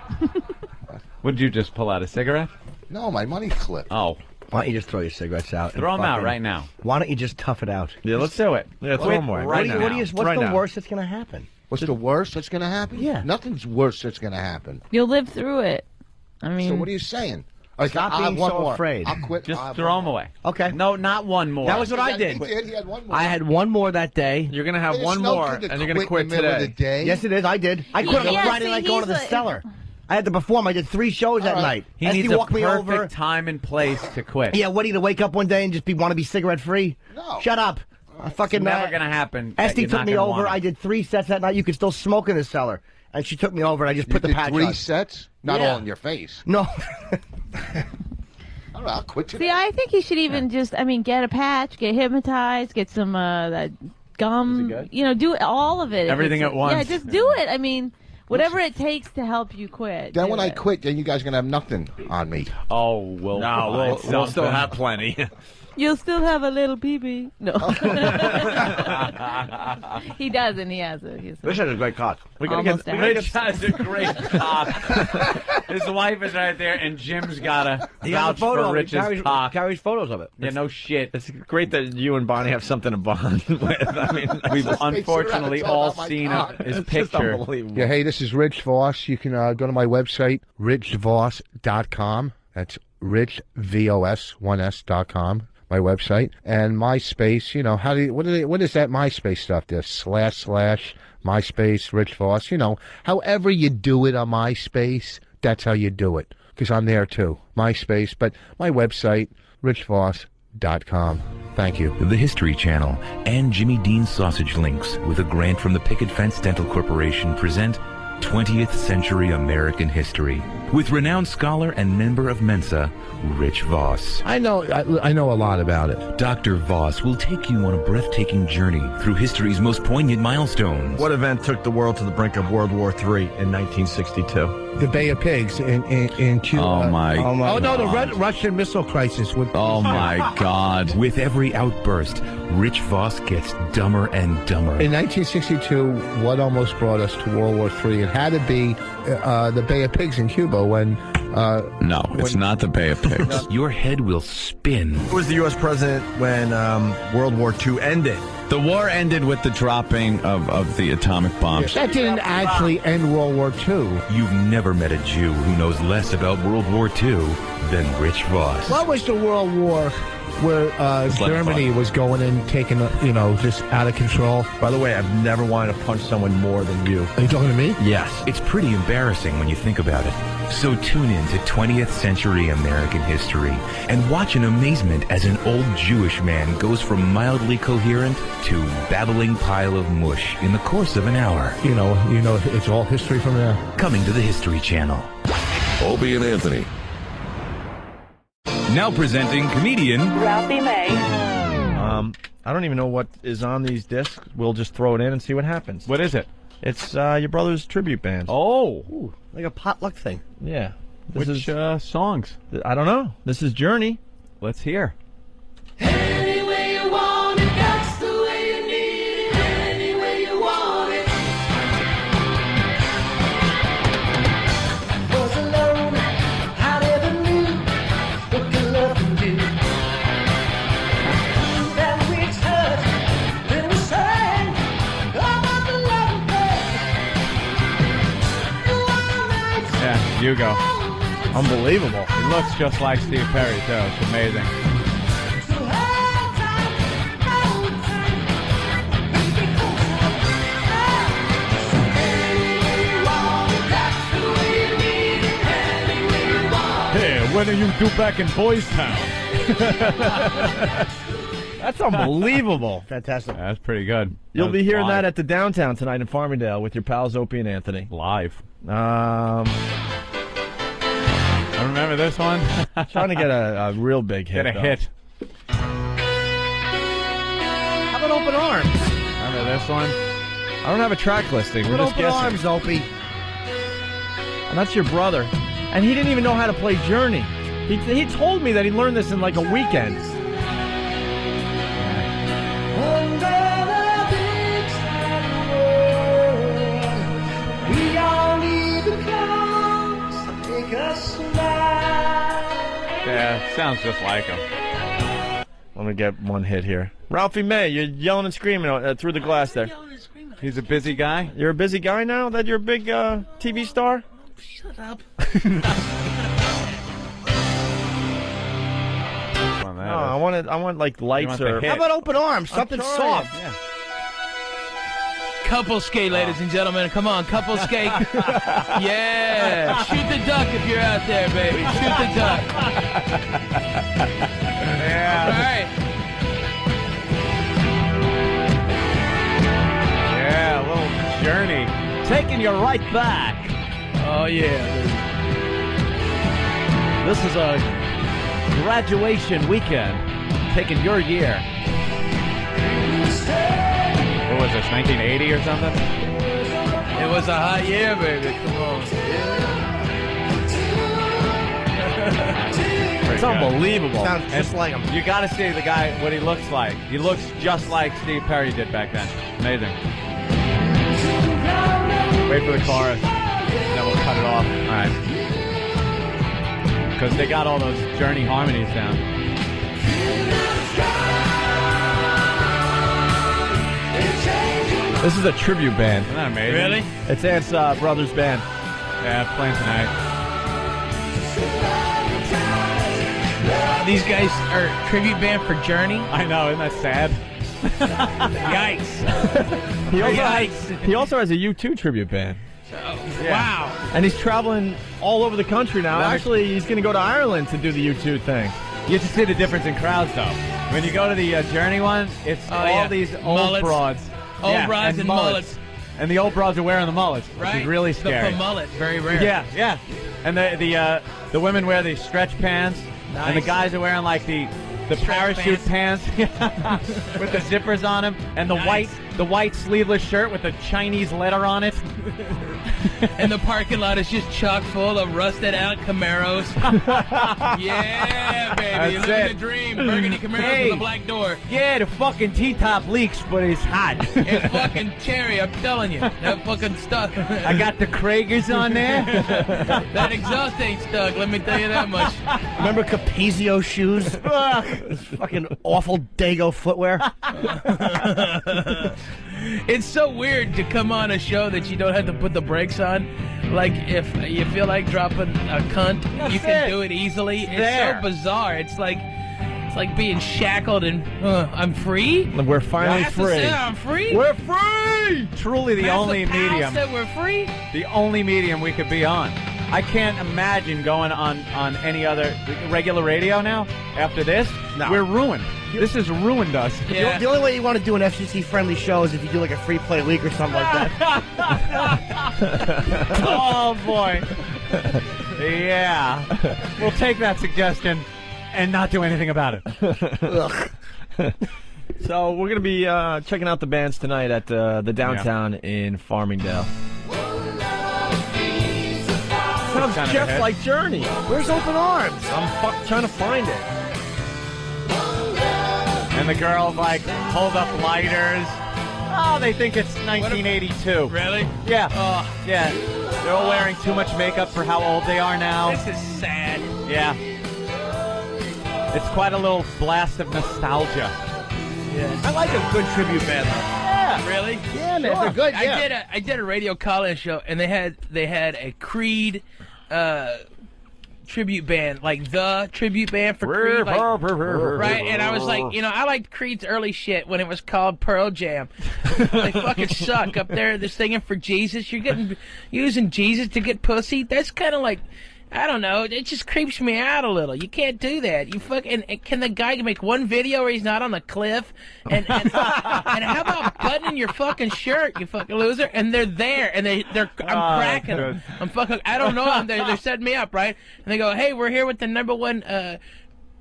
Would you just pull out a cigarette? No, my money clip. Oh. Why don't you just throw your cigarettes out? Throw them out right now. Why don't you just tough it out? Yeah, let's do it. Yeah, throw them away. What's the worst that's going to happen? What's the worst that's going to happen? Yeah. Nothing's worse that's going to happen. You'll live through it. I mean, So what are you saying? Like, Stop I'll being have one so more. afraid. I'll quit. Just I'll have throw one them away. Okay. No, not one more. That was what I did. He did. He had one more. I had one more that day. You're going to have There's one no more, kid and to you're going to quit quit in the middle of the today. day. Yes, it is. I did. I quit on a Friday night going to the cellar. I had to perform. I did 3 shows that night. He Esty needs a walked me perfect over. time and place to quit. Yeah, what, to wake up one day and just want to be cigarette free? No. Shut up. I fucking It's never going to happen. Esty You're took not me gonna over. want it. I did 3 sets that night. You could still smoke in the cellar. And she took me over and I just put the did patch 3 on. sets? Not Yeah. all in your face. No. I don't know. I'll quit today. see, I think you should even just, get a patch, get hypnotized, get some that gum. Do all of it. Everything at once. Yeah, just do it. I mean, whatever it takes to help you quit. Then do when I it. quit, then you guys are going to have nothing on me. Oh, we'll we'll still have plenty. You'll still have a little pee-pee. No. He doesn't. He has it. Rich has a great cock. Rich has a great cock. His wife is right there, and Jim's got a He got a vouch photo for of it. Rich's cock. Carries photos of it. Yeah, no shit. It's great that you and Bonnie have something to bond with. I mean, We've unfortunately all seen his picture. Unbelievable. Yeah, hey, this is Rich Voss. You can go to my website, richvoss.com. That's richvos1s.com. My website and MySpace. What is that MySpace stuff? There / MySpace Rich Voss. However you do it on MySpace, that's how you do it. Because I'm there too, MySpace. But my website, richvoss.com. Thank you. The History Channel and Jimmy Dean's Sausage Links, with a grant from the Picket Fence Dental Corporation, present 20th Century American History with renowned scholar and member of Mensa, Rich Voss. I know a lot about it. Dr. Voss will take you on a breathtaking journey through history's most poignant milestones. What event took the world to the brink of World War III in 1962? The Bay of Pigs in Cuba. Oh, my Oh, no, God. the Russian missile crisis. Oh, my God. With every outburst, Rich Voss gets dumber and dumber. In 1962, what almost brought us to World War III? It had to be the Bay of Pigs in Cuba when... No, it's not the Bay of Pigs. Your head will spin. Who was the U.S. president when World War II ended? The war ended with the dropping of the atomic bombs. That didn't actually end World War II. You've never met a Jew who knows less about World War II than Rich Voss. What was the World War where Germany was going and taking, just out of control? By the way, I've never wanted to punch someone more than you. Are you talking to me? Yes. It's pretty embarrassing when you think about it. So tune in to 20th Century American History and watch in amazement as an old Jewish man goes from mildly coherent to babbling pile of mush in the course of an hour. You know, it's all history from there. Coming to the History Channel. Opie and Anthony. Now presenting comedian Ralphie May. I don't even know what is on these discs. We'll just throw it in and see what happens. What is it? It's your brother's tribute band. Oh. Ooh, like a potluck thing. Yeah. Which songs? I don't know. This is Journey. Let's hear. Any way you want it, that's the way you need it. Any way you want it. Was alone, I never knew what good love can do. Then we touched, then we sang about the love affair. Yeah, you go. Unbelievable. He looks just like Steve Perry, too. It's amazing. What do you do back in Boys Town? That's unbelievable. Fantastic. That's pretty good. You'll be hearing that at the Downtown tonight in Farmingdale with your pals Opie and Anthony. Live. I remember this one. Trying to get a real big hit. Get a hit. How about Open Arms? Remember this one? I don't have a track listing. How We're about just Open guessing. Arms, Opie? And that's your brother. And he didn't even know how to play Journey. He told me that he learned this in like a weekend. Yeah, sounds just like him. Let me get one hit here. Ralphie May, you're yelling and screaming through the glass there. He's a busy guy? You're a busy guy now that you're a big TV star? Shut up. I want like lights or... How about Open Arms? Something soft. Yeah. Couple skate, ladies and gentlemen. Come on, couple skate. Yeah. Shoot the duck if you're out there, baby. Shoot the duck. Yeah. All right. Yeah, a little Journey. Taking you right back. Oh, yeah, baby. This is a graduation weekend. Taking your year. What was this, 1980 or something? It was a hot year, baby. Come on. It's unbelievable. Sounds just like him. You got to see the guy, what he looks like. He looks just like Steve Perry did back then. Amazing. Wait for the chorus, then we'll cut it off. All right. Because they got all those Journey harmonies down. This is a tribute band. Isn't that amazing? Really? It's Ant's brother's band. Yeah, playing tonight. These guys are tribute band for Journey. I know, isn't that sad? Yikes. He also has a U2 tribute band. Wow. And he's traveling all over the country now. Actually, he's going to go to Ireland to do the U2 thing. You get to see the difference in crowds, though. When you go to the Journey one, it's all these old mullets. Broads. Old broads and mullets. And the old broads are wearing the mullets, which is really scary. The mullet, very rare. Yeah, yeah. And the women wear these stretch pants, Nice. and the guys are wearing like the parachute pants with the zippers on them, and the white sleeveless shirt with the Chinese letter on it. And the parking lot is just chock full of rusted out Camaros. Yeah, baby. That's Living it. the dream. Burgundy Camaros with a black door. Yeah, the fucking T-top leaks, but it's hot. It's fucking cherry, I'm telling you. That fucking stuff. I got the Kragers on there. That exhaust ain't stuck, let me tell you that much. Remember Capezio shoes? This fucking awful Dago footwear. It's so weird to come on a show that you don't have to put the brakes on. Like, if you feel like dropping a cunt, you can do it easily. It's so bizarre. It's like being shackled and I'm free? We're finally I have to free. say I'm free? We're free! Truly the Master only Poe medium. said we're free? The only medium we could be on. I can't imagine going on any other regular radio now after this. No. We're ruined. This has ruined us. The only way you want to do an FCC-friendly show is if you do like a free play week or something like that. Oh, boy. Yeah. We'll take that suggestion and not do anything about it. So we're going to be checking out the bands tonight at the Downtown in Farmingdale. Sounds Kind of just ahead. like Journey. Where's Open Arms? I'm trying to find it. And the girls, like, hold up lighters. Oh, they think it's 1982. Really? Yeah. Oh. Yeah. They're all wearing too much makeup for how old they are now. This is sad. Yeah. It's quite a little blast of nostalgia. Yeah. I like a good tribute band, though. Yeah. Really? Yeah, man, they're good. Yeah. I did a radio call-in show, and they had a Creed tribute band, like the tribute band for Creed, like, right? And I was like, I liked Creed's early shit when it was called Pearl Jam. They fucking suck up there. They're singing for Jesus. You're using Jesus to get pussy. That's kind of like I don't know. It just creeps me out a little. You can't do that. You fucking. Can the guy make one video where he's not on a cliff? And how about buttoning your fucking shirt, you fucking loser? And they're there, and they're. I'm cracking them. I'm fucking. I don't know. They're setting me up, right? And they go, "Hey, we're here with the #1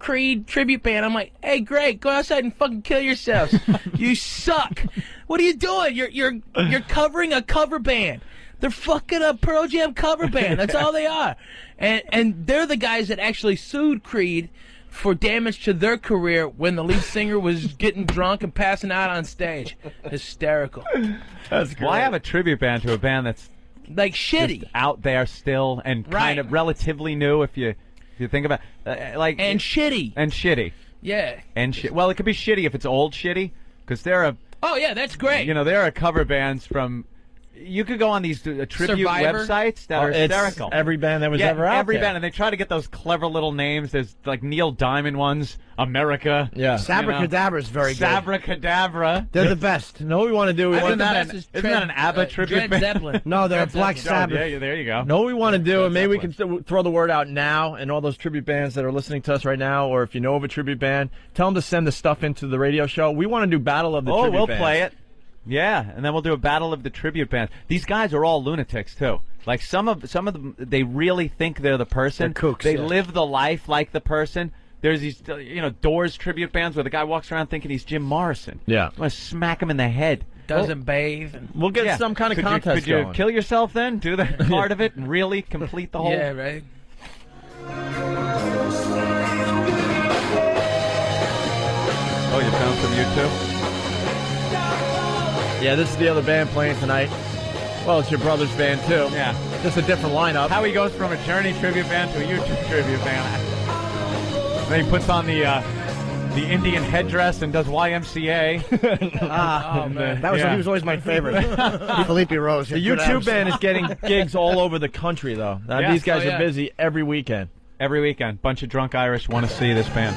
Creed tribute band." I'm like, "Hey, great. Go outside and fucking kill yourselves. You suck. What are you doing? You're covering a cover band. They're fucking a Pearl Jam cover band. That's all they are." And they're the guys that actually sued Creed for damage to their career when the lead singer was getting drunk and passing out on stage. Hysterical. That's great. Well, I have a tribute band to a band that's like shitty, just out there still, and kind of relatively new if you think about like and shitty. Yeah. And well, it could be shitty if it's old shitty, because they're a. Oh yeah, that's great. You know, there are cover bands from. You could go on these tribute websites that are hysterical. Every band that was ever out every there. band, and they try to get those clever little names. There's like Neil Diamond ones, America. Yeah, Sabracadabra is very good. Sabracadabra. They're the best. No, we want to do. Isn't that an ABBA tribute band? Zeppelin. No, they're Black Sabbath. Yeah, there you go. No, we want to do, and maybe we can throw the word out now, and all those tribute bands that are listening to us right now, or if you know of a tribute band, tell them to send the stuff into the radio show. We want to do Battle of the Tribute we'll Bands. play it. Yeah, and then we'll do a battle of the tribute bands. These guys are all lunatics too. Like some of them, they really think they're the person. They're kooks, they live the life like the person. There's these, Doors tribute bands where the guy walks around thinking he's Jim Morrison. Yeah, I'm gonna smack him in the head. Doesn't bathe. We'll get some kind of contest Could you going. kill yourself then? Do that part of it and really complete the whole. Yeah, right. Oh, you found some YouTube? Yeah, this is the other band playing tonight. Well, it's your brother's band, too. Yeah. Just a different lineup. How he goes from a Journey tribute band to a YouTube tribute band. Then he puts on the Indian headdress and does YMCA. Man. He was always my favorite. Felipe Rose. The YouTube band is getting gigs all over the country, though. Now, these guys are busy every weekend. Every weekend. Bunch of drunk Irish want to see this band.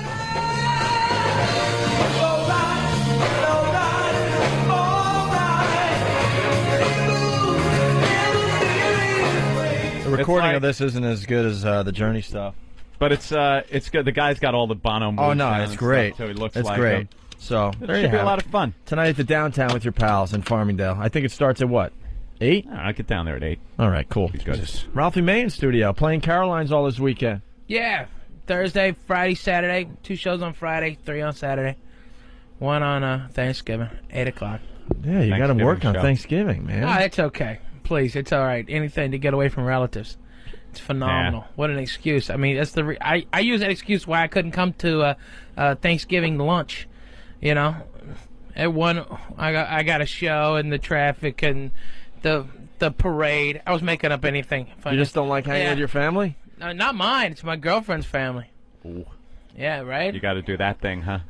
The recording of this isn't as good as the Journey stuff, but it's good. The guy's got all the Bono moves. Oh no, it's great. So he looks it's like great. him. So it there you should be have a lot it. of fun tonight at the downtown with your pals in Farmingdale. I think it starts at what? 8? I'll get down there at 8. All right, cool. Good. Ralphie May in studio playing Caroline's all this weekend. Yeah, Thursday, Friday, Saturday. 2 shows on Friday, 3 on Saturday. 1 on Thanksgiving, 8 o'clock. Yeah, you got to work on show. Thanksgiving, man. No, it's okay. Please, it's all right. Anything to get away from relatives. It's phenomenal. What an excuse. I mean, that's I use that excuse why I couldn't come to Thanksgiving lunch. You know, at 1 I got a show and the traffic and the parade. I was making up anything. You just don't like hanging with your family? No, not mine. It's my girlfriend's family. Ooh. Yeah, right. You got to do that thing, huh?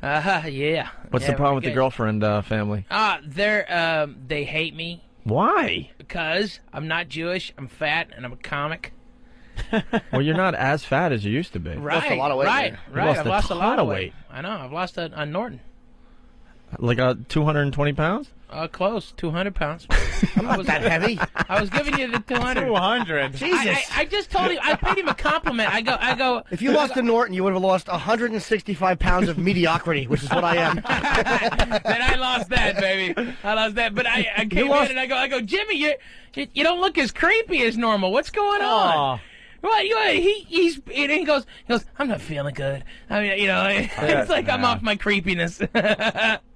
Yeah. What's the problem with the girlfriend family? They hate me. Why? Because I'm not Jewish. I'm fat and I'm a comic. Well, you're not as fat as you used to be. Right. Lost a lot of weight. Right. I've lost a lot ton of weight. I know. I've lost on Norton. Like 220 pounds? Close. 200 pounds. I'm not that heavy. I was giving you the 200. 200. Jesus. I just told him. I paid him a compliment. I go. If you lost to Norton, you would have lost 165 pounds of mediocrity, which is what I am. Then I lost that, baby. I lost that. But I came in and I go, Jimmy, you don't look as creepy as normal. What's going on? Well, he goes, I'm not feeling good. I mean, it's like I'm off my creepiness.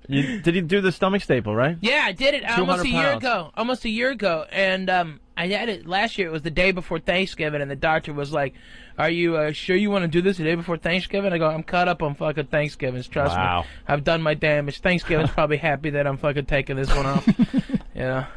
Did you do the stomach staple, right? Yeah, I did it almost a year pounds. ago. And I had it last year. It was the day before Thanksgiving, and the doctor was like, "Are you sure you want to do this the day before Thanksgiving?" I go, "I'm caught up on fucking Thanksgivings. Trust me. I've done my damage. Thanksgiving's probably happy that I'm fucking taking this one off."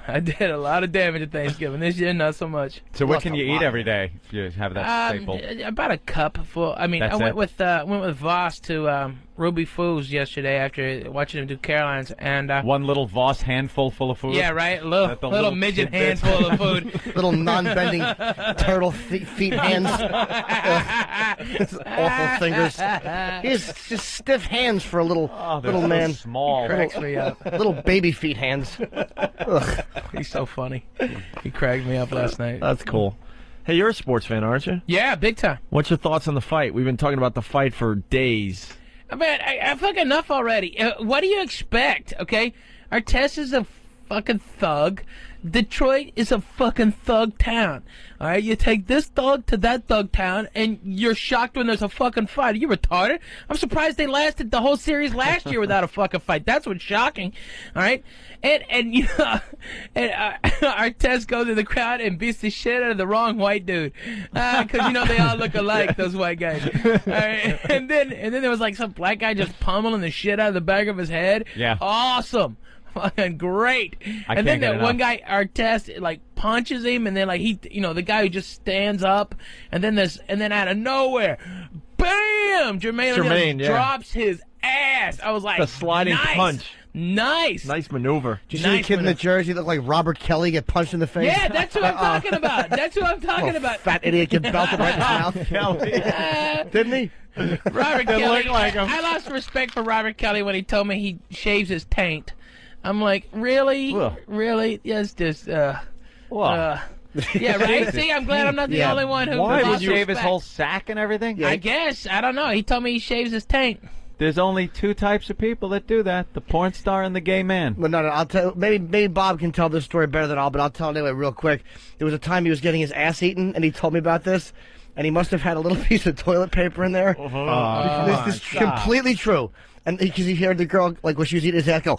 I did a lot of damage at Thanksgiving. This year, not so much. So what can you eat every day if you have that staple? About a cup full. I mean, I went with Vos to Ruby Foods yesterday after watching him do Caroline's, and one little Vos handful full of food. Yeah, right. Little midget handful of food. Little non-bending turtle feet hands. His awful fingers. He has just stiff hands for a little man. So small. He cracks me up. Little baby feet hands. Ugh. He's so funny. He cracked me up last night. That's cool. Hey, you're a sports fan, aren't you? Yeah, big time. What's your thoughts on the fight? We've been talking about the fight for days. Man, I fucking enough already. What do you expect, okay? Artest is a fucking thug. Detroit is a fucking thug town. All right, you take this thug to that thug town, and you're shocked when there's a fucking fight. Are you retarded? I'm surprised they lasted the whole series last year without a fucking fight. That's what's shocking. All right, and you know, Artest goes to the crowd and beats the shit out of the wrong white dude, because you know they all look alike, those white guys. All right, and then there was like some black guy just pummeling the shit out of the back of his head. Yeah, awesome. Fucking great. And then that one guy, Artest, like punches him, and then like the guy who just stands up, and then out of nowhere, bam! Jermaine drops his ass. I was like, the sliding nice. punch. Nice Did maneuver. you see the kid in the jersey look like Robert Kelly get punched in the face? Yeah, that's what I'm talking about. That's what I'm talking about. Fat idiot get belted right in his mouth. Kelly. Didn't he? Robert Kelly. I lost respect for Robert Kelly when he told me he shaves his taint. I'm like, really? Ugh. Really? Yes, just, yeah, right? See, I'm glad I'm not the only one who Why would lost you shave his respect. whole sack and everything? I guess. I don't know. He told me he shaves his taint. There's only two types of people that do that: the porn star and the gay man. Well, no, I'll tell. Maybe Bob can tell this story better than I'll, but I'll tell it anyway real quick. There was a time he was getting his ass eaten, and he told me about this, and he must have had a little piece of toilet paper in there. This is completely true. And because he heard the girl, like when she was eating his ass, go.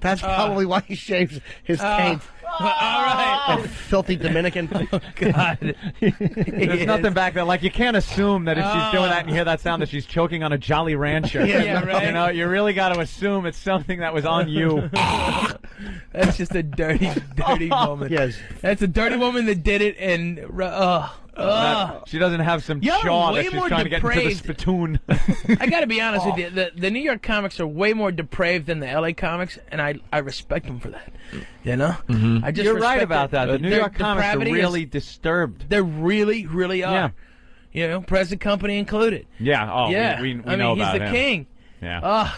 That's probably why he shaves his taint. All right. Filthy Dominican. Oh, God. There's nothing back there. Like, you can't assume that if she's doing that and you hear that sound that she's choking on a Jolly Rancher. Yeah, right. You know, you really got to assume it's something that was on you. That's just a dirty woman. Yes. That's a dirty woman that did it, and She doesn't have some You're chaw way that she's more trying to get into the depraved. spittoon. I got to be honest with you. The New York comics are way more depraved than the LA comics, and I respect them for that. You know? Mm-hmm. I just You're right respect about that. The New Their York comics are depravity really is- disturbed. They really, really are. Yeah. You know, present company included. Yeah. Oh, yeah. we I know mean, he's about the him. king. Yeah.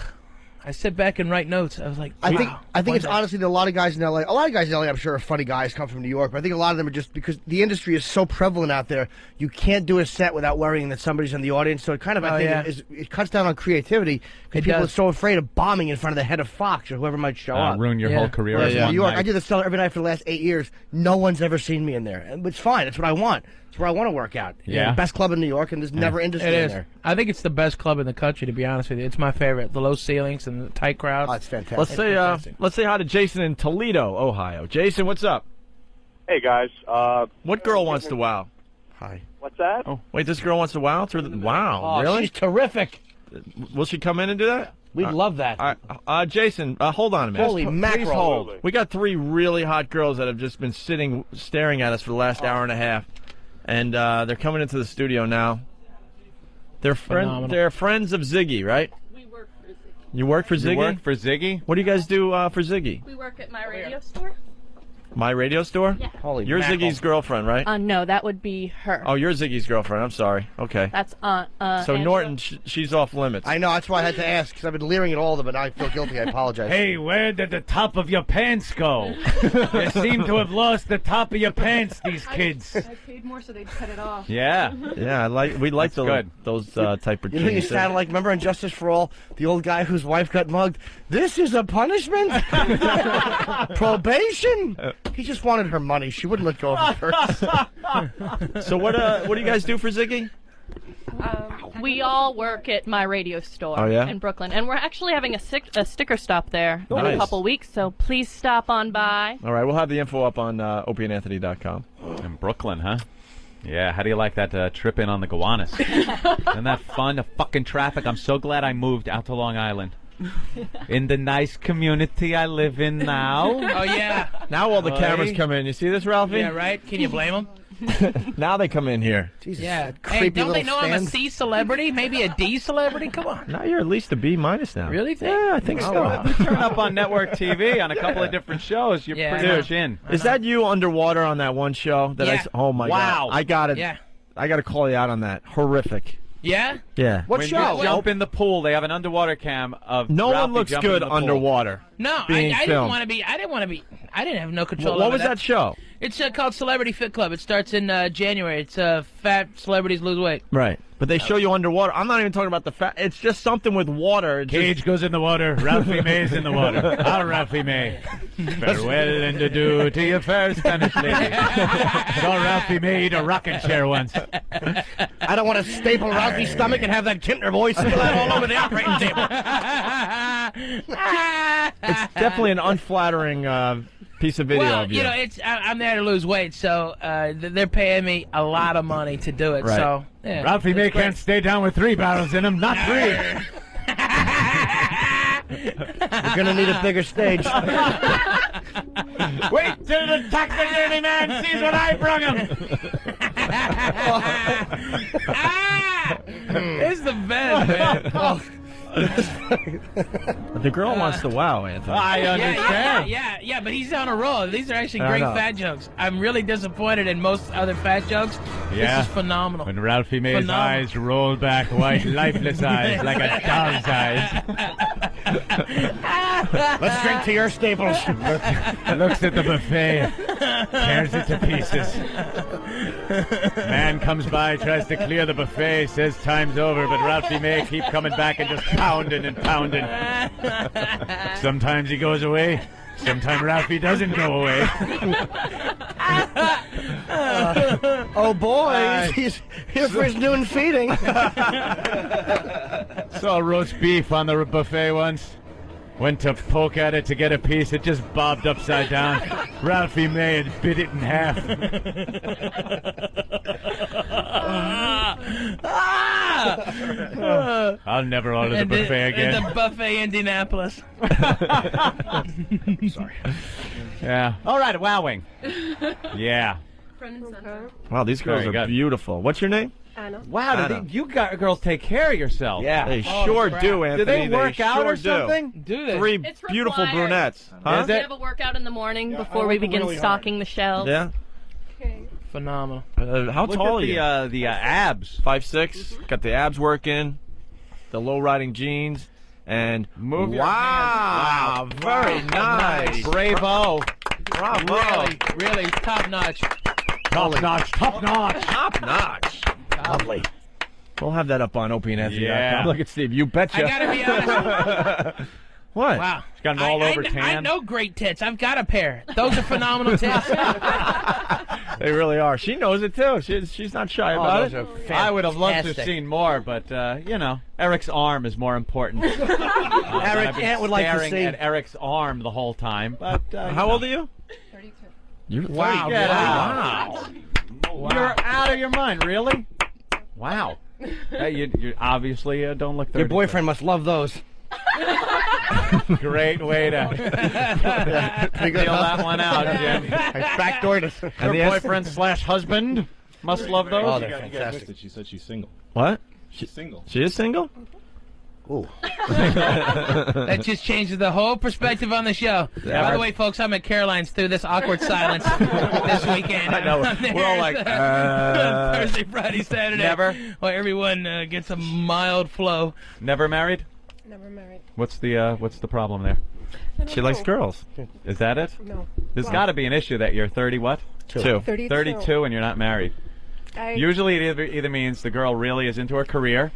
I sit back and write notes. I was like, I think wow, it's honestly that a lot of guys in LA. A lot of guys in LA, I'm sure, are funny guys, come from New York. But I think a lot of them are just because the industry is so prevalent out there. You can't do a set without worrying that somebody's in the audience. So it kind of, I think, it cuts down on creativity because people are so afraid of bombing in front of the head of Fox or whoever might show up. Ruin your whole career. Whereas in New York, night. I do the cellar every night for the last 8 years. No one's ever seen me in there, and it's fine. It's what I want. It's where I want to work out. Yeah. The best club in New York, and there's never industry It in is. there. I think it's the best club in the country, to be honest with you. It's my favorite. The low ceilings and the tight crowd. Oh, it's fantastic. Let's say hi to Jason in Toledo, Ohio. Jason, what's up? Hey guys. What girl wants to wow? Hi. What's that? Oh, wait, this girl wants to wow through the wow. Oh, really? she's terrific. Will she come in and do that? We'd love that. Jason, hold on a minute. Holy Please mackerel. hold. We got 3 really hot girls that have just been staring at us for the last hour and a half, and they're coming into the studio now. They're friends of Ziggy, right? We work for Ziggy. You work for Ziggy? You work for Ziggy? What do you guys do for Ziggy? We work at my radio store. My radio store? Yeah. Holy You're mackerel. Ziggy's girlfriend, right? No, that would be her. Oh, you're Ziggy's girlfriend. I'm sorry. Okay. That's So Angela. Norton, she's off limits. I know, that's why I had to ask, because I've been leering at all of them, and I feel guilty. I apologize. Hey, where did the top of your pants go? You seem to have lost the top of your pants, these kids. I paid more, so they'd cut it off. Yeah. Yeah, we like those type of You know who you routines. sound like? Remember in Justice for All, the old guy whose wife got mugged? This is a punishment? Probation? He just wanted her money. She wouldn't let go of her purse. So what do you guys do for Ziggy? We all work at my radio store Oh, yeah? in Brooklyn, and we're actually having a sticker stop there in Nice. a couple weeks, so please stop on by. All right, we'll have the info up on opieandanthony.com. In Brooklyn, huh? Yeah, how do you like that trip in on the Gowanus? Isn't that fun? The fucking traffic. I'm so glad I moved out to Long Island. In the nice community I live in now. Oh, yeah. Now all the cameras come in. You see this, Ralphie? Yeah, right? Can you blame them? Now they come in here. Jesus, Yeah. creepy Hey, don't they little know I'm a stand. C celebrity? Maybe a D celebrity? Come on. Now you're at least a B- now. Really? Yeah, I think so. Turn up on network TV on a couple of different shows. You're Yeah, pretty I know. much in. Is that you underwater on that one show? Yeah. Oh my Wow. God! I got it. Yeah. I got to call you out on that. Horrific. Yeah? Yeah. What When show? you jump in the pool, they have an underwater cam of No Ralphie one looks jumping good in the pool. underwater. No, I Being didn't filmed. want to be. I didn't want to be. I didn't have no control What over was that show? It's called Celebrity Fit Club. It starts in January. It's fat celebrities lose weight. Right. But they show you underwater. I'm not even talking about the fat. It's just something with water. Cage goes in the water. Ralphie May's in the water. Our Ralphie May. Farewell and adieu to your fair Spanish lady. Saw Ralphie May eat a rocking chair once. I don't want to staple Ralphie's stomach and have that Kintner voice spill out all over the operating table. It's definitely an unflattering piece of video Well, of you. I'm there to lose weight, so they're paying me a lot of money to do it. Right. So yeah, Ralphie May it's great. can't stay down with 3 barrels in him, not 3. You're going to need a bigger stage. Wait till the taxidermy man sees what I brung him. It's the best, man. The girl wants to wow, Anthony. I understand. Yeah, but he's on a roll. These are actually I great know. fat jokes. I'm really disappointed in most other fat jokes. Yeah. This is phenomenal. When Ralphie May's Phenomenal. eyes roll back, white, lifeless eyes, like a dog's eyes. Let's drink to your staples. Looks at the buffet, tears it to pieces. Man comes by, tries to clear the buffet, says time's over, but Ralphie May keep coming back and just pounding and pounding. Sometimes he goes away. Sometimes Ralphie doesn't go away. Oh boy, he's here for his noon feeding. Saw roast beef on the buffet once. Went to poke at it to get a piece. It just bobbed upside down. Ralphie May had bit it in half. I'll never order the buffet again. And the buffet Indianapolis. Sorry. Yeah. All right, wowing. Yeah. Wow, these girls Very are good. beautiful. What's your name? Anna. Wow, Anna. you girls take care of yourself. Yeah. They sure do, Anthony. Do they work out sure or something? Do they? 3 It's beautiful required. brunettes. Huh? We have a workout in the morning before we begin really stocking the shelves. Yeah. Phenomenal. How Look tall at are you? the abs. 5'6". Got the abs working, the low-riding jeans, and Move your wow, hands. very nice. Bravo. Bravo. Really top notch. Top notch. Top notch. Top notch. Lovely. We'll have that up on opieandanthony.com. Yeah. Look at Steve. You betcha. I gotta be honest. What? Wow. She's got an all-over I tan. know great tits. I've got a pair. Those are phenomenal tits. They really are. She knows it, too. She's not shy about those it. are I would have loved to have fantastic. seen more, but, Eric's arm is more important. I've been Ant would like to staring see. at Eric's arm the whole time. But How old are you? 32. You're Wow. Get Wow. out. You're out of your mind, really? Wow. Hey, you obviously don't look 30. Your boyfriend must love those. Great way to feel that one out, Jim. Backdoored us. Your boyfriend / husband must love those. Oh, they're fantastic. She said she's single. What? She's single. She is single? Ooh. That just changes the whole perspective on the show. By the way, folks, I'm at Caroline's through this awkward silence this weekend. I know. I'm there We're all like, Thursday, Friday, Saturday. Never? Well, everyone gets a mild flow. Never married? Never married. What's the problem there? She likes girls. Is that it? No. There's Well, got to be an issue that you're 30 what? 2. 32. And you're not married. I, Usually it either means the girl really is into her career,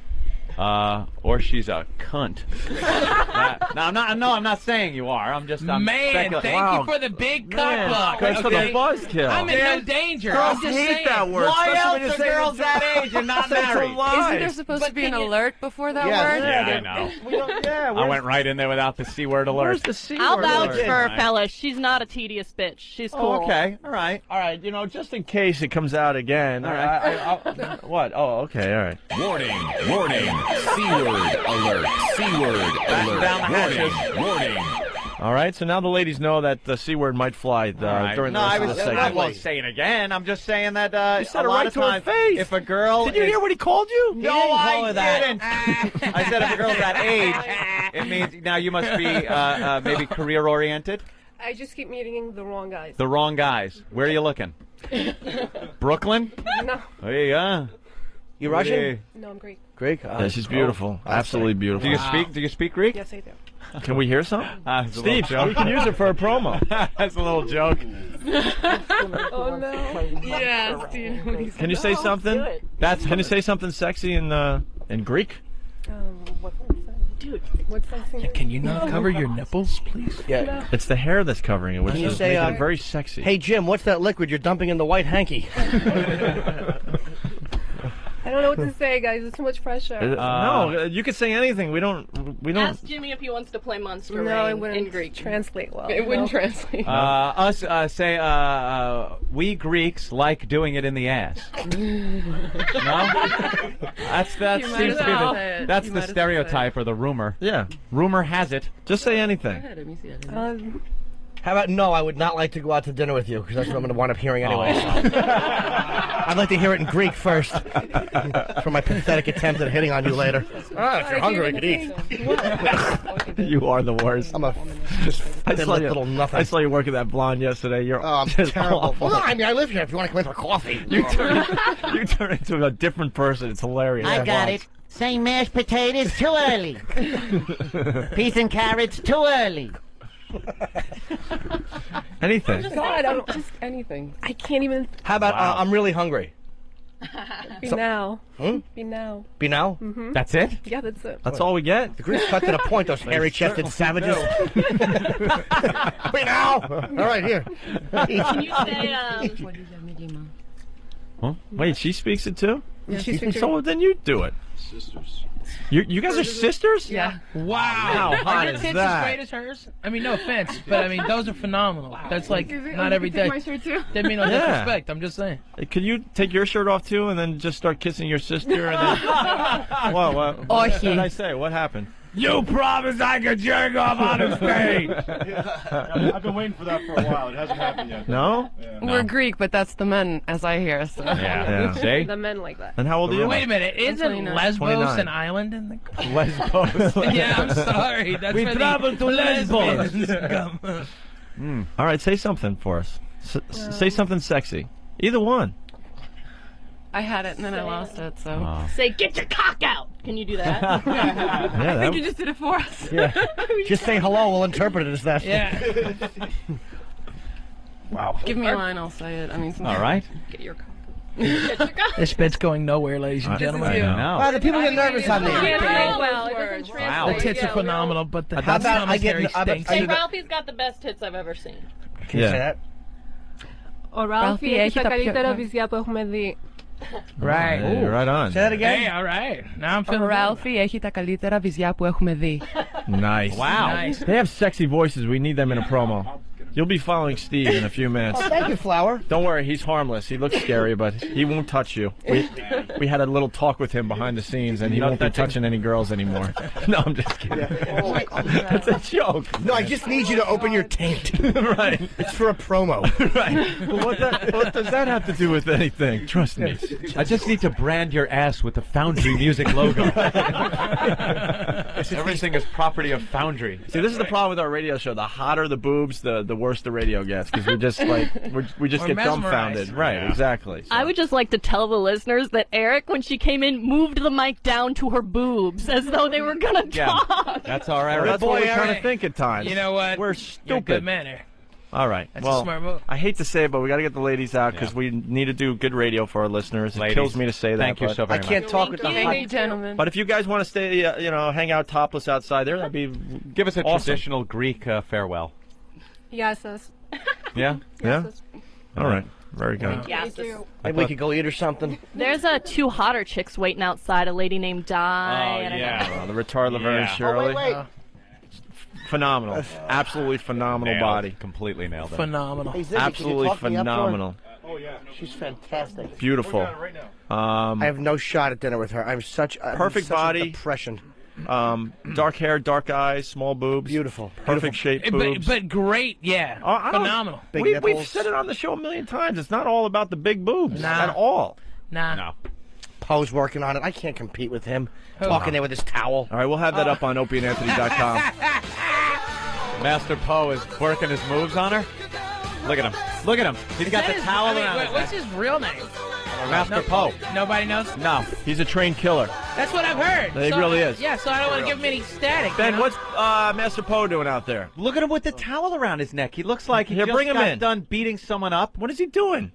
or she's a cunt. I'm not saying you are. I'm Man, speculating. thank you for the big cock block. Thanks for the buzzkill. I'm in no danger. Girls I'm just hate saying. that word. Why especially when else you are say girls that age and not married? Isn't there supposed to be an alert before that word? Yeah, I know. I went right in there without the C word alert. Where's the C I'll word vouch alert? for her, fellas. She's not a tedious bitch. She's cool. Oh, okay. All right. All right, just in case it comes out again. All right. What? Oh, okay, all right. Warning, warning, C-word alert, C-word alert, down the hatches. warning. All right, so now the ladies know that the C word might fly during the rest of the segment. I won't say it again. I'm just saying that You said a it lot right of to her times, face. if a girl Did you hear what he called you? No, didn't call I her that. didn't. I said if a girl's that age, it means now you must be maybe career-oriented. I just keep meeting the wrong guys. The wrong guys. Where are you looking? Brooklyn? No. There you go. You Russian? No, I'm Greek. Greek? Yeah, she's beautiful. Absolutely beautiful. Do you speak Greek? Yes, I do. Can we hear some? It's a Steve, little joke. we can use it for a promo. That's a little joke. Oh no. Yeah, Steve. Can you say something? Can you say something sexy in Greek? Dude, what's that thing? Can you not cover your nipples, please? Yeah. It's the hair that's covering it, which Can you is say, making it very sexy. Hey, Jim, what's that liquid you're dumping in the white hanky? I don't know what to say, guys. It's too much pressure. No, you could say anything. We don't. Ask Jimmy if he wants to play Monster No, Rain it wouldn't in Greek. translate well. It wouldn't translate. Say, we Greeks like doing it in the ass. No? That You might seems as to be well the, say it. that's You the might as well stereotype or the rumor. Yeah. Rumor has it. Just say anything. Let me see that. How about no, I would not like to go out to dinner with you, because that's what I'm going to wind up hearing anyway. So. I'd like to hear it in Greek first for my pathetic attempt at hitting on you later. If you're hungry, I could eat. You are the worst. I'm a just little nothing. I saw you working that blonde yesterday. You're I'm just terrible. awful. Well, I mean, I live here if you want to come in for coffee. You turn into a different person. It's hilarious. I got it. Say mashed potatoes too early. Peas and carrots too early. Anything. God, I'm just anything. I can't even. How about I'm really hungry? Be now. Hmm? Be now. Be now? Mm-hmm. That's it? Yeah, that's it. That's all we get. The Greeks cut to the point, those hairy-chested savages. Be now! All right, here. Can you say, Huh? Wait, she speaks it too? Yeah, she speaks it. So then you do it. Sisters. You guys are sisters? Yeah. Wow. How hot Are your is tits that? as great as hers? I mean, no offense, but I mean, those are phenomenal. That's like not every day. My shirt too. Didn't mean no disrespect. I'm just saying. Could you take your shirt off too and then just start kissing your sister and then what did I say? What happened? You promised I could jerk off on the stage. I've been waiting for that for a while. It hasn't happened yet. No? We're Greek, but that's the men, as I hear. So. Yeah. See? The men like that. And how old are you? Wait a minute. Isn't 29. Lesbos 29. an island in the? Lesbos. Yeah, I'm sorry. That's We for traveled to Lesbos. lesbians. All right, say something for us. Say something sexy. Either one. I had it and then I lost it. So. say, get your cock out. Can you do that? I think you just did it for us. Yeah. Just say hello, we'll interpret it as that. Yeah. Wow. Give me a line, I'll say it. I mean, All right. Get your cock. This bit's going nowhere, ladies and gentlemen. This is you. Wow, the people get nervous on You can't there. say well. It doesn't The translate. tits are Yeah, phenomenal, but the How about I get? commentary stinks. Hey, Ralphie's got the best tits I've ever seen. Can you say that? Ο Ράλφι έχει τα καλύτερα βυζιά που έχουμε δει. Right. Hey, right on. Say that again. Hey, all right. Now I'm Ο feeling Ράλφι έχει τα καλύτερα βυζιά που έχουμε δει. Nice. Wow. Nice. They have sexy voices. We need them in a promo. You'll be following Steve in a few minutes. Oh, thank you, Flower. Don't worry, he's harmless. He looks scary, but he won't touch you. We had a little talk with him behind the scenes, and he won't be touching any girls anymore. No, I'm just kidding. That's a joke. No, I just need you to open your taint. Right. It's for a promo. Right. But what does that have to do with anything? Trust me. I just need to brand your ass with the Foundry Music logo. Everything is property of Foundry. See, this is the problem with our radio show. The hotter the boobs, the worse the radio gets, because we just we just We're get mesmerized. dumbfounded. Right, exactly. So. I would just like to tell the listeners that Eric, when she came in, moved the mic down to her boobs as though they were gonna talk. That's all right. Well, that's Boy, what we're trying Eric. to think at times. You know what? We're You're a stupid. good man, Eric. All right. That's a well, smart move. I hate to say it, but we got to get the ladies out because we need to do good radio for our listeners. Ladies, it kills me to say that. thank you but so very I much. can't talk with the Thank you, hot. gentlemen. But if you guys want to stay, hang out topless outside there, that'd be Give us a awesome. traditional Greek farewell. Yasis. Yeah? Yeah. All right. Very good. Yes. Maybe we could go eat or something. There's two hotter chicks waiting outside. A lady named Di. and The retard Laverne Yeah. Shirley. Oh, wait. Phenomenal. Absolutely phenomenal body. Completely nailed it. Phenomenal. Hey, Ziggy, can you Absolutely talk me up to her? phenomenal. She's fantastic. Beautiful. I have no shot at dinner with her. I'm such a Perfect such body. A depression. Dark hair, dark eyes, small boobs. Beautiful. Perfect shaped boobs. But great, yeah. I don't- Phenomenal. Big We've nipples. said it on the show a million times. It's not all about the big boobs Nah. at all. Nah. No. Poe's working on it. I can't compete with him. Who? Talking there with his towel. All right, we'll have that up on opieandanthony.com. Master Poe is working his moves on her. Look at him. Look at him. He's got the towel around his What's his real name? Master Poe. Nobody knows? No, he's a trained killer. That's what I've heard. It really is. Yeah, so I don't want to give him any static. Ben, what's Master Poe doing out there? Look at him with the towel around his neck. He looks like he Here, just bring him got in. done beating someone up. What is he doing?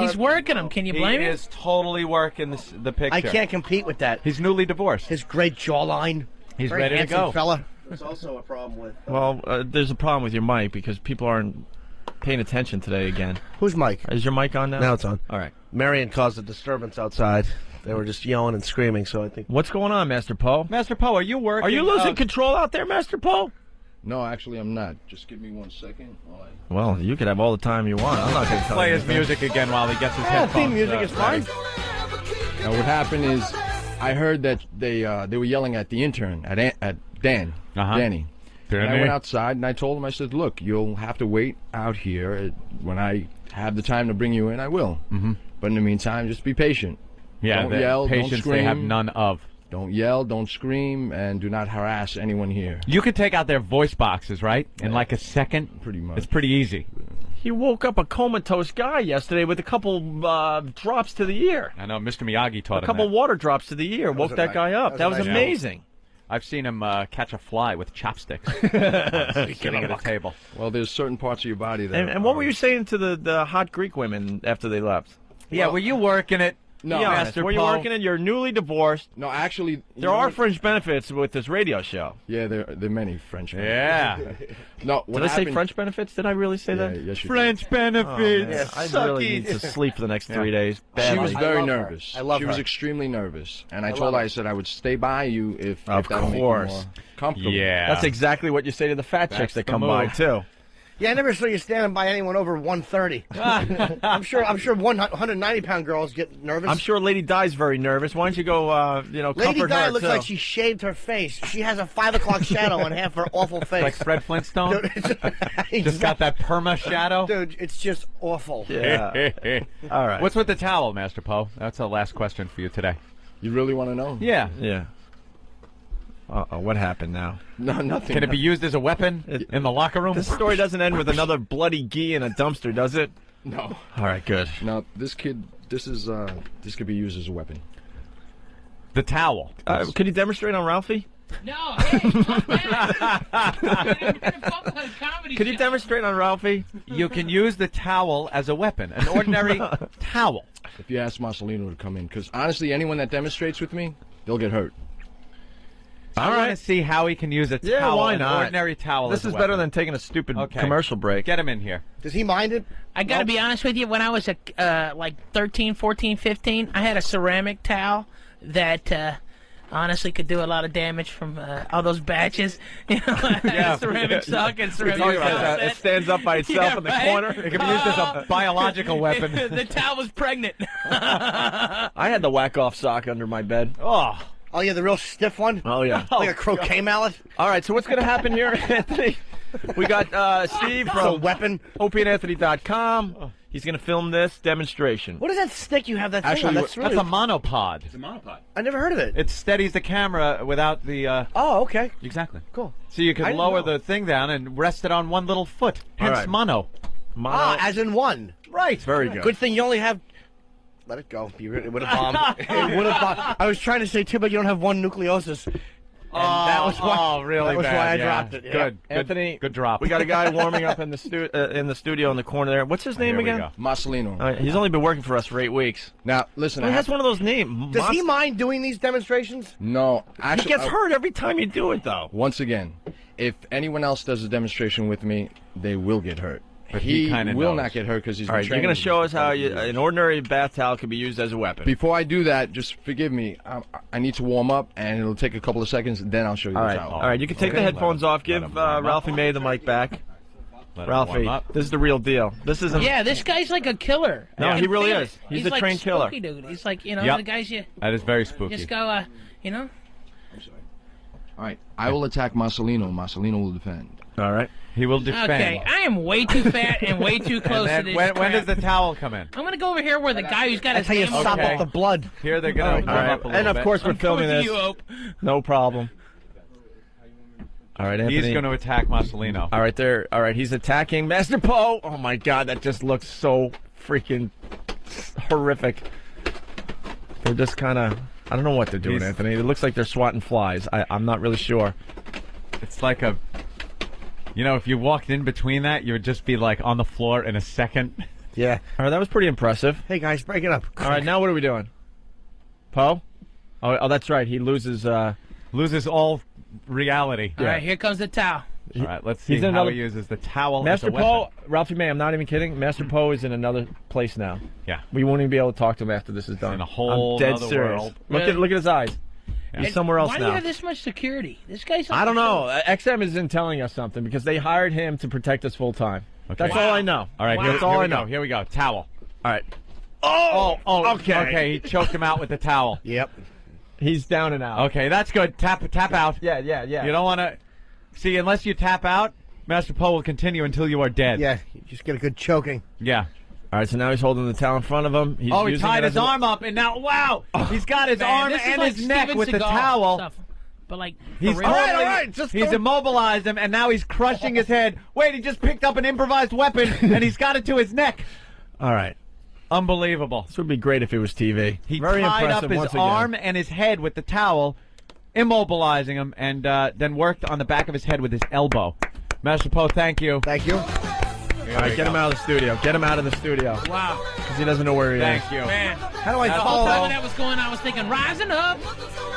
He's working him. Can you blame He him? is totally working the picture. I can't compete with that. He's newly divorced. His great jawline. He's Very ready to handsome go. Fella. There's also a problem with. Well, there's a problem with your mic because people aren't paying attention today again. Whose mic? Is your mic on now? Now it's on. All right. Marion caused a disturbance outside. They were just yelling and screaming, so I think... What's going on, Master Poe? Master Poe, are you working? Are you losing control out there, Master Poe? No, actually, I'm not. Just give me 1 second. Well, you could have all the time you want. I'm not going to play his music again while he gets his headphones. Theme music is fine. Now, what happened is, I heard that they were yelling at the intern, at Dan, Danny. And I went outside and I told him, I said, look, you'll have to wait out here. When I have the time to bring you in, I will. Mm-hmm. But in the meantime, just be patient. Yeah, don't yell, patience don't scream. they have none of. Don't yell, don't scream, and do not harass anyone here. You could take out their voice boxes, right? In like a second? Pretty much. It's pretty easy. He woke up a comatose guy yesterday with a couple drops to the ear. I know, Mr. Miyagi taught him A couple that. water drops to the ear. Woke that guy up. That was amazing. I've seen him catch a fly with chopsticks. Sitting at a table. Well, there's certain parts of your body that... And what were you saying to the hot Greek women after they left? Yeah, were you working it? No, Master were you Poe? working it? You're newly divorced. No, actually... There are fringe benefits with this radio show. Yeah, there are many French Yeah. benefits. No, Did I say French benefits? Did I really say that? Yes, you French benefits. I really need to sleep for the next 3 days. She was badly. very nervous. I love She her. was extremely nervous. And I told her, I said, I would stay by you if Of that'll make you course. more comfortable. Yeah. That's exactly what you say to the fat chicks that the come by, move. too. Yeah, I never saw you standing by anyone over 130. I'm sure 190-pound girls get nervous. I'm sure Lady Di's very nervous. Why don't you go, Lady comfort Di her, looks too? like she shaved her face. She has a 5 o'clock shadow on half her awful face. Like Fred Flintstone? Dude, Just got that perma shadow? Dude, it's just awful. Yeah. All right. What's with the towel, Master Poe? That's the last question for you today. You really want to know? Yeah. Yeah. What happened now? No, nothing. Can it be used as a weapon in the locker room? This story doesn't end with another bloody gee in a dumpster, does it? No. All right, good. No, this could be used as a weapon. The towel. Could you demonstrate on Ralphie? No, hey, fuck that. Could you demonstrate on Ralphie? You can use the towel as a weapon, an ordinary towel. If you ask Marcelino to come in, because honestly, anyone that demonstrates with me, they'll get hurt. I want to see how he can use a towel, Yeah, why an not? ordinary towel. This as a is weapon. better than taking a stupid Okay. commercial break. Get him in here. Does he mind it? I got to be honest with you. When I was like 13, 14, 15, I had a ceramic towel that honestly could do a lot of damage from all those batches. You know, Yeah. ceramic sock and ceramic Talking about towel that. set. It stands up by itself Yeah, in the right? corner. It can be used as a biological weapon. The towel was pregnant. I had the whack-off sock under my bed. Oh, yeah, the real stiff one? Oh, yeah. Like a croquet mallet? All right, so what's going to happen here, Anthony? We got Steve It's a from weapon. OpieandAnthony.com. He's going to film this demonstration. What is that stick you have that thing on? That's That's a monopod. It's a monopod. I never heard of it. It steadies the camera without the... Oh, okay. Exactly. Cool. So you I can didn't lower know. the thing down and rest it on one little foot. Hence right. mono. Ah, as in one. Right. Very good. Good thing you only have... Let it go. It would have bombed. It would have bombed. I was trying to say, too, but you don't have one nucleosis. And that was why, really that was bad. why I yeah. dropped it. Yeah. Good. Anthony, Good drop. We got a guy warming up in the studio in the corner there. What's his name Here we again? go. Marcelino. He's only been working for us for 8 weeks. Now, listen. He has one of those names. Does he mind doing these demonstrations? No, He actually, gets hurt every time you do it, though. Once again, if anyone else does a demonstration with me, they will get hurt. But he He kinda will knows. not get hurt because he's All been right, you're training going to show us how for an ordinary bath towel can be used as a weapon. Before I do that, just forgive me. I need to warm up, and it'll take a couple of seconds. Then I'll show you All the right, towel. all right. You can take the headphones off. Give Ralphie May the mic back. Let it Ralphie, warm up. this is the real deal. This isn't. Yeah, this guy's like a killer. No, I he can really feel is. it. He's a like trained killer. spooky dude. He's like, you know, Yep. the guys you That is very spooky. just go, you know. All right, I will attack Marcelino. Marcelino will defend. All right. He will defend. Okay, I am way too fat and way too close And to then this. when crap. does the towel come in? I'm gonna go over here where the guy who's got That's his how you name. sop up the blood. Here they're going to warm up a little And of bit. course, we're I'm coming filming to this. you, Hope. No problem. All right, Anthony. He's going to attack Marcelino. All right, there. All right, he's attacking Master Poe. Oh my God, that just looks so freaking horrific. They're just kind of I don't know what they're doing, Anthony. It looks like they're swatting flies. I'm not really sure. It's like a... You know, if you walked in between that, you would just be, like, on the floor in a second. Yeah. All right, that was pretty impressive. Hey, guys, break it up. All right, now what are we doing? Poe? Oh, that's right. He loses all reality. All right, here comes the towel. All right, let's see how he uses the towel Master as a Poe, weapon. Ralphie May, I'm not even kidding. Master Poe is in another place now. Yeah. We won't even be able to talk to him after this is done. In a whole I'm dead other serious. world. Look at his eyes. He's And somewhere else why now. do you have this much security? This guy's. I don't know. XM isn't telling us something because they hired him to protect us full time. Okay. That's all I know. All right, that's all I know. Here we go. Towel. All right. Oh, okay. Okay, he choked him out with the towel. Yep. He's down and out. Okay, that's good. Tap out. Yeah. You don't want to... See, unless you tap out, Master Poe will continue until you are dead. Yeah, you just get a good choking. Yeah. All right, so now he's holding the towel in front of him. He's he using tied it his as a- arm up, and now, wow! He's got his arm this is and like his neck Steven with the Seagal towel. stuff. But like, He's for real? he's immobilized him, and now he's crushing his head. Wait, he just picked up an improvised weapon, and he's got it to his neck. All right. Unbelievable. This would be great if it was TV. He Very tied impressive up his once again. arm and his head with the towel, immobilizing him, and then worked on the back of his head with his elbow. Master Poe, thank you. Thank you. All right, get him out of the studio. Get him out of the studio. Wow. Because he doesn't know where he is. Thank you. Man, How do I the whole follow? time when that was going on, I was thinking, rising up,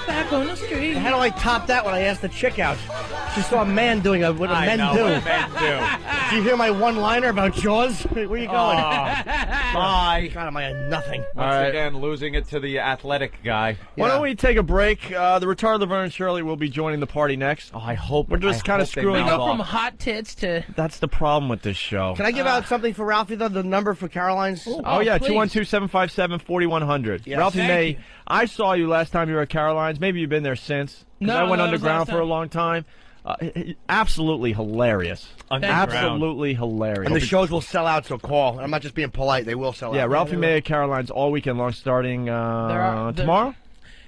back on the street. How do I top that when I asked the chick out? She saw a man doing what I men know do. what men do. Did you hear my one-liner about Jaws? Where you going? Bye. God, am I nothing? Once again, losing it to the athletic guy. Why don't we take a break? The retarded Laverne and Shirley will be joining the party next. Oh, I hope. We're just kind of screwing We up. go from hot tits to. That's the problem with this show. Can I give out something for Ralphie, though? The number for Caroline's? Oh, yeah, please. 212-757-4100. Yes. Ralphie Thank May, you. I saw you last time you were at Caroline's. Maybe you've been there since. 'Cause No, I went no, it was underground last for a time. long time. Absolutely hilarious. Underground. Absolutely hilarious. And the shows will sell out, so call. I'm not just being polite. They will sell Yeah, out. Ralphie May at Caroline's all weekend long, starting are- tomorrow?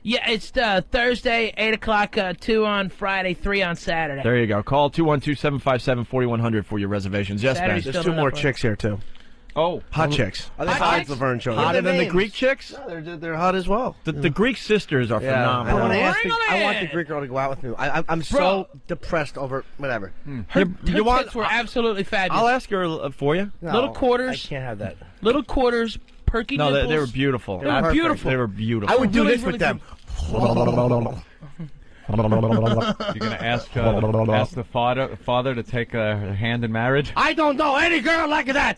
Yeah, it's Thursday, 8 o'clock, 2 on Friday, 3 on Saturday. There you go. Call 212-757-4100 for your reservations. Yes, man. Saturday's There's still two not more up. chicks here, too. Oh. Hot chicks. Are they Besides hot? Laverne show. Hotter than the names. Greek chicks? No, they're hot as well. The Greek sisters are Yeah. phenomenal. I want to ask. Bring 'em I want the in. Greek girl to go out with me. I'm so Bro. depressed over whatever. Her You want- tits were absolutely fabulous. I'll ask her for you. No, Little quarters. I can't have that. Little quarters, perky No, nipples. they were beautiful. They were beautiful. They were beautiful. I would do Really, this really with them. You're going to ask the father to take her hand in marriage? I don't know any girl like that.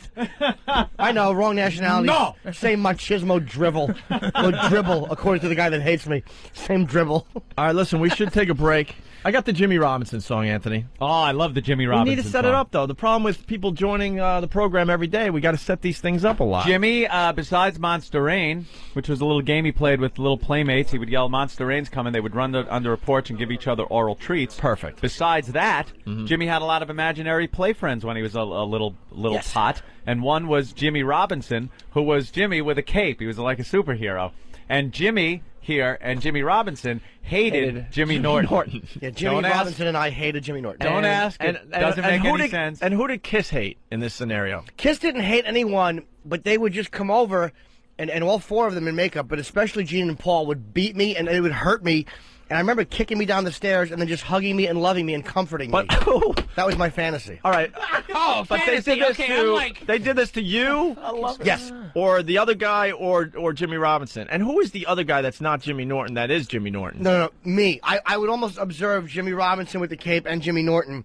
I know, wrong nationality. No. Same machismo drivel. Or dribble, according to the guy that hates me. Same dribble. All right, listen, we should take a break. I got the Jimmy Robinson song, Anthony. Oh, I love the Jimmy Robinson We need to set it song. up, though. The problem with people joining the program every day, we got to set these things up a lot. Jimmy, besides Monster Rain, which was a little game he played with little playmates, he would yell, "Monster Rain's coming." They would run under a porch and give each other oral treats. Perfect. Besides that, Jimmy had a lot of imaginary play friends when he was a little Yes. tot. And one was Jimmy Robinson, who was Jimmy with a cape. He was like a superhero. And Jimmy here and Jimmy Robinson hated Jimmy Norton. Yeah, Jimmy Don't ask. Robinson and I hated Jimmy Norton. Don't ask. It doesn't make who any did, sense. And who did Kiss hate in this scenario? Kiss didn't hate anyone, but they would just come over, and all four of them in makeup, but especially Gene and Paul, would beat me, and it would hurt me. And I remember kicking me down the stairs and then just hugging me and loving me and comforting me. That was my fantasy. All right. Oh, But fantasy. they did this Okay, to I'm like. they did this to you, I love Yes. or the other guy, or Jimmy Robinson. And who is the other guy that's not Jimmy Norton? That is Jimmy Norton. No, me. I would almost observe Jimmy Robinson with the cape and Jimmy Norton.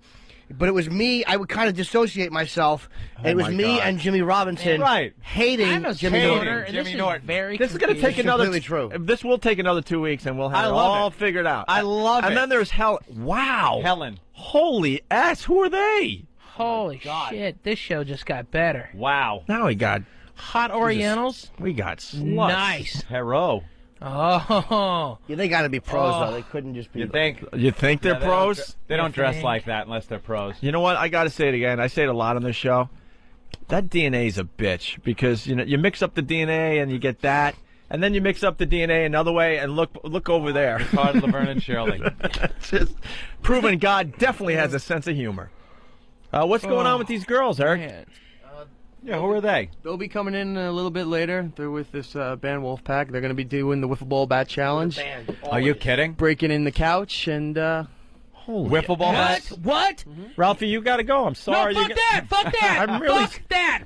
But it was me. I would kind of dissociate myself. And it was my me God. and Jimmy Robinson hating I'm a Jimmy skater, Norton. and Jimmy this Norton. Is very This is going to take It's another. completely true. This will take another 2 weeks, and we'll have I it love all it. figured out. I love and it. then there's Wow. Helen. Holy ass! Who are they? Holy shit! This show just got better. Wow. Now we got Hot Orientals. we got sluts. Nice. Hero. Oh. Yeah, they got to be pros, Oh. though. They couldn't just be. You think? You think they're Yeah, pros? They don't dress like that unless they're pros. You know what? I got to say it again. I say it a lot on this show. That DNA is a bitch because you mix up the DNA and you get that, and then you mix up the DNA another way and look over there. Retarded Laverne and Shirley. Just proving God definitely has a sense of humor. What's going on with these girls, Eric? Yeah, who are they? They'll be coming in a little bit later. They're with this band Wolfpack. They're going to be doing the Wiffle Ball Bat Challenge. Are you kidding? Breaking in the couch and... Wiffle ball bat? What? Ralphie, you got to go. I'm sorry. No, fuck that! Fuck that!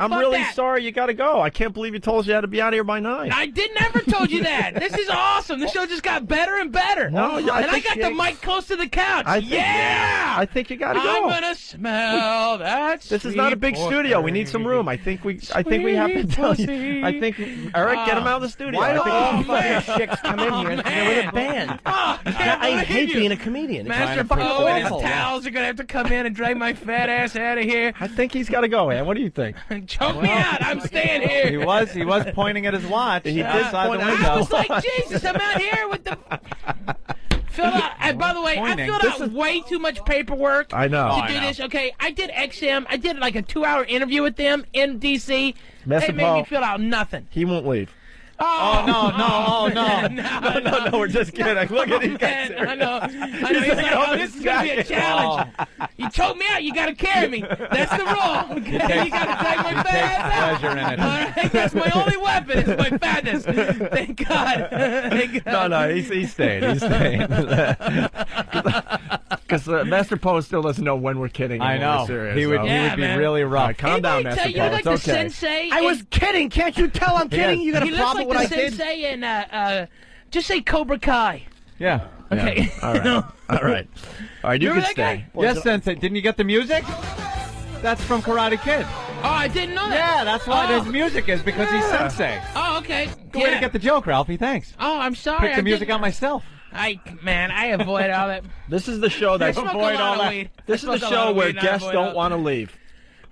I'm Fuck really that. sorry. You got to go. I can't believe you told us you had to be out of here by 9. I didn't ever told you that. This is awesome. The show just got better and better. No, and I got the mic close to the couch. I think you got to go. I'm gonna smell that. This is not a big studio. We need some room. I think we have to tell you. I think Eric, get him out of the studio. Why do all fucking fucking chicks come in here and they're with a band? I hate being a comedian. Master Poe and his towels are gonna have to come in and drag my fat ass out of here. I think he's got to go, man. What do you think? Choke me out. I'm staying here. He was pointing at his watch. He did outside the window. I was like, Jesus, I'm out here with the. Fill out. And by the way, Pointing. I filled out way too much paperwork. I know. To do this. Okay, I did XM. I did like a 2-hour interview with them in DC. Master They made Poe. me fill out nothing. He won't leave. Oh, No, we're just kidding. Look at these guys. I know. He's like, oh, this is going to be a challenge. You choked me out. You got to carry me. That's the rule. Okay? You got to drag my fat ass out. Pleasure in it. All right? That's my only weapon is my fatness. Thank God. Thank God. No, he's staying. He's staying. Because Master Poe still doesn't know when we're kidding. I and when know. we're serious, He would be really rough. All right, calm down, Anybody Master tell you Poe. like It's the okay. sensei? I was kidding. Can't you tell I'm kidding? You got a He looks problem like with the what I did? sensei in, just say Cobra Kai. Yeah. Okay. All right. All right. All right, you Remember can that stay. guy? Yes, Sensei. Didn't you get the music? That's from Karate Kid. Oh, I didn't know that. Yeah, that's why his music is, because he's Sensei. Oh, okay. Good way to get the joke, Ralphie. Thanks. Oh, I'm sorry. Pick the music out myself. I avoid all that. This is the show that I smoke a lot of weed. This is I the smoke a lot show of where weed, and I guests avoid don't all- want to leave.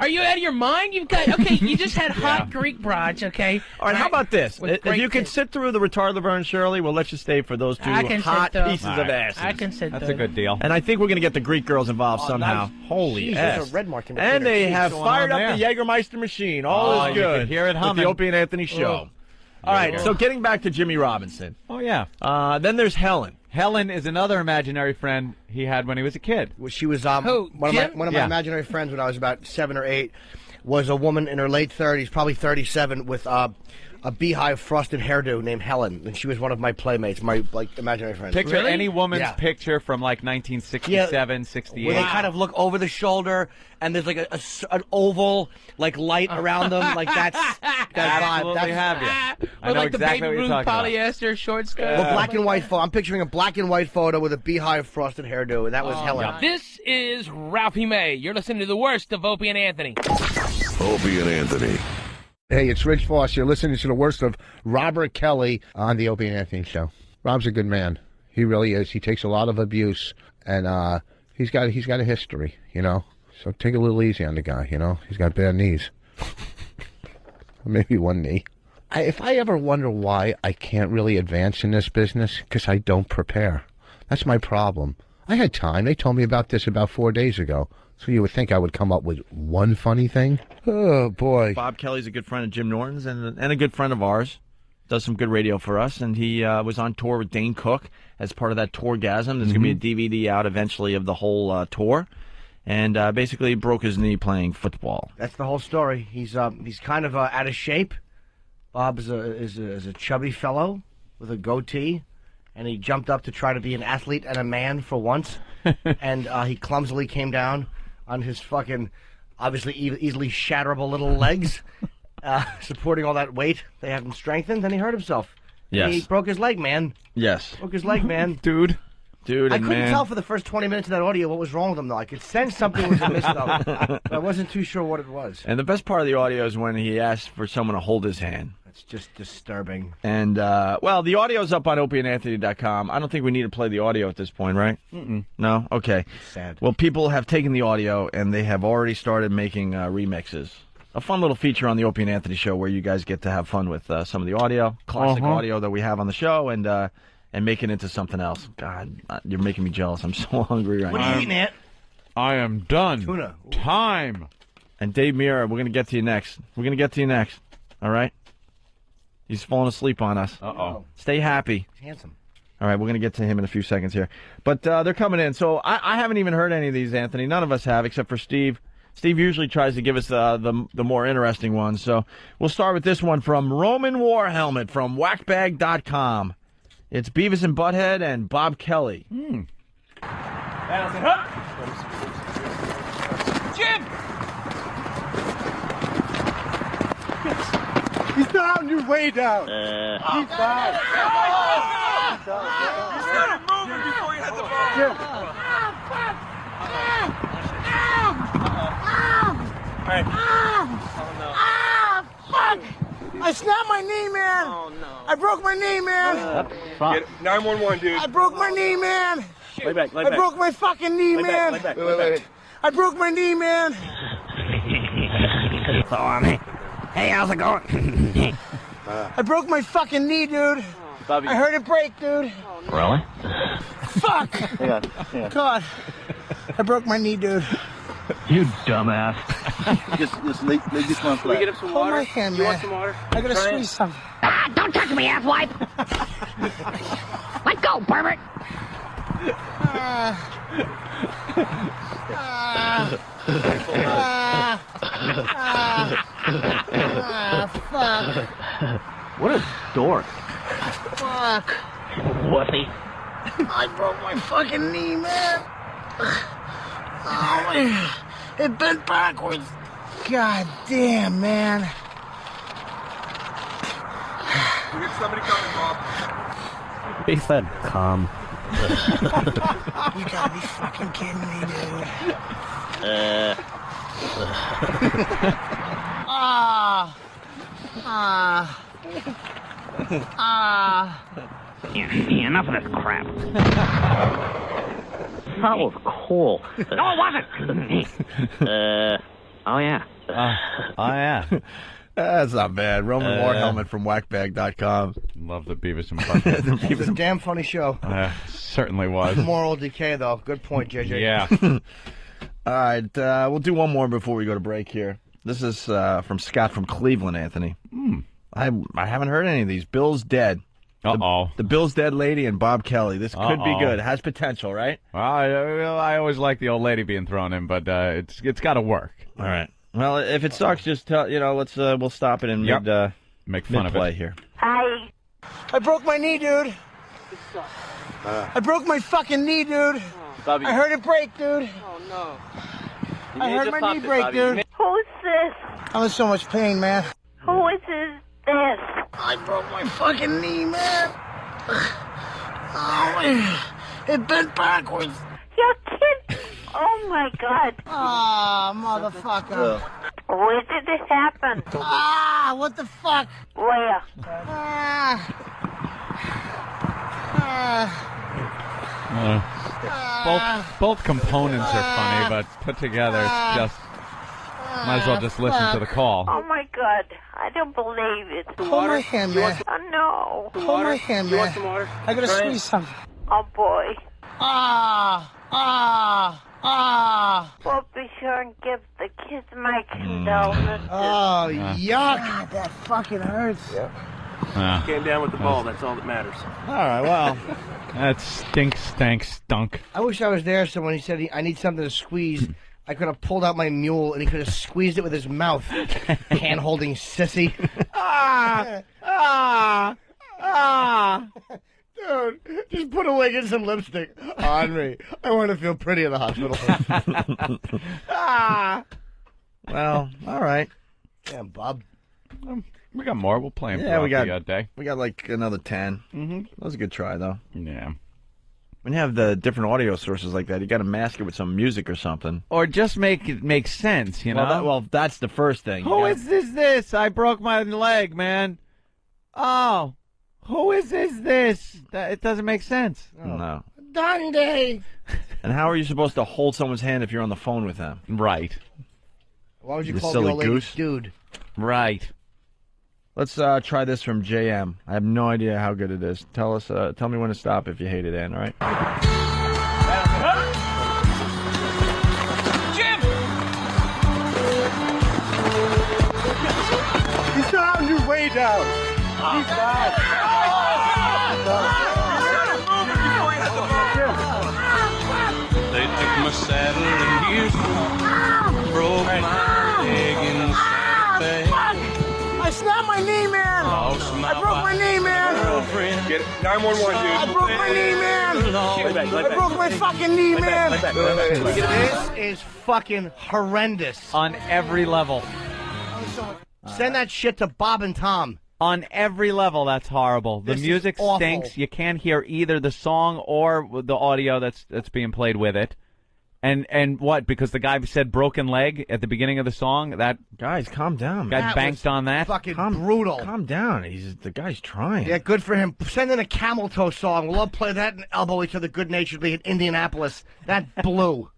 Are you out of your mind? You've got you just had hot Greek broads, okay? All right, how about this? With If great you can sit through the retard Laverne and Shirley, we'll let you stay for those two I can sit hot through. pieces All of right. ass. I can sit That's through. a good deal. And I think we're going to get the Greek girls involved somehow. nice. Holy Jeez, ass. there's a red mark in And between they her have cheeks. fired What's up going the Jägermeister machine. All is you good. can hear it With humming. the Opie and Anthony show. All right, so getting back to Jimmy Robinson. Oh, yeah. Then there's Helen. Helen is another imaginary friend he had when he was a kid. Well, she was Who, one Jim? of my Yeah. imaginary friends when I was about 7 or 8. Was a woman in her late 30s, probably 37, with a beehive frosted hairdo named Helen, and she was one of my playmates, my imaginary friends. Picture any woman's Yeah. picture from like 1967, 68. Where they kind of look over the shoulder, and there's like an oval light around them, like that vibe. Absolutely have you. I know like the exactly baby what you're Ruth talking about. polyester short skirt. Well, black and white photo. I'm picturing a black and white photo with a beehive frosted hairdo, and that was Helen. This is Ralphie May. You're listening to the worst of Opie and Anthony. Opie and Anthony. Hey, it's Rich Voss. You're listening to the worst of Robert Kelly on the Opie and Anthony show. Rob's a good man. He really is. He takes a lot of abuse, and he's got a history, you know. So take a little easy on the guy, you know. He's got bad knees. Maybe one knee. If I ever wonder why I can't really advance in this business, because I don't prepare. That's my problem. I had time. They told me about this about 4 days ago. So you would think I would come up with one funny thing? Oh, boy. Bob Kelly's a good friend of Jim Norton's and a good friend of ours. Does some good radio for us. And he was on tour with Dane Cook as part of that Tourgasm. There's going to be a DVD out eventually of the whole tour. And basically broke his knee playing football. That's the whole story. He's kind of out of shape. Bob is a chubby fellow with a goatee, and he jumped up to try to be an athlete and a man for once, and he clumsily came down on his fucking, obviously easily shatterable little legs, supporting all that weight they haven't strengthened, and he hurt himself. Yes. He broke his leg, man. Yes. Broke his leg, man. Dude, I and couldn't man. tell for the first 20 minutes of that audio what was wrong with him, though. I could sense something was amiss, though. But I wasn't too sure what it was. And the best part of the audio is when he asked for someone to hold his hand. It's just disturbing. And, well, the audio's up on opieandanthony.com. I don't think we need to play the audio at this point, right? Mm-mm. No? Okay. Sad. Well, people have taken the audio, and they have already started making remixes. A fun little feature on the Opie and Anthony show where you guys get to have fun with some of the audio, classic audio that we have on the show, and make it into something else. God, you're making me jealous. I'm so hungry right now. What are you eating, Ant? I am done. Tuna. Time. And Dave Mirra, we're going to get to you next. All right? He's falling asleep on us. Uh-oh. Stay happy. He's handsome. All right, we're going to get to him in a few seconds here. But they're coming in. So I haven't even heard any of these, Anthony. None of us have, except for Steve. Steve usually tries to give us the more interesting ones. So we'll start with this one from Roman War Helmet from whackbag.com. It's Beavis and Butthead and Bob Kelly. Jim! He's down, you're way down. He's down. You started moving before you had the ball. Jim. Fuck! I snapped my knee, man. Oh no! I broke my knee, man. Get 911, dude. I broke my knee, man. Lay back, I broke my fucking knee, man. Wait. I broke my knee, man. Hey, how's it going? I broke my fucking knee, dude. Bobby. I heard it break, dude. Really? Fuck! Hang on. God, I broke my knee, dude. You dumbass. just lay this one flat. Can we get him some water? Hold my hand, man. You want some water? I gotta squeeze some. Ah, don't touch me, asswipe! Let go, pervert! Fuck. What a dork. Fuck. Wussy. I broke my fucking knee, man. Oh, man. It bent backwards. God damn, man. We get somebody coming, Bob. He said, "Come." You gotta be fucking kidding me, dude. Enough of this crap. That was cool. No, it wasn't. Oh yeah. Oh, yeah. That's not bad. Roman War Helmet from whackbag.com. Love the Beavis and Butthead. It was a damn funny show. Certainly was. Moral decay, though. Good point, JJ. Yeah. All right, we'll do one more before we go to break here. This is from Scott from Cleveland, Anthony. I haven't heard any of these. Bill's Dead. Uh-oh. The Bill's Dead lady and Bob Kelly. This could be good. It has potential, right? Well, I always like the old lady being thrown in, but it's got to work. All right. Well, if it sucks, just tell let's we'll stop it and make fun of it here. Hi. I broke my knee, dude. I broke my fucking knee, dude. Bobby. I heard it break, dude. Oh no. I heard my knee break, dude. Who's this? I'm in so much pain, man. Who is this? I broke my fucking knee, man. Oh, man. It bent backwards. You're kidding. Oh my God. Ah, motherfucker. Where did it happen? Ah, what the fuck? Where? Both components are funny, but put together, it's just might as well just listen to the call. Oh my God. I don't believe it. Hold my hand, man. Oh no. Hold my hand, man. I gotta squeeze some. Oh boy. Well, be sure and give the kids my condolences. Oh, yuck. God, that fucking hurts. Came down with the ball. That's all that matters. All right, well. That stunk. I wish I was there, so when he said, I need something to squeeze, I could have pulled out my mule and he could have squeezed it with his mouth. Hand-holding sissy. Dude, just put a wig and some lipstick on me. I want to feel pretty in the hospital. Well, all right. Damn, Bob. We got more. We'll play them Yeah, we got the day. We got like another 10. That was a good try, though. Yeah. When you have the different audio sources like that, you got to mask it with some music or something. Or just make it make sense, you know? Well, that's the first thing. Who is this? I broke my leg, man. Oh. Who is this? It doesn't make sense. No. Dundee. And how are you supposed to hold someone's hand if you're on the phone with them? Right. Why would you You call the silly old lady goose. dude? Right. Let's try this from JM. I have no idea how good it is. Tell me when to stop if you hate it, Ann, all right? Jim! He's down, you're way down. He's down. They saddle in Houston. Broke my leg in Santa Fe. I snapped my knee, man. I broke my knee, man. Get it. 911, dude. I broke my knee, man. I broke my fucking knee, man. This is fucking horrendous. On every level. Send that shit to Bob and Tom. On every level, that's horrible. The This is music awful. stinks. You can't hear either the song or the audio that's being played with it. And what? Because the guy said broken leg at the beginning of the song. That guys, calm down. Guy That banked was on that. Fucking brutal. Calm down. The guy's trying. Yeah, good for him. Send in a Camel Toe song. We'll all play that and elbow each other good-naturedly in Indianapolis. That blew.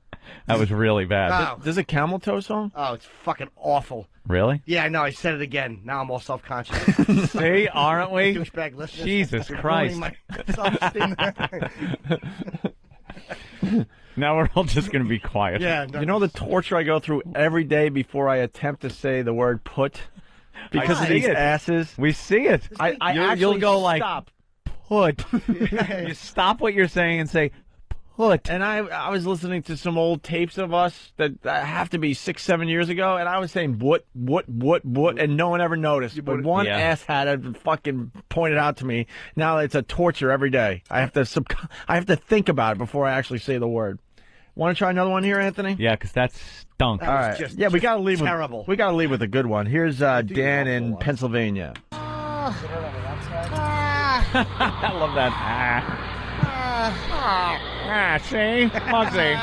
That was really bad. Oh. There's a Camel Toe song? Oh, it's fucking awful. Really? Yeah, I know. I said it again. Now I'm all self-conscious. See, aren't we? Douchebag listeners. Jesus You're Christ. ruining my self-esteem. Now we're all just going to be quiet. Yeah. You know the torture I go through every day before I attempt to say the word put? Because of these asses. We see it. You'll go like, stop. Put. You stop what you're saying and say, put. And I was listening to some old tapes of us that have to be 6-7 years ago, and I was saying what, and no one ever noticed. But one ass had fucking pointed out to me. Now it's a torture every day. I have to think about it before I actually say the word. Want to try another one here, Anthony? Yeah, because that's stunk. That All was right. just- Yeah, we gotta leave. terrible. We gotta leave with a good one. Here's Dan in Pennsylvania. I love that. See? Muggsy.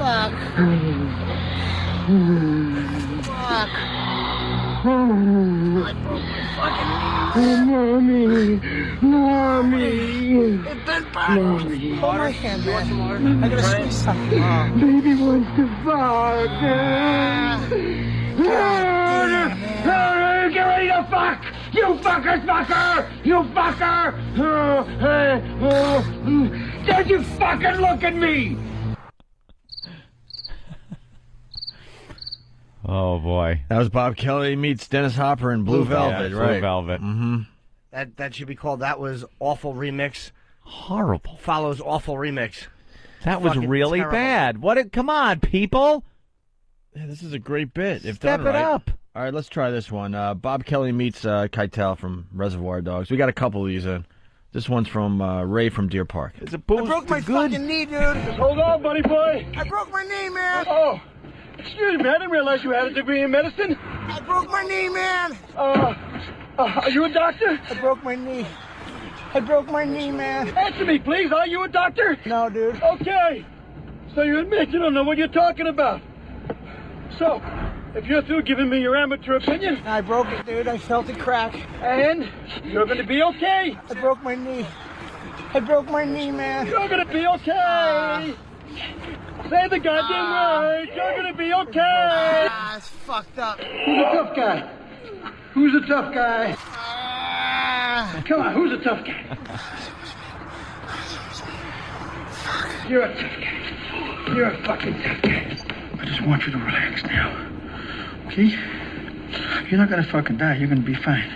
Fuck. Mommy. It bent backwards. Hold my hand, man. I gotta squeeze something. Baby wants to fuck. Get ready to fuck! You fucker! You fucker! Don't you fucking look at me! Oh, boy. That was Bob Kelly meets Dennis Hopper in Blue Velvet, Yeah, right? Blue Velvet. Mm-hmm. That should be called That Was Awful Remix. Horrible. Follows Awful Remix. That was Fucking really terrible. bad. Come on, people. Yeah, this is a great bit. If Step done it right. up. All right, let's try this one. Bob Kelly meets Keitel from Reservoir Dogs. We got a couple of these in. This one's from Ray from Deer Park. It's a I broke my fucking knee, dude. Hold on, buddy boy. I broke my knee, man. Oh, excuse me. I didn't realize you had a degree in medicine. I broke my knee, man. Are you a doctor? I broke my knee. I broke my knee, man. Answer me, please. Are you a doctor? No, dude. Okay. So you admit you don't know what you're talking about. So, if you're through giving me your amateur opinion... I broke it, dude. I felt it crack. And you're going to be okay. I broke my knee. I broke my knee, man. You're going to be okay. Say the goddamn word. You're going to be okay. It's fucked up. Who's a tough guy? Who's a tough guy? Come on, who's a tough guy? You're a tough guy. You're a fucking tough guy. I just want you to relax now. Okay? You're not gonna fucking die. You're gonna be fine.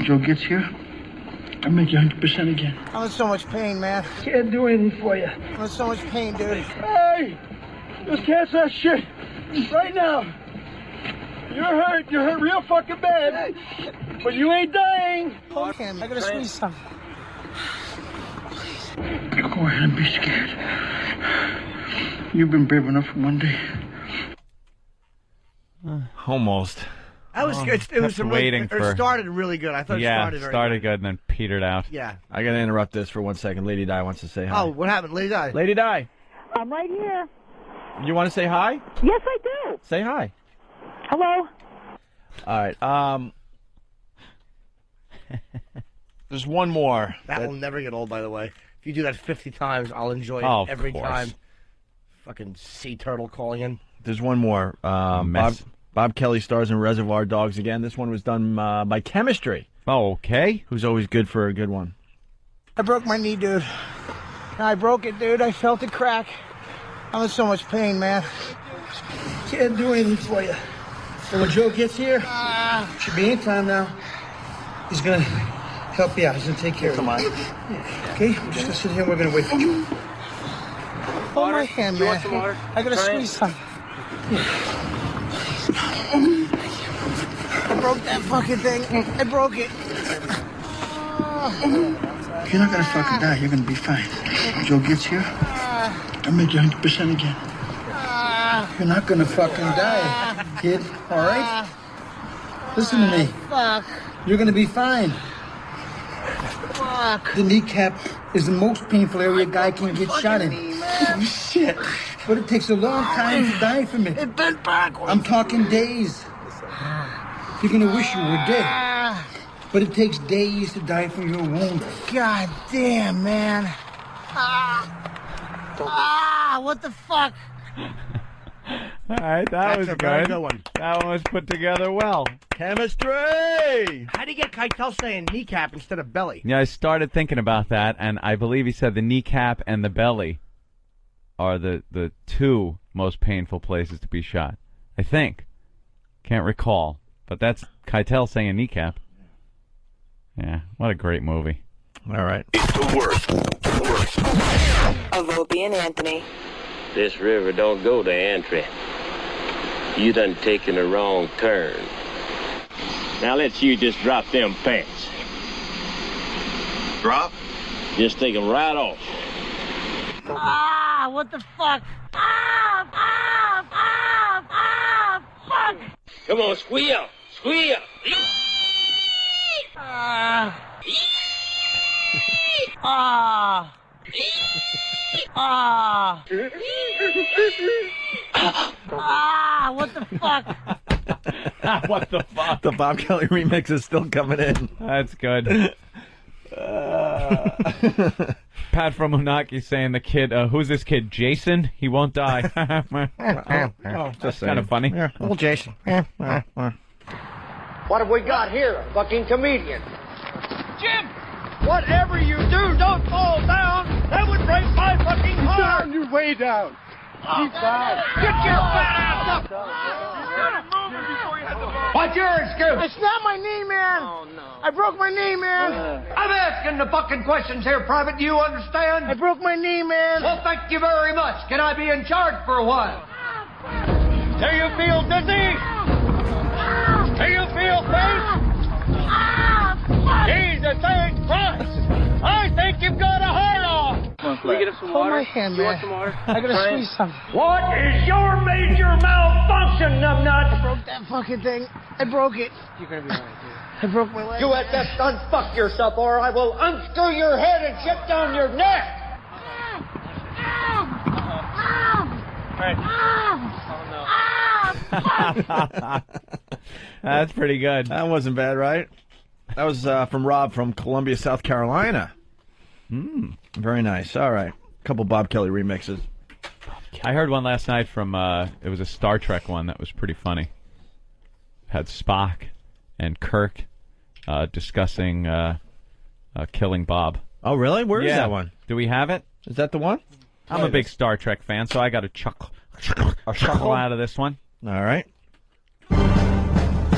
Joe gets here, I'll make you 100% again. I'm in so much pain, man. Can't do anything for you. I'm in so much pain, dude. Hey! Just cancel that shit right now. You're hurt. You're hurt real fucking bad. But you ain't dying. Hold him. I gotta squeeze some. Go ahead and be scared. You've been brave enough for one day. Almost. That was good. It was Kept waiting for- It started really good. I thought it started very started good and then petered out. Yeah. I got to interrupt this for 1 second. Lady Di wants to say hi. Oh, what happened? Lady Di. Lady Di, I'm right here. you want to say hi? Yes, I do. Say hi. Hello. All right. There's one more. That will never get old, by the way. If you do that 50 times, I'll enjoy it Oh, of every course. time. Fucking sea turtle calling in. There's one more. Bob Kelly stars in Reservoir Dogs again. This one was done by Chemistry. Oh, okay. Who's always good for a good one. I broke my knee, dude. I broke it, dude. I felt it crack. I'm in so much pain, man. Can't do anything for you. So when Joe gets here, should be in time now. He's gonna help you out. He's gonna take care of you. Yeah. Okay? We're just gonna sit here and we're gonna wait for you. Hold my hand, man. I gotta squeeze some. I broke that fucking thing. I broke it. You're not gonna fucking die. You're gonna be fine. When Joe gets here, I'll make you 100% again. You're not gonna fucking die, kid. All right? Listen to me. Fuck. You're gonna be fine. Fuck. The kneecap is the most painful area a guy can get shot in. Oh, shit. But it takes a long time to die from it. It bent backwards. I'm talking days. You're gonna wish you were dead. But it takes days to die from your wound. God damn, man. What the fuck? All right, that was a very good. good one. That one was put together well. Chemistry! How do you get Keitel saying kneecap instead of belly? Yeah, I started thinking about that, and I believe he said the kneecap and the belly are the two most painful places to be shot. I think. Can't recall. But that's Keitel saying kneecap. Yeah, what a great movie. All right. It's the worst. Of Opie and Anthony. This river don't go to Antry. You done taken a wrong turn. Now let's you just drop them pants. Drop? Just take them right off. What the fuck? Fuck! Come on, squeal! Squeal! What the fuck? What the fuck? The Bob Kelly remix is still coming in. That's good. Pat from Unaki saying the kid, who's this kid, Jason? He won't die. That's kind of funny. Yeah, old Jason. What have we got here? A fucking comedian. Jim! Whatever you do, don't fall down. That would break my fucking heart. You're way down. Keep down. Get your fat ass up. What's your excuse? I snapped my knee, man. Oh, no. I broke my knee, man. I'm asking the fucking questions here, Private. Do you understand? I broke my knee, man. Well, thank you very much. Can I be in charge for a while? Do you feel dizzy? Do you feel faint? Jesus Christ! I think you've got a heart off. Can we get us some water? Hold my hand, man. I gotta squeeze some. What is your major malfunction, numbnut? I broke that fucking thing. I broke it. You're gonna be all right, dude. I broke my leg. You had best unfuck yourself, or I will unscrew your head and shit down your neck. That's pretty good. That wasn't bad, right? That was from Rob from Columbia, South Carolina. Very nice. All right. A couple Bob Kelly remixes. I heard one last night from, it was a Star Trek one that was pretty funny. Had Spock and Kirk discussing killing Bob. Oh, really? Where is that one? Do we have it? Is that the one? I'm a big Star Trek fan, so I got to chuckle out of this one. All right.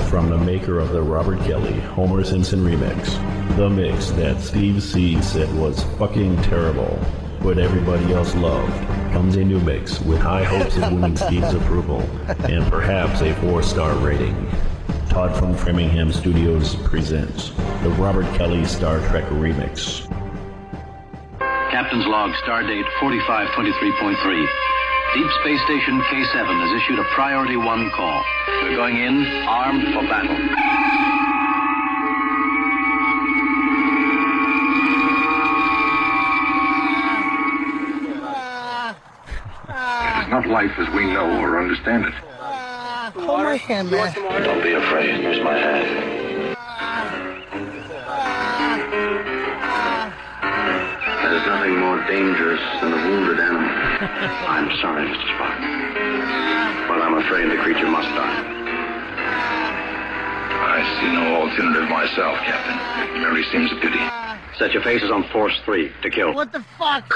From the maker of the Robert Kelly Homer Simpson remix, the mix that Steve C said was fucking terrible, but everybody else loved, comes a new mix with high hopes of winning Steve's approval and perhaps a 4-star rating. Todd from Framingham Studios presents the Robert Kelly Star Trek remix. Captain's log, stardate 4523.3. Deep Space Station K7 has issued a Priority 1 call. We're going in armed for battle. It is not life as we know or understand it. Hold my hand, man. Don't be afraid. Here's my hand. There's nothing more dangerous than a wounded animal. I'm sorry, Mr. Spock. But I'm afraid the creature must die. I see no alternative myself, Captain. It merely seems a pity. Set your faces on Force 3 to kill. What the fuck?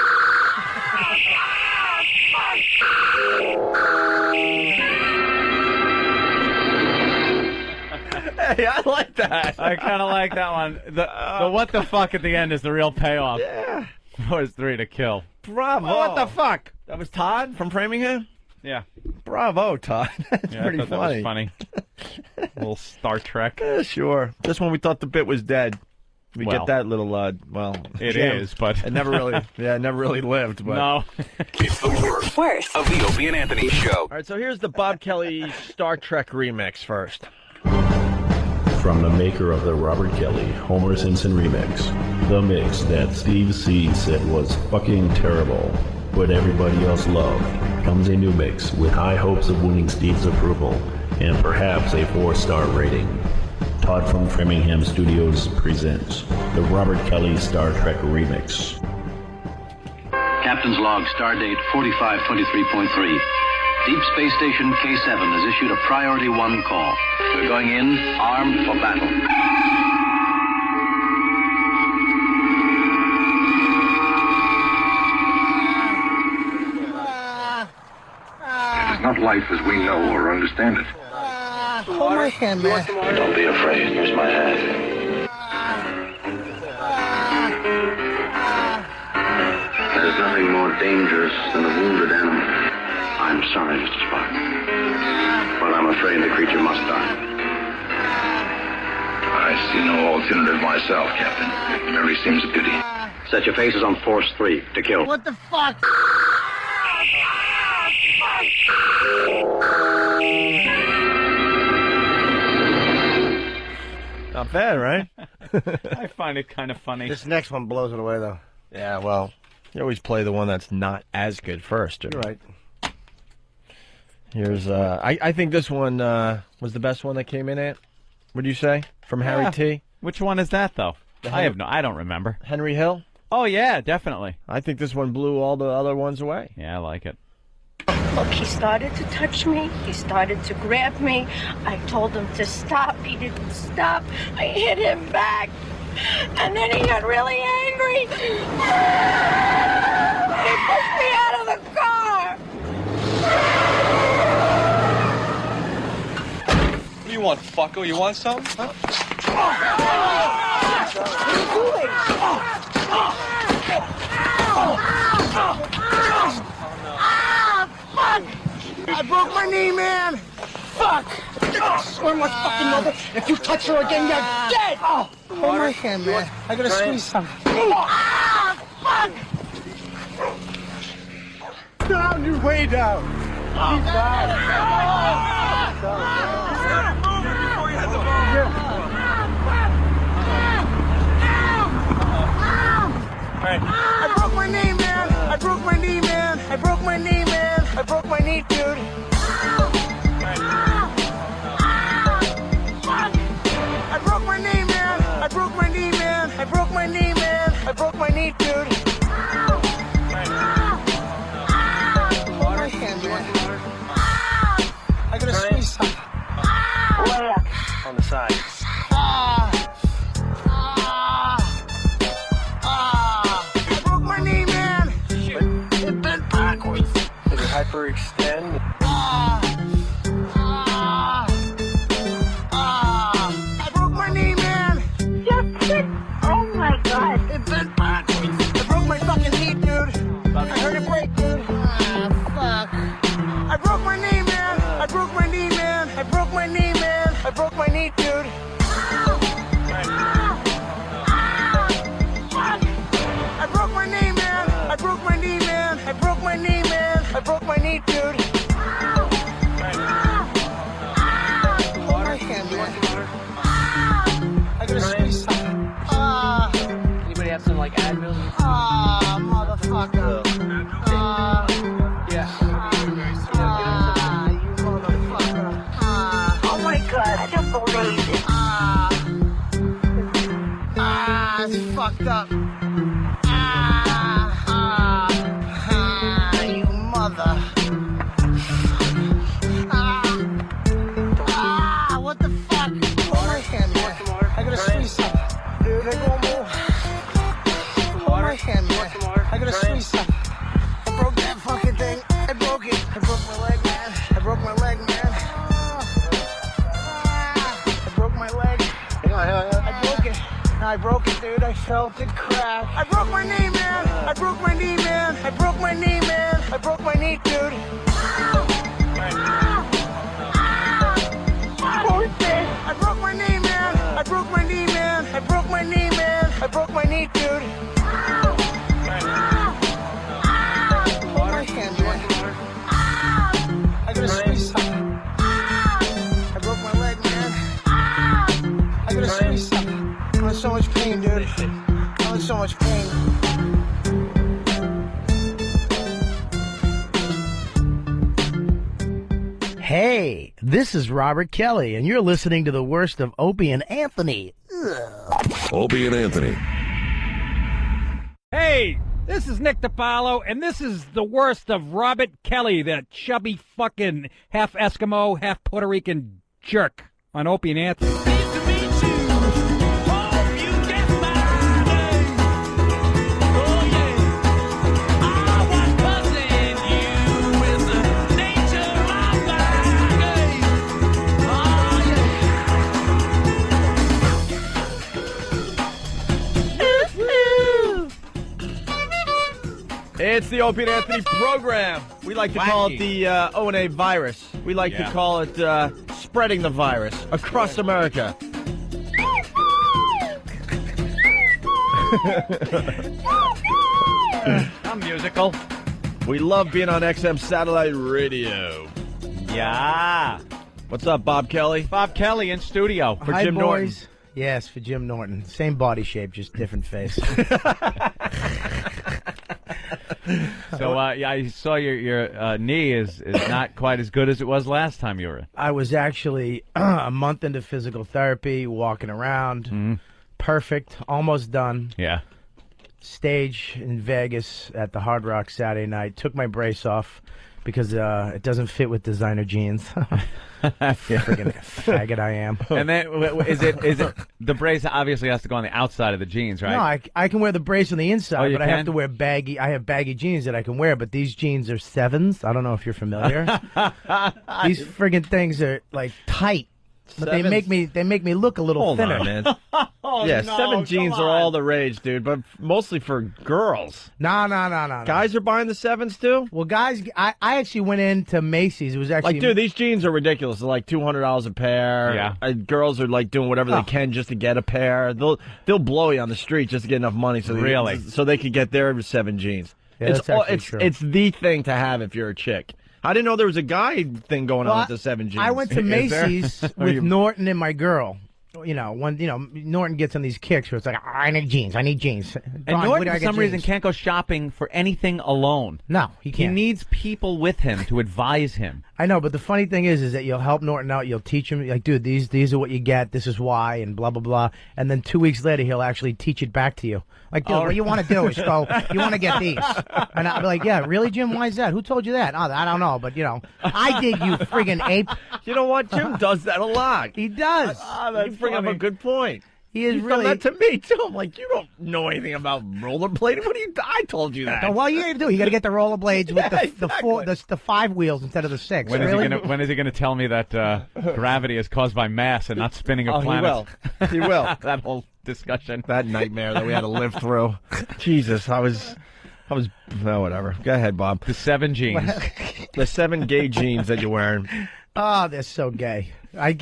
Hey, I like that. I kind of like that one. The what the fuck at the end is the real payoff. Yeah. Was 3 to kill. Bravo. Oh, what the fuck? That was Todd from Framingham? Yeah. Bravo, Todd. That's Yeah, pretty I thought funny. That was funny. Little Star Trek. Yeah, sure. Just when we thought the bit was dead. We Well, get that little, It gem. is, but it never really lived. But no. It's the worst of the Opie and Anthony Show. All right, so here's the Bob Kelly Star Trek remix first. From the maker of the Robert Kelly Homer Simpson remix, the mix that Steve Seed said was fucking terrible, but everybody else loved, comes a new mix with high hopes of winning Steve's approval and perhaps a 4-star rating. Todd from Framingham Studios presents the Robert Kelly Star Trek remix. Captain's log, stardate 4523.3. Deep Space Station K7 has issued a priority 1 call. We're going in armed for battle. It is not life as we know or understand it. Hold my hand, man. Don't be afraid. Here's my hand. There's nothing more dangerous than a wounded animal. I'm sorry, Mr. Spock. But I'm afraid the creature must die. I see no alternative myself, Captain. It merely seems a pity. Set your faces on Force 3 to kill. What the fuck? Not bad, right? I find it kind of funny. This next one blows it away, though. Yeah, well, you always play the one that's not as good first. You're right. Here's, I think this one was the best one that came in, Ant. Would you say? From Harry Yeah. T? Which one is that, though? I don't remember. Henry Hill? Oh, yeah, definitely. I think this one blew all the other ones away. Yeah, I like it. Look, he started to touch me. He started to grab me. I told him to stop. He didn't stop. I hit him back. And then he got really angry. He pushed me out of the car. What do you want, fucko? You want something? Huh? What are you doing? Fuck! I broke my knee, man! Fuck! I swear my fucking mother, if you touch her again, you're dead! Oh, hold my hand, man. I gotta squeeze something. Fuck! Down, you're way down. He's I broke my knee, man! I broke my knee, man! I broke my knee, man! I broke my knee, dude! I broke my knee, man! I broke my knee, man! I broke my knee, man! I broke my knee, dude! Hold my hand, man. I gotta squeeze something. On the side. I broke my knee, man! It bent backwards. Did it hyperextend? I broke my knee, man! Oh my God. It bent backwards. I broke my fucking knee, dude. I heard it break, dude. Fuck. I broke my knee, man. I broke my knee, man. I broke my knee, man. I broke my knee, dude. I broke my knee, man. I broke my knee, man. I broke my knee, man. I broke my knee, dude. Hold my hand, man. I gotta squeeze something. Anybody have some like Advil? Motherfucker. Yeah. You motherfucker. Oh my God, I don't believe it. It's fucked up. You mother. What the fuck? Hold my hand, man. I gotta squeeze something. Dude, I won't move. Hold my hand, man. I gotta squeeze something. I broke that fucking thing. I broke it. I broke my leg, man. I broke my leg, man. I broke my felt it crack. I broke my knee, man. I broke my knee, man. I broke my knee, man. I broke my knee, dude. I broke my knee, man. I broke my knee, man. I broke my knee, man. I broke my knee, dude. Hold my hand, man. I gotta squeeze something. I broke my leg, man. I gotta squeeze something. I'm in so much pain, dude. I'm in so much pain. Hey, this is Robert Kelly, and you're listening to the worst of Opie and Anthony. Ugh. Opie and Anthony. Hey, this is Nick DiPaolo, and this is the worst of Robert Kelly, that chubby fucking half Eskimo, half Puerto Rican jerk on Opie and Anthony. It's the Opie and Anthony program. We like to call it the O&A virus. We like to call it spreading the virus across America. I'm musical. We love being on XM satellite radio. Yeah. What's up, Bob Kelly? Bob Kelly in studio. For Hi, Jim boys. Norton. Yes, for Jim Norton. Same body shape, just different face. So, I saw your knee is not quite as good as it was last time you were. I was actually a month into physical therapy, walking around. Perfect, almost done. Yeah. Stage in Vegas at the Hard Rock Saturday night. Took my brace off because it doesn't fit with designer jeans. Friggin' faggot I am. And then is it the brace obviously has to go on the outside of the jeans, right? No, I can wear the brace on the inside, you but I have can? to wear baggy. I have baggy jeans that I can wear, but these jeans are 7s. I don't know if you're familiar. These friggin' things are like tight, but they make me look a little Hold thinner. on, man. Oh, yeah, no, 7 jeans come are on. all the rage, dude, but mostly for girls. No. Guys are buying the 7s too? Well, guys, I actually went into Macy's. It was actually Like, dude, these jeans are ridiculous. They're like $200 a pair. Yeah. Girls are like doing whatever they can just to get a pair. They'll blow you on the street just to get enough money so they could get their 7 jeans. Yeah, it's that's actually true. it's the thing to have if you're a chick. I didn't know there was a guy thing going on with the 7 jeans. I went to Macy's with Norton and my girl. You know, when Norton gets on these kicks where it's like, I need jeans. And Norton, for some reason, can't go shopping for anything alone. No, he can't. He needs people with him to advise him. I know, but the funny thing is that you'll help Norton out. You'll teach him, like, dude, these are what you get. This is why, and blah, blah, blah. And then 2 weeks later, he'll actually teach it back to you. Like, dude, what you want to do is go, you want to get these. And I'll be like, yeah, really, Jim? Why is that? Who told you that? Oh, I don't know, but, I did, you friggin' ape. You know what? Jim does that a lot. He does. You bring up a good point. He is You've really done that to me too. I'm like, you don't know anything about rollerblading. What do you? I told you that. Well, you got to do. You got to get the rollerblades with the 5 wheels instead of the 6. When is he gonna tell me that gravity is caused by mass and not spinning a planet? He will. That whole discussion, that nightmare that we had to live through. Jesus, I was. Whatever. Go ahead, Bob. The 7 jeans. The 7 gay jeans that you're wearing. Oh, they're so gay.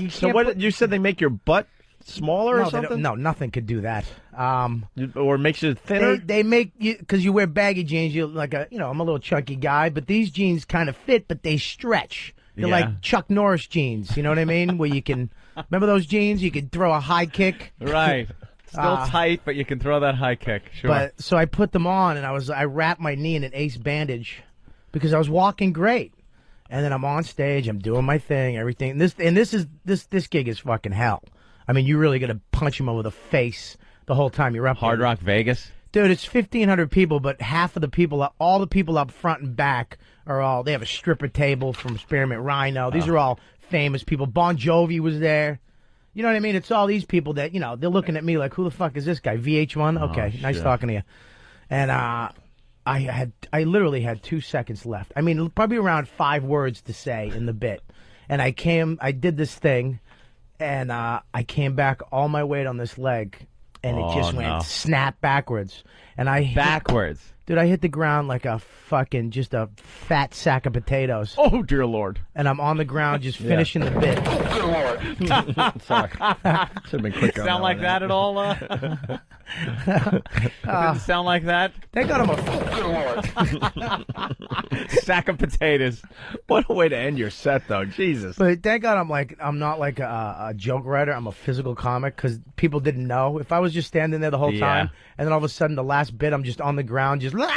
So what? You said they make your butt smaller or something? No, nothing could do that. Or makes you thinner? They make you, because you wear baggy jeans. You like I'm a little chunky guy, but these jeans kind of fit, but they stretch. They're like Chuck Norris jeans. You know what I mean? Where you can remember those jeans? You could throw a high kick. Right. Still tight, but you can throw that high kick. Sure. But so I put them on, and I wrapped my knee in an ace bandage because I was walking great. And then I'm on stage, I'm doing my thing, everything. This gig is fucking hell. I mean, you really got to punch him over the face the whole time you're up there. Hard Rock Vegas? Dude, it's 1,500 people, but half of the people, all the people up front and back they have a stripper table from Spearmint Rhino. These are all famous people. Bon Jovi was there. You know what I mean? It's all these people that, they're looking at me like, who the fuck is this guy? VH1? Okay, nice talking to you. And I literally had 2 seconds left. I mean, probably around 5 words to say in the bit. And I did this thing, and I came back all my weight on this leg. and it just went snap backwards. And I backwards. Dude, I hit the ground like a fucking, just a fat sack of potatoes. Oh, dear Lord. And I'm on the ground just finishing the bit. Oh, good Lord. Sorry. Should have been quicker. Sound like that at all? Didn't sound like that? Thank God I'm a sack of potatoes. What a way to end your set, though. Jesus. But thank God I'm not like a joke writer. I'm a physical comic because people didn't know. If I was just standing there the whole time and then all of a sudden the last bit I'm just on the ground just Thank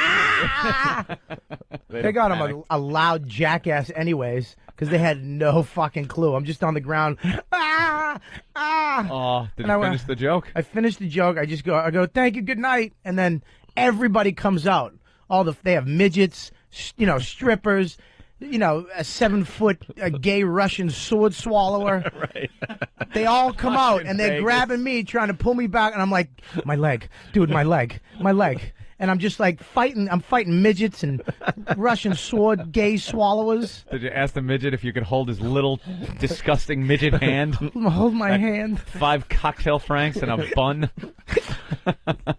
God I'm a loud jackass anyways, because they had no fucking clue. I'm just on the ground. Oh, did you finish the joke? I finished the joke. I go, thank you, good night. And then everybody comes out. They have midgets, strippers, a 7-foot gay Russian sword swallower. Right. They all come out and they're grabbing me, trying to pull me back. And I'm like, my leg, dude, my leg. And I'm just like fighting. I'm fighting midgets and Russian sword gay swallowers. Did you ask the midget if you could hold his little disgusting midget hand? Hold my hand. 5 cocktail francs and a bun.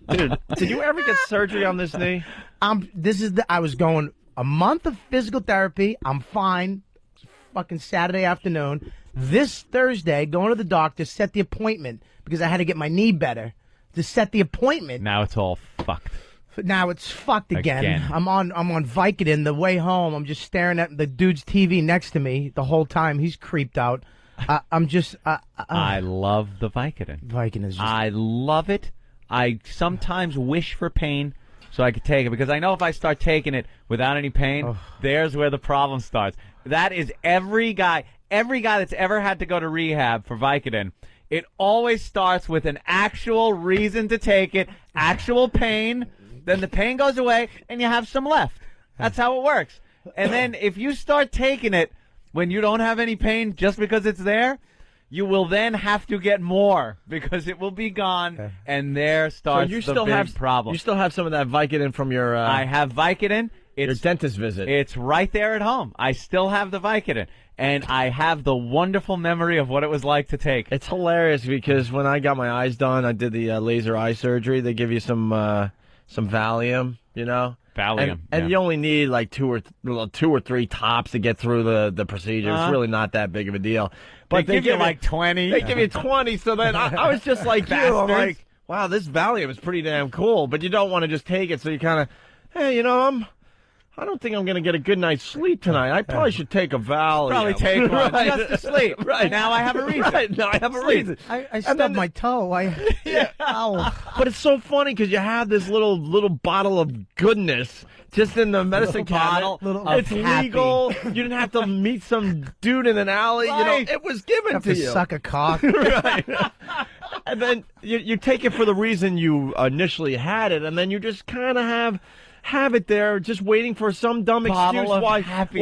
Dude, did you ever get surgery on this knee? I was going a month of physical therapy. I'm fine. Fucking Saturday afternoon. This Thursday, going to the doctor, set the appointment because I had to get my knee better. To set the appointment. Now it's all fucked. Now it's fucked again. I'm on Vicodin. The way home, I'm just staring at the dude's TV next to me the whole time. He's creeped out. I'm just. I love the Vicodin. Vicodin is just. I love it. I sometimes wish for pain so I could take it because I know if I start taking it without any pain, there's where the problem starts. That is every guy that's ever had to go to rehab for Vicodin. It always starts with an actual reason to take it, actual pain. Then the pain goes away, and you have some left. That's how it works. And then if you start taking it when you don't have any pain just because it's there, you will then have to get more because it will be gone, and there starts the big problem. You still have some of that Vicodin from your... I have Vicodin. Your dentist visit. It's right there at home. I still have the Vicodin. And I have the wonderful memory of what it was like to take. It's hilarious because when I got my eyes done, I did the laser eye surgery. They give you some Valium, Valium. And you only need like two or three tops to get through the procedure. It's really not that big of a deal. But they give you like 20. They give you 20. So then I was just like you. I'm like, wow, this Valium is pretty damn cool. But you don't want to just take it. So you kind of, hey, I don't think I'm going to get a good night's sleep tonight. I probably should take a Valium. Probably take one just to sleep. Right. Now I have a reason. Right. Now I have a reason. I stubbed my toe. Ow. But it's so funny because you have this little bottle of goodness just in the medicine cabinet. It's legal. You didn't have to meet some dude in an alley. Right. It was given to you. Suck a cock. Right. And then you take it for the reason you initially had it, and then you just kind of have it there, just waiting for some dumb excuse why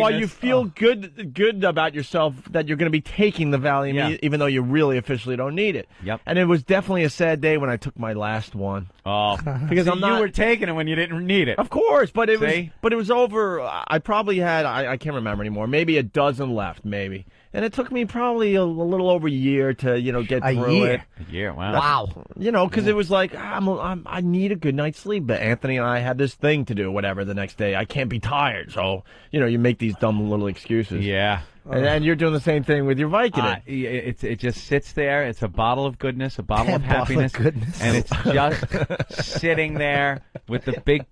you feel good about yourself that you're going to be taking the Valium, even though you really officially don't need it. Yep. And it was definitely a sad day when I took my last one. Oh, because you were taking it when you didn't need it. Of course, but it was over. I probably had I can't remember anymore. Maybe a dozen left, maybe. And it took me probably a little over a year to, get through it. A year, wow. Because it was like, I need a good night's sleep. But Anthony and I had this thing to do, whatever, the next day. I can't be tired. So, you make these dumb little excuses. Yeah. And you're doing the same thing with your Vicodin. It just sits there. It's a bottle of goodness, a bottle of happiness. And it's just sitting there with the big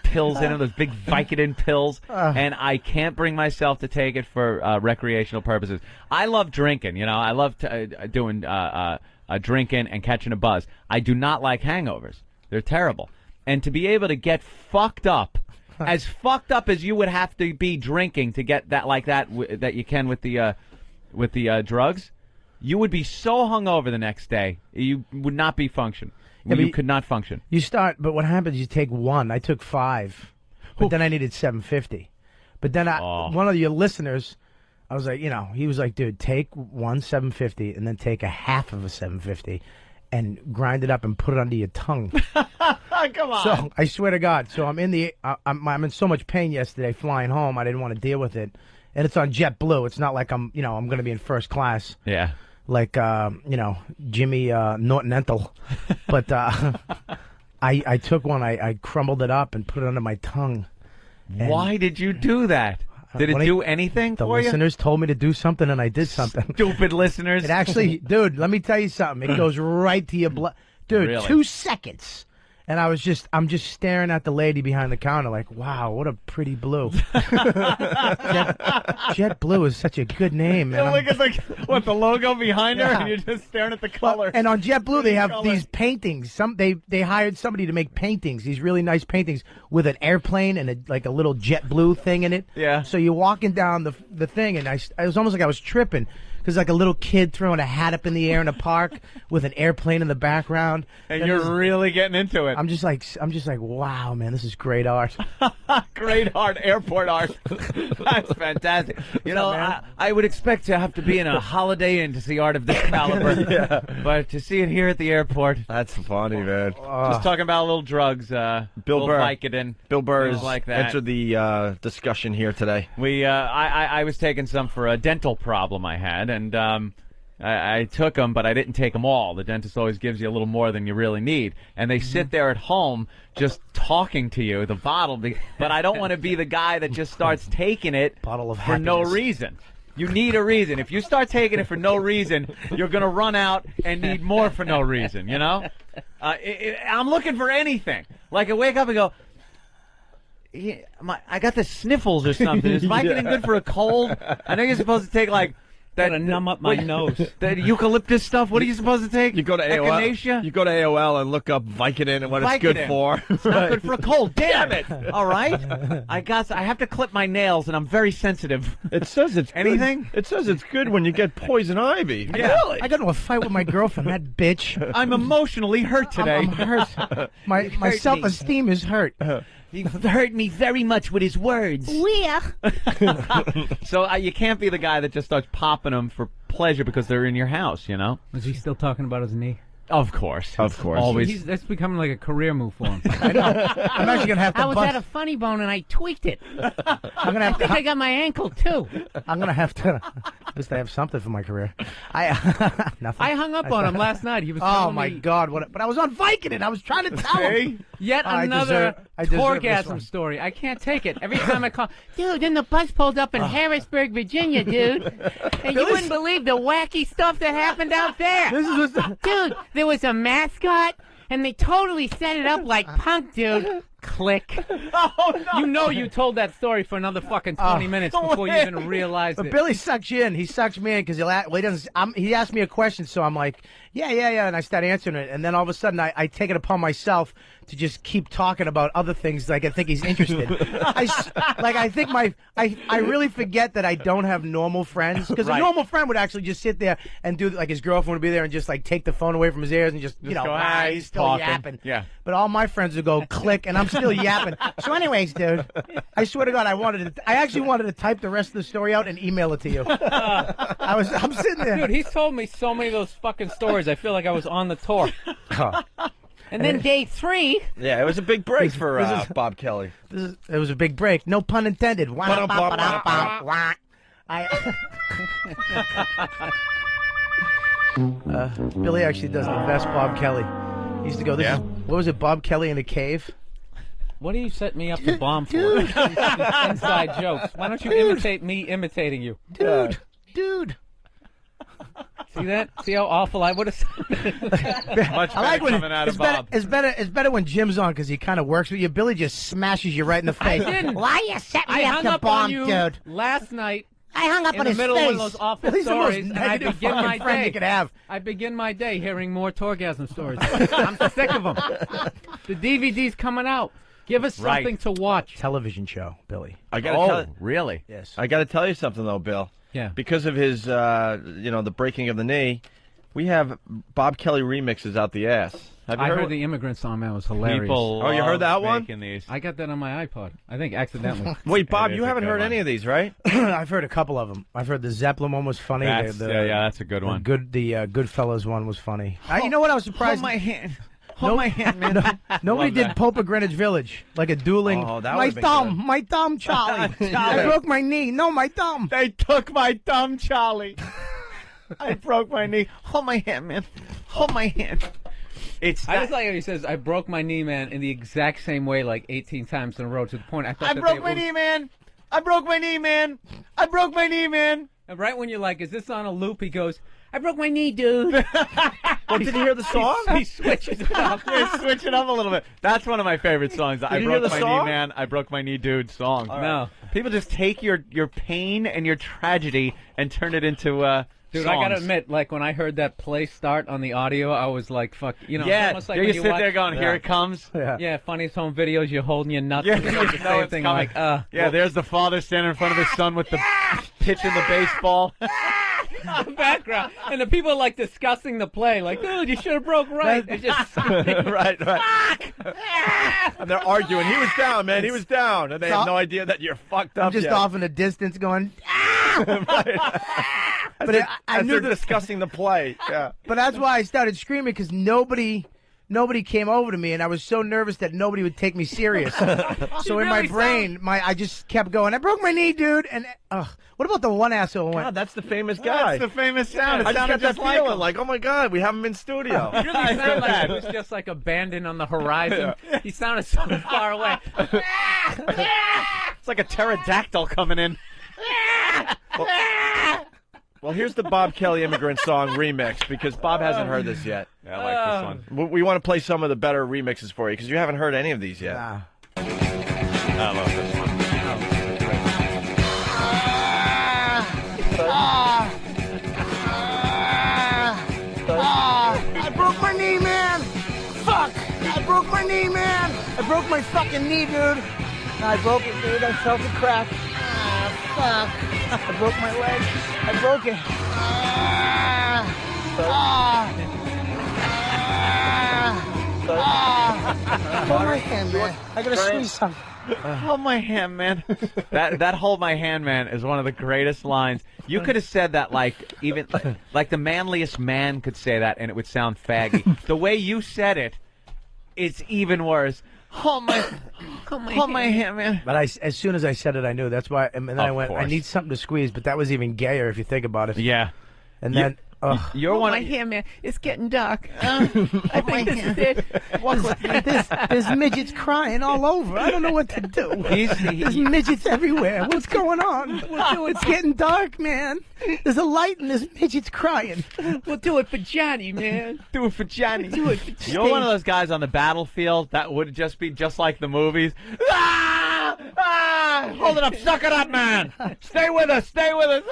pills in it, those big Vicodin pills. And I can't bring myself to take it for recreational purposes. I love drinking, I love doing drinking and catching a buzz. I do not like hangovers. They're terrible. And to be able to get fucked up, as fucked up as you would have to be drinking to get that like that you can with the drugs, you would be so hungover the next day you would not be function. You could not function. But what happens? You take one. I took 5, but then I needed 750. But then one of your listeners, I was like, he was like, dude, take one 750 and then take a half of a 750. And grind it up and put it under your tongue. Come on. So I swear to God. So I'm I'm in so much pain yesterday flying home. I didn't want to deal with it, and it's on JetBlue. It's not like I'm going to be in first class. Yeah. like Jimmy Nortonental. But I took one, I crumbled it up and put it under my tongue. And Why did you do that? Did it do anything the for you? listeners told me to do something, and I did something. Stupid listeners. It actually, dude, let me tell you something. It goes right to your blood. Dude, Really? 2 seconds. And I'm just staring at the lady behind the counter like, wow, what a pretty blue. Jet Blue is such a good name, man. Look at the logo behind her, Yeah. and you're just staring at the color. And on JetBlue, they have Color. these paintings. They hired somebody to make paintings, these really nice paintings with an airplane and a little JetBlue thing in it. Yeah. So you're walking down the thing, and it was almost like I was tripping because like a little kid throwing a hat up in the air in a park with an airplane in the background. And you're really getting into it. I'm just like, wow, man, this is great art. Great art, airport art. That's fantastic. You know, I would expect to have to be in a Holiday Inn to see art of this caliber. Yeah. But to see it here at the airport. That's funny, man. Just talking about a little drugs. Bill Burr. Vicodin, Bill Burr things has like that. entered the discussion here today. I was taking some for a dental problem I had, and I took them, but I didn't take them all. The dentist always gives you a little more than you really need. And they sit there at home just talking to you, the bottle. But I don't want to be the guy that just starts taking it Bottle of for no happiness. reason. You need a reason. If you start taking it for no reason, you're going to run out and need more for no reason, you know? I'm looking for anything. Like I wake up and go, yeah, I got the sniffles or something. Is Vicodin good for a cold? I know you're supposed to take like that to numb up my nose. That eucalyptus stuff. What are you supposed to take? You go to AOL. Echinacea? You go to AOL and look up Vicodin and what it's good Vicodin. for. It's not good for a cold. Damn it! All right, I have to clip my nails, and I'm very sensitive. It says it's anything. Good. It says it's good when you get poison ivy. Yeah. Really? I got into a fight with my girlfriend, that bitch. I'm emotionally hurt today. I'm hurt. My self-esteem is hurt. He hurt me very much with his words. So you can't be the guy that just starts popping them for pleasure because they're in your house, you know? Was he still talking about his knee? Of course. Of course. Always. That's becoming like a career move for him. I know. I'm actually going to have to I was bust. at a funny bone and I tweaked it. I'm gonna have I think I got my ankle too. I'm going to have to. At least I have something for my career. Nothing. I hung up on him last night. He was Oh telling my me God! But I was on Vicodin. I was trying to tell him. yet I another deserve this orgasm one. story. I can't take it. Every time I call, dude, then the bus pulled up in Harrisburg, Virginia, dude. And you wouldn't believe the wacky stuff that happened out there. Dude, there was a mascot, and they totally set it up like punk, dude. Click. Oh, no. You know you told that story for another fucking 20 minutes before you even realized But it. Billy sucks you in. He sucks me in because he asked me a question, so I'm like, yeah, and I start answering it, and then all of a sudden I take it upon myself to just keep talking about other things like I think he's interested. I really forget that I don't have normal friends because Right. a normal friend would actually just sit there and do like his girlfriend would be there and just like take the phone away from his ears and just go, he's still talking. yapping. Yeah. But all my friends would go click, and I'm still yapping. So, anyways, dude, I swear to God, I actually wanted to type the rest of the story out and email it to you. I'm sitting there. Dude, he's told me so many of those fucking stories. I feel like I was on the tour. And then day 3, Yeah, it was a big break for Bob Kelly. It was a big break. No pun intended. Billy actually does the best Bob Kelly. He used to go, what was it, Bob Kelly in a cave? What do you set me up to bomb for? These inside jokes. Why don't you imitate me imitating you? Dude. See that? See how awful I would have sounded? Much better coming out of Bob. It's better when Jim's on because he kind of works with you. Billy just smashes you right in the face. I didn't. Why you set me I up hung to up bomb, on you dude? last night. I hung up in on the his middle face. of one of those awful He's the most stories, and I negative begin my fucking friend day. you could have. I begin my day hearing more Torgasm stories. I'm sick of them. The DVD's coming out. Give us something to watch. Television show, Billy. I gotta tell really? Yes. I got to tell you something though, Bill. Yeah. Because of his, the breaking of the knee, we have Bob Kelly remixes out the ass. Have you I heard heard the immigrant song, man. It was hilarious. People you heard that one? making these. I got that on my iPod. I think accidentally. Wait, Bob, It is you a haven't good heard one. any of these, right? I've heard a couple of them. I've heard the Zeppelin one was funny. That's, the that's a good one. The Goodfellas one was funny. You know what? I was surprised. Hold my hand. Hold my hand, man. Nobody Love did that. Pope of Greenwich Village, like a dueling. Oh, that my would've been thumb, my thumb, Charlie. I broke my knee. No, my thumb. They took my thumb, Charlie. I broke my knee. Hold my hand, man. Hold my hand. I just like how he says, I broke my knee, man, in the exact same way like 18 times in a row to the point I thought I broke my knee, man. I broke my knee, man. I broke my knee, man. And right when you're like, is this on a loop? He goes, I broke my knee, dude. Well, did you hear the song? He switches it up. Yeah, switch it up a little bit. That's one of my favorite songs. I you hear broke the my song? knee, man. I broke my knee, dude. Song. No. People just take your pain and your tragedy and turn it into Dude, songs. I gotta admit, like when I heard that play start on the audio, I was like, "Fuck," you know. Yeah, almost like there when you you sit watch, there going, "Here it comes." Yeah, funniest home videos. You're holding your nuts. Yeah, It's you like the know same it's thing. coming. Like, yeah, there's the father standing in front of his son with the pitch in the baseball. the background, and the people are like discussing the play. Like, dude, you should have broke right. It's just right. And they're arguing. He was down, man. He was down, and they have no idea that you're fucked up. I'm just yet. off in the distance going. But I knew they're discussing the play. Yeah. But that's why I started screaming because nobody came over to me, and I was so nervous that nobody would take me serious. So in my brain, I just kept going. I broke my knee, dude. And what about the one asshole? God, that's the famous guy. That's the famous sound. I It just sounded got that just like feeling, him. like, oh my God, we have him in studio. It really sounded like it was just like abandoned on the horizon. He sounded so far away. It's like a pterodactyl coming in. Well, here's the Bob Kelly Immigrant Song remix, because Bob hasn't heard this yet. Yeah, I like this one. We want to play some of the better remixes for you, because you haven't heard any of these yet. I love this one. I broke my knee, man. Fuck. I broke my knee, man. I broke my fucking knee, dude. I broke it, dude. I felt the crack. Fuck. I broke my leg. I broke it. Hold my hand, man. I gotta squeeze something. Hold my hand, man. That hold my hand, man, is one of the greatest lines. You could have said that like the manliest man could say that, and it would sound faggy. The way you said it, it's even worse. Hold my hand, man. But as soon as I said it, I knew. That's why. And then I went, I need something to squeeze. But that was even gayer if you think about it. Yeah. And then. You're one. My hand, man. It's getting dark. I think this is it. There's midgets crying all over. I don't know what to do. There's midgets everywhere. What's going on? It's getting dark, man. There's a light and there's midgets crying. We'll do it for Johnny, man. Do it for Johnny. Do it for You're one of those guys on the battlefield that would just be just like the movies. Hold it up, suck it up, man. Stay with us, stay with us.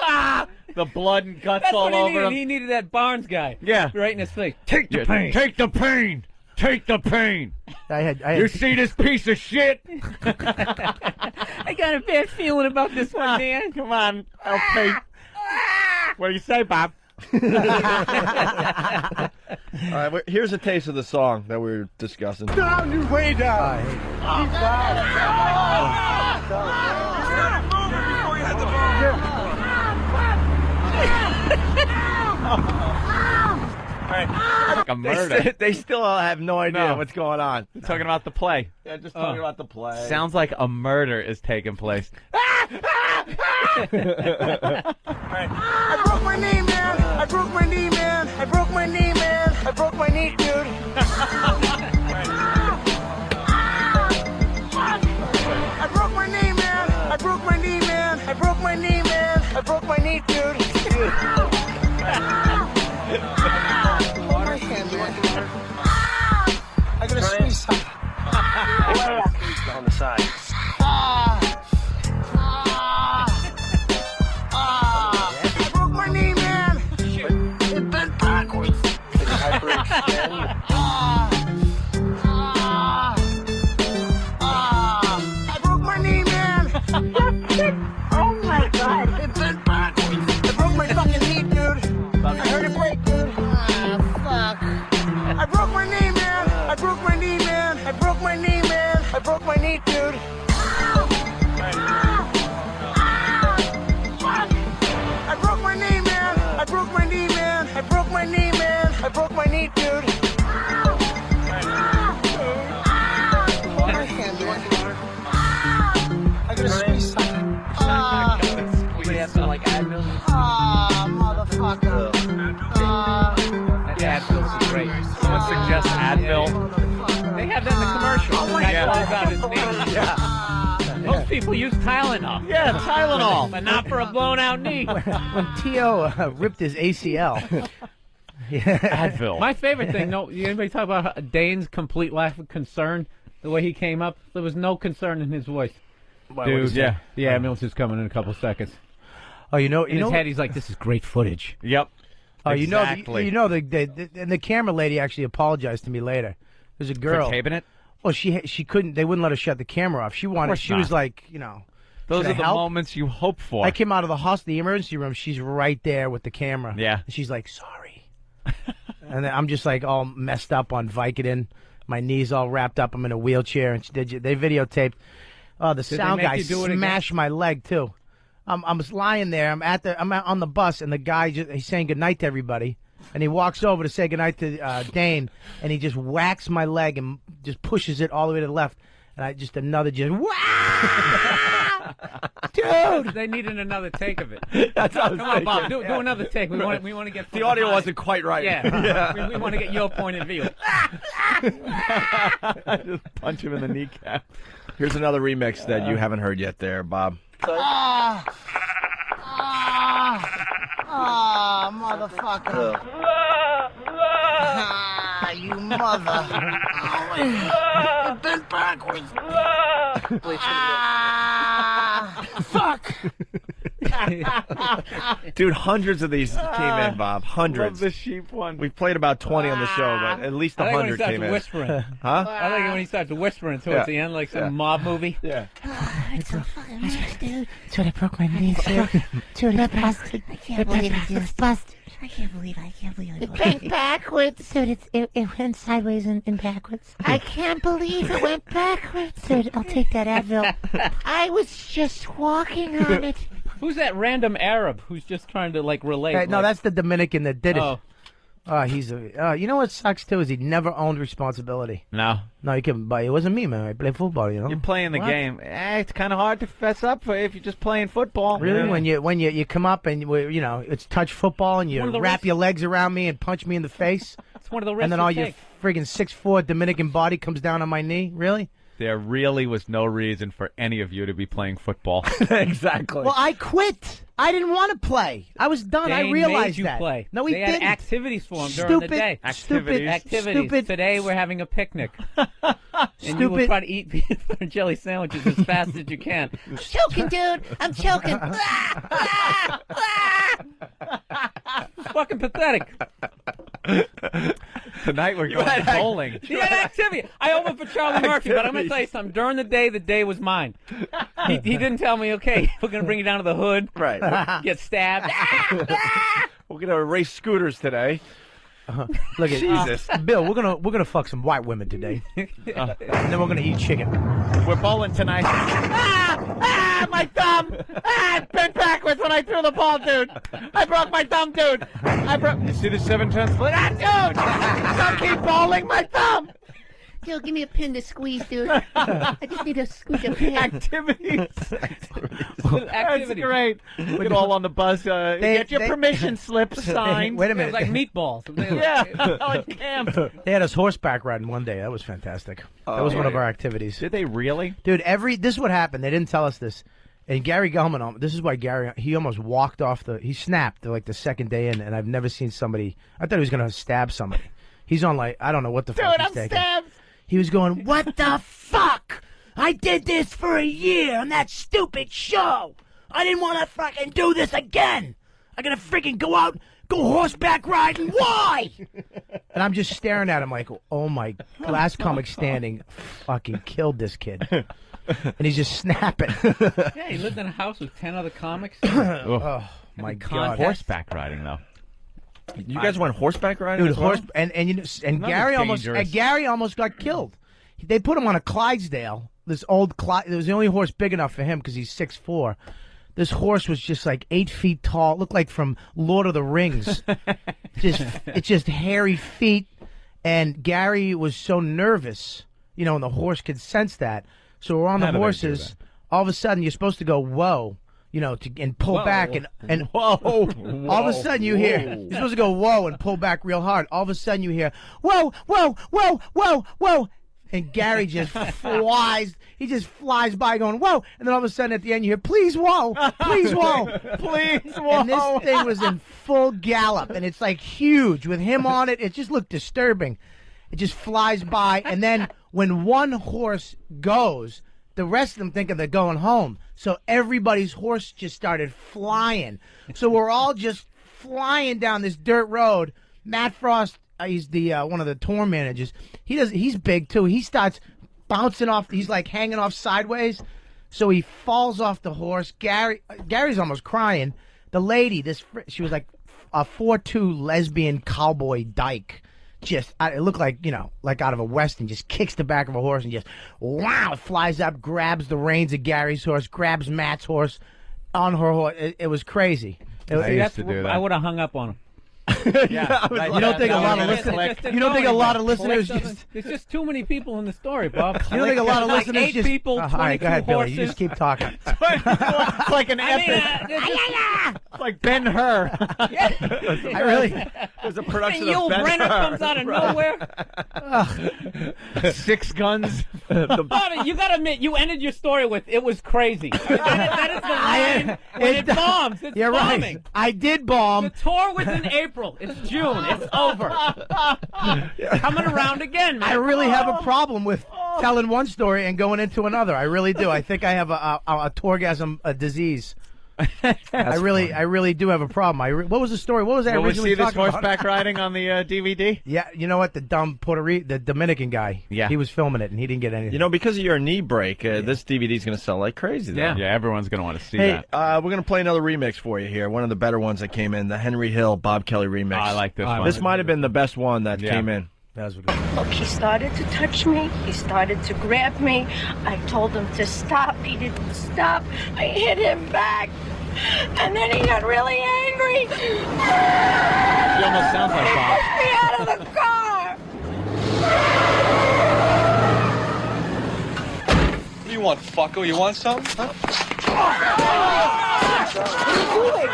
The blood and guts That's all what he over needed. him. He needed that Barnes guy. Yeah. Right in his face. Take the pain. Take the pain. Take the pain. I had You see this piece of shit? I got a bad feeling about this one, man. Come on, LP. What do you say, Bob? All right, here's a taste of the song that we were discussing. Down, you way down. Like a murder. They still have no idea what's going on. They're talking about the play. Yeah, just talking about the play. Sounds like a murder is taking place. I broke my knee, man. I broke my knee, man. I broke my knee, man. I broke my knee, dude. I broke my knee, man. I broke my knee, man. I broke my knee, man. I broke my knee, dude. I gotta squeeze something. On the side. I broke my knee, man. It bent backwards. I broke my knee, man. Oh my God. It bent backwards. I broke my fucking knee, dude. I heard it break, dude. Fuck. I broke my knee, man. I broke my knee, man. I broke my knee, man. I broke my knee, dude. I broke my knee, man. I broke my knee, man. I broke my knee, man. I broke my knee, dude. Hold my hand, man. I gotta squeeze something. Most people use Tylenol. Yeah, Tylenol. But not for a blown-out knee. When T.O. ripped his ACL. Advil. My favorite thing, anybody talk about Dane's complete lack of concern? The way he came up, there was no concern in his voice. Dude, yeah. The ambulance is coming in a couple seconds. Oh, in his head, he's like, "This is great footage." Yep. Oh, exactly. the camera lady actually apologized to me later. There's a girl For taping it? Well, she couldn't. They wouldn't let her shut the camera off. She wanted. She was like, those should are I the help? moments you hope for. I came out of the emergency room. She's right there with the camera. Yeah. And she's like, sorry. And then I'm just like all messed up on Vicodin. My knees all wrapped up. I'm in a wheelchair, and they videotaped. Oh, the sound guy smashed my leg too. I'm lying there. I'm on the bus, and the guy he's saying goodnight to everybody, and he walks over to say goodnight to Dane, and he just whacks my leg and just pushes it all the way to the left, and I just Dude, they needed another take of it. That's what I was Come on, Bob, do thinking. another take. We want to get The audio wasn't quite right. Yeah, we want to get your point of view. Just punch him in the kneecap. Here's another remix that you haven't heard yet there, Bob. Motherfucker. You mother. You bent backwards. Fuck. Dude, hundreds of these came in, Bob. Hundreds. Love the sheep one. We've played about 20 on the show, but at least I like when he 100 starts came in. whispering. Huh? I like it when he starts whispering towards the end, like some mob movie. Yeah. It's so fucking weird, dude. Dude, I broke my knee, dude. Dude, I busted. I can't believe I just busted. I can't believe I It went backwards. Dude, it went sideways and backwards. I can't believe it went backwards. Dude, I'll take that Advil. I was just walking on it. Who's that random Arab who's just trying to relate? No, that's the Dominican that did it. Oh. He's you know what sucks too is he never owned responsibility. No. No, he couldn't. But it wasn't me, man. I play football, you know. You're playing the game. It's kind of hard to fess up for if you're just playing football. Really, Yeah. when you come up and it's touch football and you One of the wrap risks- your legs around me and punch me in the face, It's one of the risks and then you all your take. friggin' 6'4" Dominican body comes down on my knee. Really? There really was no reason for any of you to be playing football. Exactly. Well, I quit. I didn't want to play. I was done. I Dane realized made you that. play. No, he they didn't. had activities for him during the day. Stupid. Today we're having a picnic. And you will try to eat peanut butter and jelly sandwiches as fast as you can. I'm choking, dude. I'm choking. It's fucking pathetic. Tonight we're going bowling. He had activity. I opened for Charlie Murphy, but I'm going to tell you something. During the day was mine. He didn't tell me, okay, we're going to bring you down to the hood. Right. Get stabbed. We're going to race scooters today. Look at Jesus. Bill. We're gonna fuck some white women today, and then we're gonna eat chicken. We're bowling tonight. My thumb! It bent backwards when I threw the ball, dude. I broke my thumb, dude. You see the 7-turn split? Dude! Don't keep bowling my thumb! Dude, give me a pin to squeeze, dude. I just need to squeeze a pin. Activities. That's great. Get all on the bus. Get your permission slip signed. Wait a It was minute. like meatballs. Yeah, like camp. They had us horseback riding one day. That was fantastic. That was one of our activities. Did they really? Dude, this is what happened. They didn't tell us this. And Gary Gellman, this is why he almost walked off he snapped like the second day in, and I've never seen somebody, I thought he was going to stab somebody. He's on I don't know what the fuck he's taking. Stabbed. He was going, what the fuck? I did this for a year on that stupid show. I didn't want to fucking do this again. I gotta freaking go horseback riding. Why? And I'm just staring at him like, oh my, last comic standing fucking killed this kid. And he's just snapping. Yeah, he lived in a house with 10 other comics. Oh my God. Horseback riding though. You guys went horseback riding Dude, as well? and Gary almost got killed. They put him on a Clydesdale. This old it was the only horse big enough for him because he's 6'4". This horse was just like 8 feet tall. Looked like from Lord of the Rings. It's just hairy feet. And Gary was so nervous, and the horse could sense that. So we're on the horses. All of a sudden, you're supposed to go whoa. And pull back and whoa. All of a sudden you hear you're supposed to go whoa and pull back real hard. All of a sudden you hear whoa, whoa, whoa, whoa, whoa. and Gary just flies. He just flies by going, whoa. And then all of a sudden at the end you hear, please, whoa. Please, whoa. Please, whoa. And this thing was in full gallop, and it's like huge. With him on it, it just looked disturbing. It just flies by, and then when one horse goes, the rest of them think they're going home. So everybody's horse just started flying. So we're all just flying down this dirt road. Matt Frost, he's the one of the tour managers. He's big too. He starts bouncing off. He's like hanging off sideways. So he falls off the horse. Gary's almost crying. The lady, she was like a 4'2" lesbian cowboy dyke. Just, it looked like, like out of a Western, just kicks the back of a horse and just, wow, it flies up, grabs the reins of Gary's horse, grabs Matt's horse on her horse. It was crazy. I used to do that. I would have hung up on him. Yeah, you don't think a lot of listeners? You don't think a lot of listeners? There's just too many people in the story, Bob. You don't think a lot of listeners? Like 8 people, 22 all right, go ahead, horses. Billy. You just keep talking. It's like an epic. It's like Ben-Hur. I really. There's a production and of Ben-Hur. Brenner comes out of nowhere. 6 guns. Bobby, you gotta admit, you ended your story with "it was crazy." That is the line when it bombs. It's You're bombing. right. I did bomb. The tour was in April. It's June. It's over. Coming around again, man. I really have a problem with telling one story and going into another. I really do. I think I have a torgasm disease. I really do have a problem. What was the story? What was I Will we originally see this talking about? horseback riding on the DVD? Yeah, you know what? The Dominican guy. Yeah, he was filming it and he didn't get anything. Because of your knee break, this DVD's going to sell like crazy. Though. Yeah, everyone's going to want to see that. that. We're going to play another remix for you here. One of the better ones that came in, the Henry Hill Bob Kelly remix. I like this one. This might have been the best one that came in. Look, he started to touch me. He started to grab me. I told him to stop. He didn't stop. I hit him back. And then he got really angry. She almost sounds like Bob. Pushed me out of the car. What do you want, fucko? You want something? Huh? What are you doing?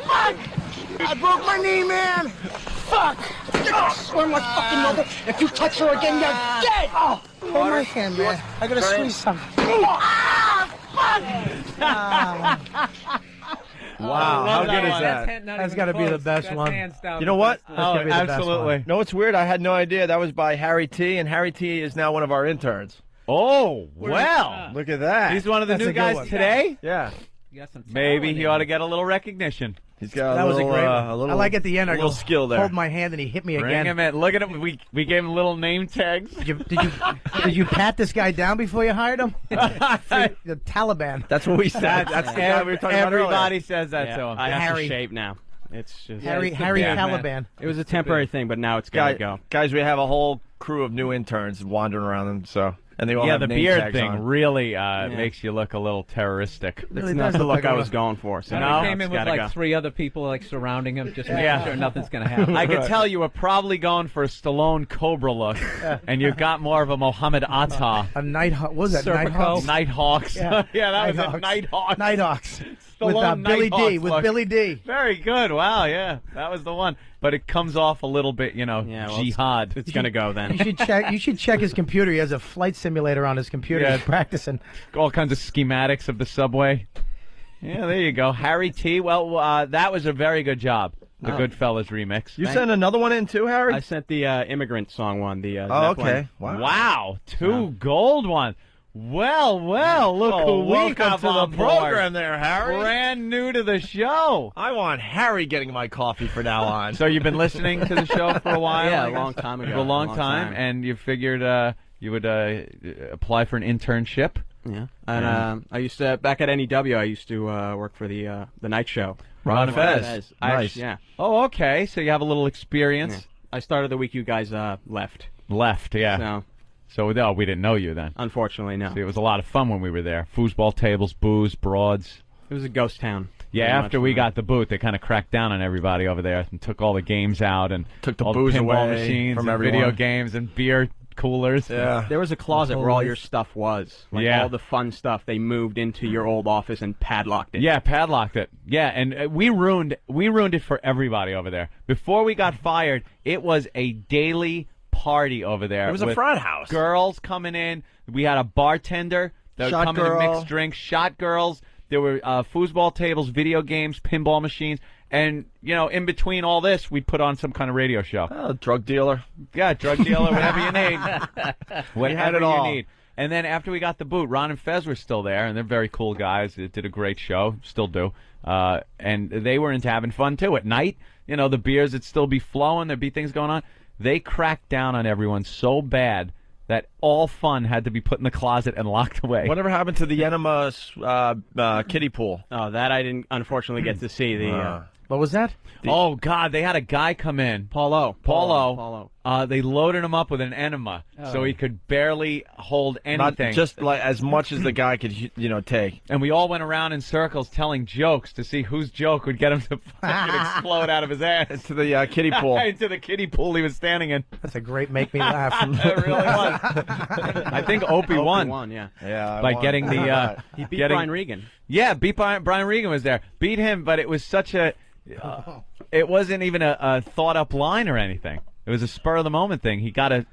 Fuck! I broke my knee, man. Fuck! I swear my fucking mother, if you touch her again, you're dead! Oh, hold my hand, man. I gotta squeeze something. Wow, how good is that? That's got to be the best one. You know what? Absolutely. No, it's weird. I had no idea. That was by Harry T, and Harry T is now one of our interns. Oh, well. Look at that. He's one of the new guys today? Yeah. Maybe he ought to get a little recognition. He's got That was a great one. a little, I like at the end. I little go, skill there. hold my hand, and he hit me Bring again. him in. Look at him. We gave him little name tags. Did you pat this guy down before you hired him? The Taliban. That's what we said. That's the guy we were talking about earlier. Everybody says that to him. I have Harry. to shape now. It's just Harry Taliban. It was a temporary thing, but now it's got to go. Guys, we have a whole crew of new interns wandering around them, so. And they all have the name beard tags thing on. really makes you look a little terroristic. That's not the look I was going for. So He came in with like 3 other people like surrounding him, just making sure nothing's going to happen. I could tell you were probably going for a Stallone Cobra look, and you got more of a Mohammed Atta. A Nighthawk. What was that? Nighthawks. Nighthawks. Yeah, that was it. Nighthawks. Nighthawks. With Stallone Billy D. Nighthawks With look. Billy D. Very good. Wow, yeah. That was the one. But it comes off a little bit, jihad. It's going to go then. You should check his computer. He has a flight simulator on his computer. Yeah. He's practicing. All kinds of schematics of the subway. Yeah, there you go. Harry T. Well, that was a very good job. The Goodfellas remix. You sent another one in too, Harry? I sent the immigrant song one. The okay. Wow. 2 gold ones. Well, look who we welcome have to on the board. program there, Harry. Brand new to the show. I want Harry getting my coffee from now on. So you've been listening to the show for a while? Yeah, I a guess? long time ago. For a long time, and you figured you would apply for an internship? Yeah. And I used to, back at NEW, I used to work for the night show. Ron Fez. Nice. Yeah. Oh, okay. So you have a little experience. Yeah. I started the week you guys left. Left, yeah. So we didn't know you then. Unfortunately, no. See, it was a lot of fun when we were there. Foosball tables, booze, broads. It was a ghost town. Yeah, after we got the boot, they kind of cracked down on everybody over there and took all the games out and took the all booze pinball away machines from and everyone. video games and beer coolers. Yeah. There was a closet where all your stuff was. Like Yeah. all the fun stuff they moved into your old office and padlocked it. Yeah, padlocked it. Yeah, and we ruined it for everybody over there. Before we got fired, it was a daily party over there. It was a with frat house. Girls coming in. We had a bartender that would Shot come in and girl. mix drinks. Shot girls. There were foosball tables, video games, pinball machines. And, you know, in between all this, we'd put on some kind of radio show. Oh, drug dealer. Yeah, drug dealer, whatever you need. We had Whatever it you all. need. And then after we got the boot, Ron and Fez were still there, and they're very cool guys. They did a great show, still do. And they were into having fun, too. At night, you know, the beers would still be flowing. There'd be things going on. They cracked down on everyone so bad that all fun had to be put in the closet and locked away. Whatever happened to the enema kiddie pool? Oh, that I didn't unfortunately get to see. What was that? Oh, God, they had a guy come in. Paulo. They loaded him up with an enema, so he could barely hold anything. Not just like as much as the guy could, take. And we all went around in circles telling jokes to see whose joke would get him to fucking explode out of his ass. Into the kiddie pool. Into the kiddie pool he was standing in. That's a great make me laugh. It really was. I think Opie won. Yeah. By getting the... he beat Brian Regan. Yeah, beat Brian Regan was there. Beat him, but it was such a... it wasn't even a thought-up line or anything. It was a spur-of-the-moment thing. He got a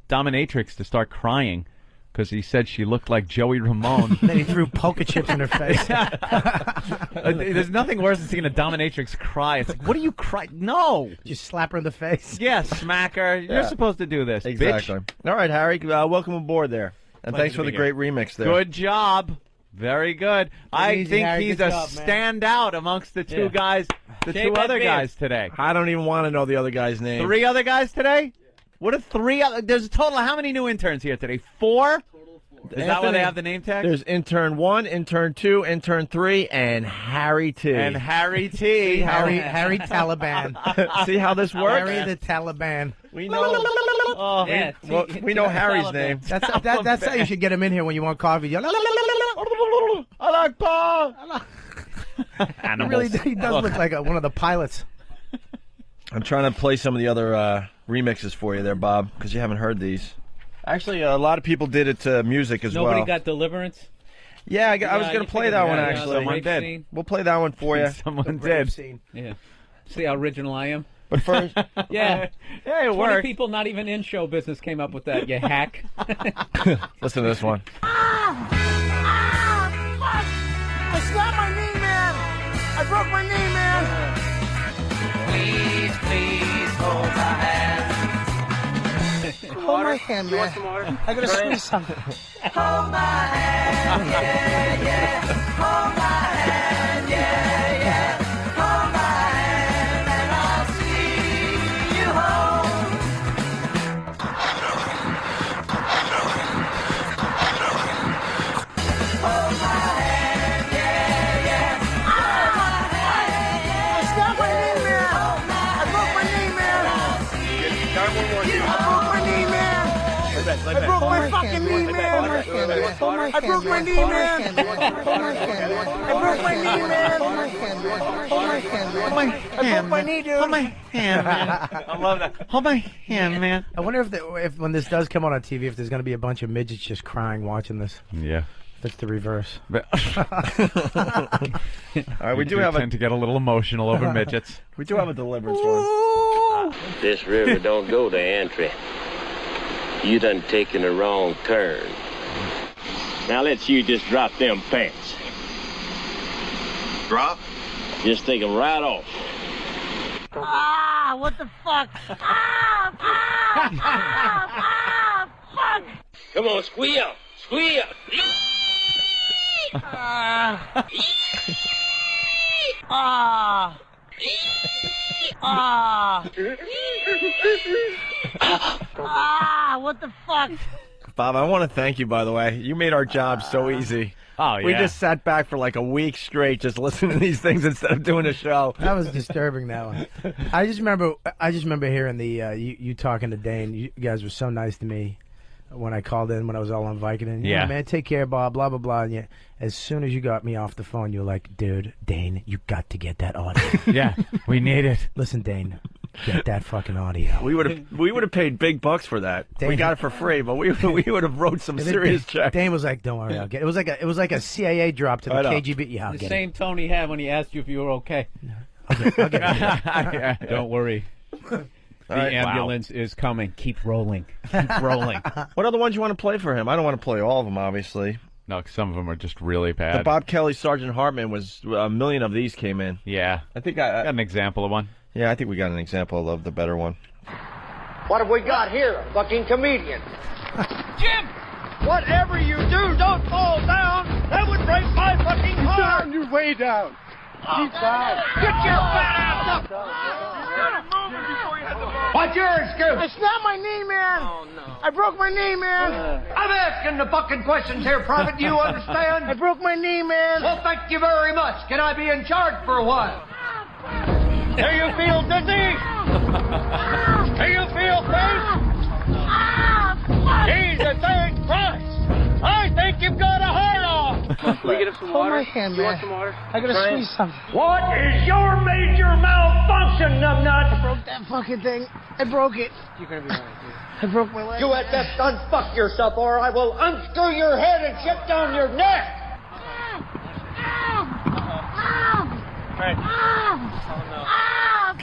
dominatrix to start crying because he said she looked like Joey Ramone. Then he threw poker chips in her face. There's nothing worse than seeing a dominatrix cry. It's like, what are you crying? No! Just slap her in the face. Yeah, smack her. You're Yeah. supposed to do this, Exactly. bitch. All right, Harry, welcome aboard there. And Pleasure thanks to for be the here. great remix there. Good job. Very good. I easy, think Harry. he's Good a job, man. standout amongst the two guys, the Shave two that other beard. guys today. I don't even want to know the other guy's name. 3 other guys today? What are 3 other? There's a total of how many new interns here today? 4? Is that why they have the name tag? There's intern 1, intern 2, intern 3, and Harry T. And Harry T. Harry Taliban. See how this works? Harry the Taliban. We know. Oh, Yeah, we know Harry's name. That's how you should get him in here when you want coffee. You I like Paul. he does look like one of the pilots. I'm trying to play some of the other remixes for you there, Bob, because you haven't heard these. Actually, a lot of people did it to music as Nobody well. got Deliverance? Yeah, I was going you to play think that of one, that, actually. someone rape did. scene? We'll play that one for you. Someone did. Yeah. See how original I am? But first, Yeah. Yeah, it 20 worked. people not even in show business came up with that, you hack. listen to this one. I snapped my knee, man. I broke my knee, man. Please hold my hand. Hold my hand, man. I gotta squeeze something. Hold my hand, yeah, yeah. Hold my hand, yeah, yeah. Hold my hand, and I'll see you home. Hold my hand, yeah, yeah. Hold my hand, yeah. I snapped my knee, man. I broke my knee, man. I broke my knee, man. I broke my fucking knee, man. I broke my knee, man. I broke my knee, man. I broke my knee, dude. Hold my hand, man. I love that. Hold my hand, man. I wonder if when this does come on TV, if there's going to be a bunch of midgets just crying watching this. Yeah. That's the reverse. All right, we do have tend to get a little emotional over midgets. We do have a deliverance one. This river don't go to entry. You done taken the wrong turn. Now let's you just drop them pants. Drop? Just take them right off. Ah, what the fuck? Fuck. Come on, squeal, squeal. Ah, what the fuck? Bob, I want to thank you, by the way. You made our job so easy. Oh, yeah. We just sat back for like a week straight just listening to these things instead of doing a show. That was disturbing. That one. I just remember hearing the you talking to Dane. You guys were so nice to me when I called in when I was all on Vicodin. Yeah. Man, take care, Bob. Blah blah blah. And yeah, as soon as you got me off the phone, you were like, dude, Dane, you got to get that audio. Yeah, we need it. Listen, Dane, get that fucking audio. We would have paid big bucks for that. We got it for free, but we would have wrote some serious checks. Dane was like, "Don't worry, I'll get it." It was like a CIA drop to the KGB. Yeah, I'll The get same tone he had when he asked you if you were okay. I'll get it. Yeah. Don't worry. The ambulance is coming. Keep rolling. Keep rolling. What other ones you want to play for him? I don't want to play all of them, obviously. No, 'cause some of them are just really bad. The Bob Kelly, Sergeant Hartman was a million of these came in. Yeah. I think I got an example of one. Yeah, I think we got an example of the better one. What have we got here? A fucking comedian. Jim! Whatever you do, don't fall down. That would break my fucking heart. You're way down. He's down. Get your fat ass up. What's your excuse? I snapped my knee, man. Oh, no. I broke my knee, man. I'm asking the fucking questions here, Private. Do you understand? I broke my knee, man. Well, thank you very much. Can I be in charge for a while? Do you feel dizzy? Do you feel pain? Jesus H. Christ! I think you've got a heart off. Can we get him some water? Hold my hand, man. You want some water? I gotta squeeze something. What is your major malfunction, numbnut? I broke that fucking thing. I broke it. You're gonna be all right, dude. I broke my leg. You had best unfuck yourself, or I will unscrew your head and shit down your neck.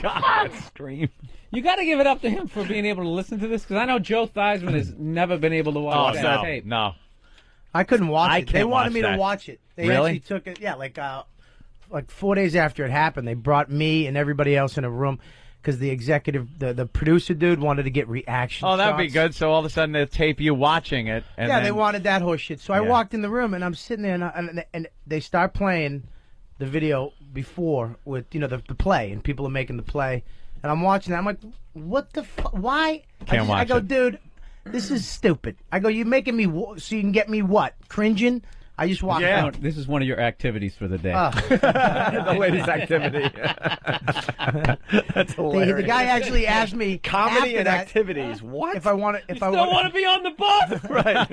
God, stream. You got to give it up to him for being able to listen to this, because I know Joe Theismann has never been able to watch that tape. No. I couldn't watch it. They can't wanted watch me that. to watch it. They Really? actually took it. Yeah, like 4 days after it happened, they brought me and everybody else in a room because the executive, the producer dude wanted to get reaction. Oh, that'd be shots. good. So all of a sudden they tape you watching it. And Yeah, then, they wanted that horse shit. So I Yeah. walked in the room and I'm sitting there and they start playing the video before with the play, and people are making the play, and I'm watching that. I'm like, what the fuck? Why? Can't watch I go, it. dude, this is stupid. I go, you're making me so you can get me what? Cringing? I just walked out. This is one of your activities for the day. The latest activity. That's hilarious. The guy actually asked me Comedy after and that activities. What? if I wanted. If I Still want to be on the bus? Right.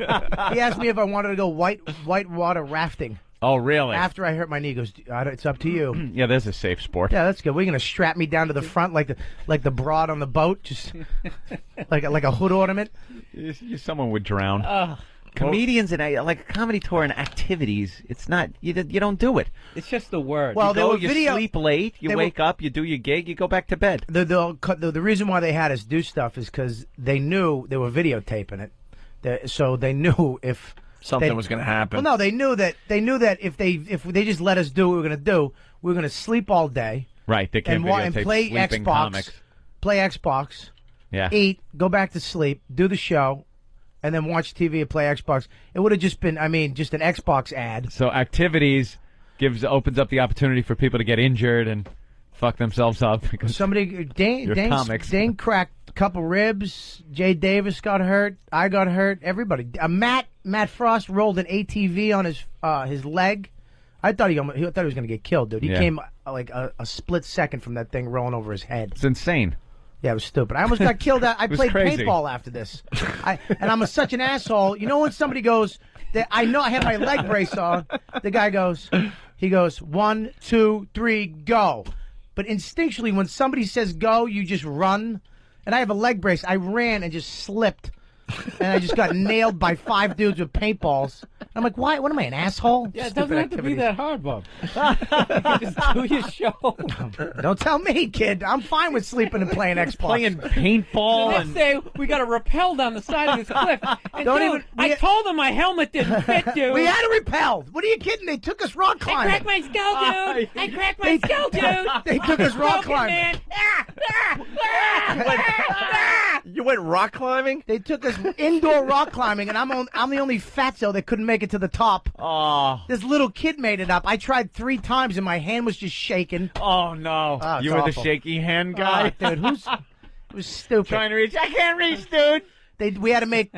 He asked me if I wanted to go whitewater rafting. Oh, really? After I hurt my knee, he goes, it's up to you. Yeah, there's a safe sport. Yeah, that's good. We're gonna strap me down to the front like the broad on the boat, just like a hood ornament. Someone would drown. Comedians and like a comedy tour and activities, it's not you don't do it. It's just the word. Well, you sleep late, you wake up, you do your gig, you go back to bed. The reason why they had us do stuff is because they knew they were videotaping it, so they knew if something was going to happen. Well, no, they knew that if they just let us do what we were going to do, we were going to sleep all day. Right, they can't and videotape play sleeping Xbox, comics. play Xbox, Yeah. eat, go back to sleep, do the show, and then watch TV and play Xbox. It would have just been, just an Xbox ad. So activities opens up the opportunity for people to get injured and fuck themselves up because Dane cracked a couple ribs. Jay Davis got hurt. I got hurt. Everybody. Matt Frost rolled an ATV on his leg. I thought he was going to get killed, dude. He came like a split second from that thing rolling over his head. It's insane. Yeah, it was stupid. I almost got killed. I played crazy. paintball after this. And I'm such an asshole. You know when somebody goes, I know I have my leg brace on. The guy goes, 1, 2, 3, go. But instinctually, when somebody says go, you just run. And I have a leg brace. I ran and just slipped. And I just got nailed by 5 dudes with paintballs. I'm like, why? What am I, an asshole? Yeah, it Stupid doesn't have to be activities. that hard, Bob. You can just do your show. Don't tell me, kid. I'm fine with sleeping and playing Xbox. Playing paintball. The next day, we got to rappel down the side of this cliff. And I told them my helmet didn't fit, dude. We had to repel. What are you kidding? They took us rock climbing. I cracked my skull, dude. I cracked my skull, dude. They took us rock climbing. You went rock climbing? They took us indoor rock climbing, and I'm the only fatso that couldn't make it to the top. Oh. This little kid made it up. I tried 3 times, and my hand was just shaking. Oh, no. Oh, You it's were the awful. shaky hand guy? Oh, dude, it was stupid. Trying to reach. I can't reach, dude. We had to make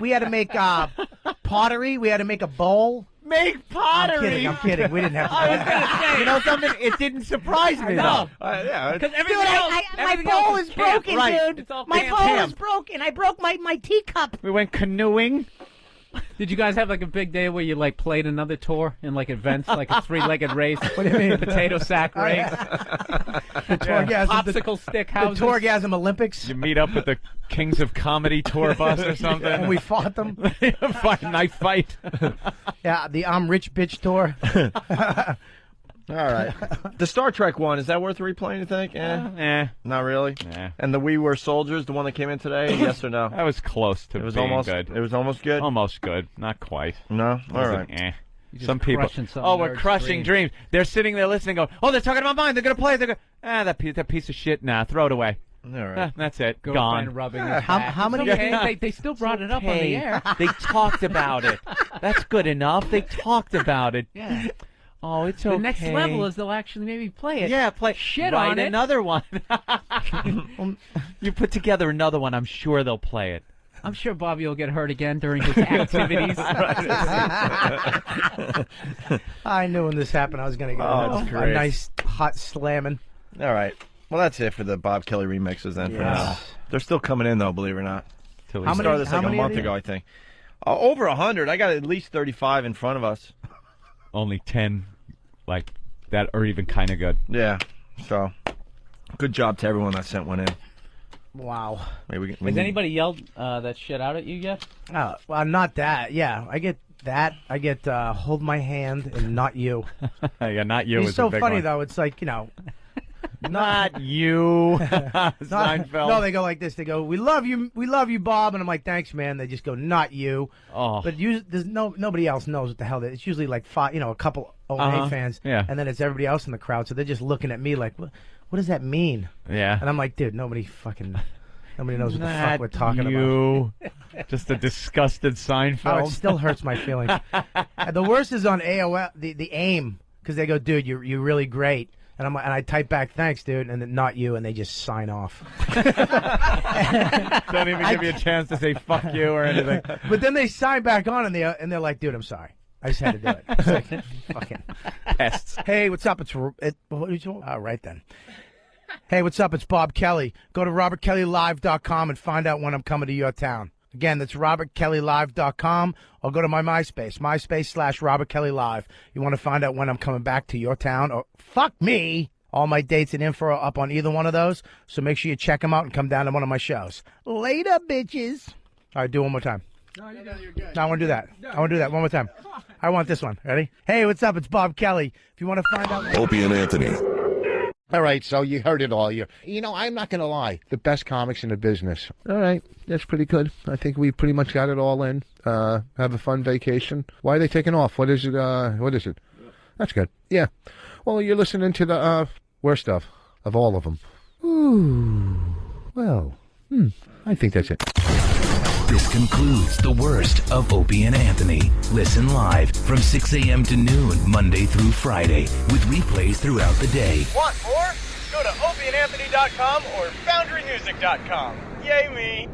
pottery. We had to make a bowl. Make pottery. I'm kidding. We didn't have to. I was going to say. You know something? It didn't surprise me, No. though. Yeah. Because Dude, everything else, my everything bowl else is camp. broken, Right. dude. It's all My camp. bowl is broken. I broke my teacup. We went canoeing. Did you guys have like a big day where you like played another tour in like events, like a three-legged race? What do you mean? Potato sack race. The Torgasm, Popsicle stick houses. The Torgasm Olympics. You meet up with the Kings of Comedy tour bus or something. And we fought them. Knife fight. Yeah, the I'm Rich Bitch tour. All right. The Star Trek one, is that worth replaying, you think? Not really? And the We Were Soldiers, the one that came in today, yes or no? That was close to being good. It was almost good? Almost good. Not quite. No? All right. Some people, we're crushing dreams. They're sitting there listening going, they're talking about mine. They're going to play it. They're going, that piece of shit. Nah, throw it away. All right. That's it. Go Gone. find rubbing his How many? They still brought it up on the air. They talked about it. That's good enough. They talked about it. Yeah. Oh, it's okay. The next level is they'll actually maybe play it. Yeah, play shit write on it. another one. You put together another one, I'm sure they'll play it. I'm sure Bobby will get hurt again during his activities. I knew when this happened I was going to get a nice hot slamming. All right. Well, that's it for the Bob Kelly remixes then for now. They're still coming in, though, believe it or not. We started this like a month ago, I think. Over 100. I got at least 35 in front of us. Only 10 like that are even kind of good. Yeah. So, good job to everyone that sent one in. Wow. Has anybody yelled that shit out at you yet? Well, not that. Yeah, I get that. I get hold my hand and not you. Yeah, not you. It's is so a big funny one. though. It's like, you know. Not you, Seinfeld. No, they go like this. They go, "We love you, Bob," and I'm like, "Thanks, man." They just go, "Not you." Oh, but there's nobody else knows what the hell. It's usually like a couple O&A fans, and then it's everybody else in the crowd. So they're just looking at me like, "What does that mean?" Yeah, and I'm like, "Dude, nobody knows what the fuck we're talking about." Just a disgusted Seinfeld. Oh, it still hurts my feelings. The worst is on AOL, the AIM, because they go, "Dude, you're really great." And I type back, "Thanks, dude," and then "not you," and they just sign off. Don't even give you a chance to say "fuck you" or anything. But then they sign back on, and they're like, "Dude, I'm sorry. I just had to do it." It's like, fucking pests. Hey, what's up? All right then. Hey, what's up? It's Bob Kelly. Go to robertkellylive.com and find out when I'm coming to your town. Again, that's robertkellylive.com, or go to my MySpace, MySpace/RobertKellyLive. You want to find out when I'm coming back to your town, or fuck me. All my dates and info are up on either one of those, so make sure you check them out and come down to one of my shows. Later, bitches. All right, do it one more time. No, you're good. No, I want to do that. I want to do that one more time. I want this one. Ready? Hey, what's up? It's Bob Kelly. If you want to find out... Opie and Anthony. All right, so you heard it all. You know, I'm not going to lie. The best comics in the business. All right, that's pretty good. I think we pretty much got it all in. Have a fun vacation. Why are they taking off? What is it? What is it? That's good. Yeah. Well, you're listening to the worst of all of them. Ooh. Well, I think that's it. This concludes the worst of Opie and Anthony. Listen live from 6 a.m. to noon, Monday through Friday, with replays throughout the day. Want more? Go to opieandanthony.com or foundrymusic.com. Yay me!